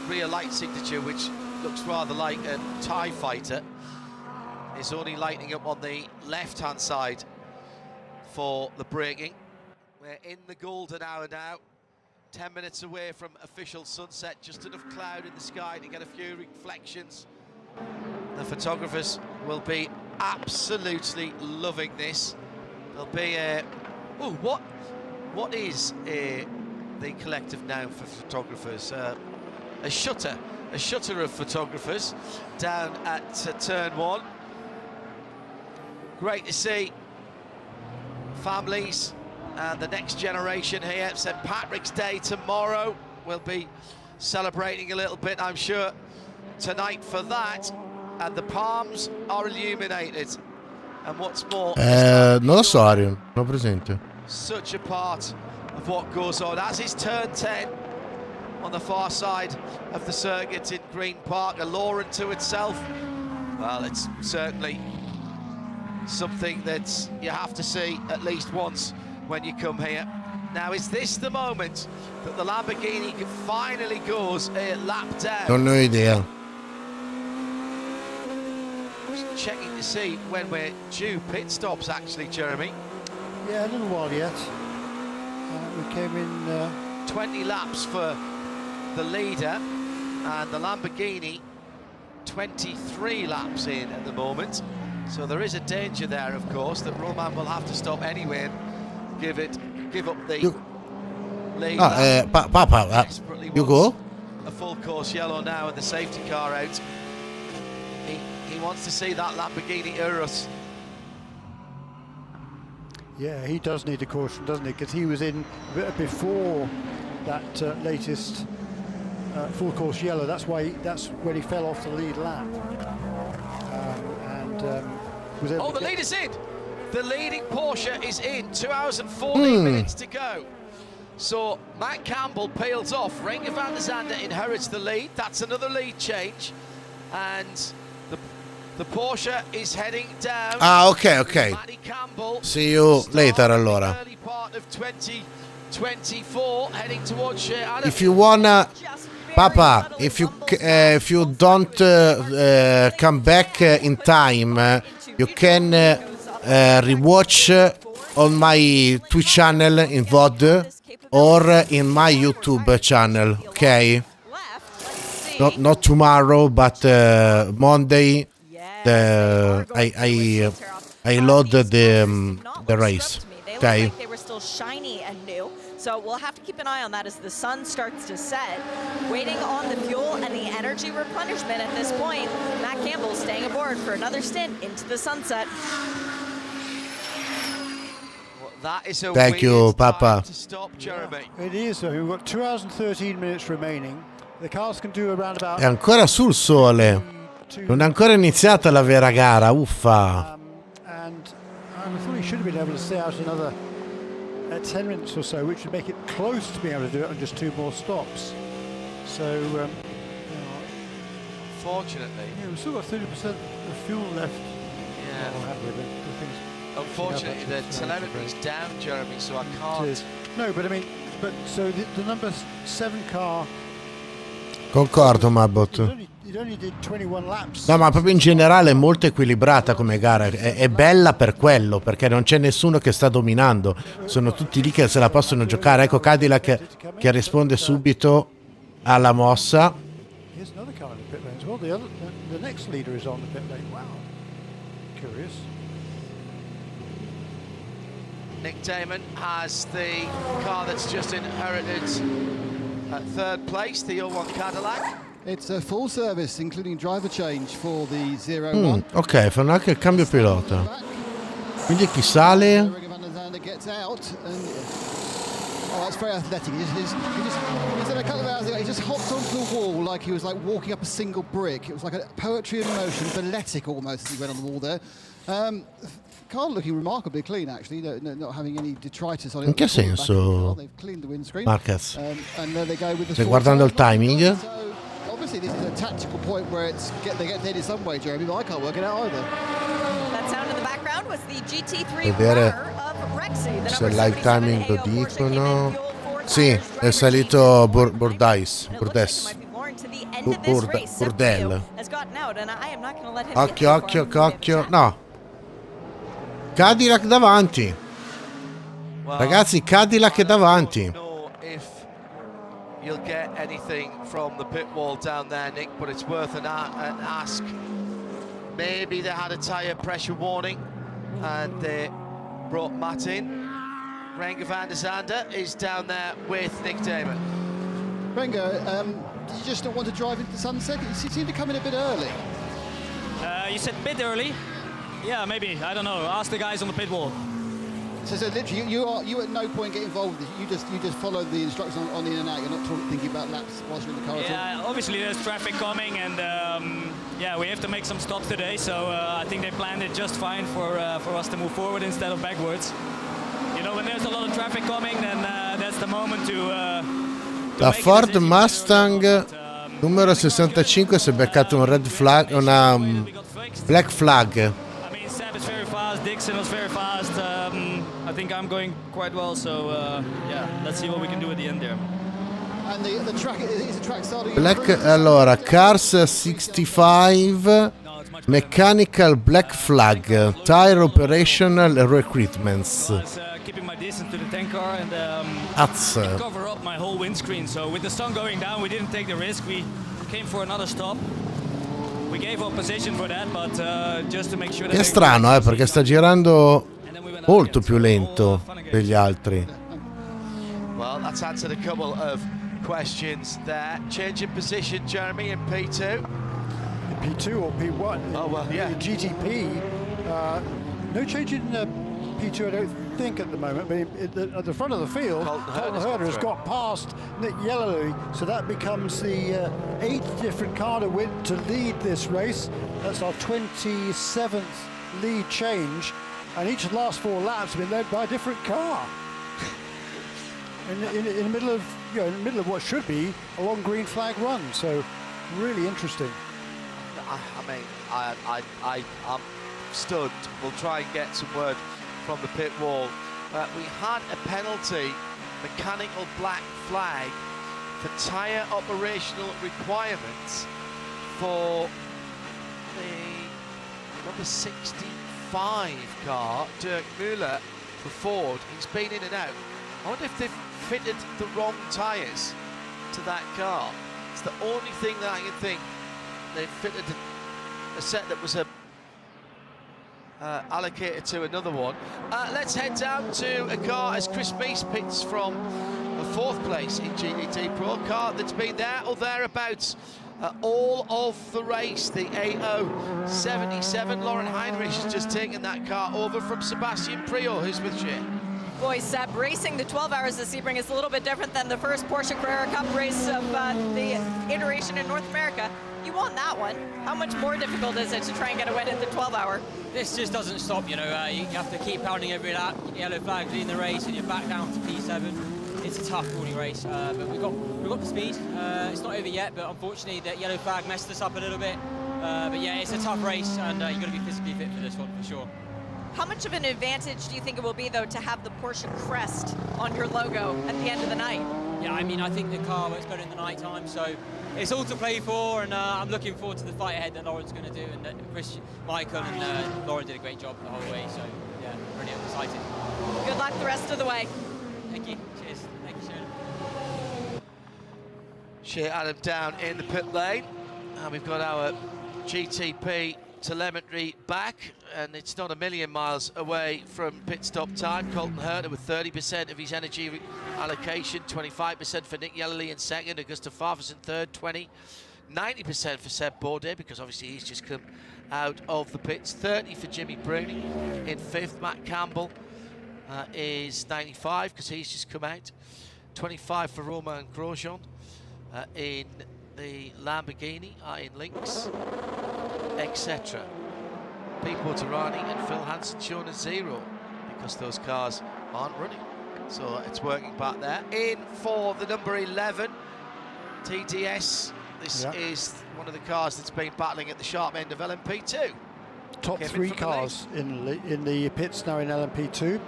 rear light signature, which looks rather like a TIE fighter, is only lighting up on the left-hand side for the braking. We're in the golden hour now, 10 minutes away from official sunset, just enough cloud in the sky to get a few reflections. The photographers will be absolutely loving this. There'll be a... Oh, what is the collective noun for photographers? A shutter of photographers down at turn one. Great to see families and the next generation here. St. Patrick's Day tomorrow. We'll be celebrating a little bit, I'm sure, tonight for that. And the palms are illuminated. And what's more... non lo so, Arion, non ho presente. Such a part of what goes on, as is turn 10 on the far side of the circuit in Green Park. A law unto itself. Well, it's certainly something that you have to see at least once when you come here. Now, is this the moment that the Lamborghini finally goes a lap down? Non ne ho idea. Just checking to see when we're due pit stops, actually, Jeremy. Yeah, a little while yet. We came in 20 laps for the leader, and the Lamborghini 23 laps in at the moment. So there is a danger there, of course, that Roman will have to stop anyway and give up the lead. Papa, you go? A full course yellow now and the safety car out. He wants to see that Lamborghini Urus. Yeah, he does need a caution, doesn't he? Because he was in before that latest full course yellow. That's when he fell off the lead lap. Oh, the lead is in. The leading Porsche is in. 2 hours and 14 minutes to go. So Matt Campbell peels off. Renger van der Zande inherits the lead. That's another lead change. And the Porsche is heading down. Ah, ok. See you later allora. Early part of 2024 heading towards Shea. If you wanna, Papa, if you don't come back in time, you can rewatch on my Twitch channel in VOD or in my YouTube channel, okay? Not tomorrow, but Monday. I load the race, okay? They were still shiny and new. So we'll have to keep an eye on that as the sun starts to set. Waiting on the fuel and the energy replenishment at this point. Matt Campbell staying aboard for another stint into the sunset. Well, that is a Thank you, Papa. to stop, Jeremy. It is, though. We've got 2 hours and 13 minutes remaining. The cars can do around about... È ancora sul sole. Non è ancora iniziata la vera gara, uffa. And I thought he should have been able to stay out another 10 minutes or so, which would make it close to being able to do it on just 2 more stops. So, Fortunately. Yeah, we've still got 30% of fuel left. Yeah. Unfortunately, the telemetry's down, Jeremy, so I can't. No, but I mean, so the number 7 car. Concordo, Mabot. It only did 21 laps. No, ma proprio in generale è molto equilibrata come gara. È bella per quello, perché non c'è nessuno che sta dominando. Sono tutti lì che se la possono giocare. Ecco Cadillac che risponde subito alla mossa. Here's another car in the pit lane as well. The next leader is on the pit lane. Wow. Curious. Nick Damon has the car that's just inherited at 3rd place, the 01 Cadillac. It's a full service, including driver change for the 01. Ok, fanno anche il cambio pilota. Quindi chi sale? Gets out and, oh, that's very athletic. He said a couple of hours ago, he just hopped onto the wall like he was like walking up a single brick. It was like a poetry in motion, balletic almost as he went on the wall there. Car looking remarkably clean, actually, not having any detritus on it. In che senso, Marquez? Stai guardando il timing? Obviously, this is a tactical point where they get dead in some way, Jeremy, but I can't work it out either. That sound in the background was the GT3 Vedere of Rexy. se il live timing lo dicono. Sì, è salito Bourdais. Bourdel. Occhio. No. Cadillac davanti. Ragazzi, Cadillac è davanti. You'll get anything from the pit wall down there, Nick, but it's worth an ask. Maybe they had a tyre pressure warning and they brought Matt in. Renger van der Zande is down there with Nick Damon. Renger, did you just not want to drive into the sunset? You seem to come in a bit early. You said bit early? Yeah, maybe. I don't know. Ask the guys on the pit wall. So literally, you at no point get involved with this. You just follow the instructions on the in and out. You're not thinking about laps whilst you're in the car at all. Yeah, obviously there's traffic coming, and yeah, we have to make some stops today. So I think they planned it just fine for us to move forward instead of backwards. You know, when there's a lot of traffic coming, then that's the moment to La Ford Mustang numero 65 si è beccato un red flag, una black flag. I mean, Seb is very fast. Dixon was very fast. I think I'm going quite well, so yeah, let's see what we can do at the end there. And the track is a track starting. Allora, Cars 65 Mechanical Black Flag Tire Operational Recruitments. Keeping my distance to the tank car and cover up my whole windscreen. So with the sun going down, we didn't take the risk. We came for another stop. We gave up position for that, but just to make sure that. È strano, perché sta girando molto più lento degli altri. Well, that's answered a couple of questions there. Change in position, Jeremy, in P2. In P2 or P1? Oh, well, yeah. In GTP, no change in P2, I don't think, at the moment. But at the front of the field, Colton Herta has got past Nick Yellowly, so that becomes the 8th different car to lead this race. That's our 27th lead change, and each of the last 4 laps have been led by a different car. In the middle of in the middle of what should be a long green flag run, so really interesting. I mean, I'm stunned. We'll try and get some word from the pit wall. We had a penalty, mechanical black flag, for tyre operational requirements for the number 65 car, Dirk Müller, for Ford. He's been in and out. I wonder if they've fitted the wrong tyres to that car. It's the only thing that I can think. They've fitted a set that was allocated to another one. Let's head down to a car as Chris Meese pits from the 4th place in GTD PRO, car that's been there or thereabouts all of the race. The AO77, Lauren Heinrich has just taken that car over from Sebastian Bourdais, who's with you. Boy, Seb, racing the 12 hours of Sebring is a little bit different than the first Porsche Carrera Cup race of the iteration in North America. You won that one. How much more difficult is it to try and get a win at the 12-hour? This just doesn't stop, you know. You have to keep pounding every lap. Yellow flag leading the race, and you're back down to P7. It's a tough morning race, but we've got the speed. It's not over yet, but unfortunately that yellow flag messed us up a little bit. But yeah, it's a tough race, and you've got to be physically fit for this one for sure. How much of an advantage do you think it will be, though, to have the Porsche crest on your logo at the end of the night? Yeah, I mean, I think the car works better in the night time, so it's all to play for, and I'm looking forward to the fight ahead that Lauren's going to do, and that Michael and Lauren did a great job the whole way, so yeah, really excited. Good luck the rest of the way. Thank you. Cheers. Thank you, Sharon. Shea Adam down in the pit lane, and we've got our GTP telemetry back, and it's not a million miles away from pit stop time. Colton Herta with 30% of his energy allocation, 25% for Nick Yellowly in 2nd, Augusta Farfus in 3rd, 90% for Seb Bourdais, because obviously he's just come out of the pits, 30 for Jimmy Browning in 5th. Matt Campbell is 95 because he's just come out, 25 for Romain Grosjean in the Lamborghini, in Lynx, etc. Pete Butterani and Phil Hansen shown as 0 because those cars aren't running. So it's working back there. In for the number 11 TTS. This is one of the cars that's been battling at the sharp end of LMP2. Top 3 cars in the pits now in LMP2.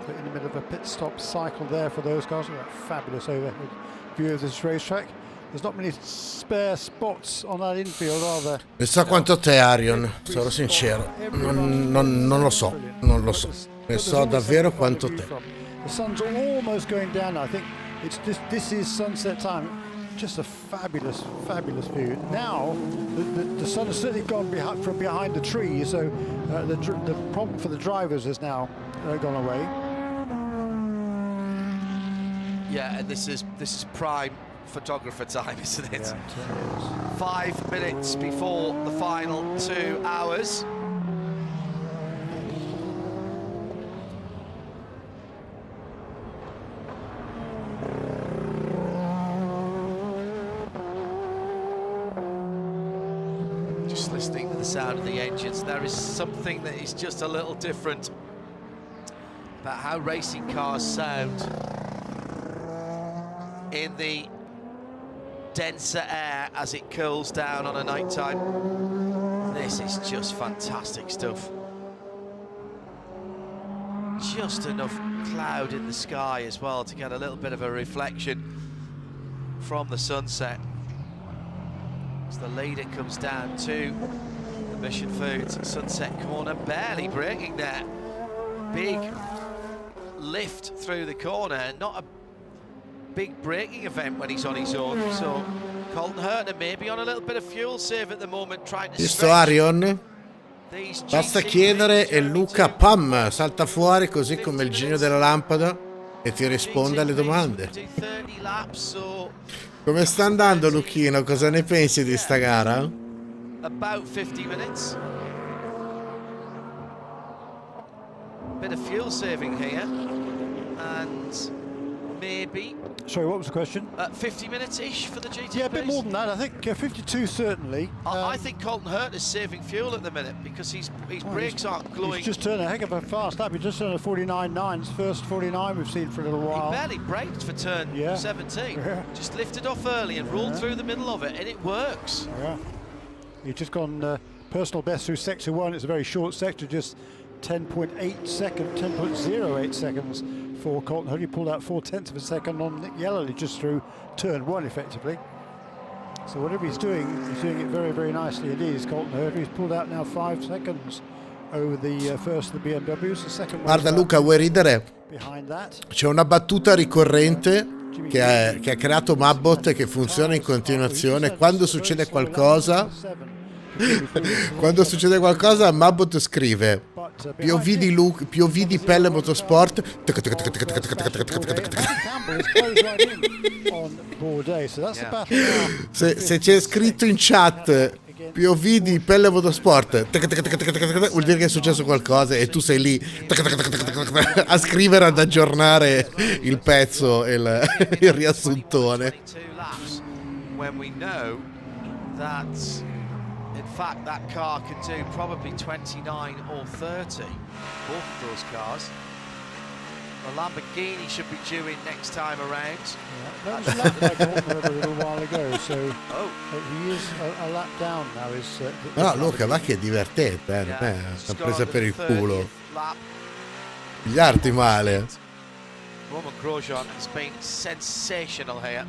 In the middle of a pit stop cycle there for those cars. We've got a fabulous overhead view of this racetrack. There's not many spare spots on that infield, are there? Ne so quanto te, Arion, sarò sincero. Non lo so. Ne so davvero quanto te. The sun's almost going down now. I think it's this is sunset time. Just a fabulous view. Now, the sun has certainly gone from behind the trees, so the problem for the drivers has now gone away. Yeah, and this is prime photographer time, isn't it? Yeah, 5 minutes before the final 2 hours. Just listening to the sound of the engines, there is something that is just a little different about how racing cars sound in the denser air as it cools down on a night time. This is just fantastic stuff. just enough cloud in the sky as well to get a little bit of a reflection from the sunset. As the leader comes down to the Mission Foods sunset corner, barely braking there. Big lift through the corner, not a big braking event when he's on his own. So Colton Herta maybe on a little bit of fuel save at the moment, trying to Visto Arion? Basta chiedere e Luca, pam, salta fuori così come il genio della lampada e ti risponde alle domande. Come sta andando, Luchino? Cosa ne pensi di sta gara? About 50 minutes. Bit of fuel saving here, and maybe. Sorry, what was the question? 50 minutes-ish for the GTP. Yeah, a bit more than that. I think 52 certainly. I think Colton Herta is saving fuel at the minute because his brakes aren't glowing. He's just turned a heck of a fast lap. He just turned a 49.9. It's first 49 we've seen for a little while. He barely braked for turn 17. Yeah. Just lifted off early and rolled through the middle of it, and it works. Yeah. He's just gone personal best through sector 1. It's a very short sector, just 10.08 seconds for Colton Herta. He pulled out 0.4 of a second on Nick Yellowly just through turn 1 effectively. So whatever he's doing it very, very nicely. It is Colton Herta. He's pulled out now 5 seconds over the first of the BMWs. The second one. Guarda Luca, vuoi ridere? Behind that. C'è una battuta ricorrente che ha creato Mabbot e che funziona in continuazione. Quando succede qualcosa Mabbot scrive POV di Pelle Motorsport. Se c'è scritto in chat POV di Pelle Motorsport, vuol dire che è successo qualcosa e tu sei lì a scrivere, ad aggiornare il pezzo e il riassuntone. In fact, that car can do probably 29 or 30, both of those cars. The Lamborghini should be due in next time around. Yeah, that was a lap by Colton Herta a little while ago, so he is a lap down now. No, Luca, ma che è divertente, l'ha presa per il culo. Gli arti male. Roman Grosjean has been sensational here.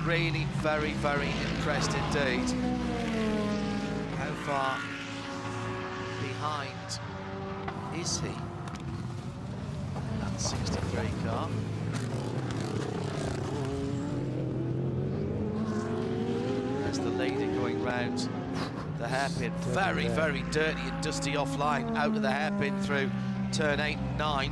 Really very, very impressed indeed. How far behind is he? That 63 car. There's the leader going round the hairpin. Very, very dirty and dusty offline out of the hairpin through turn 8 and 9.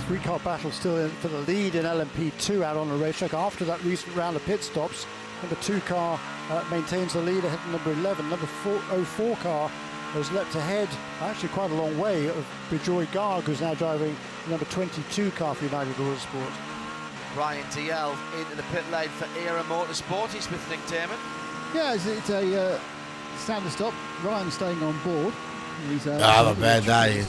Three-car battle still in for the lead in LMP2 out on the racetrack after that recent round of pit stops. Number 2 car maintains the lead ahead of number 11. Number 04 car has leapt ahead actually quite a long way of Bijoy Garg, who's now driving the number 22 car for United Autosport. Ryan DL into the pit lane for Era Motorsport. He's with Nick Damon. Yeah, it's a standard stop. Ryan staying on board. Vabbè, dai,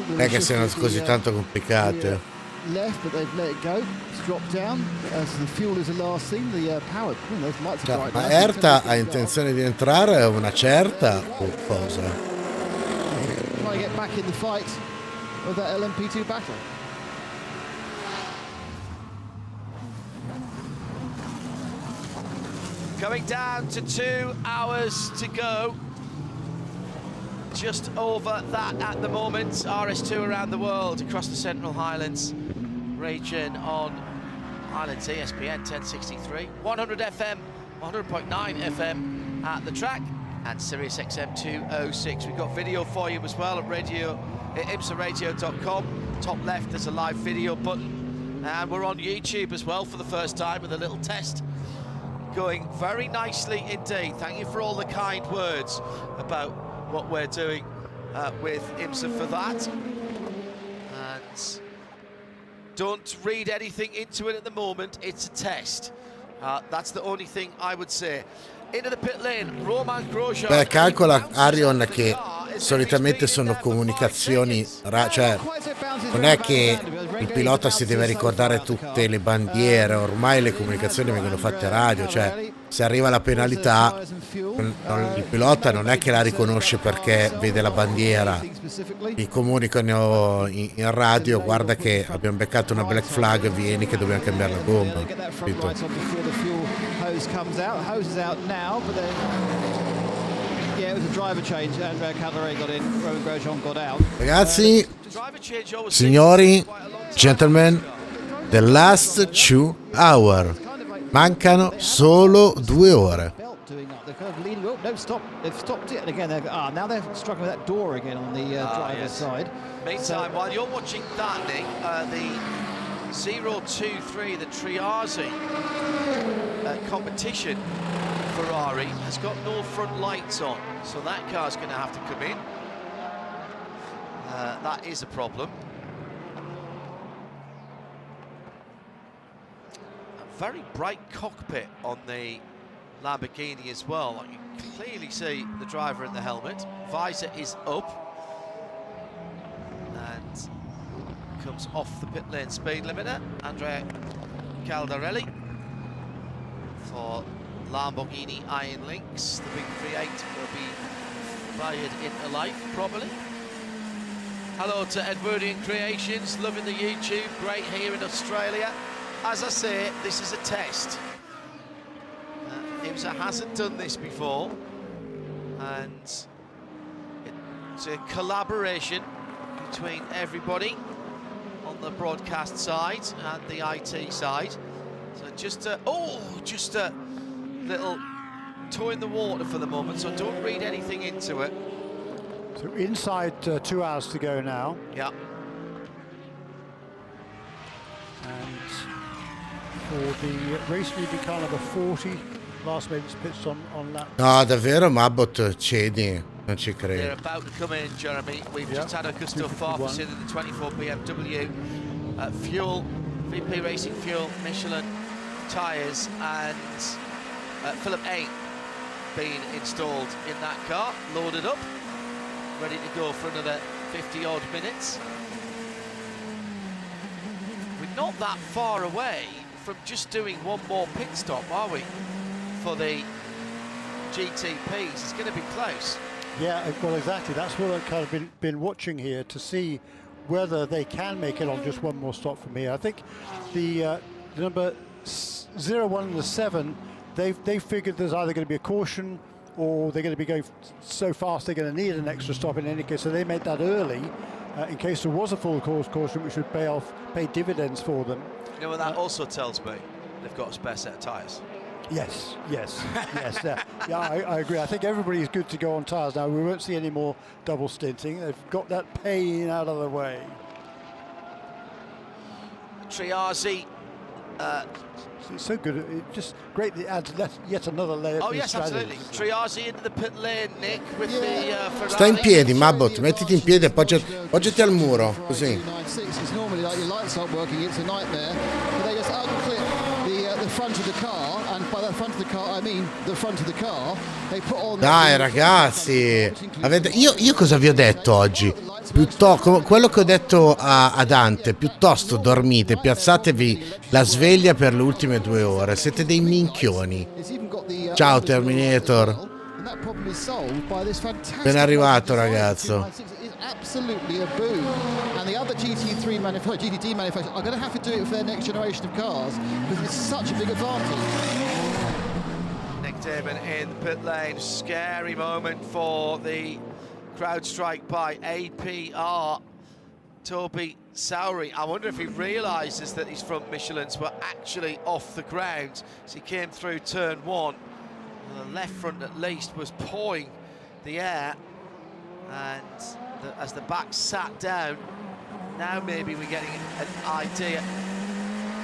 non è che siano così tanto complicate. Left, but they've let it go. It's dropped down as the fuel is the last thing. The power. Those lights are bright. Ma Herta ha intenzione di entrare una certa o cosa? Trying to get back in the fight of that LMP2 battle. Coming down to 2 hours to go. Just over that at the moment. RS2 around the world across the Central Highlands region on Highlands ESPN 1063, 100 FM, 100.9 FM at the track, and Sirius XM 206. We've got video for you as well at IMSARadio.com. Top left there's a live video button, and we're on YouTube as well for the first time with a little test going very nicely indeed. Thank you for all the kind words about what we're doing with IMSA for that, and don't read anything into it at the moment. It's a test. That's the only thing I would say. Into the pit lane, Roman Grosjean. Beh, calcola Arion che solitamente sono comunicazioni, cioè non è che il pilota si deve ricordare tutte le bandiere, ormai le comunicazioni vengono fatte a radio, cioè se arriva la penalità il pilota non è che la riconosce perché vede la bandiera, gli comunicano in radio: guarda che abbiamo beccato una black flag, vieni che dobbiamo cambiare la gomma. Ragazzi, signori, gentlemen, the last 2 hours. Mancano solo 2 ore. Meantime, while you're watching that, Nick, the 023, the Triazi competition Ferrari has got no front lights on, so that car's going to have to come in. That is a problem. A very bright cockpit on the Lamborghini as well. You can clearly see the driver in the helmet. Visor is up and comes off the pit lane speed limiter. Andrea Caldarelli for Lamborghini Iron Lynx. The big V8 will be fired into life probably. Hello to Edwardian Creations, loving the YouTube, great here in Australia. As I say, this is a test. IMSA hasn't done this before, and it's a collaboration between everybody on the broadcast side and the IT side. So just a little toe in the water for the moment, so don't read anything into it. So inside 2 hours to go now. Yeah. And for the race leading car number 40, last minute pits on lap. No, davvero, Mabbott, cedi, non ci credo. They're about to come in, Jeremy. We've just had a Gustav Farfus in the 24 BMW fuel, VP Racing fuel, Michelin tyres, and Philip A being installed in that car, loaded up, ready to go for another 50 odd minutes. We're not that far away from just doing one more pit stop, are we, for the GTPs? It's going to be close. Yeah, well, exactly. That's what I've kind of been watching here to see whether they can make it on just one more stop from here. I think the number 01 and the 7, they figured there's either going to be a caution or they're going to be going so fast they're going to need an extra stop in any case. So they made that early in case there was a full course caution, which would pay dividends for them. You know what that also tells me? They've got a spare set of tyres. Yes. Yeah, I agree. I think everybody's good to go on tyres now. We won't see any more double stinting. They've got that pain out of the way. Triazi. It's so good. It's just great that it adds yet another layer. Oh yes, absolutely. Triazi into the pit lane, Nick, with the Ferrari. Sta in piedi, Mabbott, mettiti in piedi e appoggiati al muro, così. It's normally like your lights aren't working, it's a nightmare. But they just unclip the front of the car, and by the front of the car I mean the front of the car. They put on. Dai ragazzi, io cosa vi ho detto oggi? Quello che ho detto a Dante, piuttosto dormite, piazzatevi la sveglia per le ultime 2 ore, siete dei minchioni. Ciao Terminator. Ben arrivato ragazzo. Absolutely a boom, and the other GT3 GTD manufacturers are going to have to do it for their next generation of cars because it's such a big advantage. Nick Damon in the pit lane, scary moment for the crowd strike by APR. Toby Sowery, I wonder if he realises that his front Michelins were actually off the ground as he came through turn 1. The left front at least was pawing the air, and as the back sat down, now maybe we're getting an idea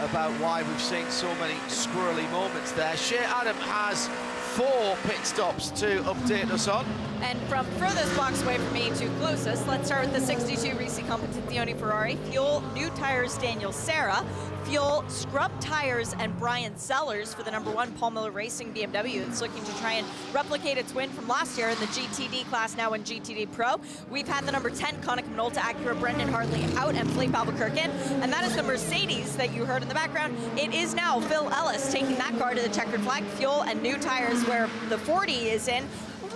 about why we've seen so many squirrely moments there. Shea Adam has 4 pit stops to update us on. And from furthest box away from me to closest, let's start with the 62 Risi Competizione Ferrari. Fuel, new tires, Daniel Serra. Fuel, scrub tires, and Brian Sellers for the number 1 Paul Miller Racing BMW. It's looking to try and replicate its win from last year in the GTD class, now in GTD Pro. We've had the number 10 Konica Minolta Acura Brendan Hartley out and Philippe Albuquerque in, and that is the Mercedes that you heard in the background. It is now Phil Ellis taking that car to the checkered flag. Fuel and new tires is where the 40 is in.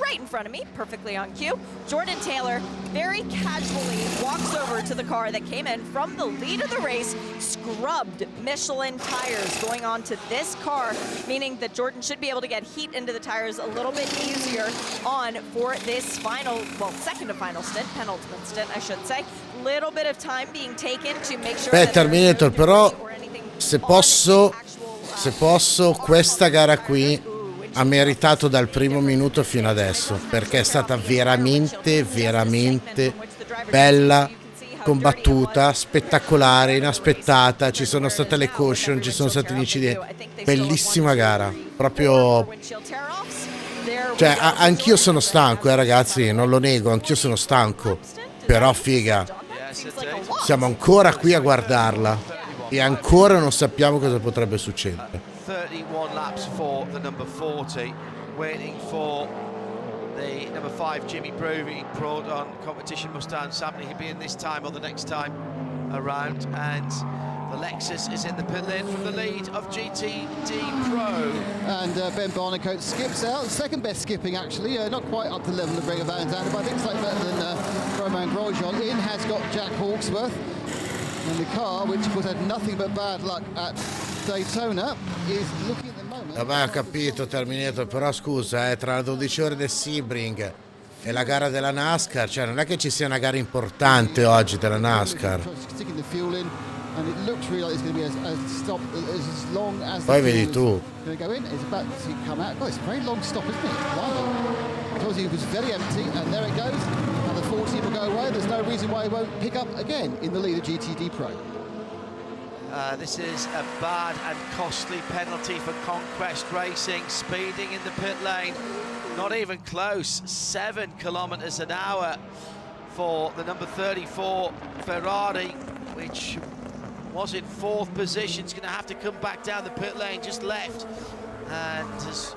Right in front of me, perfectly on cue. Jordan Taylor very casually walks over to the car that came in from the lead of the race, scrubbed Michelin tires going on to this car, meaning that Jordan should be able to get heat into the tires a little bit easier on for this final, well, second to final stint, penultimate stint, I should say. Little bit of time being taken to make sure that Terminator, però se posso, questa gara qui ha meritato dal primo minuto fino adesso, perché è stata veramente bella, combattuta, spettacolare, inaspettata. Ci sono state le caution, ci sono stati gli incidenti. Bellissima gara, proprio. Cioè, anch'io sono stanco, ragazzi, non lo nego, anch'io sono stanco, però figa, siamo ancora qui a guardarla e ancora non sappiamo cosa potrebbe succedere. 31 laps for the number 40, waiting for the number 5 Jimmy Pro on competition Mustang Samney. He'll be in this time or the next time around, and the Lexus is in the pit lane from the lead of GTD Pro. And Ben Barnicoat skips out, second best skipping actually, not quite up to the level of Renger van Zande, but I think slightly better than Romain Grosjean. In has got Jack Hawksworth, and the car, which of course had nothing but bad luck at Daytona, is looking at the moment. Vabbè, ho capito, Terminator, però scusa, tra le 12 ore del Sebring e la gara della NASCAR, cioè non è che ci sia una gara importante oggi della NASCAR. Poi vedi tu. It was very empty, and there it goes. And the 40 will go away. There's no reason why it won't pick up again in the lead of GTD Pro. This is a bad and costly penalty for Conquest Racing, speeding in the pit lane. Not even close, 7 kilometers an hour for the number 34 Ferrari, which was in 4th position. It's going to have to come back down the pit lane, just left, and has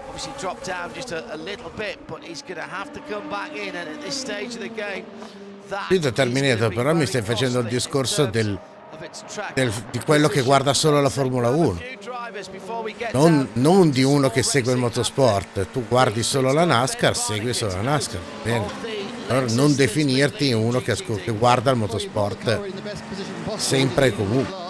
obviously dropped down just a little bit, but he's going to have to come back in, and at this stage of the game, Peter Terminator, però mi stai facendo il discorso di quello che guarda solo la Formula 1, non di uno che segue il motorsport. Tu guardi solo la NASCAR, segui solo la NASCAR, bene. Allora non definirti uno che guarda il motorsport sempre e comunque.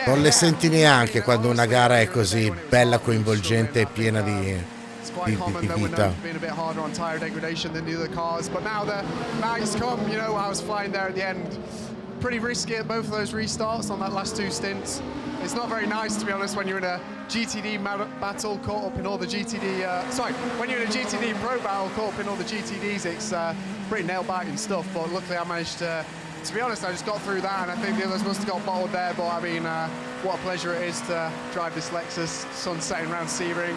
Non le senti neanche quando una gara è così bella, coinvolgente e piena di vita. Been a bit harder on tire degradation than the other cars, but now the night's come. You know, I was flying there at the end. Pretty risky at both of those restarts on that last 2 stints. It's not very nice, to be honest, when you're in a GTD battle caught up in all the GTD. When you're in a GTD Pro battle caught up in all the GTDs, it's pretty nail-biting stuff. But luckily, I managed to be honest, I just got through that, and I think the others must have got bottled there. But I mean, what a pleasure it is to drive this Lexus, sun setting around Sebring,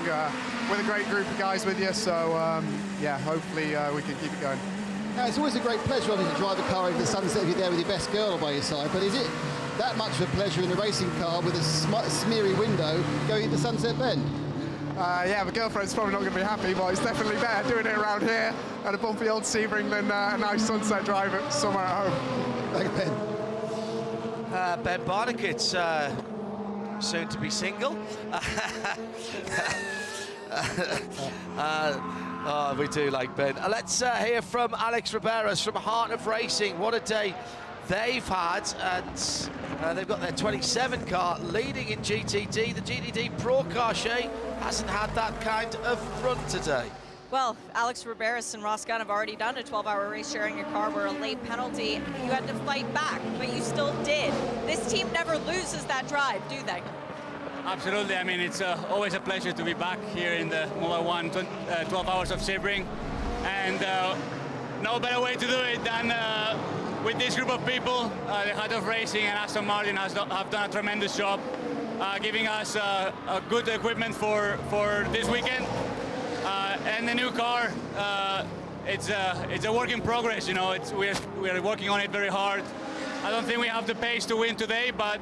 with a great group of guys with you. So yeah, hopefully we can keep it going. Now, it's always a great pleasure, obviously, to drive a car over the sunset if you're there with your best girl by your side. But is it that much of a pleasure in a racing car with a smeary window going into Sunset Bend? Yeah, my girlfriend's probably not going to be happy, but it's definitely better doing it around here at a bumpy old Sebring than a nice sunset drive somewhere at home. Thanks, Ben. Ben Barnicoat's soon to be single. Oh, we do like Ben. Let's hear from Alex Riberas from Heart of Racing. What a day they've had, and they've got their 27 car leading in GTD. The GTD Pro car, Shay, hasn't had that kind of run today. Well, Alex Riberas and Ross Gunn have already done a 12-hour race sharing your car where a late penalty, you had to fight back, but you still did. This team never loses that drive, do they? Absolutely. I mean, it's always a pleasure to be back here in the Mobile 1 12 hours of Sebring. And no better way to do it than with this group of people. The Heart of Racing and Aston Martin have done a tremendous job giving us a good equipment for this weekend. And the new car, it's a work in progress. You know, we are working on it very hard. I don't think we have the pace to win today, but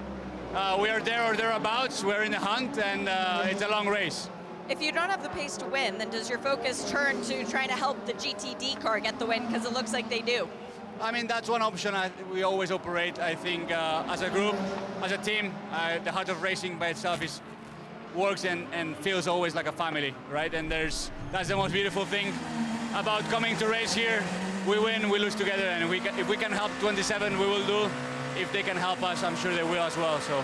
we are there or thereabouts. We're in the hunt, and it's a long race. If you don't have the pace to win, then does your focus turn to trying to help the GTD car get the win? Because it looks like they do. I mean, that's one option we always operate. I think as a group, as a team, the heart of racing by itself works and feels always like a family, right? And that's the most beautiful thing about coming to race here. We win, we lose together, and if we can help 27, we will do. If they can help us, I'm sure they will as well. So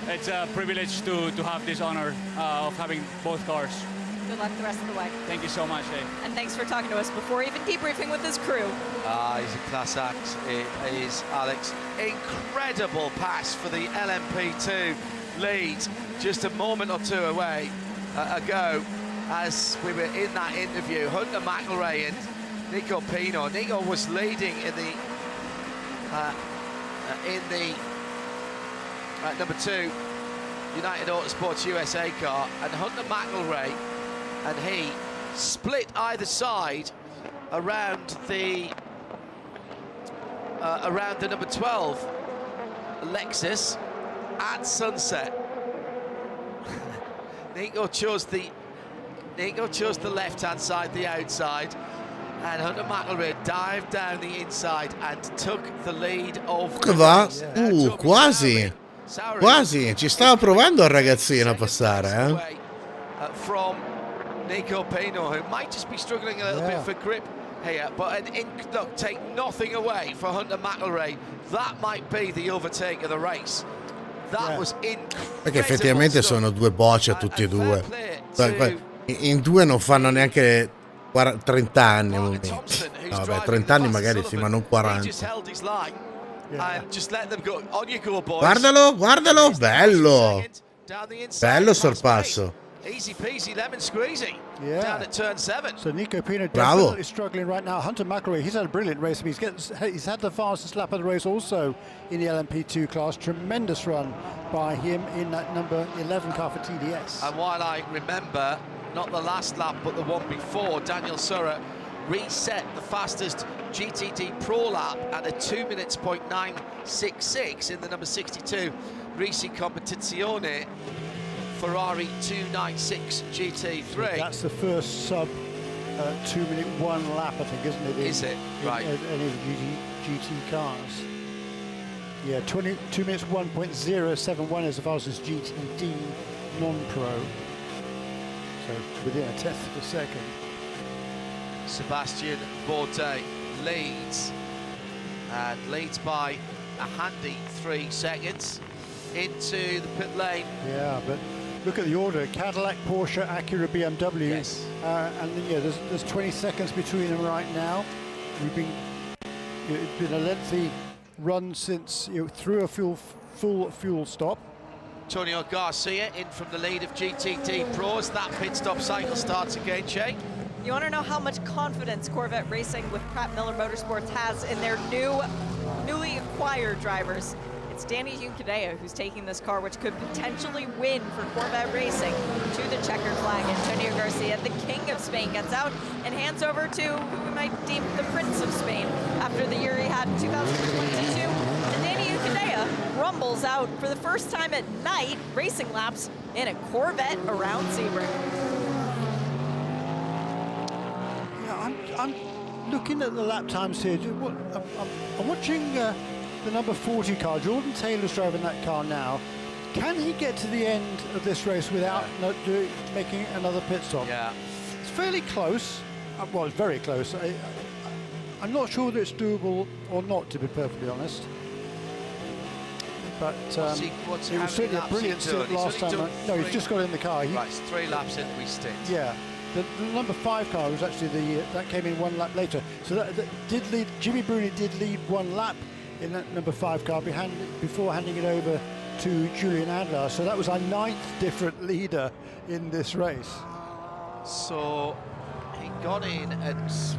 it's a privilege to have this honor of having both cars. Good luck the rest of the way. Thank you so much, Dave. And thanks for talking to us before even debriefing with his crew. He's a class act, it is Alex. Incredible pass for the LMP2 lead just a moment or two away ago as we were in that interview. Hunter McElrea and Nico Pino. Nico was leading in the number 2 United Autosports USA car, and Hunter McElrea and he split either side around the number 12 Lexus at sunset. Nico chose the left-hand side, the outside, and Hunter McElrea dived down the inside and took the lead of the race. Quasi. Quasi, ci stava provando il ragazzino a passare, From Nico Pino, who might just be struggling a little bit for grip here, but look, take nothing away for Hunter McElrea. That might be the overtake of the race. That was incredible. Perché effettivamente sono due bocce tutti e due. In due non fanno neanche 30 anni. No, vabbè, 30 anni magari sì, ma non 40. Guardalo, guardalo, bello. Bello sorpasso. Easy peasy lemon squeezy down at turn 7. So Nico Pino definitely struggling right now. Hunter McElrea, he's had a brilliant race. He's had the fastest lap of the race also in the LMP2 class. Tremendous run by him in that number 11 car for TDS. And while I remember, not the last lap, but the one before, Daniel Surra reset the fastest GTD PRO lap at a 2 minutes .966 in the number 62 Racing Competizione Ferrari 296 GT3. That's the first sub 2 minute 1 lap, I think, isn't it? Is it? Right. In any of the GT cars. Yeah, 2 minutes 1.071 is the fastest GTD non-pro. So within a tenth of a second. Sébastien Bourdais leads, and leads by a handy 3 seconds into the pit lane. Yeah, but look at the order: Cadillac, Porsche, Acura, BMW. Yes. And yeah, there's 20 seconds between them right now. It's been a lengthy run since through a full fuel stop. Antonio Garcia in from the lead of GTD Pros. That pit stop cycle starts again, Shay. You want to know how much confidence Corvette Racing with Pratt Miller Motorsports has in their newly acquired drivers? It's Danny Juncadella who's taking this car, which could potentially win for Corvette Racing, to the checkered flag. Antonio Garcia, the king of Spain, gets out and hands over to who we might deem the prince of Spain after the year he had in 2022. And Danny Juncadella rumbles out for the first time at night, racing laps in a Corvette around Sebring. I'm looking at the lap times here. I'm watching the number 40 car. Jordan Taylor's driving that car now. Can he get to the end of this race without making another pit stop? Yeah. It's fairly close. Well, it's very close. I'm not sure whether it's doable or not, to be perfectly honest. But it was certainly a brilliant stint last time. No, he's just got in the car. Right, it's 3 laps into his stint. Yeah. The number 5 car was actually that came in 1 lap later. So that did lead. Jimmy Bruni did lead 1 lap in that number 5 car before handing it over to Julian Adler. So that was our 9th different leader in this race. So he got in at,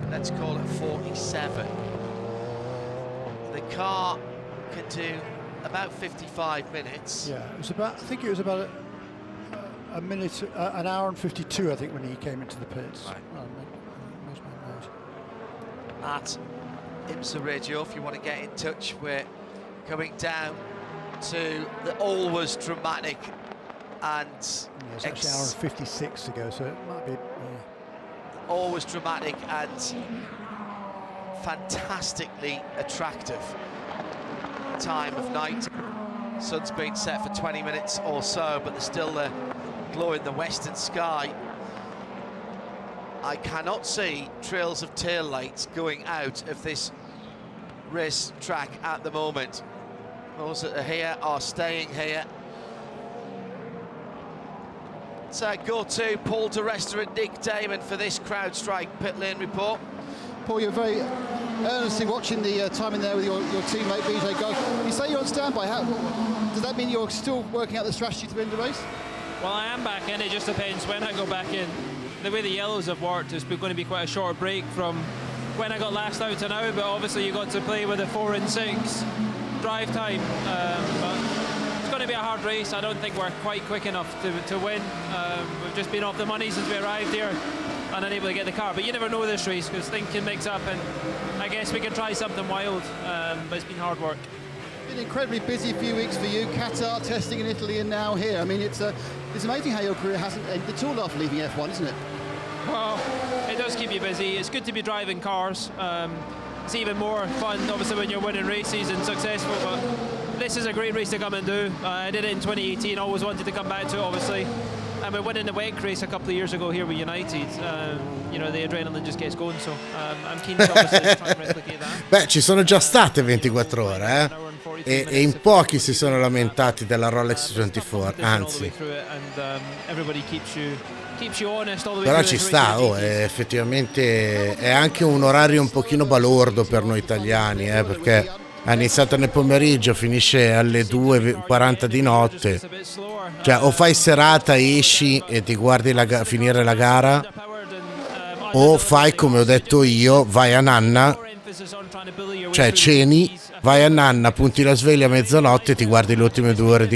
let's call it 47. The car can do about 55 minutes. Yeah, it was about. I think it was about a minute, an hour and 52. I think when he came into the pits. Right. At IMSA Radio, if you want to get in touch, we're going down to the always dramatic and it's actually an hour and 56 to go, so it might be always dramatic and fantastically attractive time of night. Sun's been set for 20 minutes or so, but there's still the glow in the western sky. I cannot see trails of tail lights going out of this race track at the moment. Those that are here are staying here. So go to Paul di Resta and Nick Damon for this CrowdStrike pit lane report. Paul, you're very earnestly watching the time in there with your teammate BJ Gog. You say you're on standby. Does that mean you're still working out the strategy to win the race? Well, I am back in. It just depends when I go back in. The way the yellows have worked, it's going to be quite a short break from when I got last out to now, but obviously you got to play with a 4 and 6 drive time. But it's going to be a hard race. I don't think we're quite quick enough to win. We've just been off the money since we arrived here and unable to get the car. But you never know this race because things can mix up, and I guess we can try something wild, but it's been hard work. It's been an incredibly busy few weeks for you. Qatar, testing in Italy, and now here. I mean, it's amazing how your career hasn't ended at all after leaving F1, isn't it? Well, it does keep you busy. It's good to be driving cars. It's even more fun, obviously, when you're winning races and successful, but this is a great race to come and do. I did it in 2018, always wanted to come back to it, obviously. And we're winning the WEC race a couple of years ago here with United. You know, the adrenaline just gets going, so I'm keen to obviously try and replicate that. Beh, ci sono già state 24 ore, e in pochi si sono lamentati della Rolex 24, anzi. Però ci sta, effettivamente è anche un orario un pochino balordo per noi italiani, perché ha iniziato nel pomeriggio, finisce alle 2:40 di notte. Cioè, o fai serata, esci e ti guardi finire la gara, o fai come ho detto io, vai a nanna, cioè ceni, vai a nanna, punti la sveglia a mezzanotte e ti guardi le ultime 2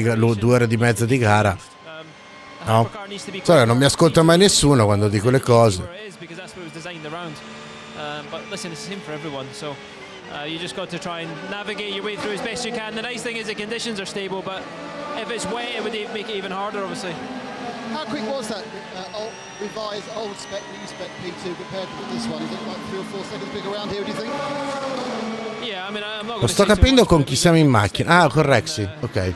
ore di mezza di gara. No, non mi ascolta mai nessuno quando dico le cose. You just got to try and navigate your way through as best you can. The nice thing is the conditions are stable, but if it's wet, it would make it even harder, obviously. How quick was that revised old spec, new spec P2 compared to this one? Is it like 3 or 4 seconds big around here, do you think? Yeah, I mean, I'm not Lo sto capendo con chi siamo in macchina. Ah, correxi, ok.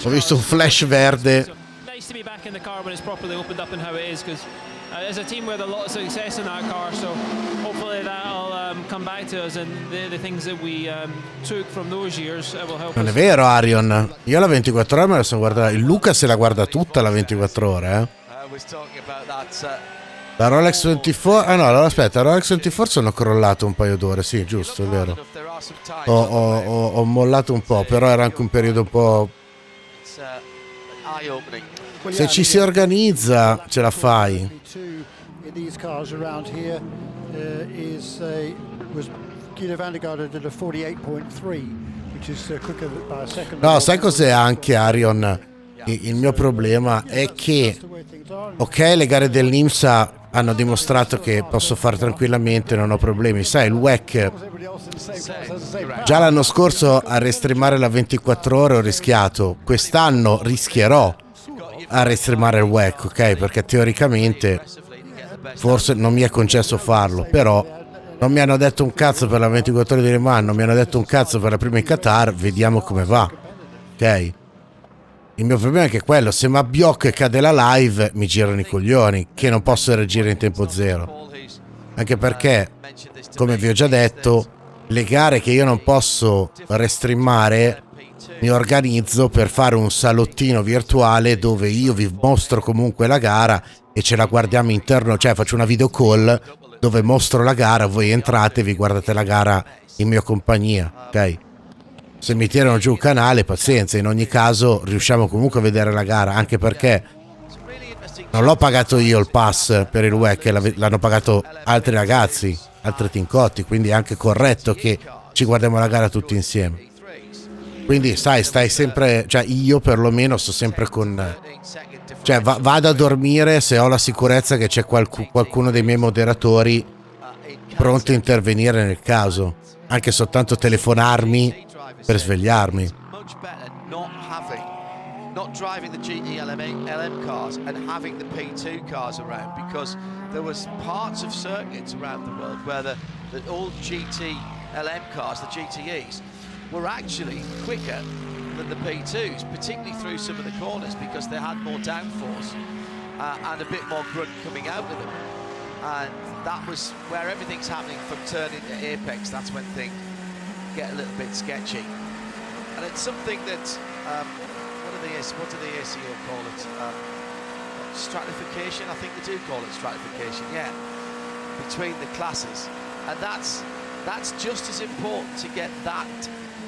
Ho visto un flash verde. Nice to be back in the car when it's properly opened up and how it is, because as a team we had a lot of success in that car, so hopefully that'll come back to us, and the things that we took from those years will help us. Non è vero, Arion. Io la 24 ore me la sono guardata. Il Luca se la guarda tutta la 24 ore, La Rolex 24. Ah no, allora aspetta, la Rolex 24 sono crollato un paio d'ore, sì, giusto, è vero. Ho mollato un po', però era anche un periodo un po'. Se ci si organizza, ce la fai. No, sai cos'è anche, Arion? Il mio problema è che, ok, le gare dell'IMSA hanno dimostrato che posso fare tranquillamente, non ho problemi. Sai, il WEC, già l'anno scorso a restreamare la 24 ore ho rischiato, quest'anno rischierò a restreamare il WEC, ok? Perché teoricamente forse non mi è concesso farlo, però non mi hanno detto un cazzo per la 24 ore di Le Mans, non mi hanno detto un cazzo per la prima in Qatar, vediamo come va, ok? Il mio problema è che quello, se mi abbiocco e cade la live mi girano i coglioni, che non posso reagire in tempo zero, anche perché, come vi ho già detto, le gare che io non posso restreamare mi organizzo per fare un salottino virtuale dove io vi mostro comunque la gara e ce la guardiamo interno, cioè faccio una video call dove mostro la gara, voi entrate e vi guardate la gara in mia compagnia, ok? Se mi tirano giù il canale, pazienza, in ogni caso riusciamo comunque a vedere la gara, anche perché non l'ho pagato io il pass per il WEC, l'hanno pagato altri ragazzi, altri tincotti, quindi è anche corretto che ci guardiamo la gara tutti insieme. Quindi sai, stai sempre, cioè io perlomeno sto sempre con, cioè vado a dormire se ho la sicurezza che c'è qualcuno dei miei moderatori pronto a intervenire nel caso, anche soltanto telefonarmi per svegliarmi. Not driving the GT LM cars and having the P2 cars around, because there was parts of circuits around the world where the that all GT LM cars, the GTEs, were actually quicker than the P2s, particularly through some of the corners, because they had more downforce and a bit more grunt coming out of them. And that was where everything's happening from turning to apex. That's when things get a little bit sketchy. And it's something that, what do the ACO call it? Stratification, I think they do call it stratification, yeah, between the classes. And that's just as important to get that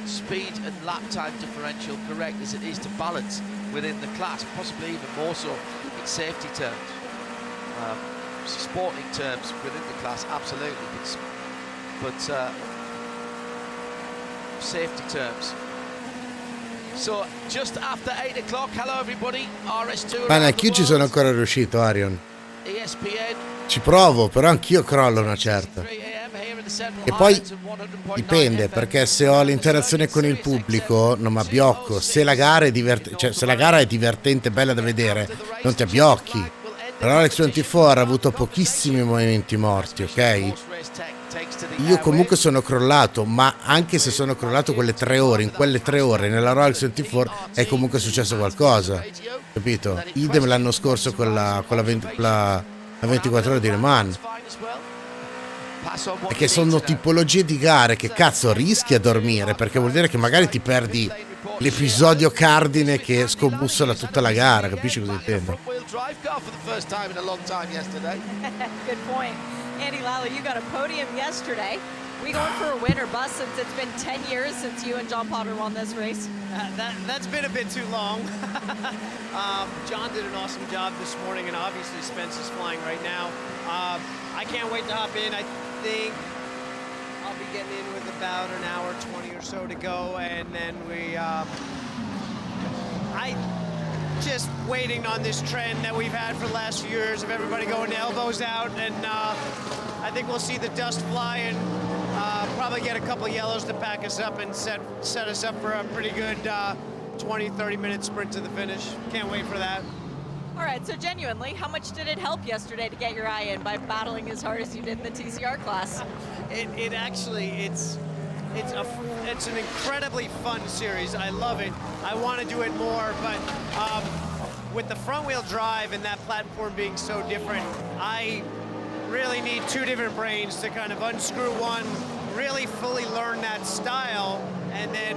speed and lap time differential correct as it is to balance within the class, possibly even more so in safety terms. Sporting terms within the class, absolutely, but safety terms. So just after 8 o'clock, hello everybody, RS2. Ma anch'io ci sono ancora riuscito, Arion. ESPN. Ci provo, però anch'io crollo una certa. E poi dipende, perché se ho l'interazione con il pubblico non mi abbiocco. Se la gara è se la gara è divertente, bella da vedere, non ti abbiocchi. Però Alex 24 ha avuto pochissimi movimenti morti, ok? Io comunque sono crollato, ma anche se sono crollato quelle 3 ore, in quelle 3 ore nella Rolex 24 è comunque successo qualcosa, capito? Idem l'anno scorso con la 24 ore di Le Mans. Perché sono tipologie di gare che cazzo rischi a dormire, perché vuol dire che magari ti perdi l'episodio cardine che scombussola tutta la gara, capisci cosa intendo? Good point. Andy Lally, you got a podium yesterday. We going for a win or bust since it's been 10 years since you and John Potter won this race? That's been a bit too long. John did an awesome job this morning, and obviously Spence is flying right now. I can't wait to hop in. I think I'll be getting in with about an hour 20 or so to go, and then I just waiting on this trend that we've had for the last few years of everybody going to elbows out, and I think we'll see the dust fly and probably get a couple of yellows to pack us up and set us up for a pretty good 20-30 minute sprint to the finish. Can't wait for that. All right, so genuinely, how much did it help yesterday to get your eye in by battling as hard as you did in the TCR class? It actually, it's an incredibly fun series. I love it. I want to do it more, but with the front wheel drive and that platform being so different, I really need 2 different brains to kind of unscrew one, really fully learn that style, and then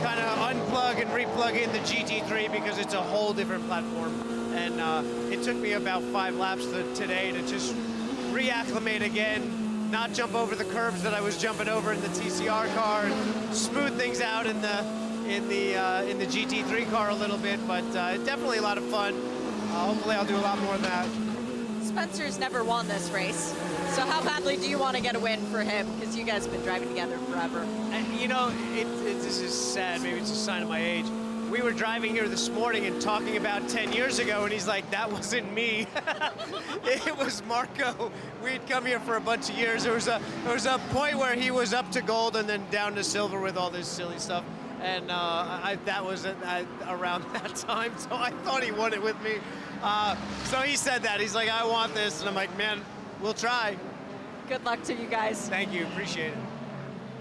kind of unplug and replug in the GT3 because it's a whole different platform. And it took me about 5 laps today to just reacclimate again, not jump over the curbs that I was jumping over in the TCR car, and smooth things out in the GT3 car a little bit. But definitely a lot of fun. Hopefully I'll do a lot more of that. Spencer's never won this race, so how badly do you want to get a win for him? Because you guys have been driving together forever. And you know, this is sad. Maybe it's a sign of my age. We were driving here this morning and talking about 10 years ago, and he's like, that wasn't me. It was Marco. We'd come here for a bunch of years. There was a point where he was up to gold and then down to silver with all this silly stuff. And that was around that time, so I thought he won it with me. So he said that. He's like, I want this. And I'm like, man, we'll try. Good luck to you guys. Thank you. Appreciate it.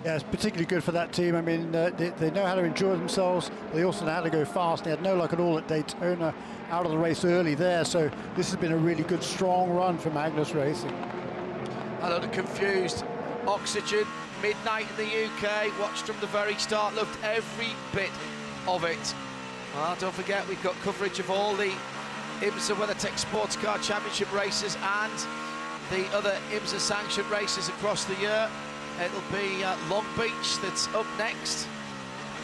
Yeah, it's particularly good for that team. I mean, they know how to enjoy themselves. They also know how to go fast. They had no luck at all at Daytona, out of the race early there. So this has been a really good, strong run for Magnus Racing. A lot of confused oxygen. Midnight in the UK. Watched from the very start. Loved every bit of it. Well, don't forget, we've got coverage of all the IMSA WeatherTech SportsCar Championship races and the other IMSA sanctioned races across the year. It'll be Long Beach that's up next.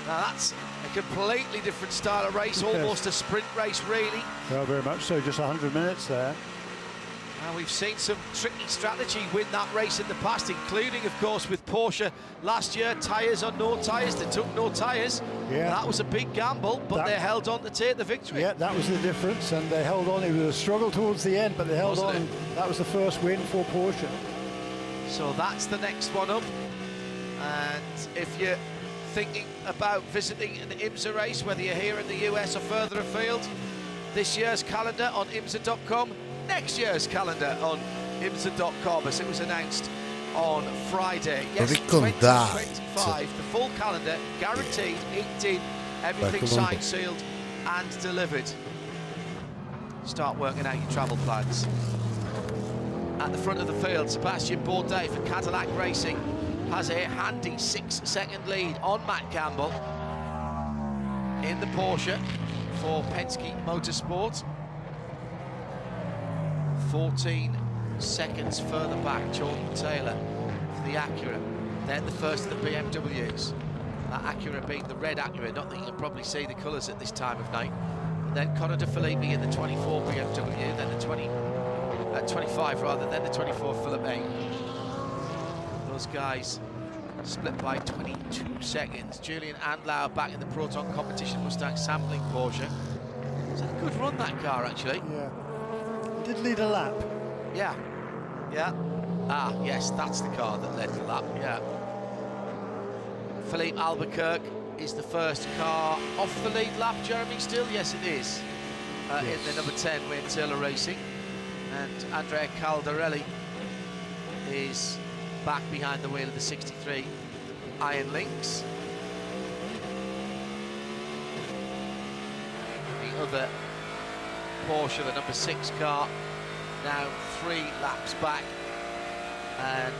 Now that's a completely different style of race, almost a sprint race really. Well, very much so, just 100 minutes there. And we've seen some tricky strategy win that race in the past, including, of course, with Porsche last year, tyres or no tyres. They took no tyres. Yeah. That was a big gamble, but they held on to take the victory. Yeah, that was the difference, and they held on. It was a struggle towards the end, but they held on. And that was the first win for Porsche. So that's the next one up. And if you're thinking about visiting an IMSA race, whether you're here in the US or further afield, this year's calendar on IMSA.com, next year's calendar on IMSA.com, as it was announced on Friday. Yes, Ricordate. 2025, the full calendar, guaranteed, inked in, everything signed, sealed, and delivered. Start working out your travel plans. At the front of the field, Sébastien Bourdais for Cadillac Racing has a handy 6-second lead on Matt Campbell in the Porsche for Penske Motorsport. 14 seconds further back, Jordan Taylor for the Acura. Then the first of the BMWs. That Acura being the red Acura, not that you can probably see the colours at this time of night. And then Connor De Felipe in the 24 BMW, then the 25 rather, then the 24 Felipe. Those guys split by 22 seconds. Julian Andlau back in the Proton competition Mustang sampling Porsche. It's a good run, that car, actually. Yeah. Did lead a lap. Yeah. Yeah. Ah, yes, that's the car that led the lap, yeah. Philippe Albuquerque is the first car off the lead lap, Jeremy, still? Yes, it is. Yes. In the number 10 with Taylor Racing. And Andrea Caldarelli is back behind the wheel of the 63 Iron Lynx. The other Porsche, the number 6 car, now 3 laps back and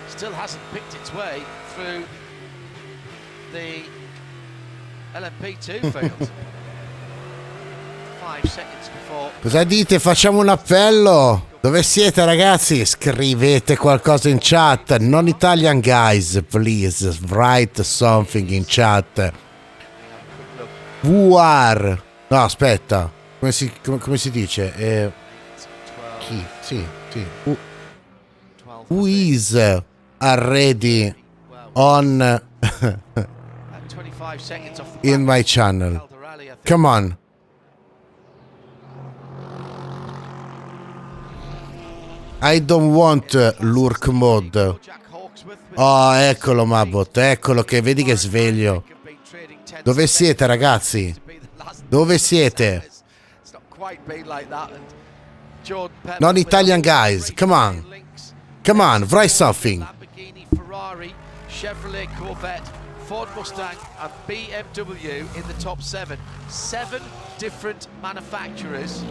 still hasn't picked its way through the LMP2 field. 5 seconds before. Cosa dite? Facciamo un appello. Dove siete, ragazzi? Scrivete qualcosa in chat. Non Italian guys, please write something in chat. VR. No, aspetta. Come si dice? Chi? Sì. Who is already on in my channel? Come on. I don't want lurk mode. Oh, eccolo Mabot, eccolo che vedi che sveglio. Dove siete, ragazzi? Dove siete? Non Italian guys, come on. Come on, write something. Lamborghini, Ferrari, Chevrolet, Corvette, Ford Mustang and BMW in the top 7. 7 different manufacturers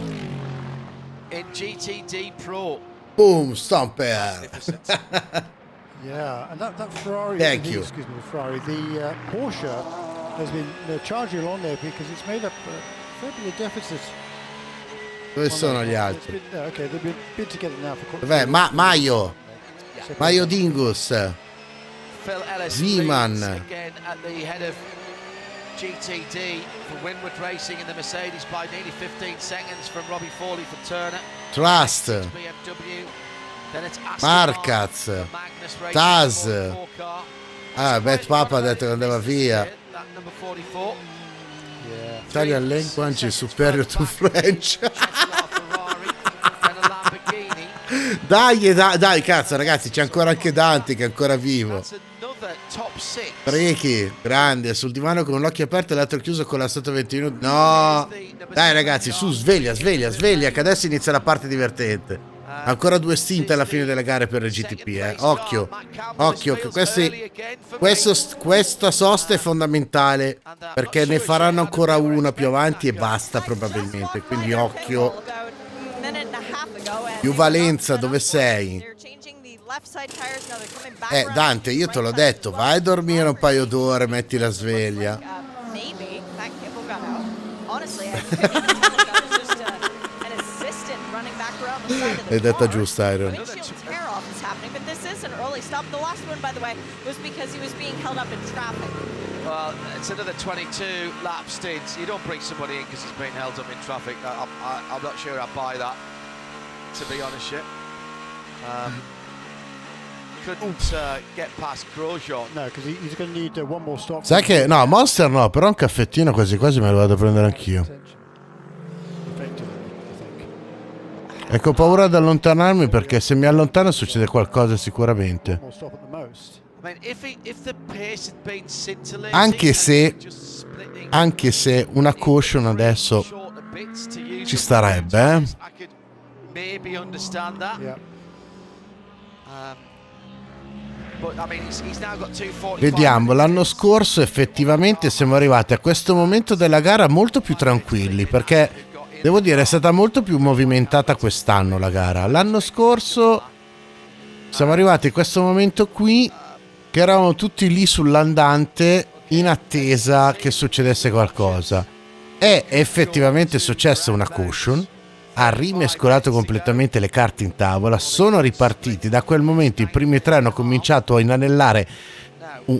in GTD PRO. Boom, stomper. Yeah, and that Ferrari. Thank you. Excuse me, the Ferrari. The Porsche has been charging along there because it's made up a fair bit of deficit. Dove sono gli altri? Okay, they've been together now for quite. Dov'è? Maio Dingus. Phil Ellis Zeman. again at the head of GTD for Winward Racing in the Mercedes by nearly 15 seconds from Robbie Fawley for Turner. Trust. BMW. Then it's Marcaz. Taz. Bet Papa ha detto che andava via. Number 44. Italian language is superior to French. Dai, cazzo, ragazzi, c'è ancora anche Dante che è ancora vivo. Prechi, grande, sul divano con un occhio aperto e l'altro chiuso con la sotto 20 minuti. No, dai ragazzi, su, sveglia, che adesso inizia la parte divertente. Ancora 2 stinte alla fine delle gare per il GTP, Occhio, che questa sosta è fondamentale perché ne faranno ancora una più avanti e basta probabilmente, quindi occhio. Più Valenza, dove sei? Dante, io te l'ho detto, vai a dormire un paio d'ore, metti la sveglia. L'hai detta giusta, Iron. Well, it's another 22 lap stint. You don't bring somebody in because he's been held up in traffic. I'm not sure I buy that, to be honest. Couldn't get past Grosjean. No, because he's going to need one more stop. Sai che no, Monster no, però un caffettino quasi quasi me lo vado a prendere anch'io. Ecco, ho paura di allontanarmi perché se mi allontano succede qualcosa sicuramente. Anche se una caution adesso ci starebbe, Vediamo, l'anno scorso effettivamente siamo arrivati a questo momento della gara molto più tranquilli, perché devo dire è stata molto più movimentata quest'anno la gara. L'anno scorso siamo arrivati a questo momento qui che eravamo tutti lì sull'andante in attesa che succedesse qualcosa. È effettivamente successa una caution, ha rimescolato completamente le carte in tavola, sono ripartiti. Da quel momento i primi tre hanno cominciato a inanellare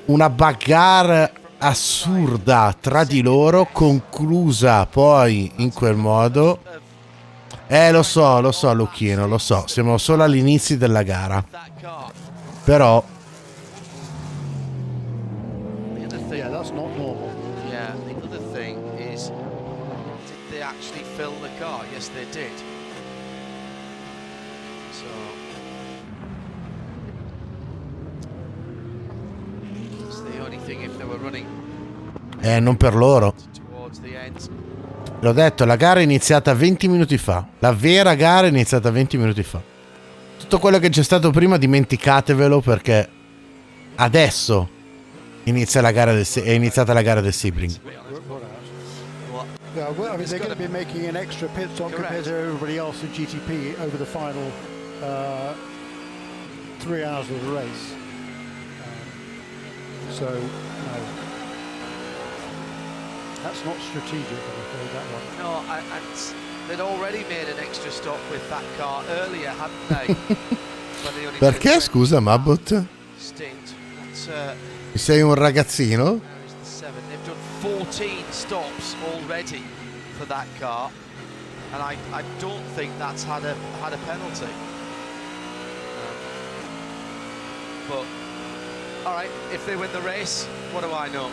una bagarre assurda tra di loro, conclusa poi in quel modo. Lo so Lucchino, lo so, siamo solo all'inizio della gara, però Yeah, that's not normal. Yeah, the other thing is, did they actually fill the car? Yes, they did. So, that's the only thing if they were running non per loro. towards the end. L'ho detto, la gara è iniziata 20 minuti fa. La vera gara è iniziata 20 minuti fa. Tutto quello che c'è stato prima dimenticatevelo, perché adesso è iniziata la gara del Sebring. Yeah, well, I mean, they're going to be making an extra pit stop compared to everybody else in GTP over the final 3 hours of the race. So, no. That's not strategic, I'm afraid, that one. No, and they'd already made an extra stop with that car earlier, hadn't they? When they only Perché, did scusa, Mabbot? stint. Sei un ragazzino? They've done 14 stops already for that car, and I don't think that's had a penalty. But all right, if they win the race, what do I know?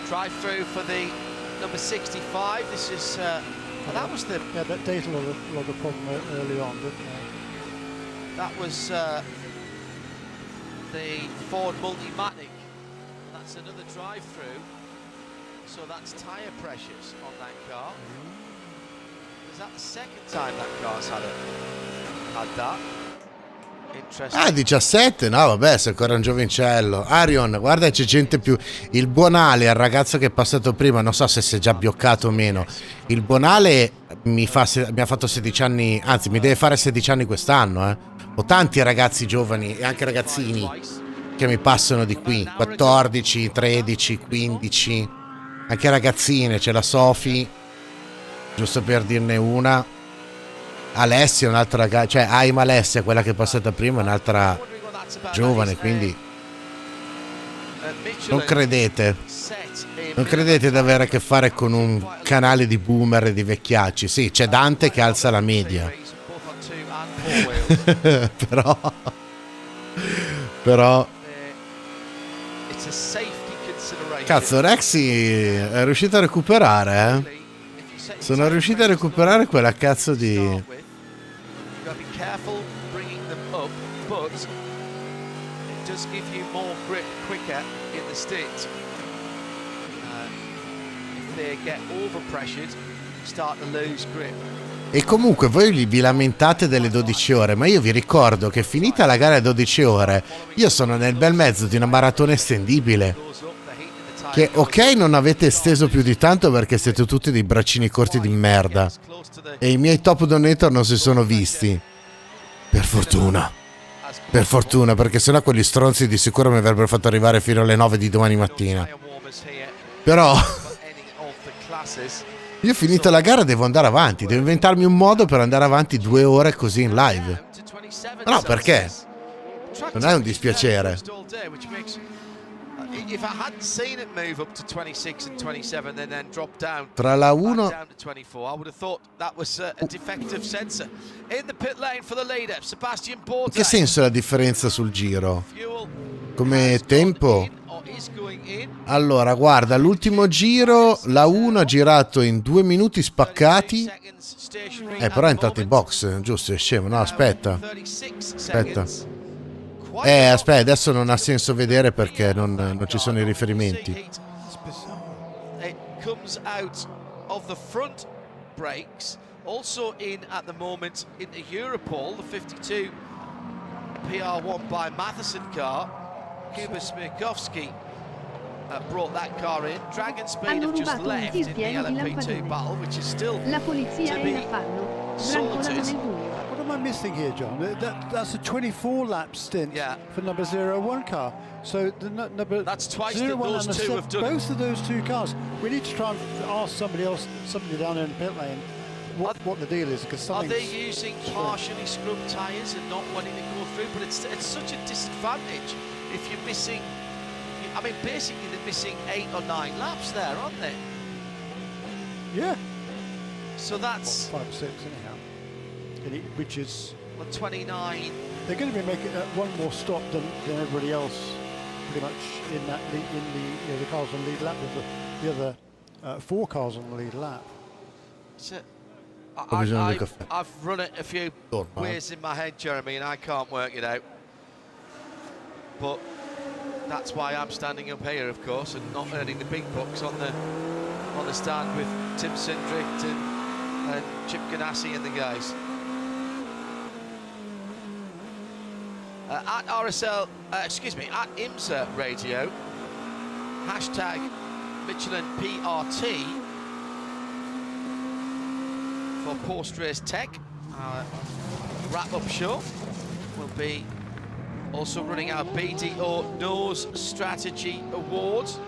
Drive through for the number 65. This is that was the that Data had a lot of problem early on, didn't they? That was the Ford Multimatic. That's another drive-through, so that's tyre pressures on that car. Is that the second time that car's had that? Interesting. 17? No, vabbè, sei ancora un giovincello. Arion, guarda, c'è gente più. Il Buonale, il ragazzo che è passato prima, non so se si è già bloccato o meno. Il Buonale mi ha fatto 16 anni, anzi mi deve fare 16 anni quest'anno, Ho tanti ragazzi giovani e anche ragazzini che mi passano di qui, 14, 13, 15, anche ragazzine. C'è la Sofi, giusto per dirne una. Alessia, un'altra ragazza, cioè Aima Alessia, quella che è passata prima, un'altra giovane, quindi non credete di avere a che fare con un canale di boomer e di vecchiacci. Sì, c'è Dante che alza la media. però cazzo, Rexy è riuscito a recuperare, sono riuscito a recuperare quella cazzo di Careful bringing them up, but it does give you more grip quicker in the stint. If they get overpressured, start to lose grip. E comunque voi vi lamentate delle 12 ore, ma io vi ricordo che finita la gara a 12 ore, io sono nel bel mezzo di una maratona estendibile. Che ok, non avete esteso più di tanto perché siete tutti dei braccini corti di merda. E i miei top donator non si sono visti. Per fortuna, perché sennò quegli stronzi di sicuro mi avrebbero fatto arrivare fino alle 9 di domani mattina. Però io finito la gara devo andare avanti, devo inventarmi un modo per andare avanti 2 ore così in live. No, perché? Non è un dispiacere. If I hadn't seen it move up to 26 and 27 and then drop down tra la 1 down to 24, I would have thought that was a defective sensor. In the pit lane for the leader, Sébastien Bourdais. Che senso è la differenza sul giro? Come tempo? Allora, guarda, l'ultimo giro la 1 ha girato in 2 minuti spaccati. Però è entrato in box, giusto? È scemo. No, aspetta. Aspetta, adesso non ha senso vedere perché non ci sono i riferimenti. It comes out of the front brakes, also in at the moment in the Europol, the 52 PR1 by Matheson car. Kuba Smirkovsky brought that car in. Dragon Speed have just left in the LMP2 battle, which is still to be sorted. What am I missing here, John? That's a 24-lap stint for number 01 car. So the number that's twice that those two have done. Both of those two cars. We need to try and ask somebody down in the pit lane, what the deal is, because are they using partially scrubbed tyres and not wanting to go through? But it's such a disadvantage if you're missing. I mean, basically they're missing 8 or 9 laps there, aren't they? Yeah. So that's 5 or 6 anyhow. Which is 29. They're going to be making one more stop than everybody else, pretty much in that the cars on the lead lap. The other 4 cars on the lead lap. So, I've run it a few ways in my head, Jeremy, and I can't work it out. But that's why I'm standing up here, of course, and not earning the big bucks on the stand with Tim Sindrick and Chip Ganassi and the guys. At RSL, at IMSA Radio, hashtag Michelin PRT for Post Race Tech. Our wrap-up show will be also running our BDO Nose Strategy Awards.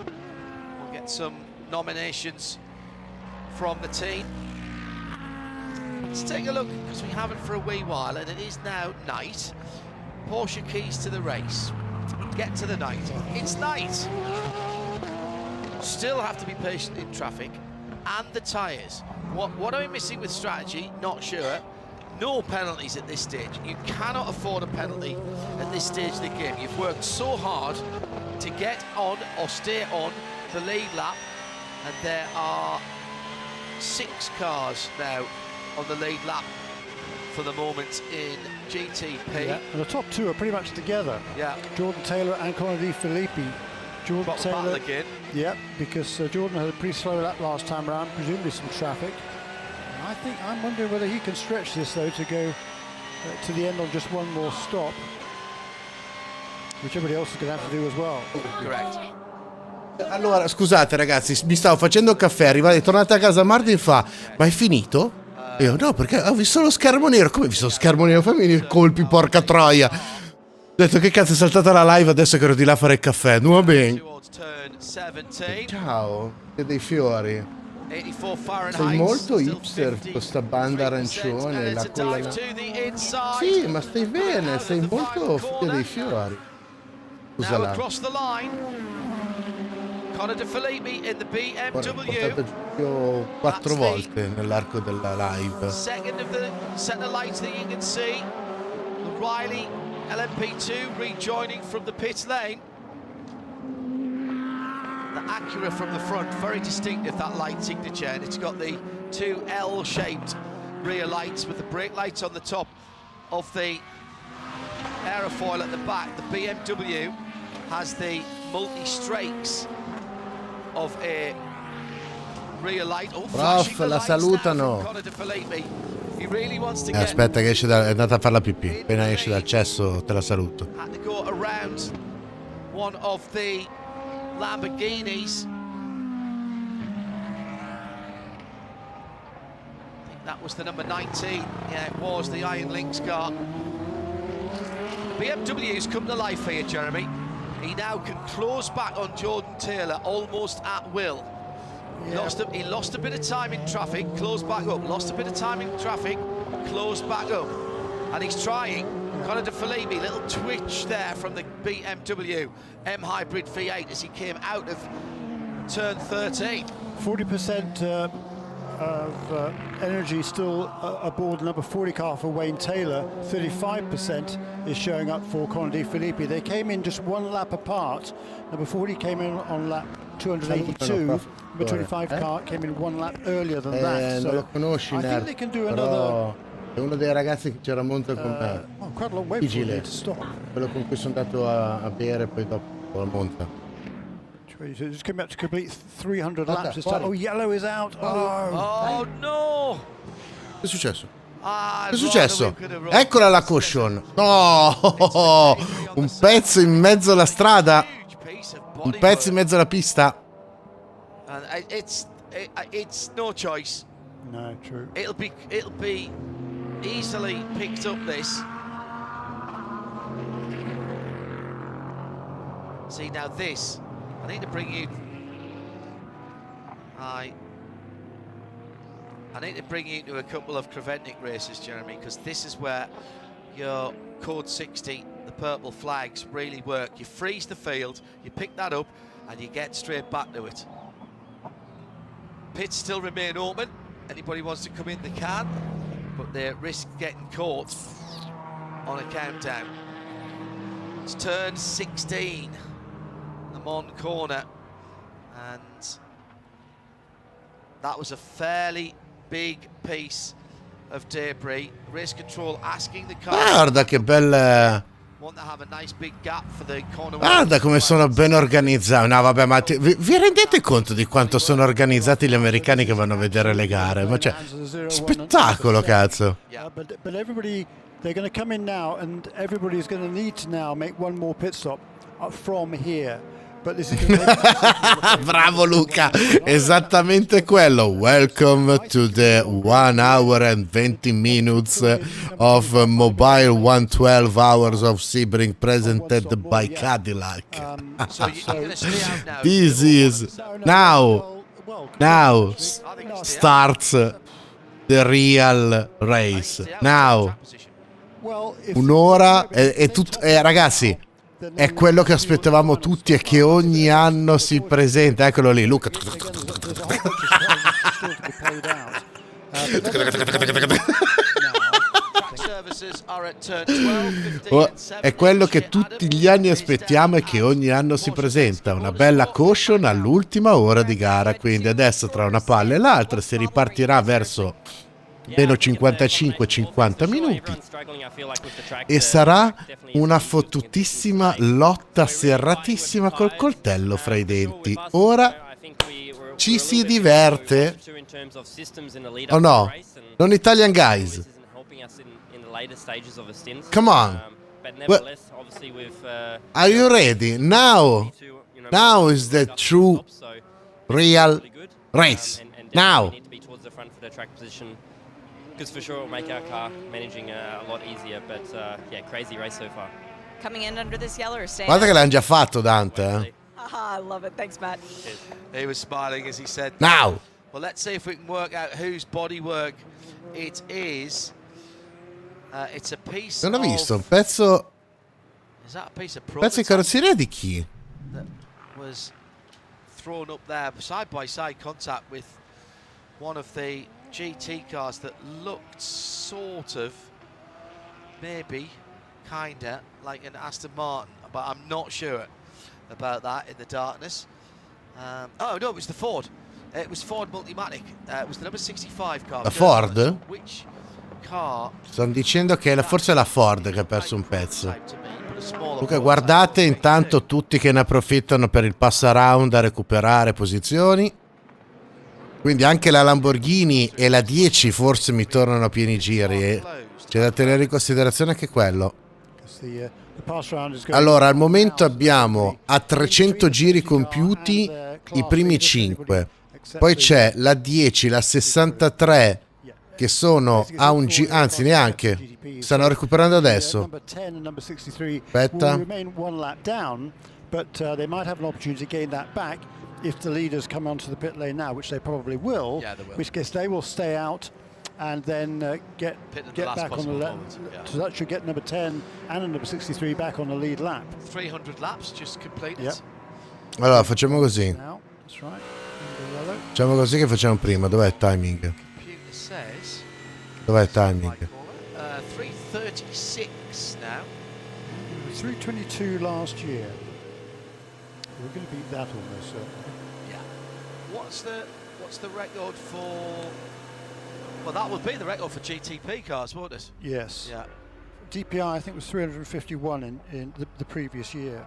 We'll get some nominations from the team. Let's take a look, because we haven't for a wee while, and it is now night. Porsche keys to the race. Get to the night. It's night. Still have to be patient in traffic, and the tyres. What are we missing with strategy? Not sure. No penalties at this stage. You cannot afford a penalty at this stage of the game. You've worked so hard to get on or stay on the lead lap, and there are 6 cars now on the lead lap for the moment in GTP. Yeah, and the top 2 are pretty much together. Yeah. Jordan Taylor and Conor De Filippi. Jordan Taylor again. Yeah, because Jordan had a pretty slow lap last time around, presumably some traffic. I'm wondering whether he can stretch this though to go to the end on just one more stop, which everybody else is going to have to do as well. Correct. Allora, scusate ragazzi, mi stavo facendo il caffè, è tornato a casa Martin e fa: ma è finito? E io no, perché ho visto lo schermo nero. Come ho visto lo schermo nero? Fammi venire colpi, porca troia. Ho detto che cazzo è saltata la live adesso che ero di là a fare il caffè. Non va bene. Ciao, e dei fiori. Sei molto hipster con sta banda arancione, la collana. Sì, ma stai bene, sei molto figlio dei fiori. Scusala. Conor De Filippi in the BMW. Io 4 volte nell'arco della live. Second of the center lights that you can see. The Riley LMP2 rejoining from the pit lane. The Acura from the front, very distinctive, that light signature, and it's got the 2 L-shaped rear lights with the brake lights on the top of the aerofoil at the back. The BMW has the multi-strakes of a rear light. Oh, Prof, la salutano. Aspetta che è andata a fare la pipì. Appena esce dal cesso te la saluto. Had to go around one of the Lamborghinis. I think that was the number 19. Yeah, it was the Iron Lynx car. BMW's come to life here, Jeremy. He now can close back on Jordan Taylor almost at will. Yeah. He lost a bit of time in traffic, closed back up. Lost a bit of time in traffic, closed back up. And he's trying. Conor De Filippi, little twitch there from the BMW M Hybrid V8 as he came out of turn 13. 40% of energy still aboard number 40 car for Wayne Taylor. 35% is showing up for Conor De Filippi. They came in just 1 lap apart. Number 40 came in on lap 282. Number 25 car came in 1 lap earlier than that. Non lo conosci, I think they can do another. È uno dei ragazzi che c'era monta con me. Quite a long way before they to stop. Quello con cui sono andato a bere poi dopo la monta. Just came out to complete 300 laps this time. Oh, yellow is out. Oh no! Che è successo? Che è successo? Eccola la caution. No, un pezzo in mezzo alla strada, un pezzo in mezzo alla pista. It's no choice. No, true. It'll be easily picked up. This. See now this. I need to bring you. I need to bring you to a couple of Creventic races, Jeremy, because this is where your code 60, the purple flags, really work. You freeze the field, you pick that up, and you get straight back to it. Pits still remain open. Anybody wants to come in, they can, but they risk getting caught on a countdown. It's turn 16, the Mon corner, and that was a fairly big piece of debris. Race control asking the car. Guarda che belle. Guarda come sono ben organizzati. No, vabbè, ma vi rendete conto di quanto sono organizzati gli americani che vanno a vedere le gare? Ma cioè, spettacolo, cazzo. But everybody, they're going to come in now, and everybody's going to need to now make one more pit stop from here. Bravo Luca, esattamente quello. Welcome to the 1 hour and 20 minutes of mobile 112 hours of Sebring presented by Cadillac. This is now starts the real race. Now un'ora e ragazzi, è quello che aspettavamo tutti e che ogni anno si presenta. Eccolo lì, Luca. È quello che tutti gli anni aspettiamo e che ogni anno si presenta. Una bella caution all'ultima ora di gara. Quindi adesso tra una palla e l'altra si ripartirà verso meno 55-50 minuti e sarà una fottutissima lotta serratissima col coltello fra i denti. Ora ci si diverte. Oh no, non Italian guys. Come on. Are you ready? Now is the true real race. Now. Because for sure it'll make our car managing a lot easier, but yeah, crazy race so far. Coming in under this yellow or staying? Guarda che l'hanno già fatto Dante, eh? I love it. Thanks, Matt. He was smiling as he said, now. Well, let's see if we can work out whose bodywork it is. It's a piece Non ho visto un pezzo. Is that a piece of Pezzo di carrozzeria di chi? That was thrown up there, side by side contact with one of the GT cars that looked sort of, maybe, kinda like an Aston Martin, but I'm not sure about that in the darkness. Oh no, it was the Ford. It was Ford Multimatic. It was the number 65 car. La Ford? Which car? Stanno dicendo che forse è la Ford che ha perso un pezzo. Luca, guardate intanto tutti che ne approfittano per il pass around a recuperare posizioni. Quindi anche la Lamborghini e la 10 forse mi tornano a pieni giri e c'è da tenere in considerazione anche quello. Allora al momento abbiamo a 300 giri compiuti i primi 5, poi c'è la 10, la 63 che sono a un giro, anzi neanche, stanno recuperando adesso. Aspetta. If the leaders come onto the pit lane now, which they probably will, which case they will stay out and then get back on the left. So that should get number 10 and number 63 back on the lead lap. 300 laps just completed. Yep. Allora facciamo così. Facciamo così che facciamo prima. Dov'è il timing? Dov'è il timing? 3:36 now. 3:22 last year. We're going to beat that almost certainly. Yeah. What's the record for? Well, that would be the record for GTP cars, won't it? Yes. Yeah. DPI I think was 351 in the previous year.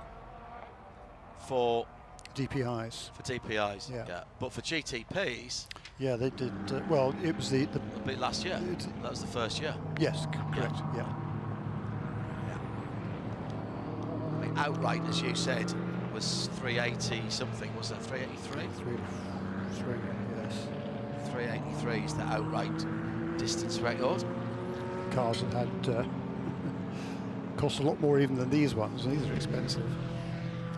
For DPIs. For DPIs. Yeah. But for GTPs. Yeah, they did. Well, it was the completed last year. That was the first year. Yes, correct. Yeah. I mean, outright, as you said, was 380 something, wasn't it? 383? 3, yes. 383 is the outright distance record. Cars that had cost a lot more even than these ones. These are expensive.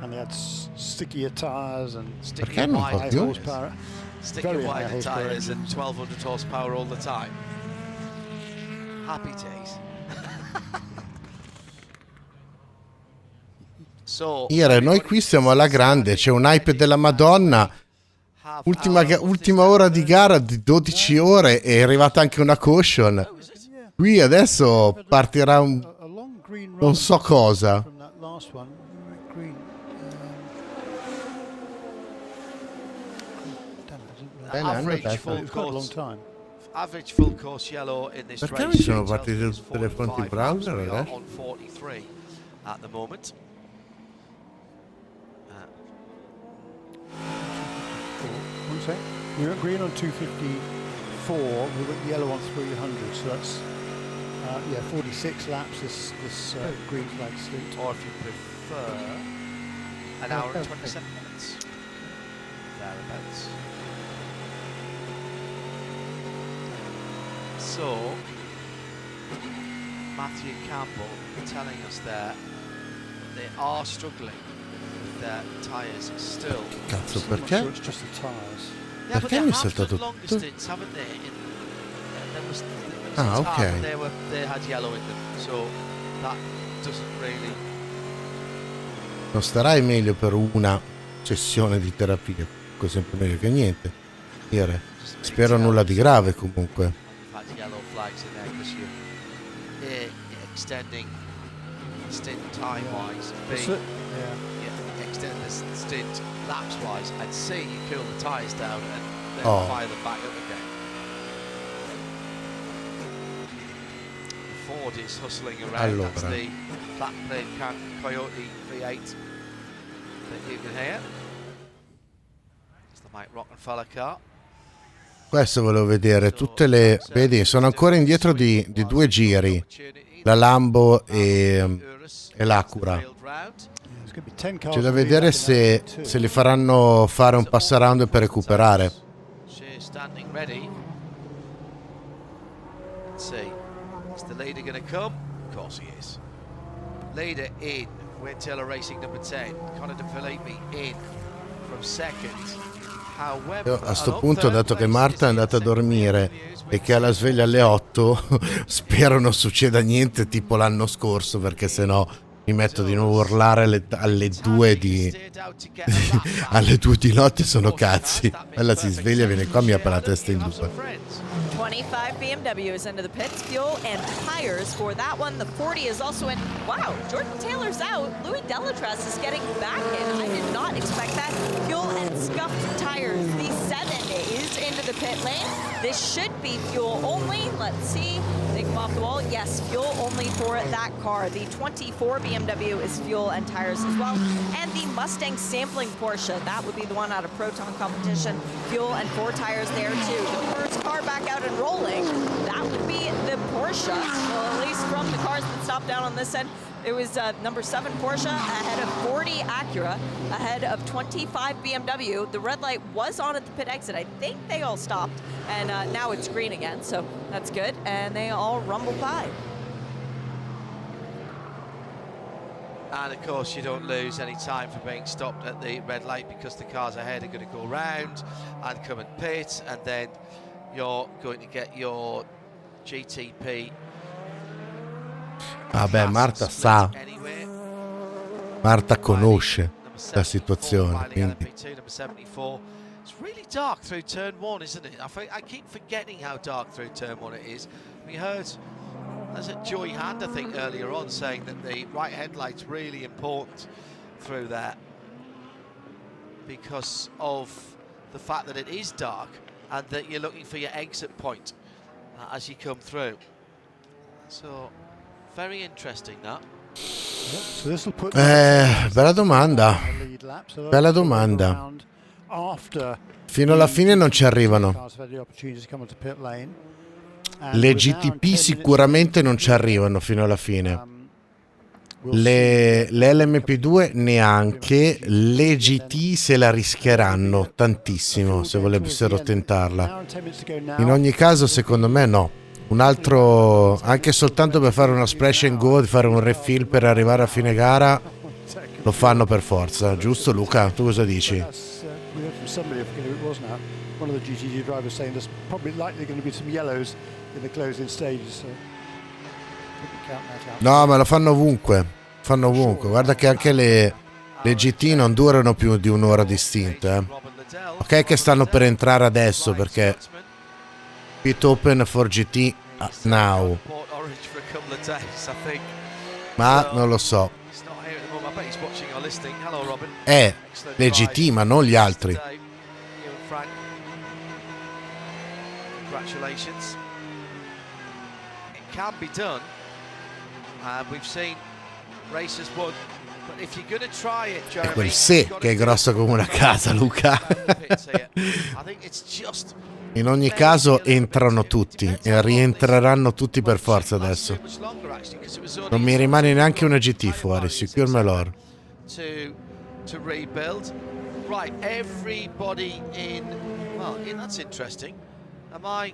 And they had stickier tyres and high horsepower. Sticking wider tyres and 1200 horsepower all the time. Happy days. Noi qui siamo alla grande, c'è un hype della Madonna. Ultima ora di gara di 12 ore e è arrivata anche una caution. Qui adesso partirà non so cosa. Average full course yellow in this Perché race. mi sono partiti tutte le fonti browser adesso? On 43 at the moment. One sec. We went green on 254. We went yellow on 300. So that's 46 laps. This green flag suit. Or if you prefer, an hour and 27 minutes. Thereabouts. So, Matthew Campbell telling us there they are struggling with their tyres still. Cazzo, perché? It's just the tyres. Yeah, perché mi è saltato long tutto? distance, haven't they? There was ok. They had yellow in them, so that doesn't really. Non starai meglio per una sessione di terapia? Così sempre meglio che niente. Spero nulla di grave comunque. Yellow flags in there because you're extending the stint time-wise. Extend the stint laps-wise, and C, you cool the tyres down and then fire them back up again. Ford is hustling around. That's the flat plate Coyote V8 that you can hear. It's the Mike Rockenfeller car. Questo volevo vedere, tutte le... Vedi, sono ancora indietro di 2 giri, la Lambo e l'Acura. C'è da vedere se li faranno fare un passaround per recuperare. Standing ready. Let's see. Is the leader going to come? Of course he is. Leader in. Winward Racing number 10. Conor De Felipe in from second. Io a sto punto, dato che Marta è andata a dormire e che ha la sveglia alle 8, spero non succeda niente tipo l'anno scorso, perché sennò mi metto di nuovo a urlare alle 2 alle 2 di notte, sono cazzi. Ella si sveglia, viene qua, mi apre la testa in due. 25 BMWs into the pits, fuel and tires for that one. The 40 is also in. Wow, Jordan Taylor's out. Louis Delétraz is getting back in. I did not expect that. Fuel and scuffed tires. The 7 is into the pit lane. This should be fuel only. Let's see. They come off the wall. Yes, fuel only for that car. The 24 BMW is fuel and tires as well. And the Mustang sampling Porsche, that would be the one out of Proton competition. Fuel and 4 tires there too. The first car back out and rolling, that would be the Porsche. Well, at least from the cars that stopped down on this end, it was number 7 Porsche ahead of 40 Acura, ahead of 25 BMW. The red light was on at the pit exit. I think they all stopped, and now it's green again, so that's good. And they all rumble by. And of course, you don't lose any time for being stopped at the red light, because the cars ahead are going to go round and come and pit, and then you're going to get your GTP. Vabbè, Marta sa. Marta conosce la situazione, quindi. It's really dark through turn 1, isn't it? I keep forgetting how dark through turn 1 it is. We heard, as a Joy Hand, I think, earlier on, saying that the right headlight's really important through there because of the fact that it is dark and that you're looking for your exit point as you come through. So, very interesting that. Bella domanda. Bella domanda. Fino alla fine non ci arrivano. Le GTP sicuramente non ci arrivano fino alla fine. Le LMP2 neanche. Le GT se la rischieranno tantissimo se volessero tentarla. In ogni caso, secondo me no. Un altro, anche soltanto per fare una splash and go, fare un refill per arrivare a fine gara, lo fanno per forza, giusto Luca? Tu cosa dici? One of the GTD drivers saying there's probably likely going to be some yellows in the closing stages. So no, ma lo fanno ovunque. Fanno ovunque. Guarda che anche le GT non durano più di un'ora distinte. Ok, che stanno per entrare adesso perché pit open for GT now. Ma non lo so. Le GT, ma non gli altri. Congratulations. It can be done. We've seen races won, but if you're going to try it, Jeremy, È quel se che è grosso come una casa, Luca. In ogni caso entrano tutti e rientreranno tutti per forza adesso. Non mi rimane neanche una GT fuori, sicuro me loro. To rebuild. Right, everybody in. Well, that's interesting. Am I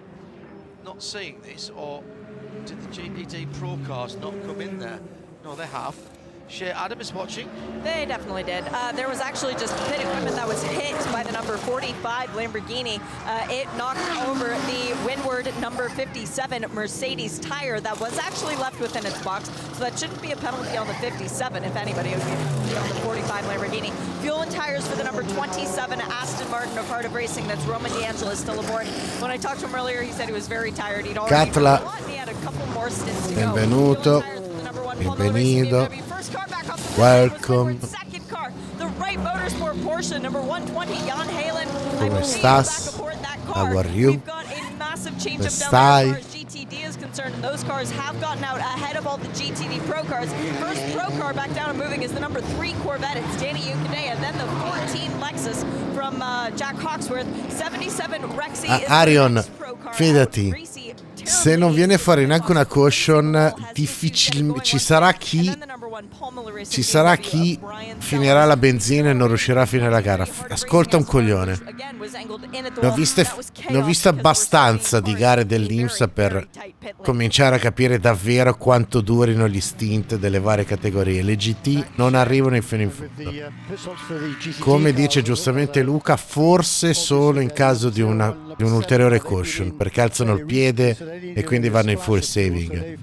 not seeing this, or did the GTD PRO cars not come in there? No, they have. Adam is watching. They definitely did. There was actually just pit equipment that was hit by the number 45 Lamborghini. It knocked over the Winward number 57 Mercedes tire that was actually left within its box. So that shouldn't be a penalty on the 57, if anybody, it would be on the 45 Lamborghini. Fuel and tires for the number 27 Aston Martin, a part of racing. That's Roman D'Angelo is still aboard. When I talked to him earlier, he said he was very tired. He'd already Catla. he had a couple more stints to go. Benvenuto. Bienvenido. Welcome. Second car, the Wright Motorsport Porsche number 120 Jan Halen. Come estás? How are you? We've got a massive change up Come down there stai? as far as GTD is concerned, and those cars have gotten out ahead of all the GTD Pro cars. First Pro car back down and moving is the number 3 Corvette. It's Danny Unkadea, and then the 14 Lexus from Jack Hawksworth. 77 Rexy is the Arion, next Pro car. fidati, se non viene fuori neanche una caution, difficilmente ci sarà chi finirà la benzina e non riuscirà a finire la gara. Ascolta un coglione. Ne ho viste abbastanza di gare dell'IMSA per cominciare a capire davvero quanto durino gli stint delle varie categorie. Le GT non arrivano fino in fondo. Come dice giustamente Luca, forse solo in caso di un'ulteriore caution, perché alzano il piede e quindi vanno in full saving.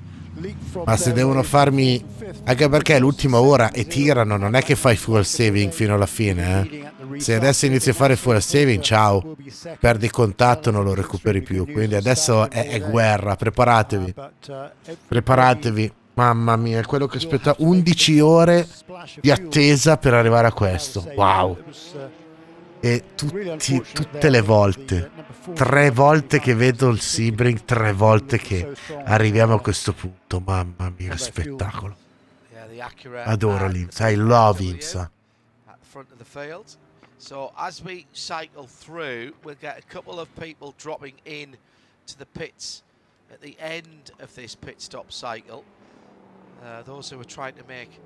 Ma se devono farmi, anche perché è l'ultima ora e tirano, non è che fai full saving fino alla fine, Se adesso inizi a fare full saving, ciao, perdi contatto, non lo recuperi più. Quindi adesso è guerra, preparatevi. Mamma mia, è quello che aspetta. 11 ore di attesa per arrivare a questo. Wow. E tutte le volte, 3 volte che vedo il Sebring, 3 volte che arriviamo a questo punto. Mamma mia, che spettacolo. Adoro l'IMSA, I love IMSA. So as we cycle through, we'll get a couple of people dropping in to the pits at the end of this pit stop cycle. Those who are trying to make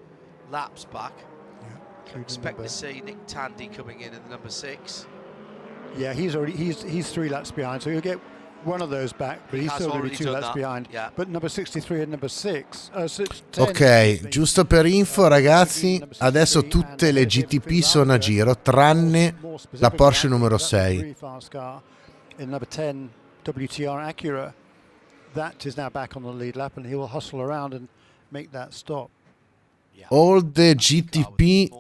laps back. Expect to see Nick Tandy coming in at the number 6. Yeah, he's 3 laps behind, so you'll get one of those back, but he's still going to be 2 laps behind. Yeah. But number 63 and number 6. Ok, giusto per info ragazzi, adesso tutte le GTP sono a giro, tranne la Porsche numero 6. In number 10 WTR Acura, that is now back on the lead lap, and he will hustle around and make that stop. All the GTP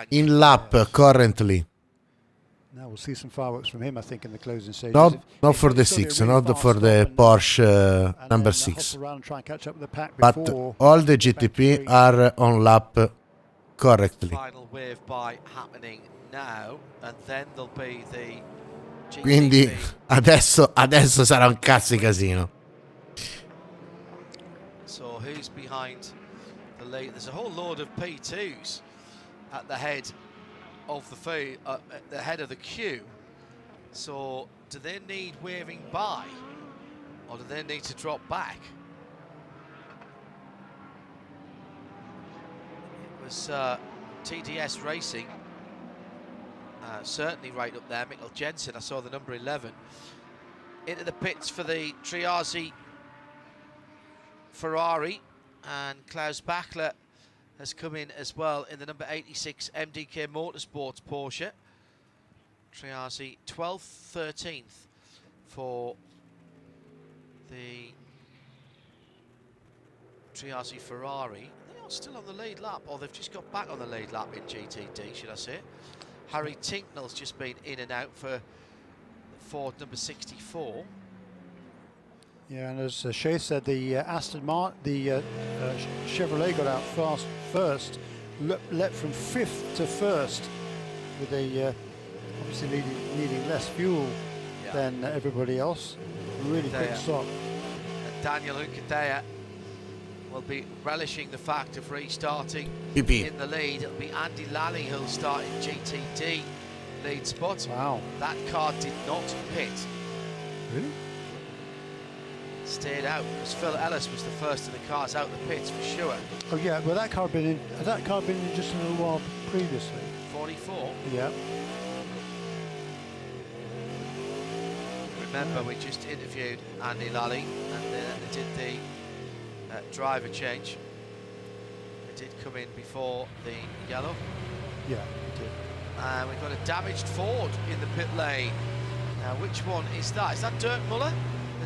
in lap currently. Now we'll see some fireworks from him, I think, in the closing stages. Not for the 6, not for the Porsche number 6. But all the GTP are on lap correctly. Final wave by happening now, and then there'll be the GTP. Quindi adesso sarà un cazzo di casino. So who's behind the lead? There's a whole load of P2s at the head of the head of the queue. So do they need waving by? Or do they need to drop back? It was TDS Racing, certainly right up there. Mikkel Jensen, I saw the number 11. Into the pits for the Triazzi Ferrari, and Klaus Bachler has come in as well in the number 86 MDK Motorsports Porsche. Triazzi 12th, 13th for the Triazzi Ferrari. They are still on the lead lap, or they've just got back on the lead lap in GTD, should I say. Harry Tinknell's just been in and out for Ford number 64. Yeah, and as Shay said, the Chevrolet got out fast first, leapt from 5th to 1st, with a obviously needing less fuel than everybody else. Really quick stop. And Daniel Unkadea will be relishing the fact of restarting in the lead. It'll be Andy Lally who'll start in GTD lead spot. Wow. That car did not pit. Really? Stayed out, because Phil Ellis was the first of the cars out the pits for sure. Oh yeah, well that car had been in just a little while previously. 44. Yeah. Remember, we just interviewed Andy Lally, and they did the driver change. It did come in before the yellow. Yeah, it did. And we've got a damaged Ford in the pit lane. Now, which one is that? Is that Dirk Muller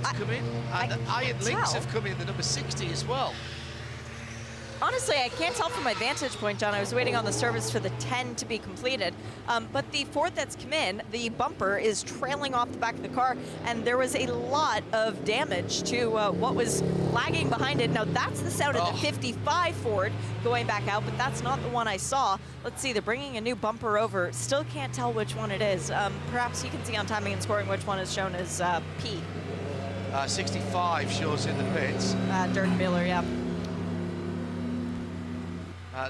that's come in? And the Iron Links have come in, the number 60 as well. Honestly, I can't tell from my vantage point, John. I was waiting on the service for the 10 to be completed. But the Ford that's come in, the bumper is trailing off the back of the car, and there was a lot of damage to what was lagging behind it. Now, that's the sound of the 55 Ford going back out, but that's not the one I saw. Let's see, they're bringing a new bumper over. Still can't tell which one it is. Perhaps you can see on timing and scoring which one is shown as P. 65 shows in the pits. Dirk Miller, yeah.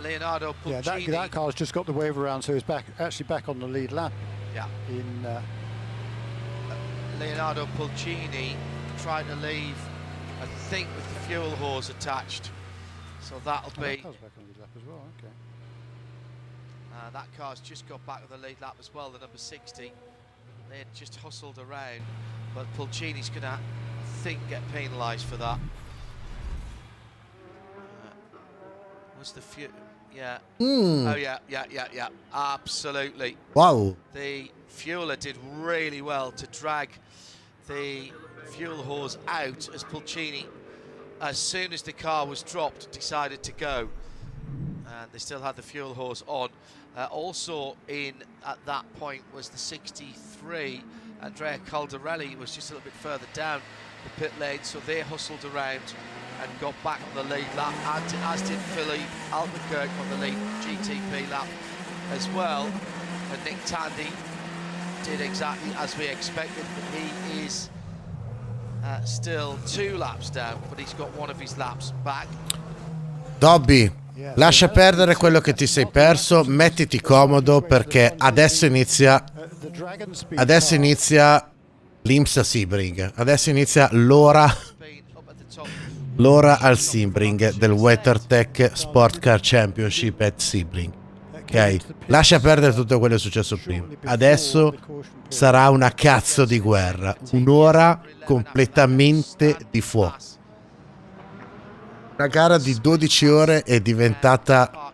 Leonardo Pulcini. Yeah, that car's just got the wave around, so he's actually back on the lead lap. Yeah. In Leonardo Pulcini tried to leave, I think, with the fuel hose attached. So that'll be. That car's back on the lead lap as well. Okay. That car's just got back on the lead lap as well. The number 60. They had just hustled around, but Pulcini's gonna, I think, get penalised for that. The fuel, yeah. Oh yeah, absolutely. Wow. The fueler did really well to drag the fuel hose out as Pulcini, as soon as the car was dropped, decided to go. And they still had the fuel hose on. Also in at that point was the 63. Andrea Caldarelli was just a little bit further down the pit lane, so they hustled around and got back on the lead lap, as did Philippe Albuquerque on the lead GTP lap as well. And Nick Tandy did exactly as we expected, but he is still 2 laps down, but he's got one of his laps back. Dobby, lascia perdere quello che ti sei perso, mettiti comodo perché adesso inizia l'IMSA Sebring, adesso inizia l'ora al Sebring del WeatherTech SportsCar Championship at Sebring. Ok, lascia perdere tutto quello che è successo prima. Adesso sarà una cazzo di guerra, un'ora completamente di fuoco. Una gara di 12 ore è diventata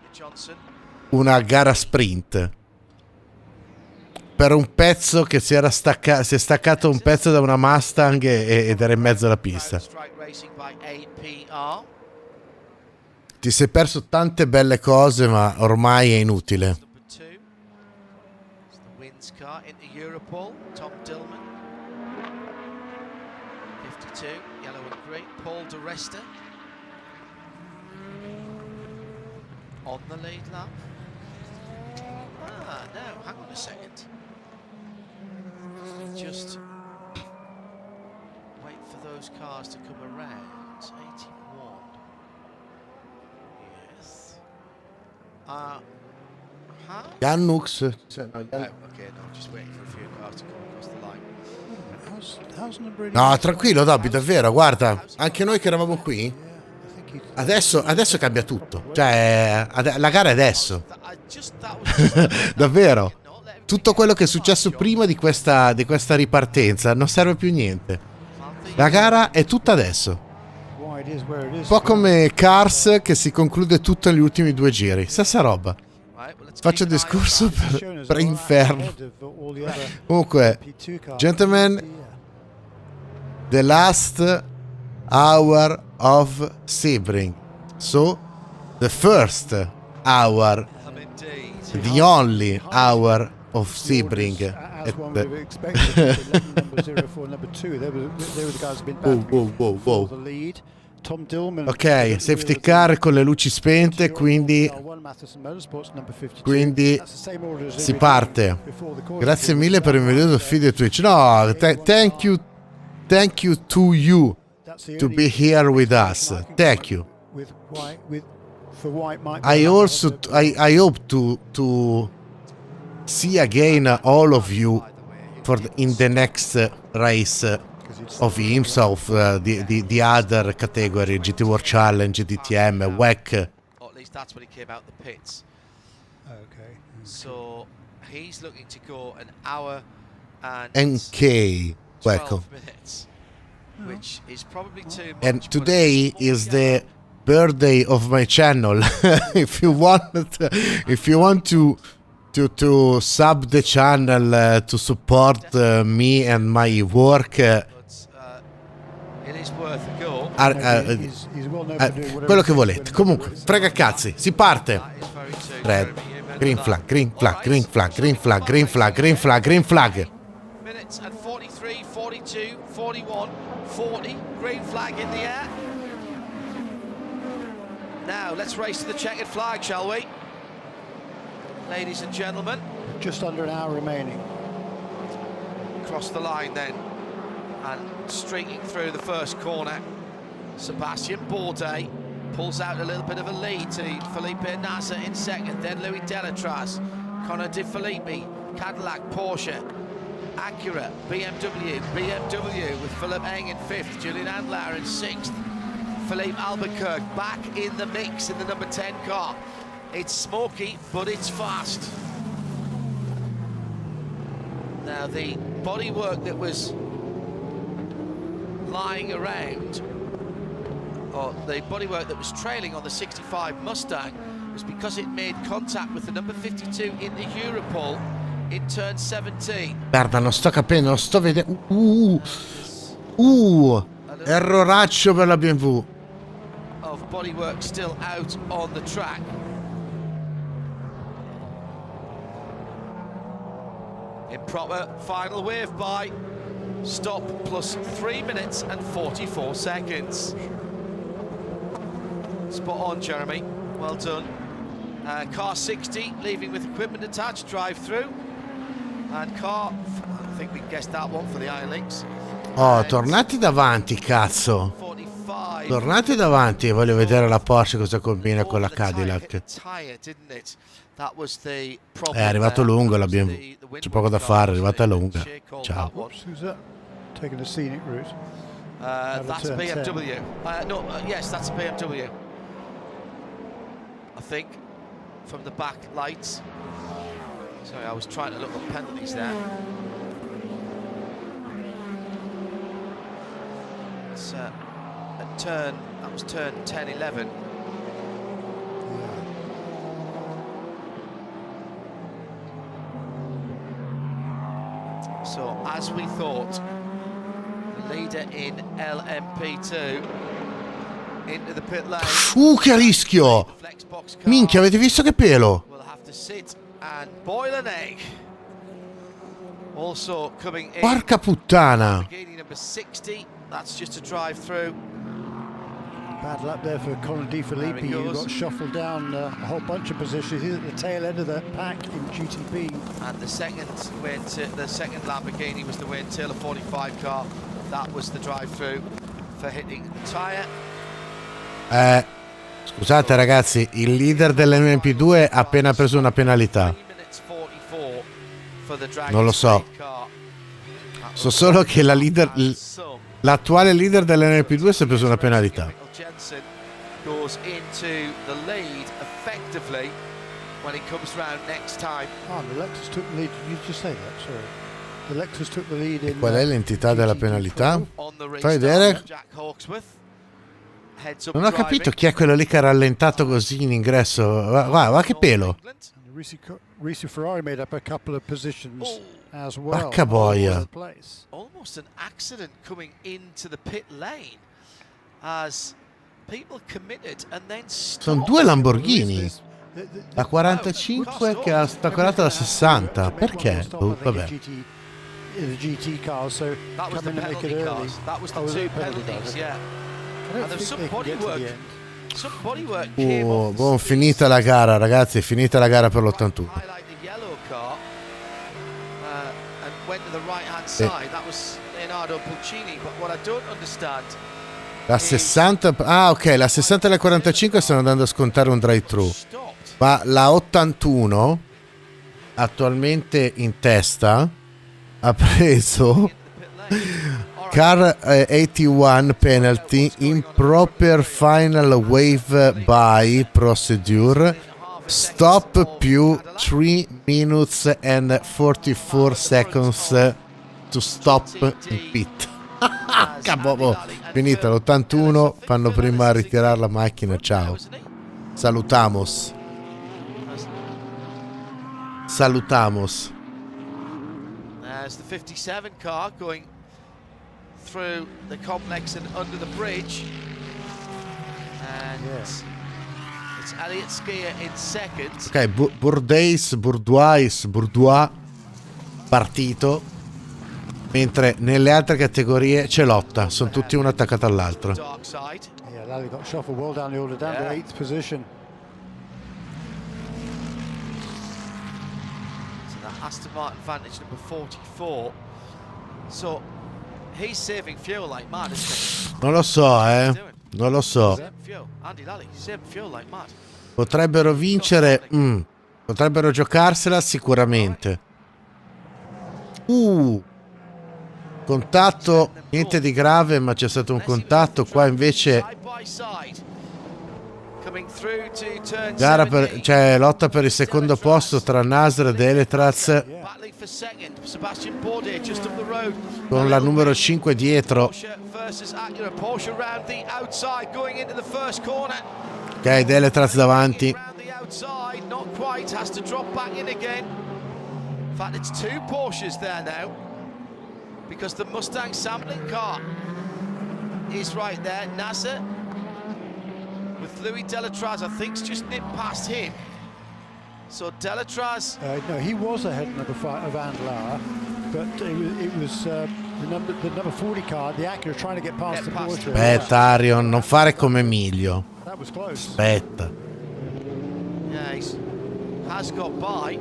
una gara sprint. Per un pezzo che si è staccato un pezzo da una Mustang ed era in mezzo alla pista. Ti sei perso tante belle cose, ma ormai è inutile. On the lead lap. No, hang on a second. Just wait for those cars to come around. 81. Yes. Jannux. Okay, no, just waiting for a few cars to come across the line. No, tranquillo Dobby, davvero, guarda, anche noi che eravamo qui, adesso cambia tutto, cioè la gara è adesso. Davvero, tutto quello che è successo prima di questa ripartenza non serve più niente. La gara è tutta adesso. Un po' come Cars che si conclude tutto negli ultimi 2 giri, stessa roba. Faccio il discorso per inferno. Comunque, gentlemen, the last hour of Sebring. So, the first hour, the only hour of Sebring. Wow. Ok, safety car con le luci spente, quindi si parte. Grazie mille per il video video Twitch. No, thank you to you to be here with us. Thank you. I hope to see again all of you in the next race of IMSA, of the other category, GT World Challenge, DTM, WEC. Or at least that's when he came out the pits. Okay. So he's looking to go an hour and NK, 12 minutes, which is probably too much. And today is the birthday of my channel. If you want to sub the channel to support me and my work, quello che volete. Comunque, frega cazzi, si parte. Red, green flag, green flag, green flag, green flag, green flag, green flag, green flag. Minutes and 43, 42, 41, 40, green flag in the air. Now let's race to the checkered flag, shall we? Ladies and gentlemen. Just under an hour remaining. Cross the line then. And streaking through the first corner, Sébastien Bourdais pulls out a little bit of a lead to Felipe Nasr in second, then Louis Delétraz, Connor De Felipe, Cadillac, Porsche, Acura, BMW with Philip Eng in fifth, Julian Andlar in sixth, Philippe Albuquerque back in the mix in the number 10 car. It's smoky, but it's fast. Now the bodywork that was lying around, or the bodywork that was trailing on the 65 Mustang, was because it made contact with the number 52 in the Europol in turn 17. Guarda, non sto capendo, non sto vedendo. Erroraccio per la BMW. Of bodywork still out on the track. Improper final wave by. Stop plus 3 minutes and 44 seconds. Spot on, Jeremy. Well done. Car 60, leaving with equipment attached, drive through. And car, I think we guessed that one for the Iron Links. Oh, tornati davanti, cazzo. Tornati davanti e voglio vedere la Porsche cosa combina con la Cadillac. È arrivato lungo la BMW. C'è poco da fare, è arrivata lunga. Ciao. Taking a scenic route. That's a BMW. Yes, that's a BMW. I think from the back lights. Sorry, I was trying to look at penalties there. It's a turn. That was turn 10-11. So, as we thought, the leader in LMP2 into the pit lane. Che rischio! Minchia, avete visto che pelo? Will have to sit and boil an egg. Also coming in. Porca puttana! Number 60. That's just a drive through. Bad luck there for Connor De Felipe, who got shuffled down a whole bunch of positions. He's at the tail end of the pack in GTP. And the second Lamborghini was the Wayne Taylor 45 car. That was the drive-through for hitting the tire. Scusate ragazzi, il leader dell'MP2 ha appena preso una penalità. Non lo so. So solo che l'attuale leader dell'NP2 si è preso una penalità. Goes into the lead effectively when he comes round next time. Oh, the Lexus took the lead. Did you just say that? Sorry. The Lexus took the lead in. Qual è l'entità della penalità? Fai vedere? Non ho capito chi è quello lì che ha rallentato così in ingresso. Va che pelo. Risi Ferrari made up a couple of positions as well. Vacca boia. Almost an accident coming into the pit lane as people committed and then sono due Lamborghini. La 45 che ha stacolato la 60. Perché? Vabbè. The GT cars, so that was the penalty cars. That was the two penalties, yeah. And there's some bodywork. Some bodywork came off. Buon, finita la gara, ragazzi, finita la gara per l'81. Highlight the yellow car and went to the right hand side. That was Leonardo Pulcini, but what I don't understand. La 60, ok, la 60 e la 45 stanno andando a scontare un drive-thru, ma la 81 attualmente in testa ha preso car 81 penalty, improper final wave by procedure, stop più 3 minutes and 44 seconds to stop in pit. Capo, finita l'81, fanno prima a ritirare la macchina, ciao. Salutamos. There's the 57 car going through the complex and under the bridge. And it's Elliott Skier in second. Ok, Bourdais, partito. Mentre nelle altre categorie c'è lotta, sono tutti uno attaccato all'altro. Yeah, Lally got shuffled well down the order, down to 8th position. So that Aston Martin Vantage number 44. So he's saving fuel like mad, isn't he? Non lo so, non lo so. Andy Lally, saving fuel like mad. Potrebbero vincere, potrebbero giocarsela sicuramente. Contatto, niente di grave, ma c'è stato un contatto. Qua invece gara c'è lotta per il secondo posto tra Nasr e Delétraz, con la numero 5 dietro. Ok, Delétraz davanti. In fact, it's two Porsches there now, because the Mustang sampling car is right there. Nasr with Louis Delétraz, I think, just nipped past him. So Delétraz. No, he was ahead of number 5 of Andlar, but it was the number 40 car, the Acura, trying to get past the Porsche. Aspetta, Arion, non fare come Emilio. That was close. Aspetta. Yeah, he has got by.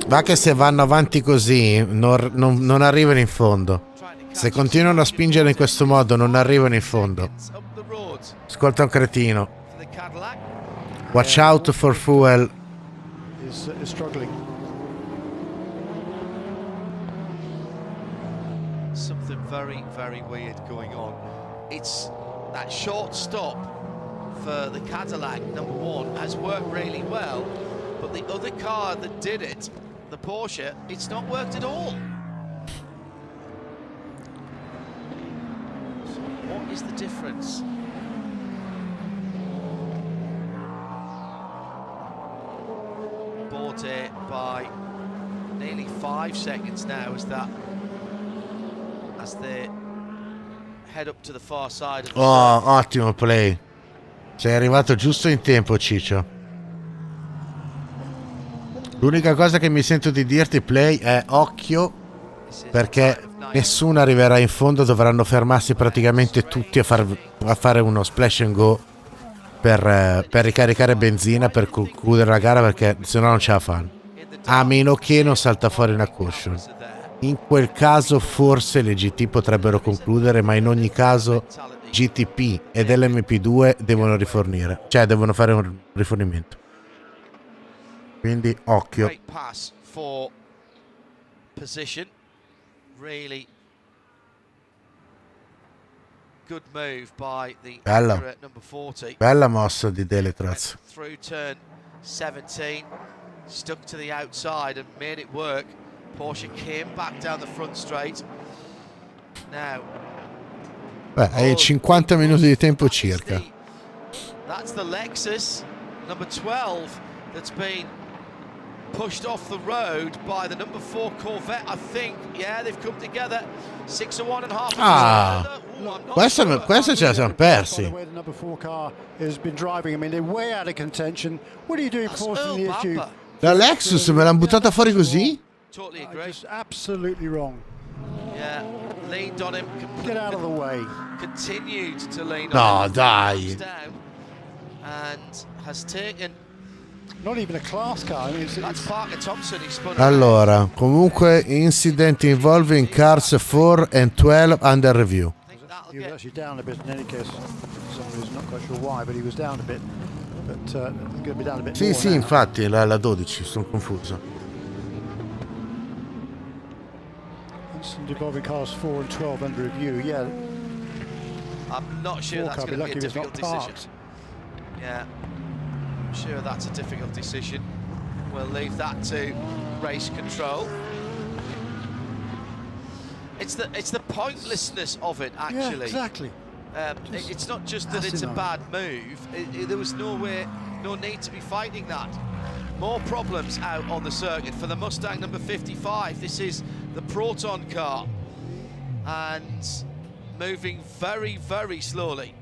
Va che se vanno avanti così non arrivano in fondo. Se continuano a spingere in questo modo non arrivano in fondo. Ascolta un cretino. Watch out for fuel. Is struggling. Something very, very weird going on. It's that short stop for the Cadillac number 1 has worked really well, but the other car that did it, the Porsche, it's not worked at all. So what is the difference? Bourdais by nearly 5 seconds now as they head up to the far side of the Ottimo play. Sei arrivato giusto in tempo, Ciccio. L'unica cosa che mi sento di dirti, Play, è occhio, perché nessuno arriverà in fondo, dovranno fermarsi praticamente tutti a fare uno splash and go per ricaricare benzina, per concludere la gara, perché sennò non ce la fanno. A meno che non salta fuori una caution. In quel caso forse le GT potrebbero concludere, ma in ogni caso GTP e dell'MP2 devono rifornire, cioè devono fare un rifornimento. Quindi occhio. Great pass for position. Really good move by the Bella. Acura number 40. Bella mossa di Delétraz. Through turn 17, stuck to the outside and made it work. Porsche came back down the front straight. Now, Beh, hai 50 minuti di tempo circa. that's the Lexus number 12 that's been pushed off the road by the number 4 Corvette, I think. Yeah, they've come together. 6 or 1.5. Ah, questa ce la siamo persi. The way the number 4 car has been driving, I mean, they're way out of contention. What are you doing forcing the issue? La Lexus me l'hanno buttata fuori così? Totally agree. Just absolutely wrong. Yeah, leaned on him. Get out of the way. Continued to lean No, on him. dai. Down and has taken. Not even a class car. I mean, That's Parker Thompson. He spun. Allora, comunque incident involving cars 4 and 12 under review. He was actually down a bit in any case. Someone who's not quite sure why, but he was down a bit. But he's going to be down a bit Sì, more sì, now. infatti, la 12, sono confuso. Instant involving cars 4 and 12 under review. Yeah. I'm not sure that's going to be a difficult decision. Yeah, I'm sure that's a difficult decision. We'll leave that to race control. It's the pointlessness of it, actually. Yeah, exactly. It's not just that it's a bad move. There was no need to be fighting that. More problems out on the circuit for the Mustang number 55. This is the Proton car, and moving very, very slowly.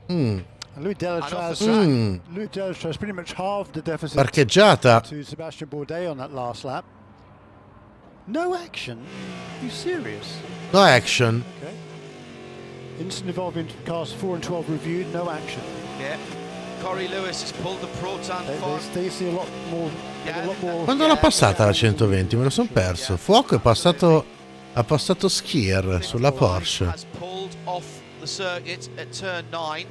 And Louis Delétraz pretty much halved the deficit Parcheggiata. to Sébastien Bourdais on that last lap. No action? Are you serious? No action. Okay. Instant involving cars 4 and 12 reviewed, no action. Yeah. Corey Lewis has pulled the Proton forward. They see a lot more. Quando l'ha passata la 120 me lo sono perso. Fuoco ha passato Skier sulla Porsche. Has pulled off the circuit at turn 9,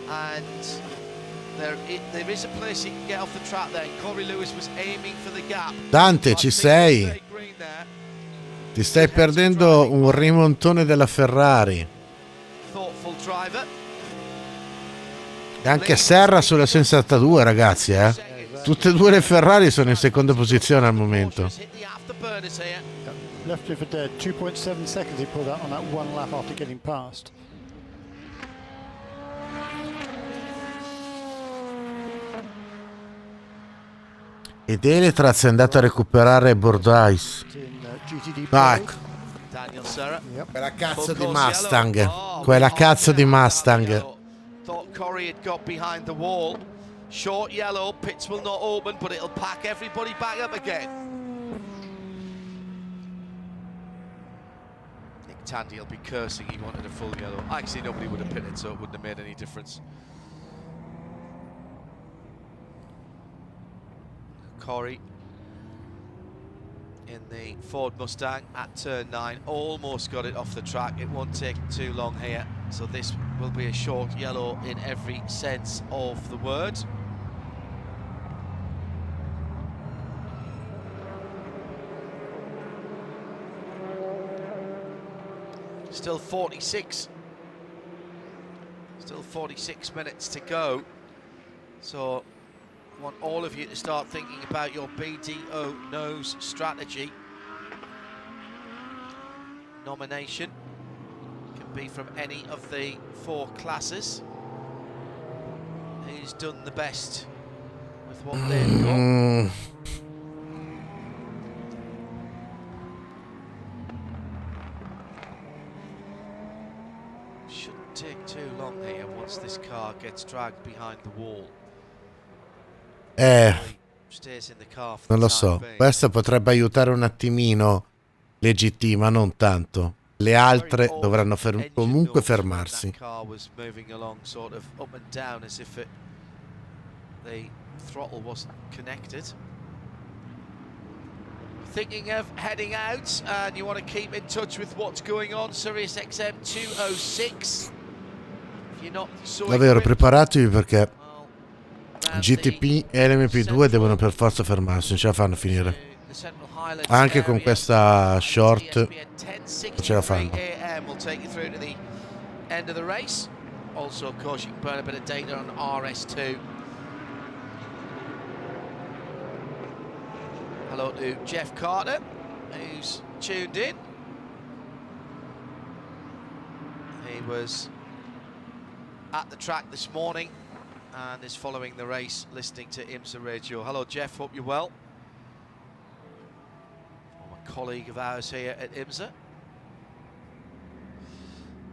and there is a place he can get off the track there. Corey Lewis was aiming for the gap. Dante, ci sei? Ti stai perdendo un rimontone della Ferrari. Thoughtful driver. E anche Serra sulla 62, ragazzi, eh. Tutte e due le Ferrari sono in seconda posizione al momento. Left it for dead. 2.7 seconds he pulled out on that one lap after getting past. E Delétraz è andato a recuperare Bourdais. Ah, ecco. Quella cazzo di Mustang. Quella cazzo di Mustang. Thought Corey had got behind the wall. Short yellow, pits will not open, but it'll pack everybody back up again. Nick Tandy will be cursing he wanted a full yellow. Actually, nobody would have pitted, so it wouldn't have made any difference. Corey in the Ford Mustang at turn 9 almost got it off the track. It won't take too long here, so this will be a short yellow in every sense of the word. Still 46 minutes to go, so I want all of you to start thinking about your BDO nose strategy. Nomination can be from any of the 4 classes. Who's done the best with what they've got? Shouldn't take too long here once this car gets dragged behind the wall. Non lo so, questa potrebbe aiutare un attimino le GT, ma non tanto. Le altre dovranno comunque fermarsi. Thinking of heading out and you want to keep in touch with what's going on, Sirius XM 206. Davvero, preparatevi perché GTP e l'MP2 devono per forza fermarsi, non ce la fanno a finire. Anche con questa short non ce la fanno. Also, of course, you can burn a bit of data on RS2. Hello to Jeff Carter, who's tuned in. He was at the track this morning and is following the race, listening to IMSA Radio. Hello, Jeff, hope you're well. I'm a colleague of ours here at IMSA.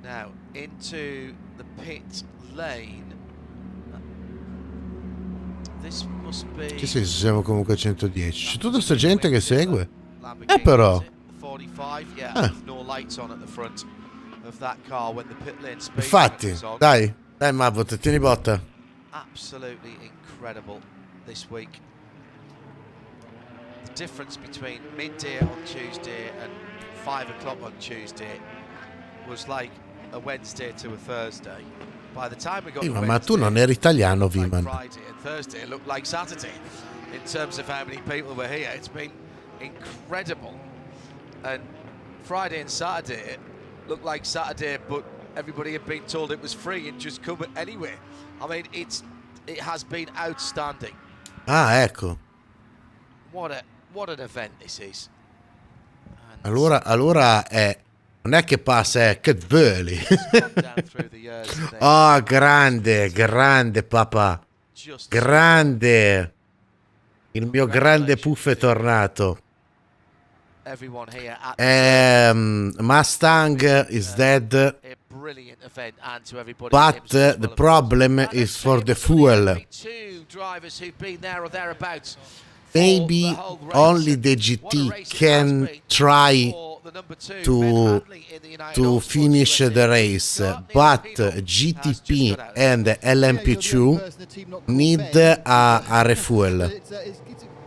Now, into the pit lane. This must be... Che sì, siamo comunque a 110. C'è tutta sta gente che segue. Però. 45, yeah, no lights on at the front of that car when the pit lane speed Infatti, is on. dai Mavot, tieni botta. Absolutely incredible this week. The difference between midday on Tuesday and 5 o'clock on Tuesday was like a Wednesday to a Thursday. By the time we got to Ma tu non eri italiano, Viman. Friday and Thursday, it looked like Saturday in terms of how many people were here. It's been incredible. And Friday and Saturday looked like Saturday, but everybody had been told it was free and just come anyway. I mean, it has been outstanding. Ah, ecco. What an event this is. Allora è non è che passa, è che voli. Oh, grande papà. Grande. Il mio grande puff è tornato. Mustang is dead. But the problem is for the fuel. Maybe only the GT can try to finish the race, but GTP and LMP2 need a refuel,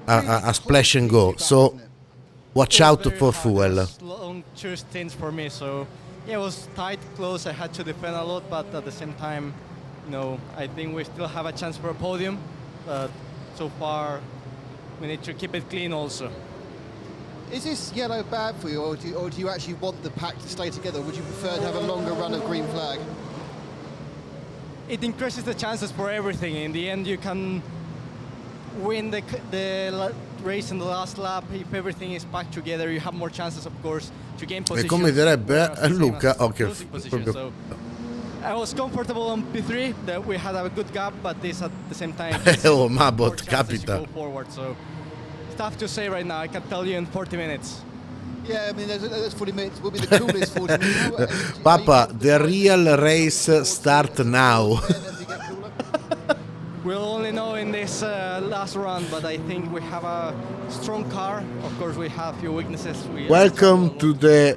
a splash and go. So watch out for fuel. Long two stints for me, so yeah, it was tight, close. I had to defend a lot, but at the same time, I think we still have a chance for a podium. But so far, we need to keep it clean also. Is this yellow bad for you, or do you actually want the pack to stay together? Would you prefer to have a longer run of green flag? It increases the chances for everything. In the end, you can win the race in the last lap. If everything is packed together, you have more chances, of course, to gain position. E come direbbe Luca, okay. So I was comfortable on P3, that we had a good gap, but this at the same time. Oh, Mabot, capita. Go forward, so it's tough to say right now. I can tell you in 40 minutes. Yeah, I mean, those 40 minutes will be the coolest 40 minutes. Papa, the real race start now. We'll only know in this last run, but I think we have a strong car. Of course, we have a few weaknesses. Welcome to the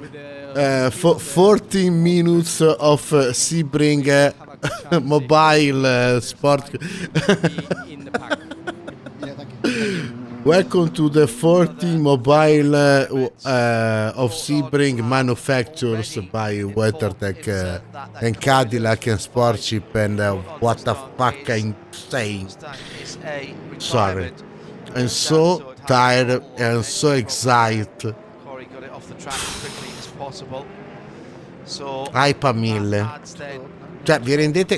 14 minutes of Sebring mobile sport. Welcome to the 40 mobile of Sebring manufactures by WeatherTech and Cadillac and Sportship and what the fuck, insane. Sorry. I'm so tired and so excited. Hype a 1000. Cioè,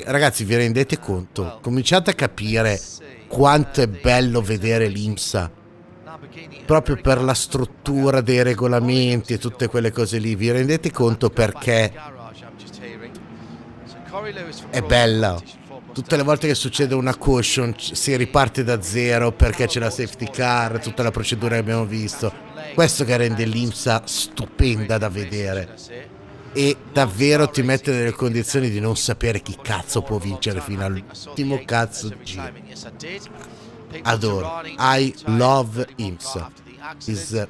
ragazzi, vi rendete conto? Cominciate a capire quanto è bello vedere l'IMSA, proprio per la struttura dei regolamenti e tutte quelle cose lì. Vi rendete conto perché è bella? Tutte le volte che succede una caution si riparte da zero perché c'è la safety car, tutta la procedura che abbiamo visto. Questo che rende l'IMSA stupenda da vedere e davvero ti mette nelle condizioni di non sapere chi cazzo può vincere fino all'ultimo cazzo di giro. Adoro. I love IMSA. Is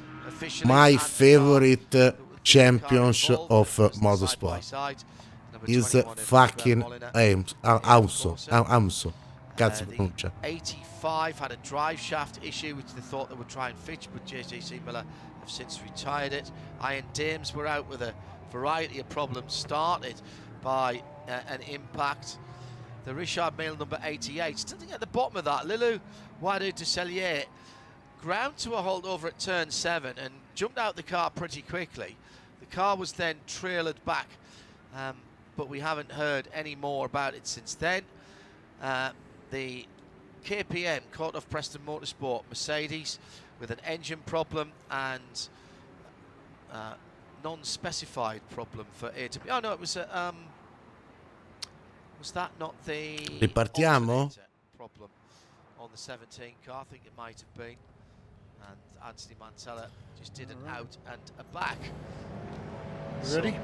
my favorite champions of motorsport. Is fucking AMSO. Cazzo pronuncia. 85 had a drive shaft issue which they thought they would try and fix, but JJC Miller have since retired it. Ian Dames were out with a variety of problems, started by an impact. The Richard Mille number 88, something at the bottom of that. Lilu Wadu de Cellier, ground to a halt over at turn 7 and jumped out the car pretty quickly. The car was then trailered back, but we haven't heard any more about it since then. The KPM, Court of Preston Motorsport Mercedes, with an engine problem and non-specified problem for A to B. Oh no, it was that not the Ripartiamo? problem on the 17 car? I think it might have been. And Anthony Mantella just did an out and a back. Ready?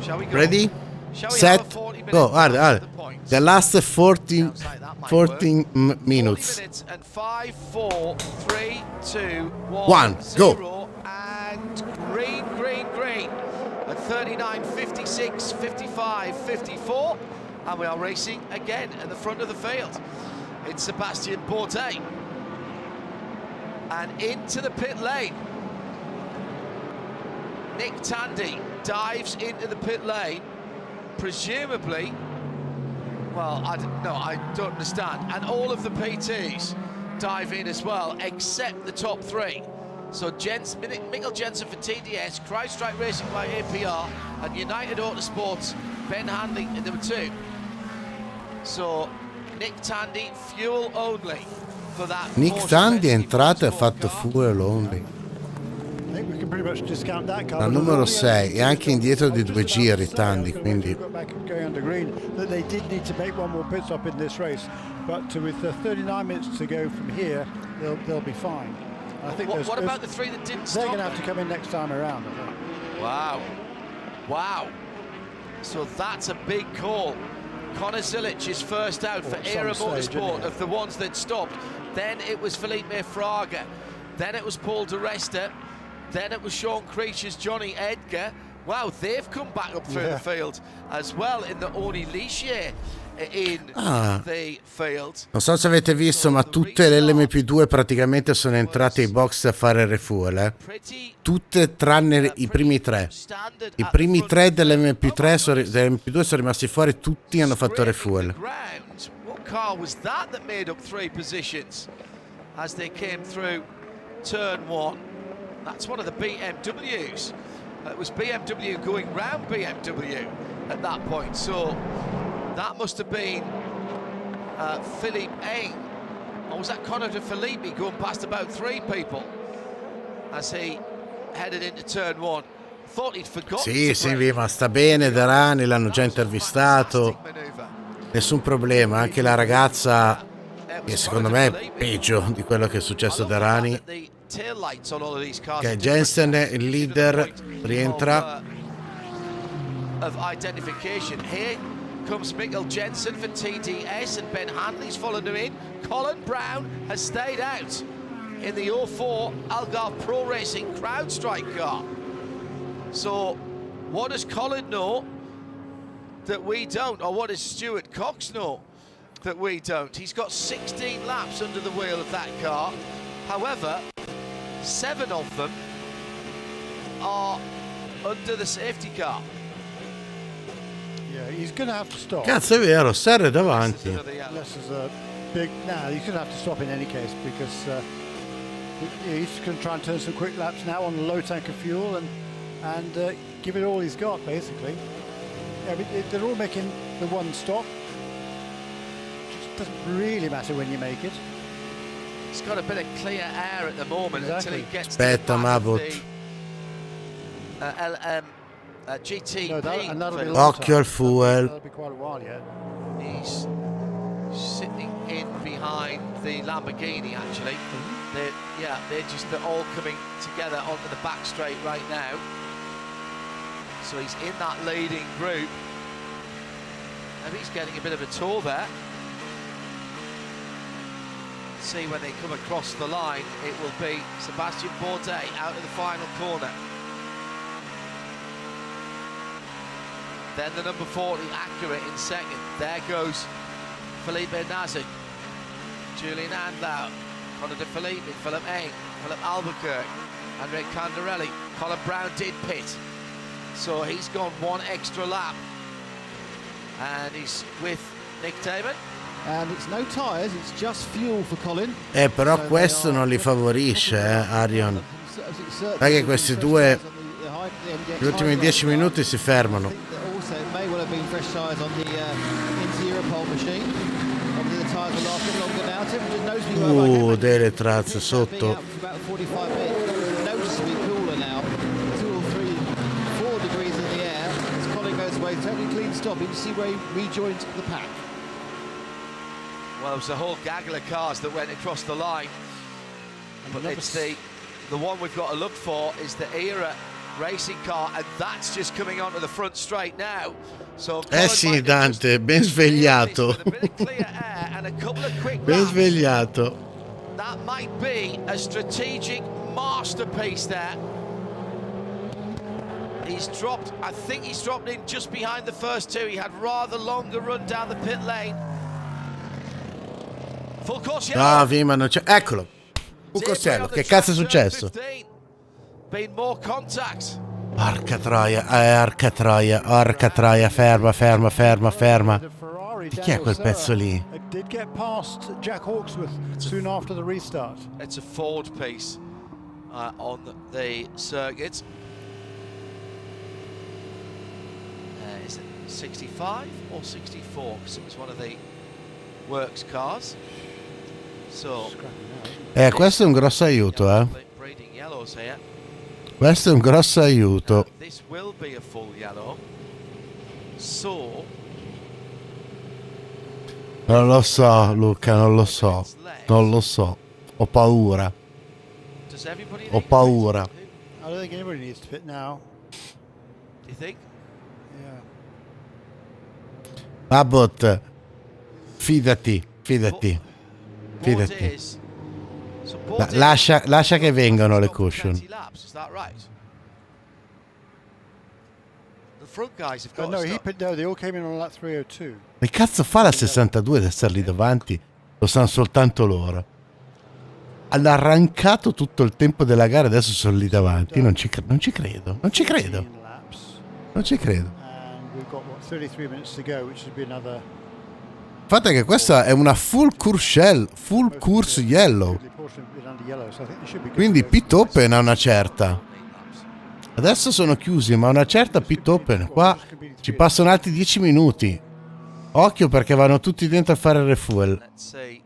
Shall we go? Ready? Shall we Set, have a 40-minute go. run to Guarda, the points? the last 14 minutes. 40 minutes and 5, 4, 3, 2, 1, 0, go. and green, green, green at 39, 56, 55, 54, and we are racing again at the front of the field. It's Sébastien Bourdais, and into the pit lane. Nick Tandy dives into the pit lane, presumably. Well, I don't understand. And all of the PTs dive in as well, except the top 3. So Mikkel Jensen for TDS, CrowdStrike Racing by APR, and United Autosports, Ben Handley in number 2. So Nick Tandy, fuel only for that. Nick Tandy è entrato e ha fatto fuel only. I think we can pretty much discount that car. La numero 6 e anche indietro di 2 giri Tandy, quindi Going under green, that they did need to make one more pit stop in this race, but with 39 minutes to go from here, they'll be fine. I think what about the 3 that didn't stop? They're going to have to come in next time around, I think. Wow. So that's a big call. Connor Zilic is first out for Era Motorsport of the ones that stopped. Then it was Felipe Fraga. Then it was Paul de Resta. Then it was Sean Creech's Johnny Edgar. Wow, they've come back up through the field as well in the Oni Ligier in the field. non so se avete visto, ma tutte le LMP2 praticamente sono entrate ai box a fare refuel. Tutte tranne i primi 3. I primi 3 dell'MP2 sono rimasti fuori, tutti hanno fatto refuel. What car was that made up 3 positions as they came through turn 1? That's one of the BMWs. It was BMW going round BMW at that point. So that must have been Philippe Eng. Or was that Connor de Felipe going past about 3 people as he headed into turn 1? Thought he'd forgotten. Sì, ma sta bene Derani, l'hanno già intervistato. Nessun problema, anche la ragazza, che secondo me è peggio di quello che è successo a Derani. Ok, Jensen, il leader, rientra. Of identification. Here comes Mikkel Jensen for TDS, and Ben Handley's followed him in. Colin Brown has stayed out in the 04 Algarve Pro Racing CrowdStrike car. So what does Colin know that we don't, or what does Stuart Cox know that we don't? He's got 16 laps under the wheel of that car. However, 7 of them are under the safety car. Yeah, he's going to have to stop. Cazzo, è vero, Serra è davanti. This is a big. Nah, he's going to have to stop in any case because he's going to try and turn some quick laps now on the low tank of fuel and give it all he's got, basically. Yeah, but they're all making the one stop. It doesn't really matter when you make it. He's got a bit of clear air at the moment until he gets Aspetta, Mabot. GTP. Occhio al fuel. That'll be quite a while yet. He's sitting in behind the Lamborghini, actually. They're all coming together onto the back straight right now. So he's in that leading group. Maybe he's getting a bit of a tour there. See when they come across the line, it will be Sébastien Bourdais out of the final corner. Then the number 40 Acura in second. There goes Felipe Nasr, Julian Andlau, Connor de Felipe, Philip Eng, Philip Albuquerque, Andre Candarelli. Colin Brown did pit, so he's gone one extra lap. And he's with Nick Damon. And it's no tires, it's just fuel for Colin. Però questo non li favorisce, Arion. Perché questi due, gli ultimi 10 minuti si fermano. Also, it may well have been fresh tires on the interior pole machine. Obviously the tires will last a bit longer now. Temperature noticeably lower. Delétraz sotto. About 45 bit. Noticeably cooler now. 2 or 3, 4 degrees in the air. As Colin goes away, totally clean stopping to see where he rejoins the pack. Well, it was a whole gaggle of cars that went across the line. But it's the one we've got to look for is the Era Racing car, and that's just coming onto the front straight now. So Sì, Dante, ben svegliato. Ben svegliato. That might be a strategic masterpiece there. I think he's dropped in just behind the first two. He had rather longer run down the pit lane. Full course yellow. Ah, Vima non c'è. Eccolo. Un costello. Che cazzo è successo? Been more contacts. Porca troia, ferma. Di chi è quel pezzo lì? It did get past Jack Hawksworth soon after the restart. It's a Ford piece on the circuit. Is it 65 or 64? Because it was one of the works cars. So, questo è un grosso aiuto, breeding yellows here. Questo è un grosso aiuto. This will be a full yellow. So, Non lo so, Luca, non lo so. Ho paura. Ho paura. I don't think anybody needs to pit now. Do you think? Yeah. Abbott, fidati. Lascia che vengano le cushion. Is that right? The front guys have got No, they all came in on lap 302. Che cazzo fa la 62 ad essere lì davanti? Lo sanno soltanto loro. Hanno arrancato tutto il tempo della gara, adesso sono lì davanti. Non ci credo. And we've got 33 minutes to go, which would be another. Fate che questa è una full course yellow. Quindi pit open a una certa. Adesso sono chiusi, ma a una certa pit open. Qua ci passano altri 10 minuti. Occhio perché vanno tutti dentro a fare il refuel. Let's see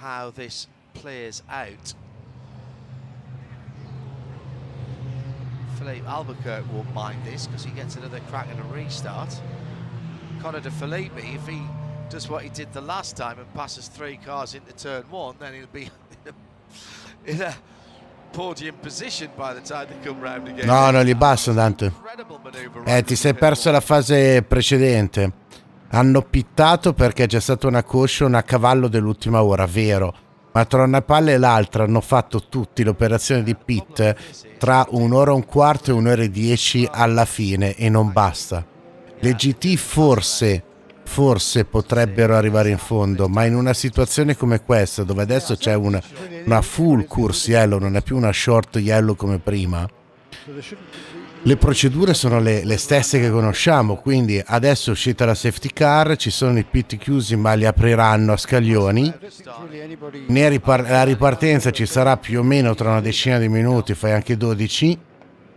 how this plays out. Felipe Albuquerque won't mind this because he gets another crack at a restart. Connor de Felipe, if he does what he did the last time and passes 3 cars into turn 1, then he'll be in a podium position by the time they come round again. No, non li basta tanto. Ti sei perso la fase precedente. Hanno pittato perché c'è stata una caution a cavallo dell'ultima ora, vero. Ma tra una palla e l'altra hanno fatto tutti l'operazione di pit tra 1 ora e un quarto e 1 ora e 10 alla fine, e non basta. Le GT forse potrebbero arrivare in fondo, ma in una situazione come questa, dove adesso c'è una full course yellow, non è più una short yellow come prima, le procedure sono le stesse che conosciamo. Quindi adesso è uscita la safety car, ci sono i pit chiusi ma li apriranno a scaglioni. La ripartenza ci sarà più o meno tra una decina di minuti, fai anche 12,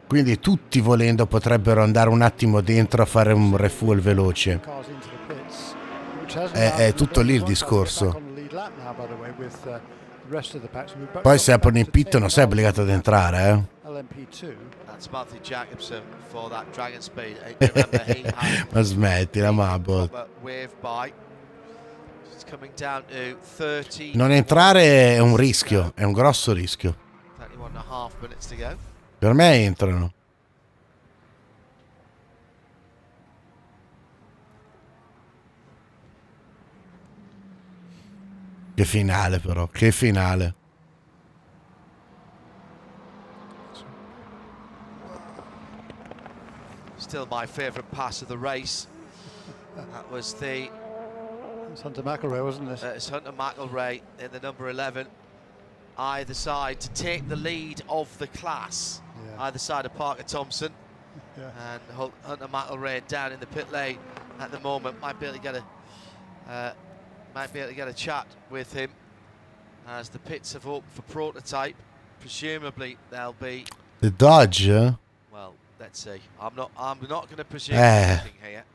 quindi tutti volendo potrebbero andare un attimo dentro a fare un refuel veloce. È tutto lì il discorso. Poi se aprono in pit non sei obbligato ad entrare, Ma smettila, Mabot. Non entrare è un rischio, è un grosso rischio. Per me entrano. Che finale però, che finale. Still my favourite pass of the race. That was the... It's Hunter McElroy, wasn't it? It's Hunter McElroy in the number 11. Either side to take the lead of the class. Yeah. Either side of Parker Thompson. Yeah. And Hunter McElroy down in the pit lane at the moment. Might be able to get a Might be able to get a chat with him as the pits have opened for prototype. Presumably they'll be The Dodge? Well, let's see. I'm not going to presume anything here.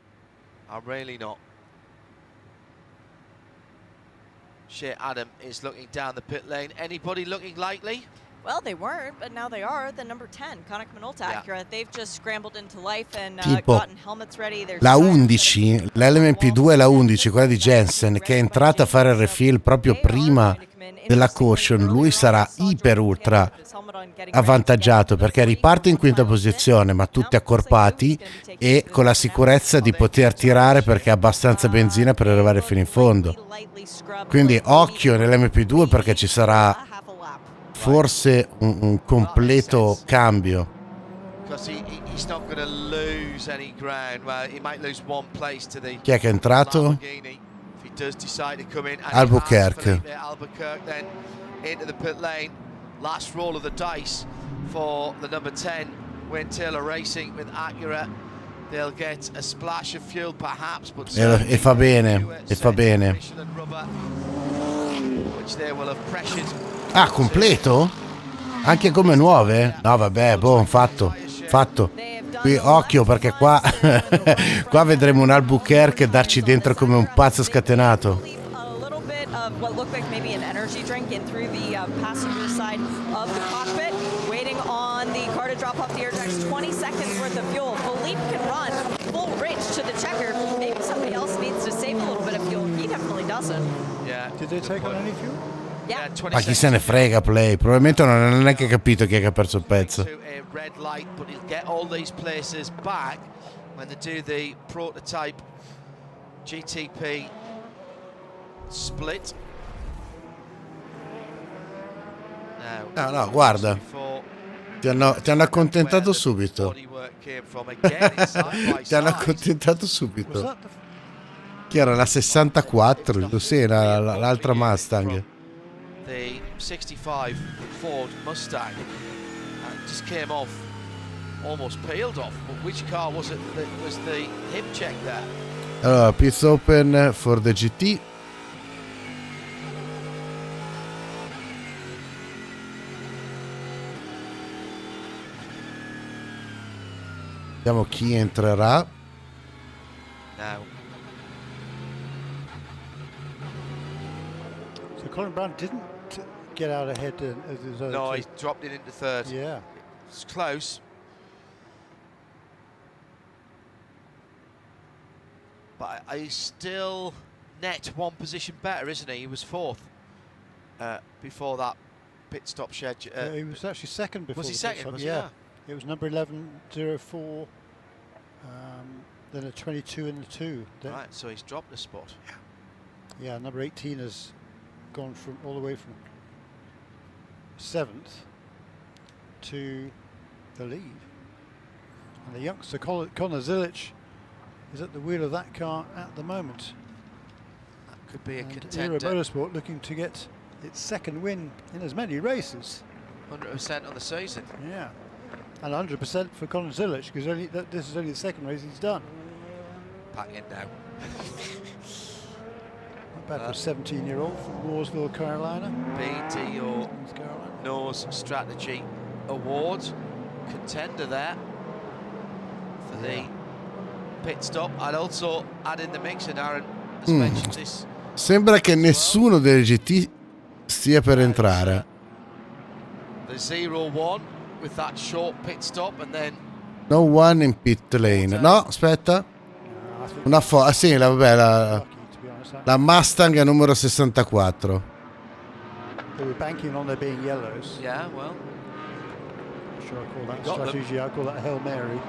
I'm really not. Shea Adam is looking down the pit lane. Anybody looking likely? Well, they weren't, but now they are. The number 10, Konica Minolta Acura. They've just scrambled into life and Tipo gotten helmets ready. la 11, l'LMP2 è la 11, quella di Jensen, che è entrata a fare il refill proprio prima della caution. Lui sarà iper ultra avvantaggiato perché riparte in quinta posizione, ma tutti accorpati e con la sicurezza di poter tirare perché ha abbastanza benzina per arrivare fino in fondo. Quindi occhio nell'MP2 perché ci sarà forse un completo cambio. Chi è che è entrato? Albuquerque. Last roll of the dice for the number 10 Winward Racing with Acura. They'll get a splash of fuel perhaps, but E fa bene, e fa bene. which they will have pressured. Ah, completo? Anche come nuove? No, vabbè, boh, fatto. Qui occhio perché qua qua vedremo un Albuquerque darci dentro come un pazzo scatenato. What looked like maybe an energy drink in through the passenger side of the cockpit, waiting on the car to drop off the air jacks. 20 seconds worth of fuel. Felipe can run full range to the checker. Maybe somebody else needs to save a little bit of fuel. He definitely doesn't. Yeah. Did they take on any fuel? Yeah. Ma chi se ne frega, Play? Probabilmente non ha neanche capito chi è che ha perso il pezzo. A red light, but he'll get all these places back when they do the prototype GTP split. No, guarda. Ti hanno accontentato subito. Ti hanno accontentato subito. Chi era la 64? Lo sì, era l'altra Mustang. The 65 Ford Mustang just came off, almost peeled off. But which car was it that was the hip check there? Allora, pits open for the GT. Vediamo chi entrerà. Now. So Colin Brown didn't get out ahead of his other No, two. he dropped it into third. Yeah. It's close. But he's still net one position better, isn't he? He was fourth before that pit stop schedule. He was actually second before. Was he the second? pit stop. Was he? Yeah. It was number 11.04, then a 22 and a 2. Then, Right, so he's dropped a spot. yeah, number 18 has gone from all the way from 7th to the lead. And the youngster Connor Zilic is at the wheel of that car at the moment. That could be a And contender. Era Motorsport looking to get its second win in as many races. 100% on the season. Yeah. And 100% for Colin Zilic, because this is only the second race he's done. Back in now. Not bad for a 17-year-old from Mooresville, Carolina. BDO Nose Strategy Award. Contender there for the pit stop. I'd also add in the mix, and Aaron has mentioned this. Sembra che nessuno dei GT stia per entrare. The 0-1 with that short pit stop, and then No one in pit lane. No, aspetta. Sì, la Mustang è numero 64. They were banking on there being yellows. Yeah, well. I'm sure I call that strategy. I call that Hail Mary.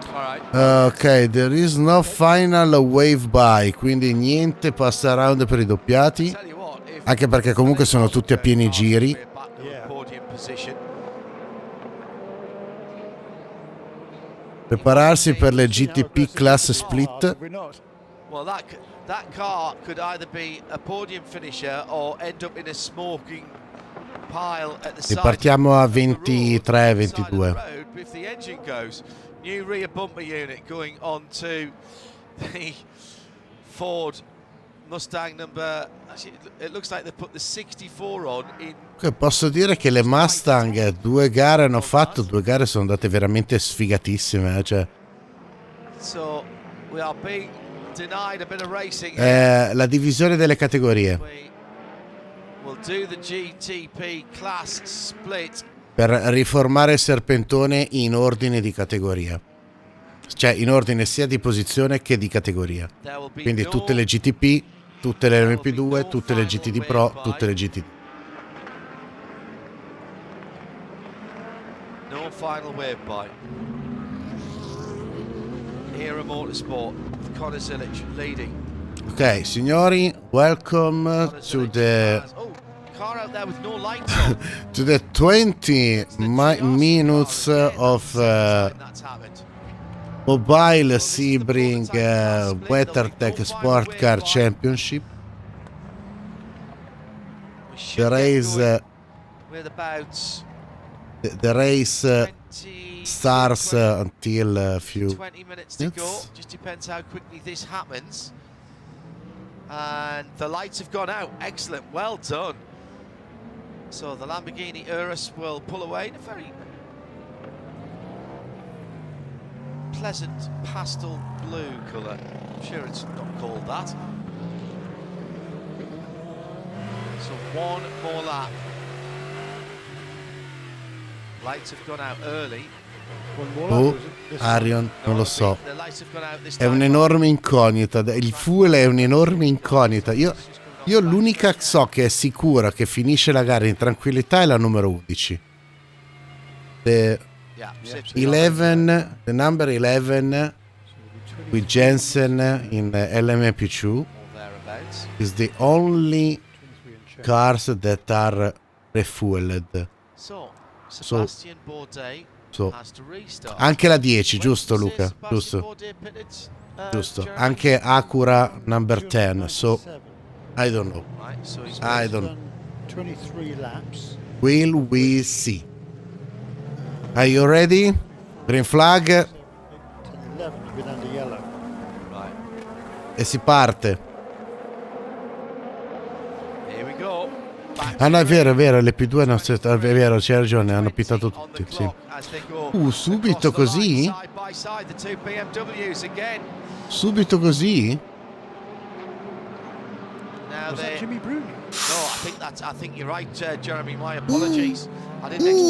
Ok, there is no final wave by, quindi niente pass around per i doppiati. Anche perché comunque sono tutti a pieni giri. Podium position. Prepararsi per le GTP class split. Well, that car could either be a podium finisher or end up in a smoking pile at the side. Ripartiamo a 23-22. If the engine goes, new rear bumper unit going on to the Ford Mustang number, actually, it looks like they put the 64 on in. Posso dire che le Mustang 2 gare hanno fatto, 2 gare sono andate veramente sfigatissime, cioè. So we are being denied a bit of racing. La divisione delle categorie. We'll do the GTP class split. Per riformare il serpentone in ordine di categoria. Cioè in ordine sia di posizione che di categoria. Quindi tutte le GTP, tutte le LMP2, tutte le GTD PRO, tutte le GTD. No final wave by. Era Motorsport with Colton Herta leading. Ok, signori, welcome to the car out there with no lights on. to the 20 minutes of mobile Sebring WeatherTech SportsCar Championship. The race the race starts until a few 20 minutes to go. Just depends how quickly this happens. And the lights have gone out. Excellent, well done. So the Lamborghini Urus will pull away in a very pleasant pastel blue colour. I'm sure it's not called that. So one more lap. Lights have gone out early. Arion, non lo so. È un'enorme incognita. Il fuel è un'enorme incognita. Io l'unica so che è sicura che finisce la gara in tranquillità è la numero 11. The number 11 with Jensen in LMP2 is the only cars that are refueled. Sébastien Bourdais has to restart. Anche la 10, giusto Luca? Giusto. Giusto. Anche Acura number 10. So I don't know. I don't know. 23 laps. Will we see? Are you ready? Green flag. 11 been under yellow. Right. E si parte. Here we go. Ah no, è vero, le P2 non è vero, c'hai ragione, hanno pitato tutti, sì. Subito così? Subito così? I think you're right, Jeremy. My apologies.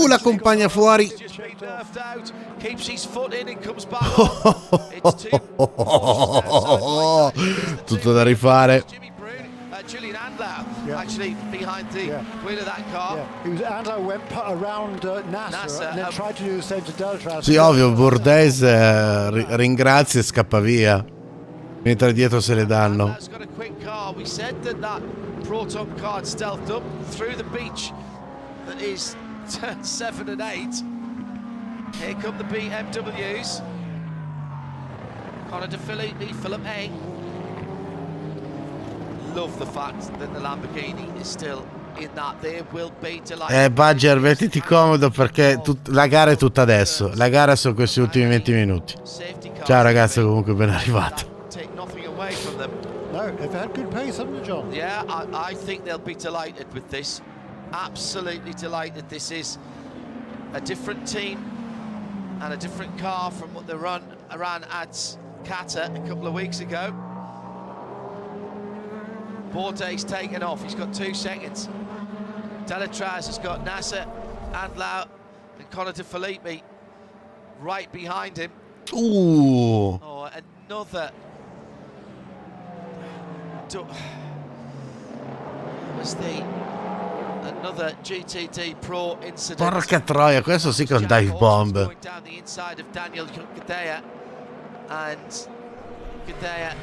La compagna fuori. Keeps his foot in and comes back. Tutto da rifare. Julian Andlau actually behind the wheel of that car. He was Andlau went around Nasr and then tried to do the same to Delétraz. Sì, ovvio, Bourdais ringrazia e scappa via. Mentre dietro se le danno. That's got a quick car. We said that Proton car stealthed up through the beach that is turn 7 and 8. Here come the BMWs. Connor De Philippe, Philip A. Love the fact that the Lamborghini is still in that. There will be delight. Badger, mettiti comodo perché la gara è tutta adesso. La gara sono questi ultimi 20 minuti. Ciao ragazzi, comunque ben arrivato. Take nothing away from them. No, they've had good pace, haven't they, John? Yeah, I think they'll be delighted with this. Absolutely delighted. This is a different team and a different car from what they ran at Qatar a couple of weeks ago. Bourdais taken off. He's got 2 seconds. Delétraz has got Nasr, Andlau, and Connor De Philippe right behind him. Oh, another. Another GTD PRO incident. Porca troia, questo sì che è un dive bomb. Going down the inside of Daniel Gadea, and Gadea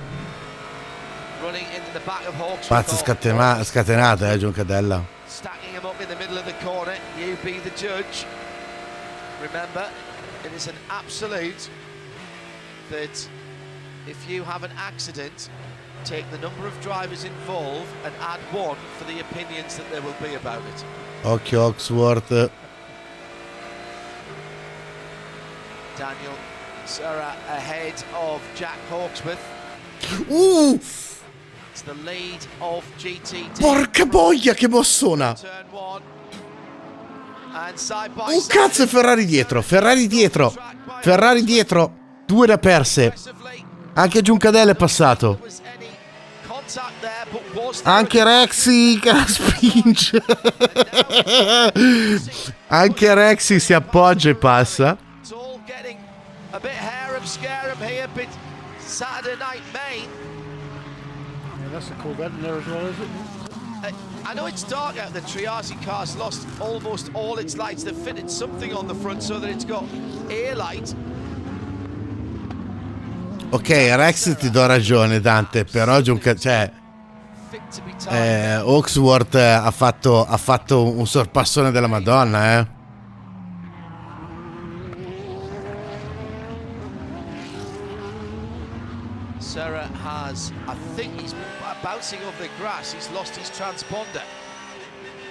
running into the back of Hawksworth. Pazza scatenata, Giancadella. Stacking him up in the middle of the corner. You be the judge. Remember, it is an absolute that if you have an accident, take the number of drivers involved and add 1 for the opinions that there will be about it. Occhio Hawksworth. Daniel Serra ahead of Jack Hawksworth. It's Porca boia, che mossona! Un cazzo, Ferrari dietro. Due da perse. Anche Giuncadella è passato. Anche Rexy che la spinge. Anche Rexy si appoggia e passa. That's a Corvette in there as well, is it? I know it's dark out. The Triazi car's lost almost all its lights. They've fitted something on the front so that it's got air light. Ok, Rex ti do ragione, Dante, però Hawksworth ha fatto un sorpassone della Madonna, eh. Serra has, I think he's bouncing off the grass. He's lost his transponder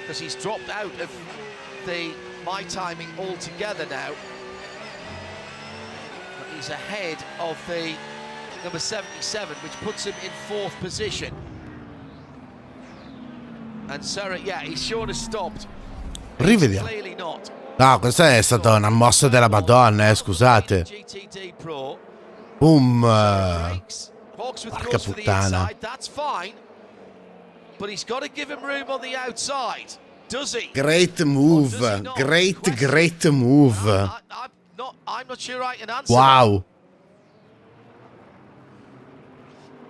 because he's dropped out of the my timing altogether now. But he's ahead of the number 77, which puts him in 4th position. And Serra, yeah, he's sure to stopped. Rivediamo. Clearly not. No, questa è stata una mossa della Madonna, scusate. GTD PRO. Boom. Hawksworth Porca goes for the puttana. inside, that's fine. But he's got to give him room on the outside. Does he? Great move. Great move. I'm not sure I can answer. Wow.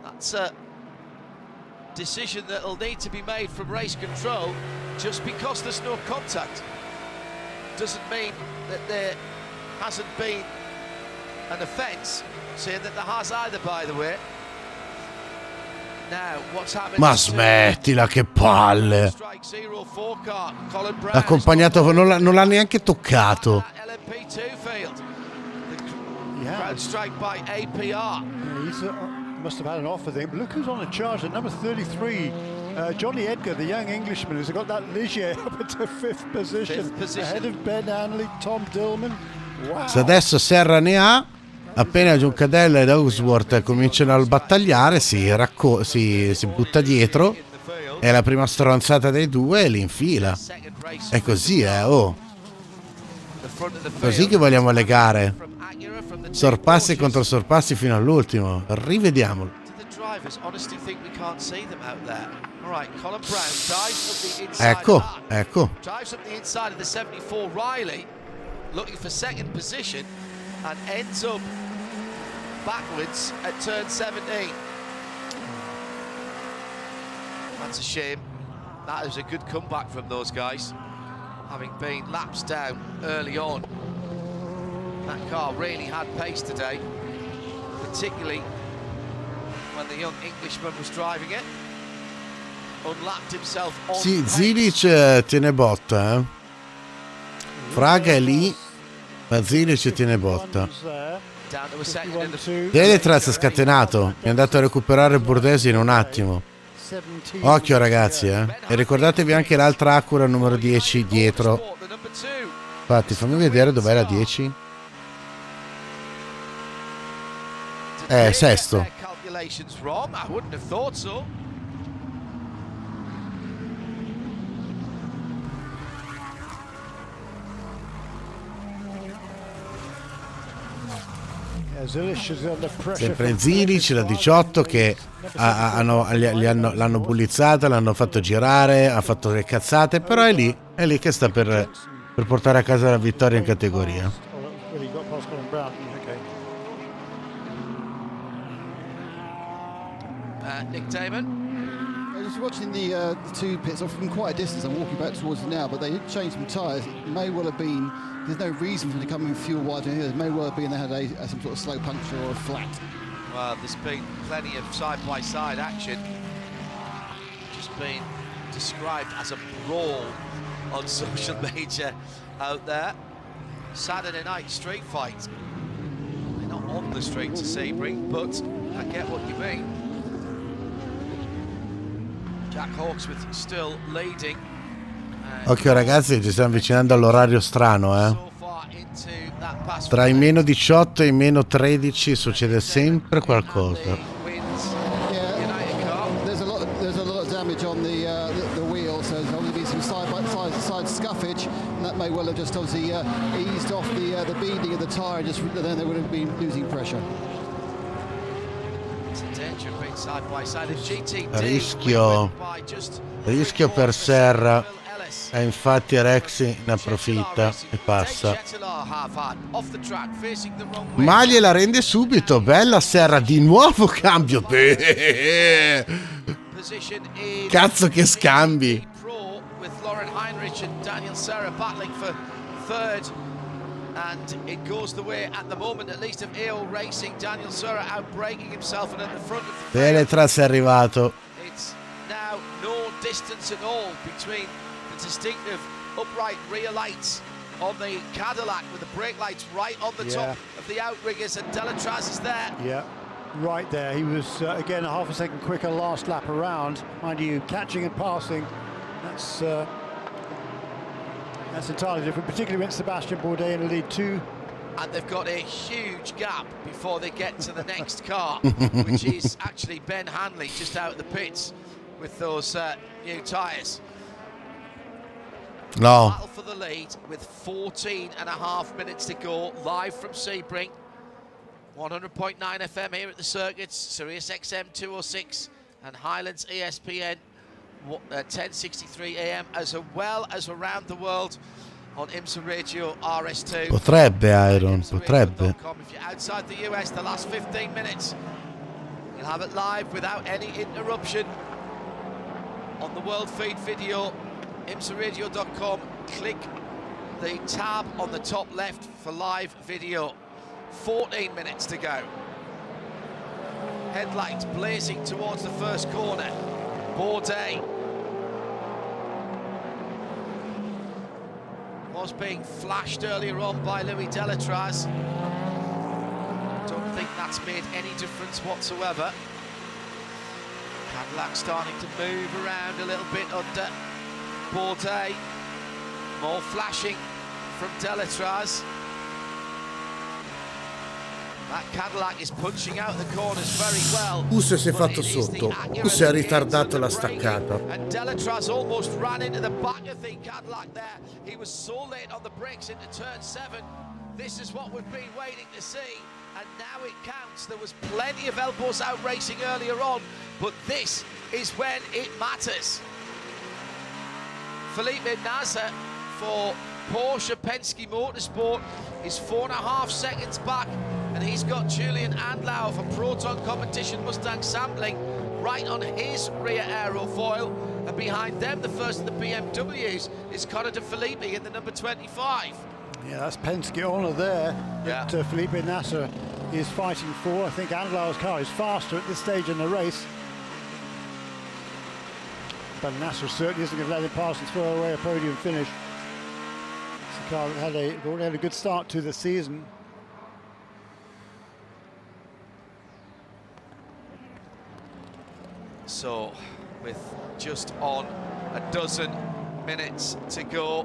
That's a decision that'll need to be made from race control. Just because there's no contact doesn't mean that there hasn't been an offence. Saying that there has either, by the way. Now, what's happened? Ma smettila, che palle. L'ha accompagnato, non l'ha neanche toccato. LMP2 field. The crowd strike by APR. Yeah, he's must have had an offer there. But look who's on the charge at number 33. Johnny Edgar, the young Englishman, who's got that Ligier up into 5th position. Ahead of Ben Hanley, Tom Dillman. Wow. Se adesso Serra ne ha, appena Giuncadella ed Hawksworth cominciano a battagliare, si butta dietro. È la prima stronzata dei due e li infila. È così, oh. Così che vogliamo le gare. Sorpassi contro sorpassi fino all'ultimo. Rivediamolo. Ecco. Drives up the inside of the 74 Riley, looking for 2nd position, and ends up backwards at turn 17. That's a shame. That was a good comeback from those guys, having been laps down early on. That car really had pace today, particularly when the young Englishman was driving it. Unlapped himself on Sì, pace. Zilic tiene botta, eh. Fraga è lì, ma Zilic tiene botta. Down to a second in the Delétraz è scatenato, è andato a recuperare Bourdais in un attimo. Occhio ragazzi, eh. E ricordatevi anche l'altra Acura numero 10 dietro. Infatti, fammi vedere dov'è la 10. Sesto. calculations wrong. I wouldn't have thought so. Sempre Zilic, la 18 che l'hanno bullizzata, l'hanno fatto girare, ha fatto le cazzate, però è lì che sta per portare a casa la vittoria in categoria. Nick Damon. I was watching the two pits off from quite a distance. I'm walking back towards it now, but they did change some tyres. It may well have been, there's no reason for them to come in fuel wide in here. It may well have been they had some sort of slow puncture or a flat. Well, there's been plenty of side-by-side action. Just been described as a brawl on social media out there. Saturday night street fight. They're not on the street to Sebring, but I get what you mean. Jack Hawksworth still leading. Occhio ragazzi, ci stiamo avvicinando all'orario strano, eh. Tra i meno 18 e i meno 13 succede sempre qualcosa. there's a lot of damage on the wheel, so there's obviously been some side scuffage, and that may well have just obviously eased off the beading of the tyre, then they would have been losing pressure. It's a danger of being side by side. GTD rischio per Serra, e infatti Rexy ne approfitta e passa. Ma gliela rende subito, bella Serra, di nuovo cambio. Cazzo che scambi. With Lauren Heinrich and Daniel Serra battling for third, and it goes the way at the moment at least of AO Racing. Daniel Serra outbraking himself and at the front of the Delétraz è arrivato. It's now no distance at all between the distinctive upright rear lights on the Cadillac with the brake lights right on the top of the outriggers, and Delétraz is there. Yeah, right there. He was again a half a second quicker last lap around. Mind you, catching and passing, that's entirely different, particularly when Sébastien Bourdais in the lead too. And they've got a huge gap before they get to the next car, which is actually Ben Hanley just out of the pits with those new tyres. No. Battle for the lead with 14.5 minutes to go, live from Sebring. 100.9 FM here at the circuits, Sirius XM 206 and Highlands ESPN 1063 AM, as well as around the world on IMSA Radio RS2. Potrebbe Iron, potrebbe. If you're outside the US, the last 15 minutes, you'll have it live without any interruption on the world feed video, IMSARadio.com. Click the tab on the top left for live video. 14 minutes to go. Headlights blazing towards the first corner. Bourdais was being flashed earlier on by Louis Delétraz. Don't think that's made any difference whatsoever. Cadillac starting to move around a little bit under Bourdais. More flashing from Delétraz. That Cadillac is punching out the corners very well. Uso si è fatto sotto. Uso ha ritardato la staccata. And Delétraz almost ran into the back of the Cadillac there. He was so late on the brakes into turn 7. This is what we've been waiting to see, and now it counts. There was plenty of elbows out racing earlier on, but this is when it matters. Felipe Nasr for Porsche Penske Motorsport is 4.5 seconds back, and he's got Julian Andlau for Proton Competition Mustang Sampling right on his rear aerofoil, and behind them the first of the BMWs is Connor de Felipe in the number 25. Yeah, that's Penske honour there that Felipe Nasr is fighting for. I think Andlau's car is faster at this stage in the race, but Nasr certainly isn't going to let him pass and throw away a podium finish. It's a car that already had a good start to the season. So, with just on a dozen minutes to go,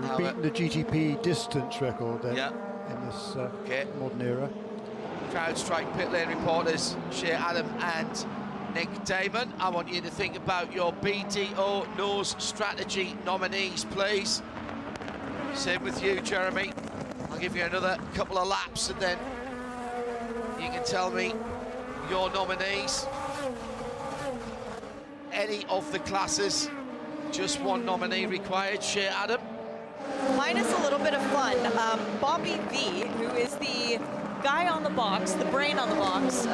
we've beaten the GTP distance record then in this modern era. CrowdStrike pit lane reporters Shea Adam and Nick Damon, I want you to think about your BDO Nose Strategy nominees, please. Same with you, Jeremy. I'll give you another couple of laps and then you can tell me your nominees. Any of the classes, just one nominee required. Shea Adam. Minus a little bit of fun. Bobby V, who is the guy on the box, the brain on the box,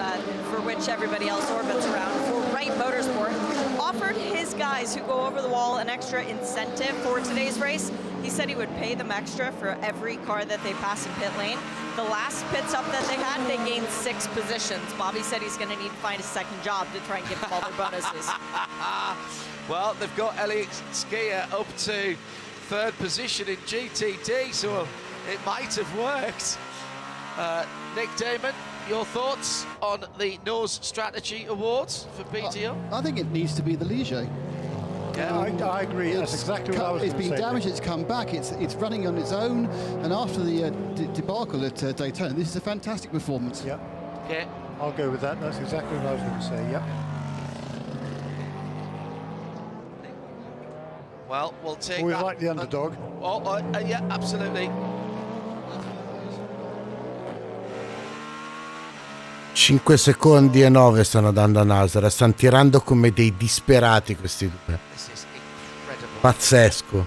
for which everybody else orbits around, for Wright Motorsport, offered his guys who go over the wall an extra incentive for today's race. He said he would pay them extra for every car that they pass in pit lane. The last pit stop that they had, they gained 6 positions. Bobby said he's going to need to find a second job to try and give them all their bonuses. Well, they've got Elliot Skier up to 3rd position in GTD, so it might have worked. Nick Damon, your thoughts on the Nose Strategy Awards for BDO? I think it needs to be the Ligier. Yeah, I agree. That's exactly what I was going to say. It's been damaged, it's come back, it's running on its own, and after the debacle at Daytona, this is a fantastic performance. Yeah. Okay. I'll go with that. That's exactly what I was going to say, yeah. Well, we'll take Always that. like the underdog. Yeah, absolutely. 5 secondi e 9 stanno dando a Nasr. Stanno tirando come dei disperati questi due. Pazzesco.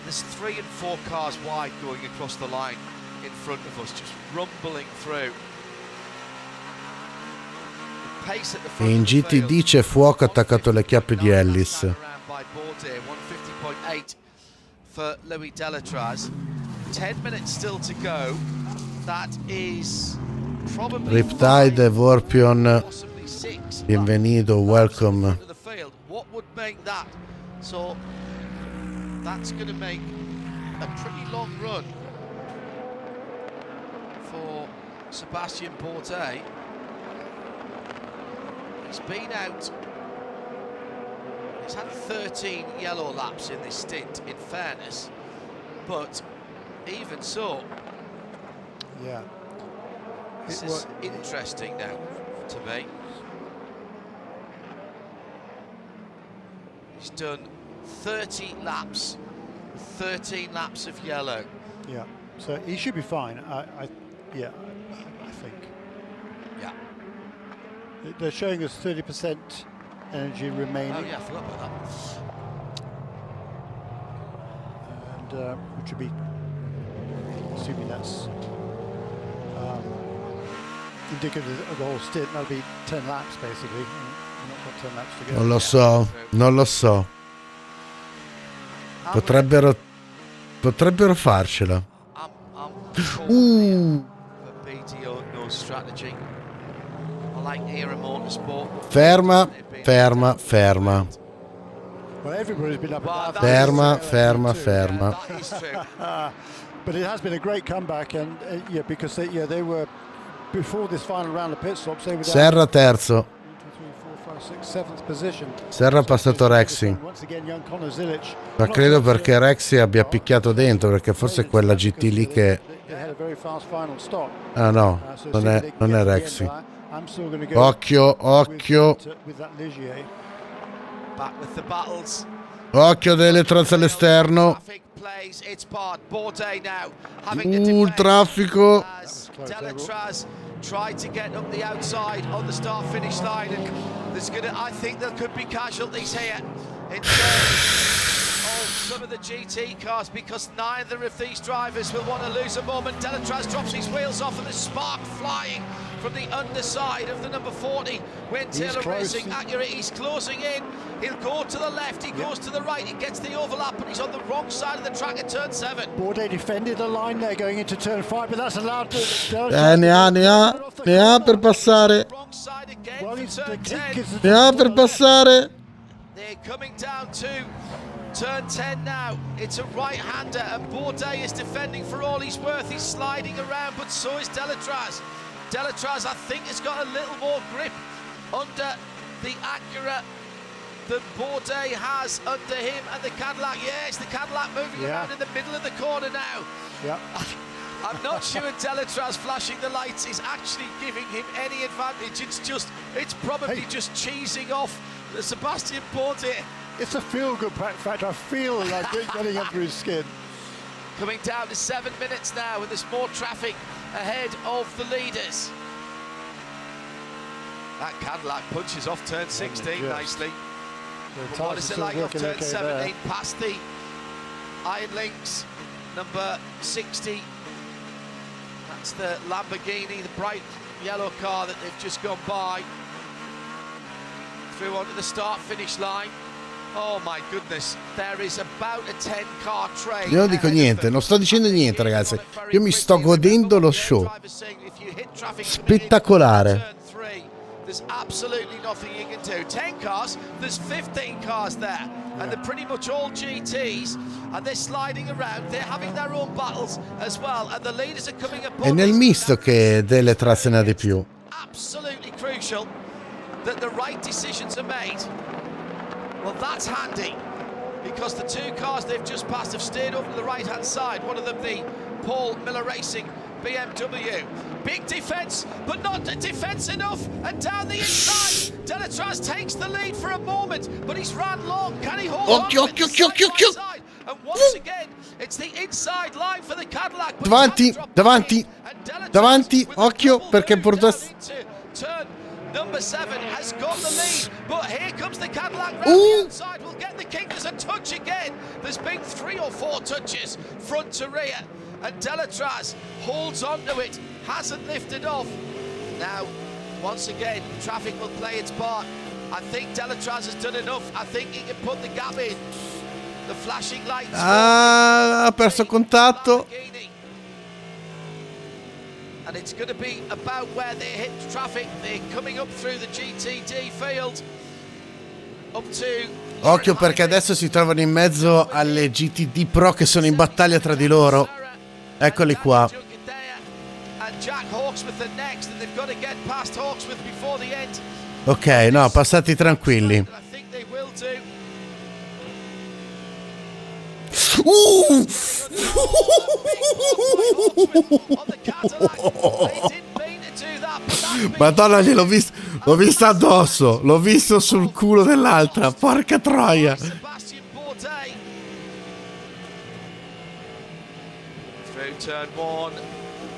There's 3 and 4 cars wide going across the line in front of us, just rumbling through. Pace at the E front in of the field. GTD c'è fuoco attaccato alle chiappe di Ellis. By Bourdais, 150.8 for Louis Delétraz. 10 minutes still to go. That is probably Riptide Vorpion, possibly 6. bienvenido, welcome. The field. What would make that? So that's going to make a pretty long run for Sébastien Bourdais. He's been out. He's had 13 yellow laps in this stint, in fairness, but even so, Yeah. this is interesting now to me. He's done 30 laps, 13 laps of yellow. Yeah. So he should be fine. I think. Yeah. They're showing us 30% energy remaining. Oh yeah, I forgot about that. And which would be, assuming that's indicative of the whole stint, that'll be 10 laps basically. We've not got 10 laps to go. Non lo so. Potrebbero farcela. BTO no strategy. I like Era Motorsport. Ferma. Well, everybody's been up at that. Ferma. That is true. But it has been a great comeback, and yeah, because they were before this final round of pit stops. They were down Serra terzo. 7th position. Serra ha passato Rexy. Once again, young Connor Zilic. Ma credo perché Rexy abbia picchiato dentro, perché forse è quella GT lì che... They had a very fast final stop. Ah no, non è Rexy. Occhio. With that Ligier. Back with the battles. Occhio Delétraz all'esterno. It's Parte. Bourdais now Il traffico. Delétraz tried to get up the outside on the start-finish line, and I think there could be casualties here in terms of some of the GT cars, because neither of these drivers will want to lose a moment. Delétraz drops his wheels off, and the spark flying from the underside of the number 40 Winward Racing Acura. He's closing in. He'll go to the left, he goes to the right, he gets the overlap, but he's on the wrong side of the track at turn 7. Bourdais defended the line there going into turn 5, but that's allowed to... Ne ha per passare. Ne ha per passare. They're coming down to turn 10 now. It's a right-hander, and Bourdais is defending for all he's worth. He's sliding around, but so is Delétraz. Delétraz, I think, has got a little more grip under the Acura than Bourdais has under him and the Cadillac. Yeah, it's the Cadillac moving around in the middle of the corner now. Yeah. I'm not sure Delétraz flashing the lights is actually giving him any advantage. It's probably just cheesing off the Sébastien Bourdais. It's a feel-good factor. I feel like getting under his skin. Coming down to 7 minutes now, with there's more traffic ahead of the leaders. That Cadillac punches off turn 16 nicely. But what is it like off turn 17 past the Iron Lynx number 60? That's the Lamborghini, the bright yellow car that they've just gone by. Through onto the start-finish line. Oh my goodness, there is about a 10-car train. Io non dico niente, non sto dicendo niente, ragazzi. Io mi sto godendo lo show. Spettacolare. There's absolutely nothing you can do. 10 cars, there's 15 cars there, and they're pretty much all GTs, and they're sliding around. They're having their own battles as well, and the leaders are coming up. È nel misto che Delétraz ne ha di più. Absolutely crucial that the right decisions are made. Well, that's handy, because the 2 cars they've just passed have stayed over to the right-hand side. One of them, the Paul Miller Racing BMW. Big defense, but not defense enough. And down the inside, Delétraz takes the lead for a moment, but he's ran long. Can he hold on? Side? And once again, it's the inside line for the Cadillac. Davanti, occhio perché Bourdais. Turn number 7 has got the lead, but here comes the Cadillac round the outside. We'll get the king. There's a touch again. There's been 3 or 4 touches front to rear, and Delétraz holds on to it, hasn't lifted off. Now, once again, traffic will play its part. I think Delétraz has done enough. I think he can put the gap in. The flashing lights. Ha perso contatto. And it's going to be about where they hit traffic. They're coming up through the GTD field. Up to... Occhio perché adesso si trovano in mezzo alle GTD PRO che sono in battaglia tra di loro. Eccoli qua. Ok, no, passati tranquilli. Madonna, l'ho visto addosso. L'ho visto sul culo dell'altra. Porca troia. Sébastien Bourdais. Through turn 1.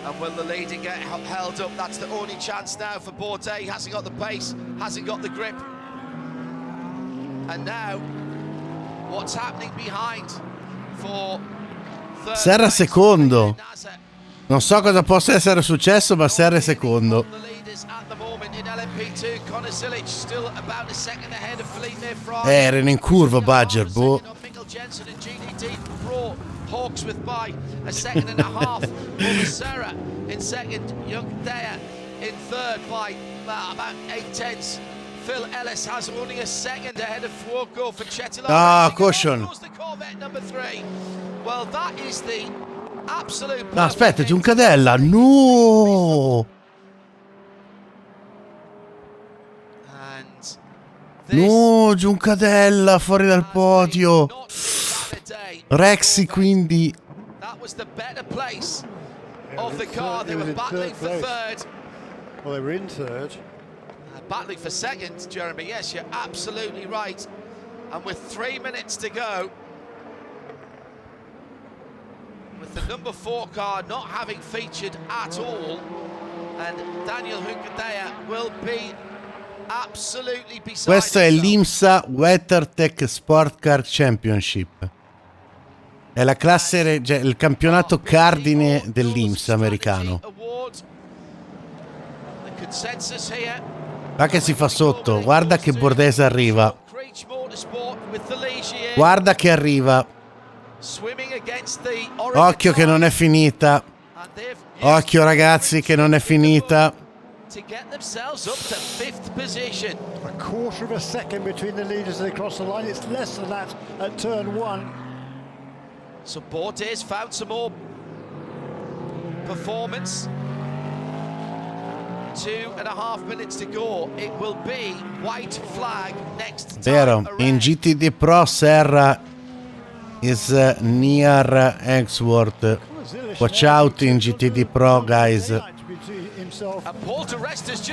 And will the leading get held up? That's the only chance now for Bourdais. He hasn't got the pace, hasn't got the grip. And now, what's happening behind for third? Serra secondo. Non so cosa possa essere successo, ma Serra è secondo. Erano in curva, Badger, boh. Hawksworth by a second and a half over Serra in second, Young Daya in third by about 8/10. Phil Ellis has only a second ahead of Fuoco for Chetila. Ah, caution. The Corvette number 3. Well, that is the absolute. No, aspetta, Giuncadella, no! No, Giuncadella fuori dal podio. Rexy quindi. That was the better place of the car. They were battling for third. Well, they were in third. Battling for second, Jeremy. Yes, you're absolutely right. And with 3 minutes to go, with the number 4 car not having featured at all, and Daniel Hunkadea will be absolutely beside. Questo è l'IMSA WeatherTech SportsCar Championship. È la classe, il campionato cardine dell'IMSA americano. Ma che si fa sotto? Guarda che Bourdais arriva. Guarda che arriva. Occhio che non è finita. Occhio ragazzi che non è finita. A quarter of a second between the leaders as they cross the line. It's less than that at turn 1. So Bourdais found some more performance. 2.5 minutes to go. It will be white flag next time. Vero, in GTD PRO Serra is near Hawksworth. Watch out in GTD PRO, guys.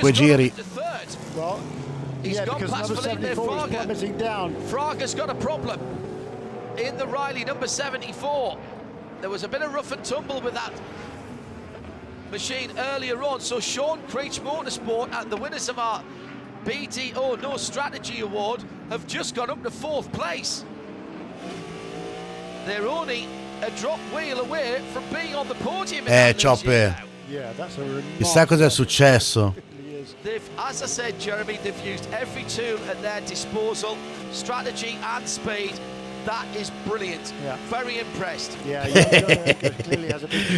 Due giri. He's gone past Felipe Nasr. Fraga's got a problem in the Riley number 74. There was a bit of rough and tumble with that machine earlier on. So Sean Creech Motorsport and the winners of our BDO No Strategy Award have just gone up to 4th place. They're only a drop wheel away from being on the podium. Chopper. Chissà cosa è successo. As I said, Jeremy, they've used every tool at their disposal, strategy and speed. That is brilliant. Very impressed.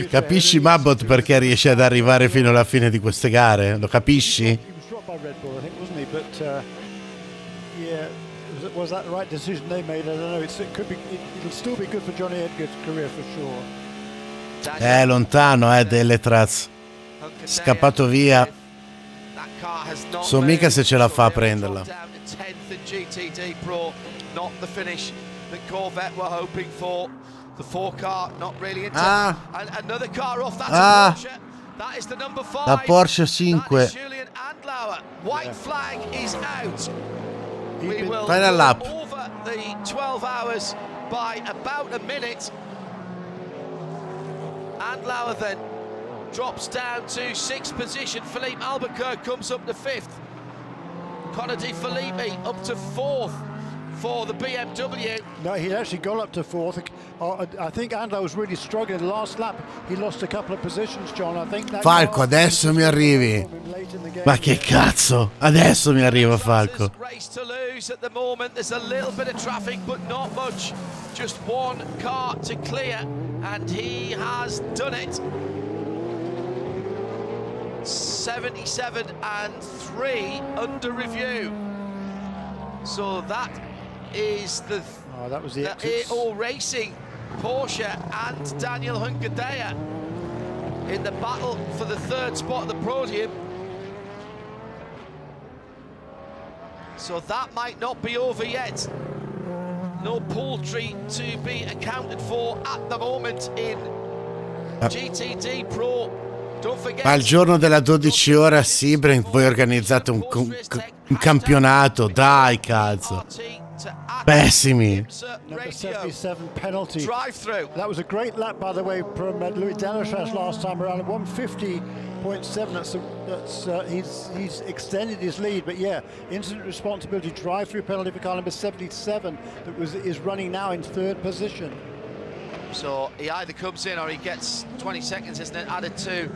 Capisci Mabbot perché riesce ad arrivare fino alla fine di queste gare? Lo capisci? Was that the right decision they made? I don't know. It'll still be good for Johnny Edgar's career for sure. Lontano, Delétraz. Scappato via. So mica se ce la fa a prenderla. GTD PRO, not the finish that Corvette were hoping for. The 4 car not really in time. And another car off. That's a Porsche La Porsche 5. Final lap. Over the 12 hours by about a minute. Andlauer then drops down to 6th position. Philippe Albuquerque comes up to 5th. Connor De Felipe up to 4th for the BMW. No, he actually got up to 4th. I think Andlauer was really struggling. The last lap, he lost a couple of positions, John. I think that Falco, adesso mi arrivi. Ma che cazzo? Adesso mi arriva Falco. Race to lose at the moment. There's a little bit of traffic, but not much. Just one car to clear, and he has done it. 77 and 3 under review. So that is the that was the Era Racing Porsche and Daniel Hungadea in the battle for the 3rd spot of the podium. So that might not be over yet. No poultry to be accounted for at the moment in GTD PRO. Don't forget. Ma il giorno della 12 ore a Sebring voi organizzate un campionato, dai cazzo. Pessimi. Number 77 penalty. That was a great lap, by the way, from Louis Delétraz last time around. 150.7. He's extended his lead, but yeah, incident responsibility drive-through penalty for car number 77 that is running now in 3rd position. So he either comes in or he gets 20 seconds, isn't it, added to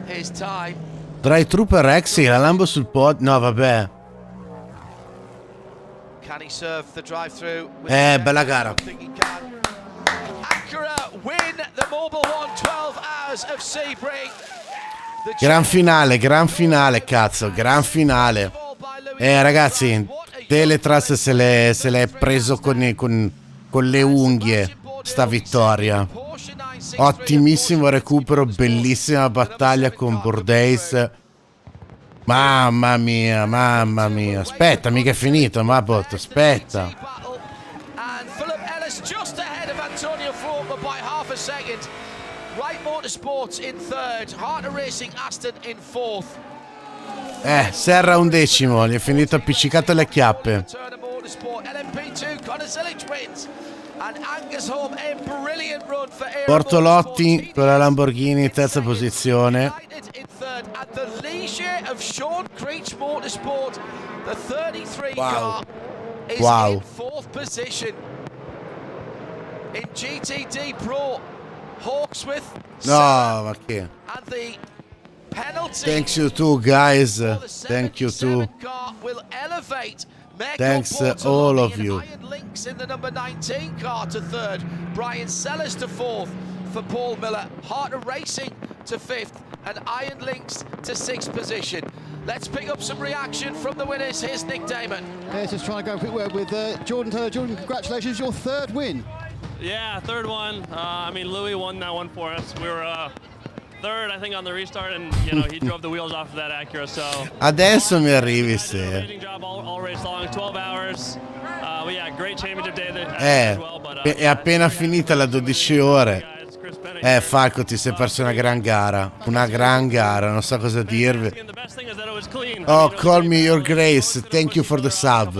his time. Drive-through per Rexy, la Lambo sul pod. No, vabbè. Can he serve the drive-through? Bella gara. Acura win the Mobile One 12 hours of Sebring. Gran finale, cazzo, gran finale. Ragazzi, Delétraz se l'è preso con le unghie sta vittoria. Ottimissimo recupero, bellissima battaglia con Bourdais. Mamma mia. Aspetta, mica è finito, Mabot, aspetta. And Philip Ellis just ahead of Antonio Fuoco by half a second. Wright Motorsport in 3rd, Parte Racing Aston in 4th. Serra 11º, gli è finito appiccicato alle chiappe. LMP2, Conor Zilic wins. And Angus Home, a brilliant run for Era Bortolotti con la Lamborghini, 3ª posizione. At the leisure of Sean Creech Motorsport, the 33 car is in 4th position. In GTD PRO, Hawksworth. No, ma che? And the penalty. Thanks you too, guys. Thank you too. Will elevate. Thanks all of you. Iron Lynx in the number 19 car to 3rd. Brian Sellers to 4th for Paul Miller. Parte Racing to 5th. And Iron Lynx to 6th position. Let's pick up some reaction from the winners. Here's Nick Damon. Let's just try and go a quick word with Jordan Taylor. Jordan, congratulations, your 3rd win. Yeah, 3rd one. I mean, Louis won that one for us. We were 3rd, I think, on the restart, and he drove the wheels off of that Acura. So adesso mi arrivi se. Amazing job all race long, 12 hours. But yeah, great championship day as well. But è appena finita la 12 ore. Falco, ti sei perso una gran gara, non so cosa dirvi. Oh, call me your grace, thank you for the sub.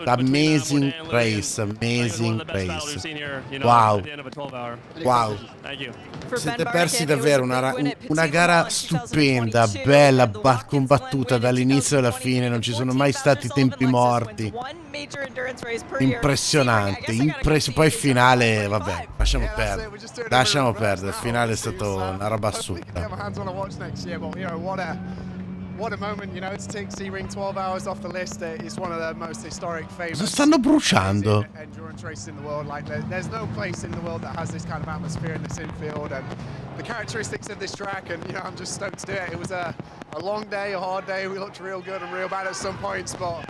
Amazing race. Wow. Siete persi davvero una gara stupenda, bella, combattuta dall'inizio alla fine, non ci sono mai stati tempi morti. Impressionante, poi il finale, vabbè, lasciamo perdere, il finale è stato una roba assurda. What a moment, to take Sebring 12 hours off the list is one of the most historic, famous. Cosa stanno bruciando? Endurance races in the world. Like there's no place in the world that has this kind of atmosphere in this infield and the characteristics of this track. And I'm just stoked to do it. It was a long day, a hard day. We looked real good and real bad at some points, but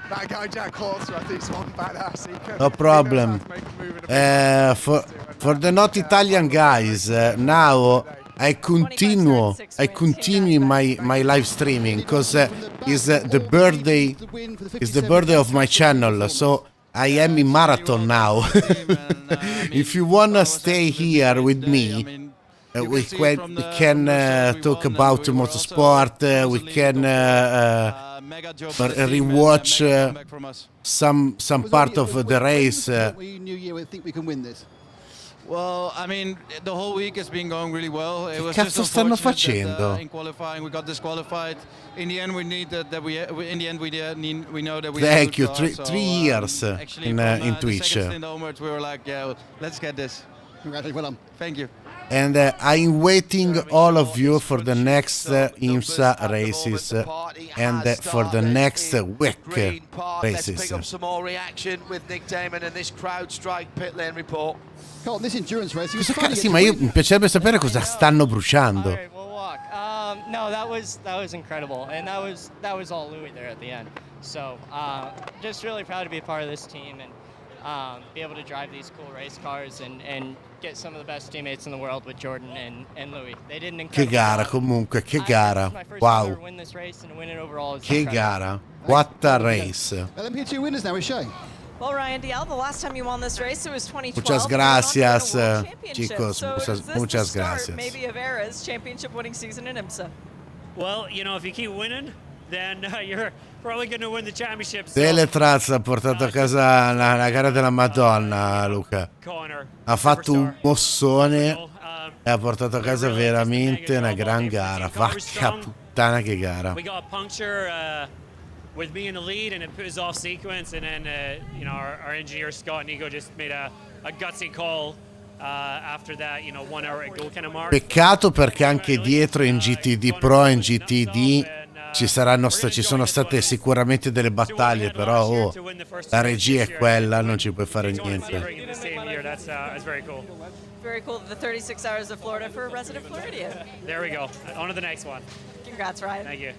that guy Jack Hawksworth, I think, is one badass. No problem. For the not Italian guys, now I continue my live streaming because it's the birthday of my channel, so I am in marathon now. If you wanna stay here with me, we can talk about motorsport. We can rewatch some part of the race. New year, we think we can win this. Well, I mean, the whole week has been going really well. It was Cazzo just stanno unfortunate facendo? that, in qualifying we got disqualified. In the end, we need that we in the end we know that we. Thank you. have a good car, 3 years actually in from, Twitch. The second stint onwards, we were like, yeah, let's get this. Congratulations, well done. Thank you. And I'm waiting all of you for the next IMSA races and for the next WEC Let's pick races. up some more reaction with Nick Damon and this CrowdStrike pit lane report. Colton, this endurance race. Sì, ma mi piacerebbe sapere cosa stanno bruciando. All right, we'll walk. No, that was incredible, and that was all Louis there at the end. So just really proud to be a part of this team and be able to drive these cool race cars and get some of the best teammates in the world with Jordan and Louis. They did an incredible Che gara job. comunque, che gara. Wow. Che gara. What a race. LMP2 winners now with Shane. Well, Ryan Dial, the last time you won this race, it was 2012. Muchas gracias, You won a World Championship. chicos. So is this Muchas the start, gracias. maybe of Era's championship winning season in IMSA? Well, you know, if you keep winning, then you're probably going to win the championship. So. Delétraz ha portato a casa la gara della Madonna, Luca. Ha fatto un mossone e ha portato a casa veramente una gran gara. Vacca puttana che gara. We got a puncture with me in the lead, and it put us off sequence, and then you know, our engineer Scott Nico just made a gutsy call after that, you know, 1 hour to go kind of mark. Peccato perché anche dietro in GTD PRO e in GTD ci sono state sicuramente delle battaglie, però la regia è quella, non ci puoi fare niente. In the same year, that's very cool. Very cool. The 36 hours of Florida for a resident Floridian. There we go. On to the next one. Congrats, Ryan. Thank you.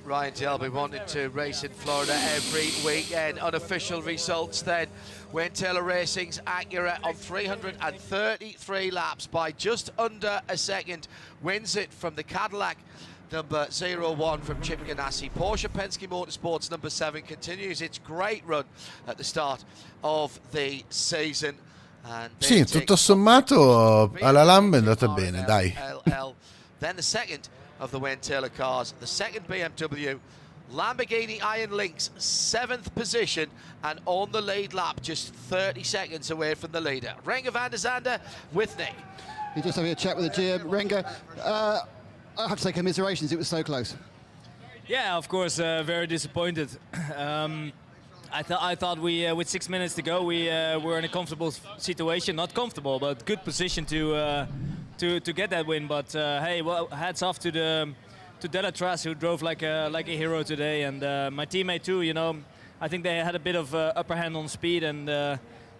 Ryan Delby wanted to race in Florida every weekend. Unofficial results then. Wayne Taylor Racing's Acura on 333 laps by just under a second wins it from the Cadillac number 01 from Chip Ganassi. Porsche Penske Motorsport's number 7 continues its great run at the start of the season. And Sì, tutto sommato alla Lamb è andata bene, dai. Then the second of the Wayne Taylor cars, the second BMW, Lamborghini Iron Lynx, 7th position and on the lead lap, just 30 seconds away from the leader. Renger van der Zande with Nick. You're just having a chat with the GM. Renger, I have to say commiserations, it was so close. Yeah, of course, very disappointed. I thought we, with 6 minutes to go, we were in a comfortable situation. Not comfortable, but good position to get that win. But hey, well, hats off to Delétraz, who drove like a hero today, and my teammate too. You know, I think they had a bit of upper hand on speed, and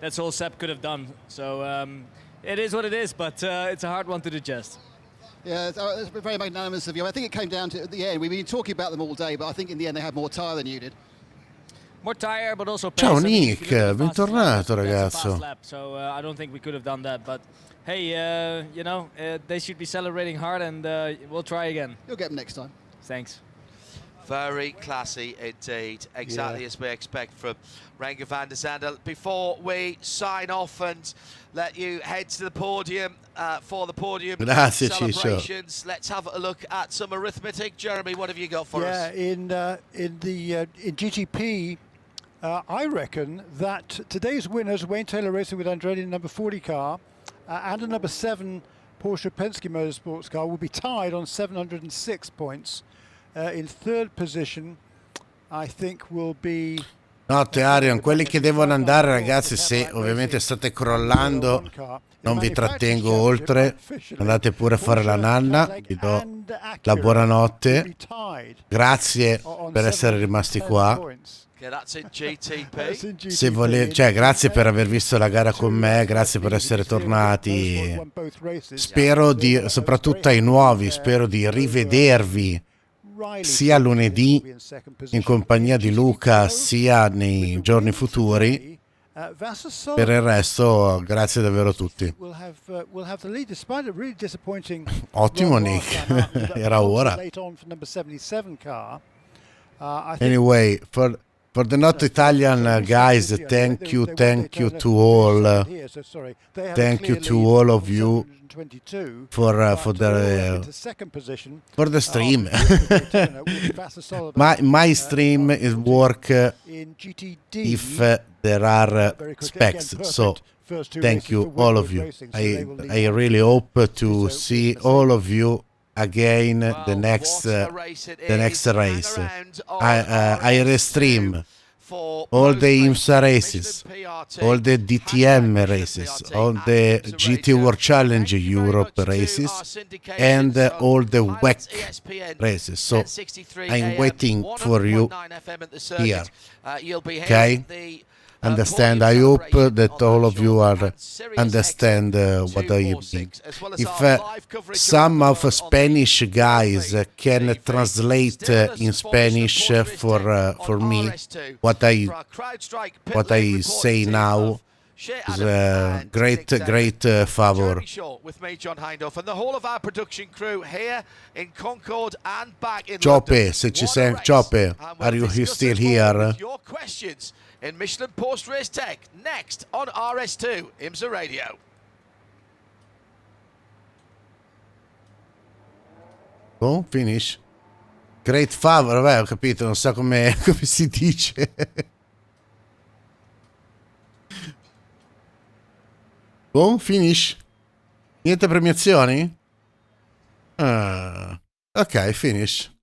that's all Seb could have done. So it is what it is, but it's a hard one to digest. Yeah, it's very magnanimous of you. I think it came down to at the end. We've been talking about them all day, but I think in the end they had more tyre than you did. More tire, but also pace. Ciao I mean, Nick, bentornato ragazzo. Lap, so I don't think we could have done that, but hey, you know, they should be celebrating hard, and we'll try again. You'll get them next time. Thanks. Very classy indeed, exactly as we expect from Renger van der Zande. Before we sign off and let you head to the podium for the podium Grazie, celebrations, let's have a look at some arithmetic. Jeremy, what have you got for us? In GTP, I reckon that today's winners, Wayne Taylor Racing with Andretti number 40 car and a number 7 Porsche Penske Motorsport car, will be tied on 706 points. In third position, I think will be... Notte Arion, quelli che devono andare ragazzi, se ovviamente state crollando, non vi trattengo oltre, andate pure a fare la nanna, vi do la buonanotte, grazie per essere rimasti qua. Se volete, grazie per aver visto la gara con me, grazie per essere tornati. Spero di, soprattutto ai nuovi, spero di rivedervi sia lunedì in compagnia di Luca sia nei giorni futuri. Per il resto grazie davvero a tutti. Ottimo Nick, era ora. Anyway, For the not Italian guys, thank you to all. Thank you to all of you for the stream. my stream is work if there are specs. So thank you all of you. I really hope to see all of you again the next race. I restream all the IMSA races, all the DTM races, all the GT World Challenge Europe races, and all the WEC races. So I'm waiting for you here. Okay? Understand? I hope that all of you are understand what I mean. If some of Spanish guys can translate in Spanish for me what I say now is a great favor. Chope, se ci sei, Chope, are you still here? In Michelin Porsche Race Tech, next on RS2 IMSA Radio. Oh, finish. Great favor, vabbè, ho capito, non so come si dice. Oh, finish. Niente premiazioni? Ok, finish.